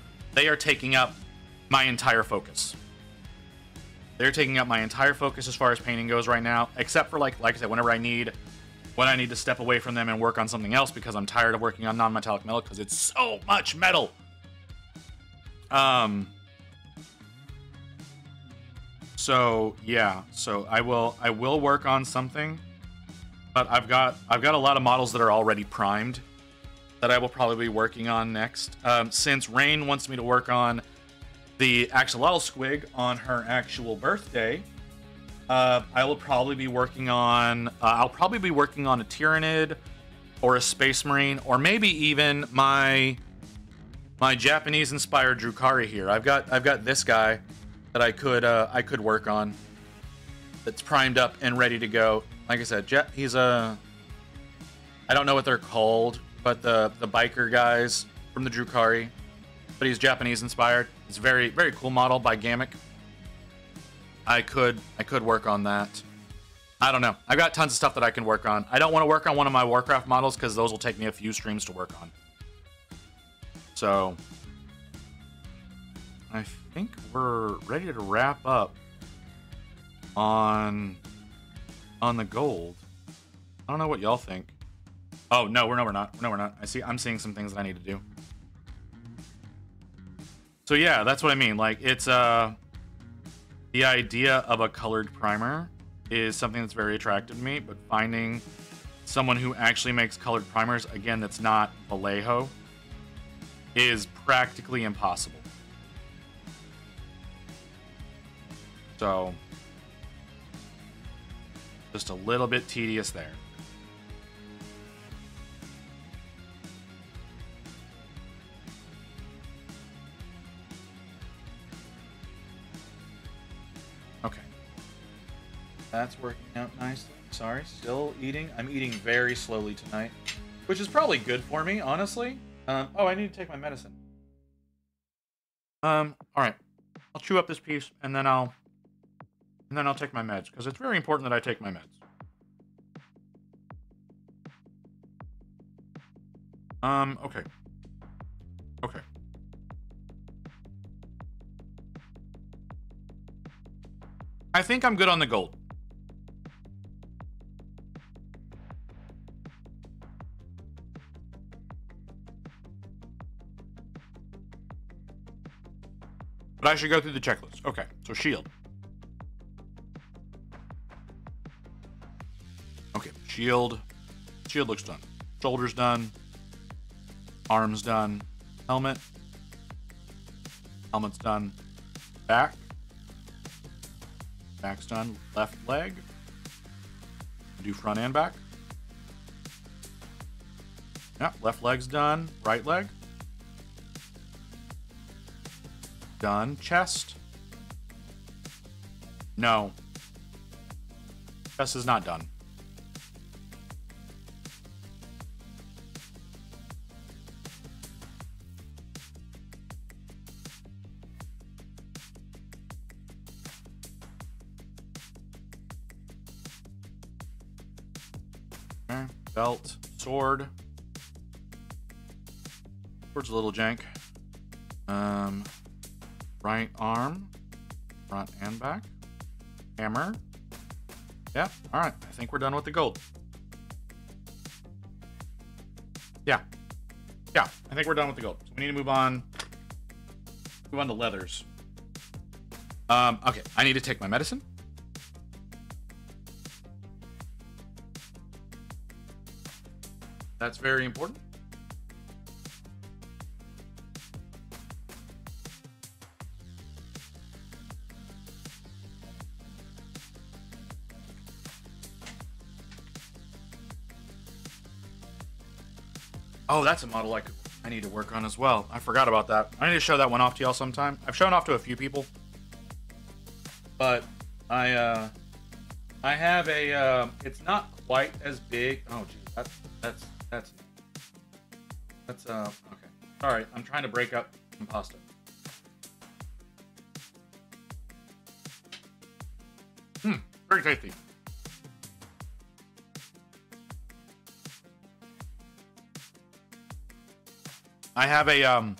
taking up my entire focus. They're taking up my entire focus as far as painting goes right now, except for like I said, when I need to step away from them and work on something else, because I'm tired of working on non-metallic metal because it's so much metal. So yeah, so I will work on something. But I've got a lot of models that are already primed that I will probably be working on next. Since Rain wants me to work on the Axolotl Squig on her actual birthday, I will probably be working on a Tyranid or a Space Marine, or maybe even my Japanese inspired Drukari here. I've got this guy that I could work on, that's primed up and ready to go. Like I said, he's I don't know what they're called, but the biker guys from the Drukari, but he's Japanese inspired. It's a very, very cool model by Gamic. I could work on that. I don't know. I've got tons of stuff that I can work on. I don't want to work on one of my Warcraft models because those will take me a few streams to work on. So I think we're ready to wrap up on the gold. I don't know what y'all think. Oh no, we're not. No, we're not. I'm seeing some things that I need to do. So yeah, that's what I mean. Like, it's the idea of a colored primer is something that's very attractive to me, but finding someone who actually makes colored primers, again, that's not Vallejo, is practically impossible. So Just a little bit tedious there. Okay. That's working out nicely. Sorry, still eating. I'm eating very slowly tonight, which is probably good for me, honestly. Oh, I need to take my medicine. All right. I'll chew up this piece and then I'll take my meds because it's very important that I take my meds. Okay. Okay. I think I'm good on the gold. But I should go through the checklist. Okay, so shield. Okay, shield. Shield looks done. Shoulders done. Arms done. Helmet. Helmet's done. Back. Back's done. Left leg. Do front and back. Yeah, left leg's done. Right leg. Done. Chest. No. Chest is not done. Okay. Belt. Sword. Sword's a little jank. Right arm, front and back. Hammer. Yeah, all right. I think we're done with the gold. Yeah. Yeah, I think we're done with the gold. So we need to move on. Move on to leathers. Okay, I need to take my medicine. That's very important. Oh, that's a model I need to work on as well. I forgot about that. I need to show that one off to y'all sometime. I've shown off to a few people, but I have a. It's not quite as big. Oh, geez, that's okay. Sorry, I'm trying to break up some pasta. Very tasty. I have a,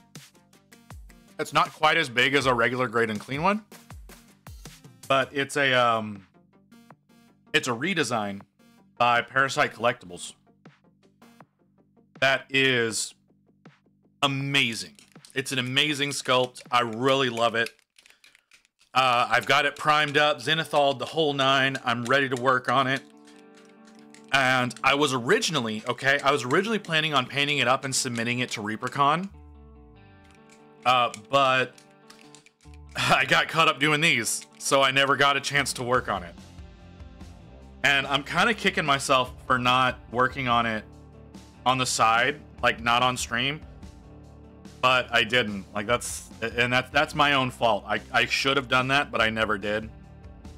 it's not quite as big as a regular grade and clean one, but it's a redesign by Parasite Collectibles. That is amazing. It's an amazing sculpt. I really love it. I've got it primed up, zenithal, the whole nine. I'm ready to work on it. And I was originally planning on painting it up and submitting it to ReaperCon. But I got caught up doing these, so I never got a chance to work on it. And I'm kind of kicking myself for not working on it on the side, like not on stream. But I didn't. Like that's my own fault. I should have done that, but I never did.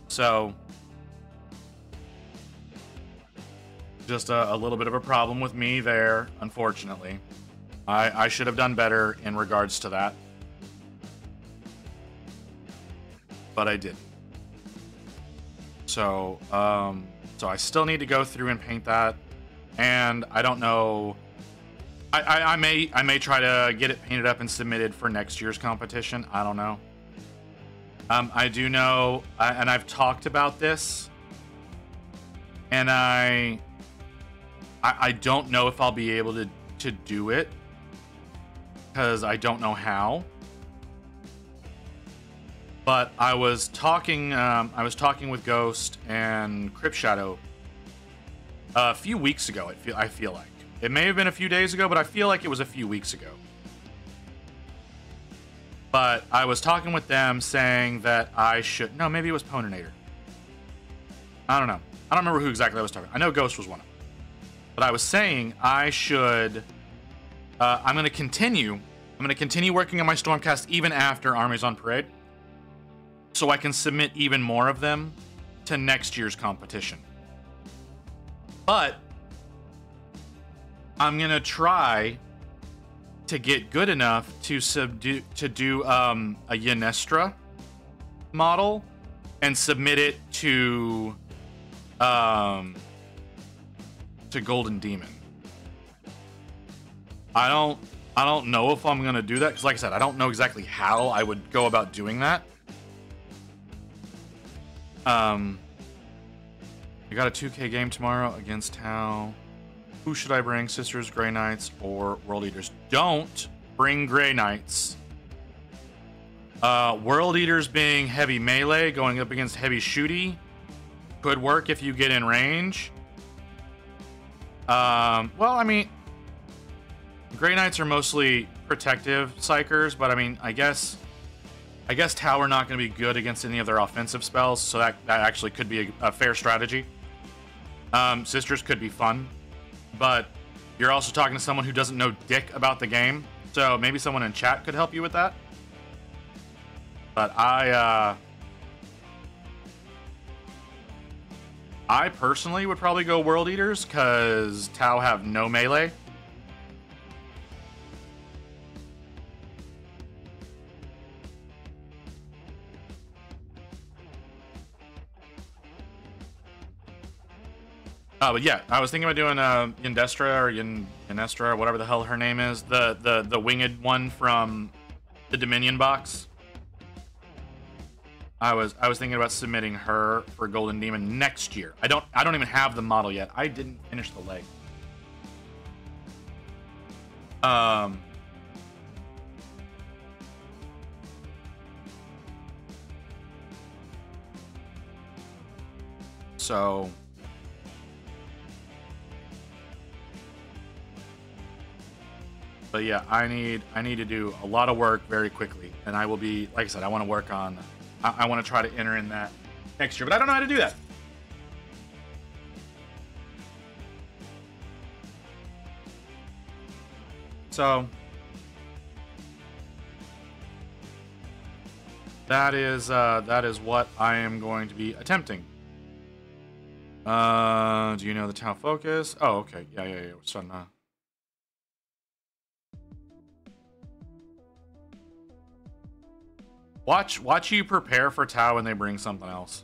So just a little bit of a problem with me there, unfortunately. I should have done better in regards to that. But I didn't. So, so I still need to go through and paint that. And I don't know. I may try to get it painted up and submitted for next year's competition. I don't know. I do know, and I've talked about this, and I don't know if I'll be able to do it because I don't know how. But I was talking with Ghost and Crypt Shadow a few weeks ago. I feel like it may have been a few days ago, but I feel like it was a few weeks ago. But I was talking with them saying that I should. No, maybe it was Poninator. I don't know. I don't remember who exactly I was talking. I know Ghost was one of them. But I was saying I should. I'm going to continue. I'm going to continue working on my Stormcast even after Armies on Parade, so I can submit even more of them to next year's competition. But I'm going to try to get good enough to do a Yenestra model and submit it to Golden Demon. I don't know if I'm gonna do that because, like I said, I don't know exactly how I would go about doing that. I got a 2K game tomorrow against Tau. Who should I bring? Sisters, Grey Knights, or World Eaters? Don't bring Grey Knights. World Eaters being heavy melee, going up against heavy shooty, could work if you get in range. Well, I mean, Grey Knights are mostly protective psychers, but I mean, I guess Tau are not going to be good against any of their offensive spells, so that actually could be a fair strategy. Sisters could be fun, but you're also talking to someone who doesn't know dick about the game, so maybe someone in chat could help you with that. But I personally would probably go World Eaters because Tau have no melee. But yeah, I was thinking about doing Yendestra or Yenestra or whatever the hell her name is, the winged one from the Dominion box. I was thinking about submitting her for Golden Demon next year. I don't even have the model yet. I didn't finish the leg. So but yeah, I need to do a lot of work very quickly, and I will be, like I said, I want to work on. I want to try to enter in that next year, but I don't know how to do that. So that is what I am going to be attempting. Do you know the Tau focus? Oh, okay. Yeah. We're starting to. Watch you prepare for Tau when they bring something else.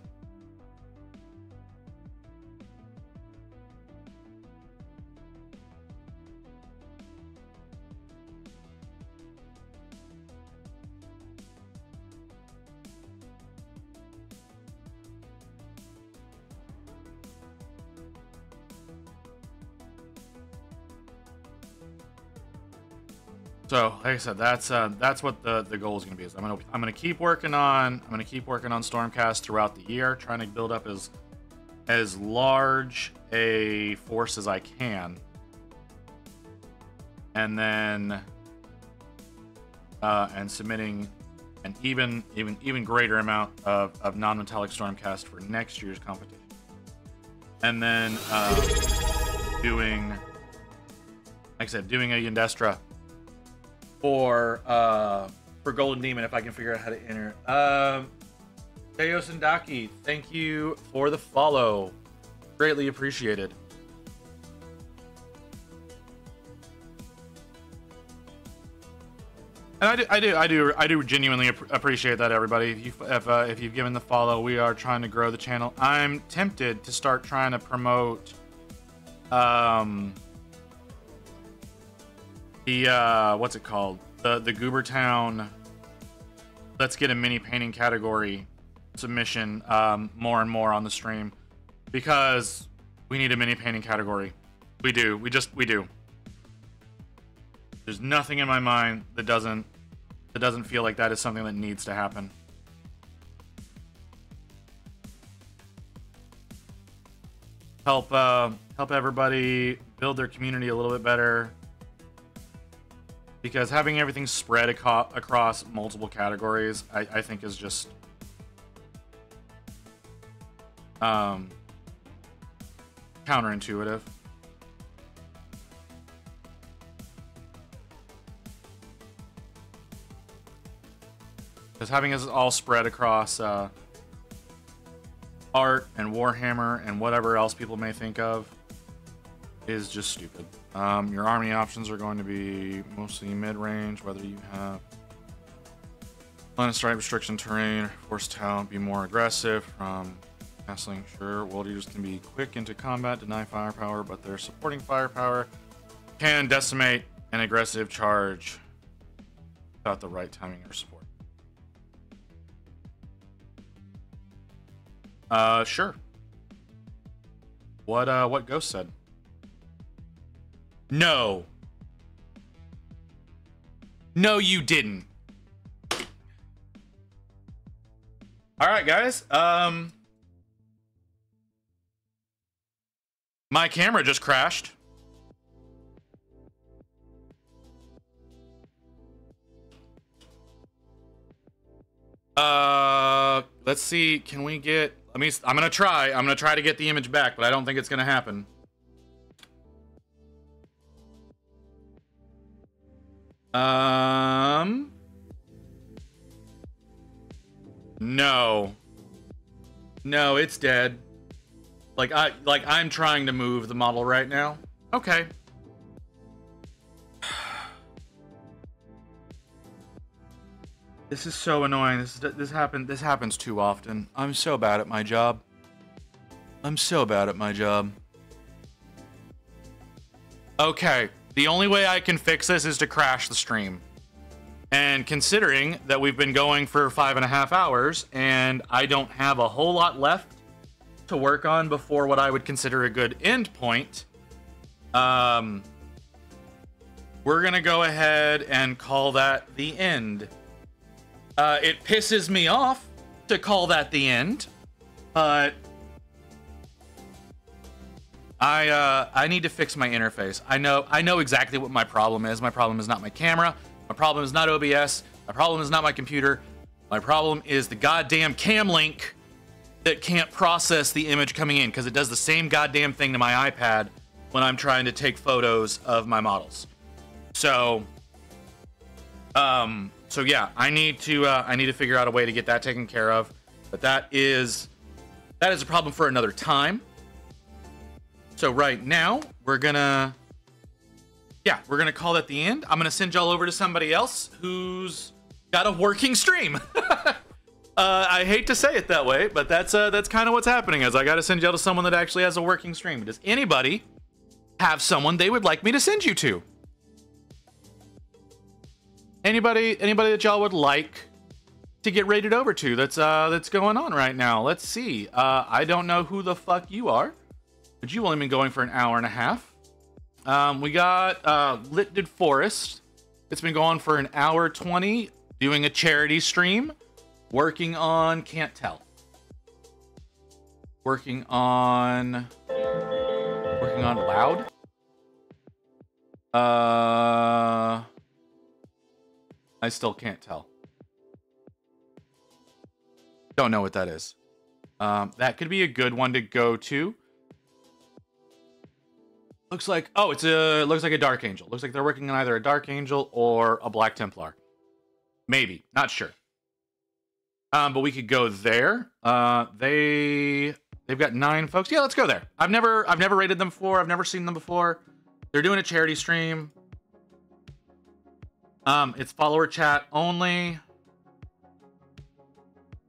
So, like I said, that's what the goal is going to be. Is I'm gonna keep working on Stormcast throughout the year, trying to build up as large a force as I can, and then and submitting an even greater amount of non-metallic Stormcast for next year's competition, and then doing, like I said, doing a Yendestra for Golden Demon if I can figure out how to enter. Teo Sandaki, thank you for the follow. Greatly appreciated. And I do genuinely appreciate that, everybody. If you've given the follow, we are trying to grow the channel. I'm tempted to start trying to promote the what's it called, the Goobertown let's get a mini painting category submission more and more on the stream, because we need a mini painting category. We do. We do. There's nothing in my mind that doesn't feel like that is something that needs to happen. Help everybody build their community a little bit better, because having everything spread across multiple categories, I think is just counterintuitive. Because having us all spread across art and Warhammer and whatever else people may think of is just stupid. Your army options are going to be mostly mid-range, whether you have line of sight, restriction terrain, force talent, be more aggressive from castling. Sure, world eaters can be quick into combat, deny firepower, but their supporting firepower can decimate an aggressive charge without the right timing or support. Sure. What Ghost said? No. No, you didn't. All right, guys. My camera just crashed. Let's see. Can we get? I'm gonna try. I'm gonna try to get the image back, but I don't think it's gonna happen. No. No, it's dead. I'm trying to move the model right now. Okay. This is so annoying. This happens too often. I'm so bad at my job. I'm so bad at my job. Okay, the only way I can fix this is to crash the stream. And considering that we've been going for 5.5 hours and I don't have a whole lot left to work on before what I would consider a good end point, we're gonna go ahead and call that the end. It pisses me off to call that the end, but I need to fix my interface. I know exactly what my problem is. My problem is not my camera. My problem is not OBS. My problem is not my computer. My problem is the goddamn cam link that can't process the image coming in, because it does the same goddamn thing to my iPad when I'm trying to take photos of my models. So yeah, I need to figure out a way to get that taken care of. But that is a problem for another time. So right now we're gonna call that the end. I'm gonna send y'all over to somebody else who's got a working stream. I hate to say it that way, but that's kind of what's happening. Is I got to send y'all to someone that actually has a working stream. Does anybody have someone they would like me to send you to? Anybody that y'all would like to get rated over to that's going on right now? Let's see. I don't know who the fuck you are, but you've only been going for an hour and a half. We got Lifted Forest. It's been going for an hour 20, doing a charity stream, working on can't tell. Working on loud. I still can't tell. Don't know what that is. That could be a good one to go to. Looks like, oh, looks like a Dark Angel. Looks like they're working on either a Dark Angel or a Black Templar. Maybe, not sure. But we could go there. They've got 9 folks. Yeah, let's go there. I've never rated them before. I've never seen them before. They're doing a charity stream. It's follower chat only.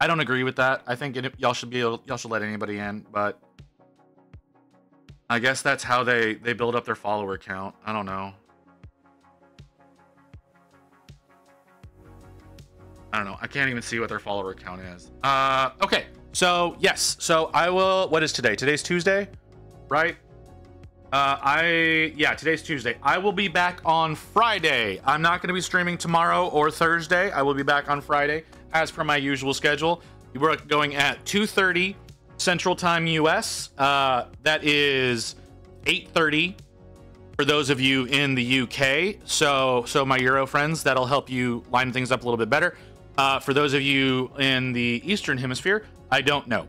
I don't agree with that. I think y'all should let anybody in, but I guess that's how they build up their follower count. I don't know. I don't know. I can't even see what their follower count is. Okay. So yes. So I will. What is today? Today's Tuesday, right? Today's Tuesday. I will be back on Friday. I'm not going to be streaming tomorrow or Thursday. I will be back on Friday as per my usual schedule. We're going at 2:30 Central Time US. That is 8:30 for those of you in the UK. So my Euro friends, that'll help you line things up a little bit better. For those of you in the Eastern Hemisphere, I don't know.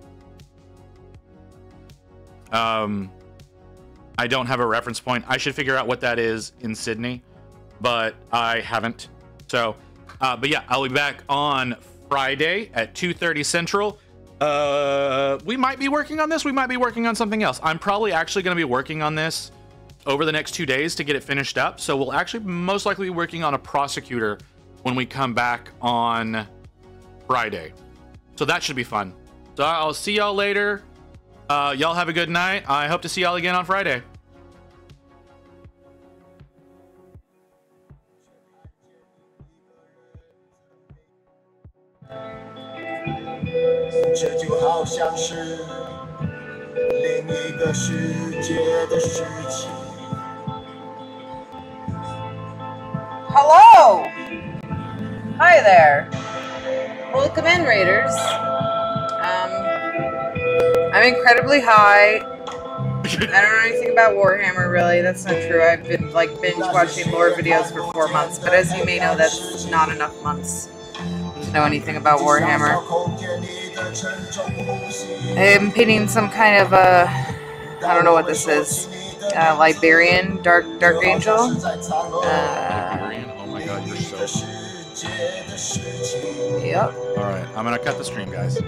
I don't have a reference point. I should figure out what that is in Sydney, but I haven't. So, but yeah, I'll be back on Friday at 2:30 Central. We might be working on this. We might be working on something else. I'm probably actually going to be working on this over the next 2 days to get it finished up. So we'll actually most likely be working on a prosecutor when we come back on Friday. So that should be fun. So I'll see y'all later. Y'all have a good night. I hope to see y'all again on Friday. Hello! Hi there. Welcome in, Raiders. I'm incredibly high. I don't know anything about Warhammer, really. That's not true. I've been, like, binge watching lore videos for 4 months, but as you may know, that's not enough months to know anything about Warhammer. I'm painting some kind of I don't know what this is. Liberian, Dark Angel. Liberian? Oh my god, you're so... Yep. Alright, I'm gonna cut the stream, guys.